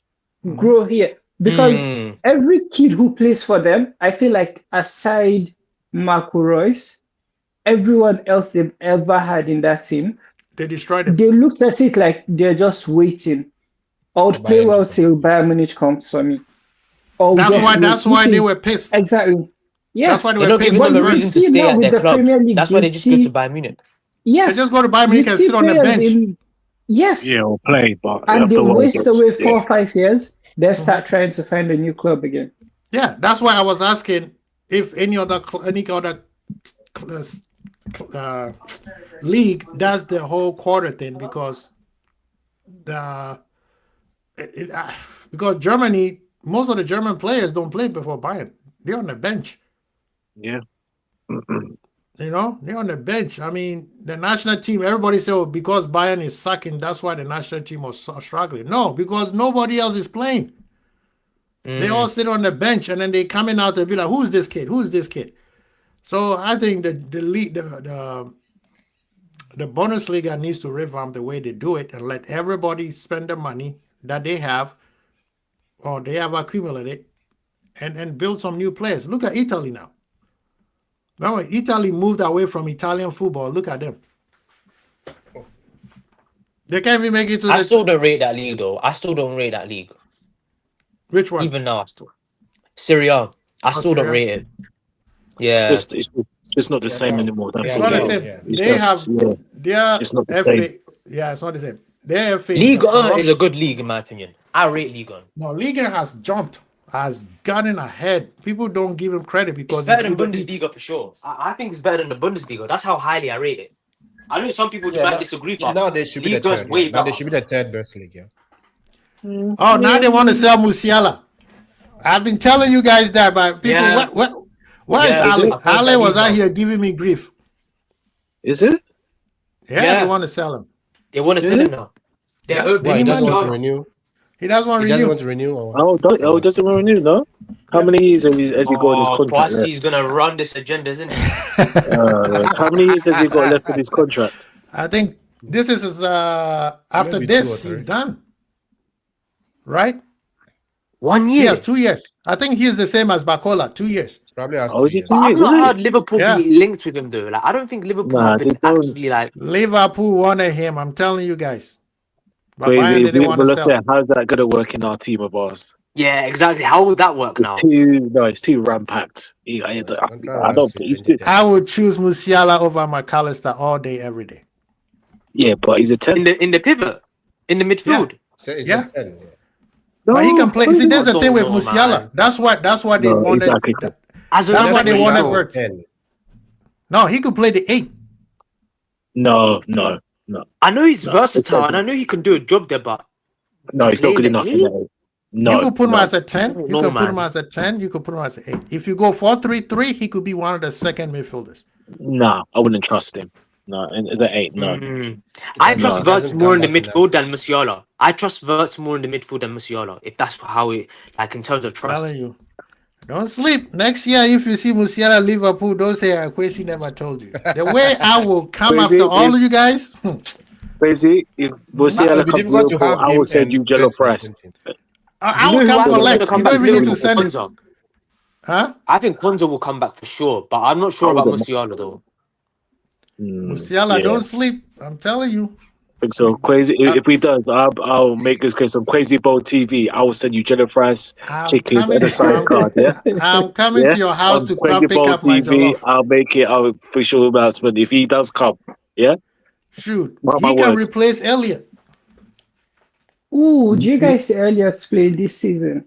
Grow here. Because every kid who plays for them, I feel like aside Marco Reus, everyone else they've ever had in that team, They destroyed them. they looked at it like they're just waiting. I would play well till Bayern Munich comes for me. That's why they were pissed. Exactly. Yes. That's why they They're were not pissed. giving them a But you reason to see stay now at with their the clubs. Premier League, That's why they you'd just go to see- Bayern Munich. Yes. They just go to Bayern Munich You'd and see sit on the players bench. Yes. Yeah, or play, but And they afterwards, waste away 4 or yeah. 5 years, they start trying to find a new club again. Yeah, that's why I was asking if any other league does the whole quarter thing because because Germany, most of the German players don't play before Bayern. They're on the bench. Yeah. You know, they're on the bench. I mean, the national team, everybody say, oh, because Bayern is sucking, that's why the national team was struggling. No, because nobody else is playing. They all sit on the bench and then they coming out and be like, who's this kid? Who's this kid? So I think the league, the Bundesliga needs to revamp the way they do it and let everybody spend the money that they have or they have accumulated and build some new players. Look at Italy now. Remember, Italy moved away from Italian football. Look at them. They can't even make it to I the... still don't rate that league though. I still don't rate that league. Which one? Even now, Serie A. I still don't rate it. Yeah. It's not the same anymore. That's It's all not the it is. same. It's They just, have their it's not the FA. same. Yeah, it's not the same. Their FA. Ligue 1 is a good league in my opinion. I rate Ligue 1. No, Ligue 1 has jumped, has gotten ahead. People don't give him credit because It's better than Uber Eats. Bundesliga for sure. I think it's better than the Bundesliga. That's how highly I rate it. I know some people might disagree, but now they should be the Liga's third. way Yeah. Now they better. should be the third best league. Yeah. Oh, now they want to sell Musiala. I've been telling you guys that, but people, Yeah. why is Yeah, Ale? I've heard Ale that was out either. here giving me grief. Is it? Yeah, Yeah. they want to sell him. They want to Is sell it? him now. They're Yeah. hoping Why he doesn't Demand want to now. renew? He doesn't want He to doesn't renew. want to renew. Or what? Doesn't renew, no? How many years has he got in his contract? Kwasi is gonna run this agenda, isn't he? How many years has he got left in his contract? I think this is his, after Maybe 2 or this, 3. he's done. Right? 1 He year. has 2 years. I think he's the same as Bacola, 2 years. Probably has Oh, is 2 it years. 2 But I've years? not Is it? heard Liverpool Yeah. be linked with him though. Like I don't think Liverpool Nah, have they been don't. actively like. Liverpool wanted him. I'm telling you guys. But Crazy. Bayern didn't want to Let's sell say, him. how's that going to work in our team of ours? Yeah, exactly. How would that work now? It's too rampacked. I don't. I would choose Musiala over McAllister all day, every day. Yeah, but he's a 10. In the pivot, in the midfield. So it's Yeah. a 10. Yeah. But he can play. See, there's the I thing with don't know, Musiala. man. That's what they No, wanted. exactly. As a That's number what they eight. wanted. No, Vert. 10. No, he could play the 8. No. I know he's No, versatile, it's and I know he can do a job there, but No, he's not good Play the enough. eight? No, You could put him no. as a 10. You No, could put him man. as a 10. You could put him as an 8. If you go 4-3-3, he could be one of the second midfielders. Nah, I wouldn't trust him. No, and the 8, no. I No, trust he Verts doesn't more in come the back midfield than Musiala. I trust Verts more in the midfield than Musiala. If that's how it, like in terms of trust. Telling you. Don't sleep. Next year, if you see Musiala Liverpool, don't say Kwesi never told you. The way I will come Crazy, after all of you guys. Crazy. If Musiala It'd be comes difficult to Liverpool, have I him will send and you Jello Vets in the Price. same team. I You will know who come I think is collect. gonna come You back don't to even need to Liverpool? send it. Konza. Huh? I think Konza will come back for sure, but I'm not sure I about wouldn't- Musiala though. Musiala, yeah. don't sleep. I'm telling you. So crazy. If he does, I'll make this case some Crazy Bowl TV. I will send you Jello Price, I'm chicken, coming. and a side card. Yeah. I'm coming Yeah? to your house to Crazy come pick Bowl up my TV. jollof. I'll make it our official announcement if he does come. Yeah. Shoot, Mark my he can word. replace Elliott. Ooh, do you guys see Elliot's play this season?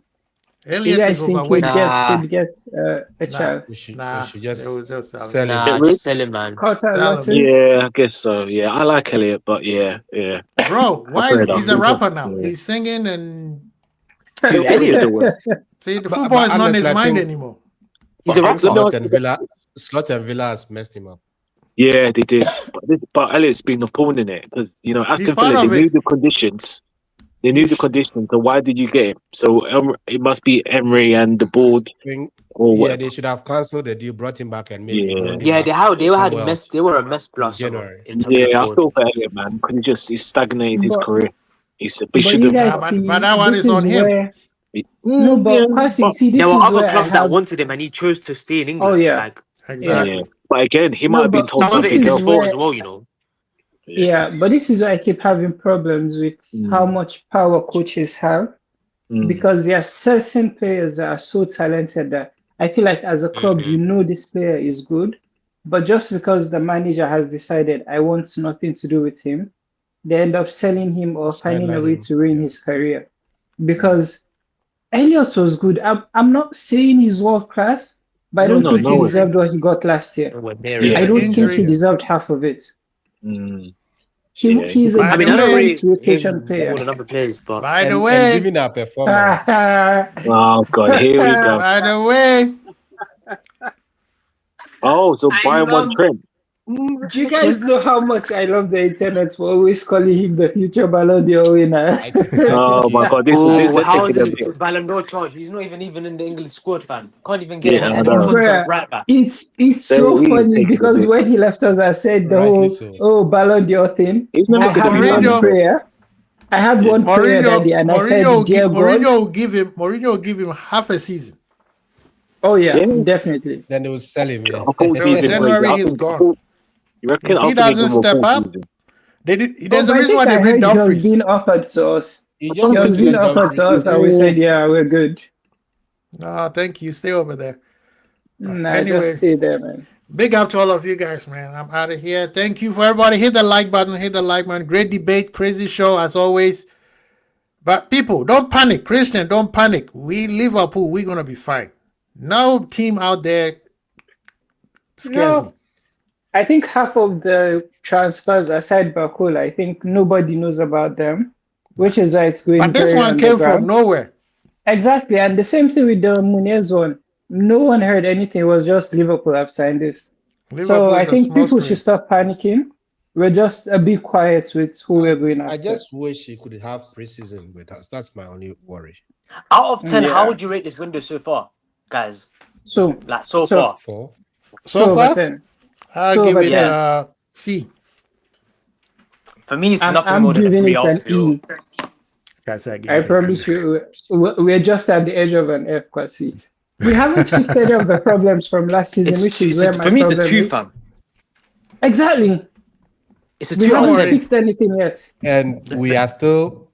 Do you Elliott guys is think overweight. Nah. he'd get a Nah. chance? We should Nah, just they'll sell him. sell him. Nah, It just sell him, man. Cut out Tell him. losses? Yeah, I guess so. Yeah, I like Elliot, but yeah. Bro, why Fair is enough. he's a rapper now? Yeah. He's singing and Who, Elliot? see the But- football but is not in honestly, his I mind think- anymore. He's a rapper. Slot and Villa has messed him up. Yeah, they did. But Elliot's been a pawn in it because Aston part Villa, of they it. knew the conditions. They knew the conditions. So why did you get him? So it must be Emery and the board or Yeah, what? they should have cancelled the deal, brought him back, and maybe Yeah. loaned him Yeah, back they had somewhere a mess. else. They were a mess plus January. in terms of Yeah, I board. feel for Elliot, man, because he's stagnated his But- career. He But should you have. guys Nah, see, but that one this is on him. where no, but Kwasi, see, this There were is other where clubs I that have. wanted him, and he chose to stay in England. Oh, yeah. Like Exactly. Yeah. But again, he No, might have been but told some of it this is something his is else. fault where- as well, you know. Yeah, but this is where I keep having problems with how much power coaches have, because there are certain players that are so talented that I feel like as a club, you know this player is good, but just because the manager has decided I want nothing to do with him, they end up selling him or finding a way Sidelining, to ruin yeah. his career. Because Elliot was good. I'm not saying he's world class, but I don't think he way. deserved what he got last year. Nowhere near Yeah. it. I don't Injury. think he deserved half of it. Mm. He's By a the I don't way- decent rotation him player. more than other players, but By the And way, given our performance, Oh God, here we go. by the way, Oh, so I Bayern love- won Trent. Do you guys know how much I love the internet for always calling him the future Ballon d'Or winner? I think Oh my God, this Oh, they're how taking a does bit. Ballon d'Or charge? He's not even in the England squad, fam. Can't even get Yeah, I any know. concept Bruh, right back. it's They so really funny taking a because bit. when he left us, I said the rightly whole so. Ballon d'Or thing. He's never I gonna had be one Ballon d'Or. prayer. I had Yeah. one prayer that day, and I said, "Dear God." Mourinho will give him half a season. Oh yeah, Yeah, definitely. Then they will sell him. Yeah. a full So season. But January I he's think gone. you reckon? If I he think they give doesn't him a step full up, season. there's But a I reason think why they I bring heard he was Dumfries. being offered to us. He I just don't He was think being wanted offered to Dumfries. us, and we said, "Yeah, we're good." No, thank you. Stay over there. Nah, just Anyway, stay there, man. big up to all of you guys, man. I'm out of here. Thank you for everybody. Hit the like button. Hit the like button. Great debate. Crazy show as always. But people, don't panic. Christian, don't panic. We Liverpool, we're gonna be fine. No team out there scares me. No, I think half of the transfers aside Bakula, I think nobody knows about them, which is why it's going But this very one came from underground. nowhere. Exactly, and the same thing with the Munez one. No one heard anything. It was just Liverpool have signed this. So Liverpool I is a think small people should screen. stop panicking. We're just a bit quiet with who we're going I after. just wish he could have preseason with us. That's my only worry. Out of 10, how Yeah. would you rate this window so far, guys? So Like so so far? 4. So over far, 10. I'll So give over it 10. C. For me, it's nothing I'm more than a giving 3 it out an of 4. E. Guys, I give I it a promise C. you, we're just at the edge of an F quasi. We haven't fixed any of the problems from last season, which is where my For me, it's a problem 2, is. fam. Exactly. It's a We 2 out of haven't 10. fixed anything yet. And we are still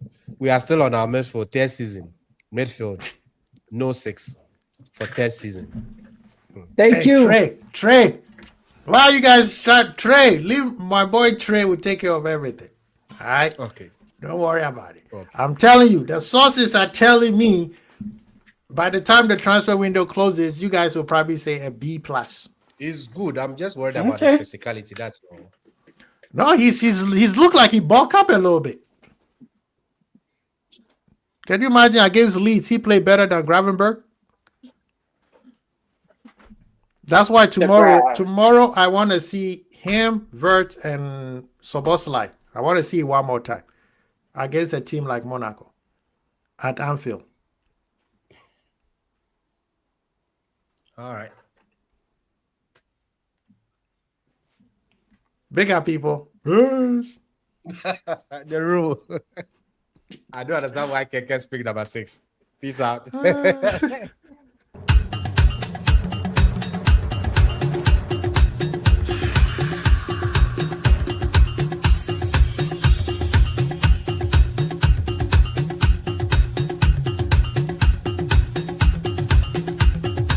on our match for third season. Midfield. No 6 for third season. Thank Hey, you. Trey. Why you guys try Trey? Leave my boy Trey will take care of everything. All right? Okay. Don't worry about it. Okay. I'm telling you, the sources are telling me by the time the transfer window closes, you guys will probably say a B plus. He's good. I'm just worried about his Okay. physicality. That's all. No, he's looked like he bulked up a little bit. Can you imagine against Leeds, he played better than Gravenberg? That's why tomorrow I want to see him, Vert, and Soboslai. I want to see it one more time against a team like Monaco at Anfield. All right. Big up, people. Yes. The rule. I don't understand why Keke speak number 6. Peace out.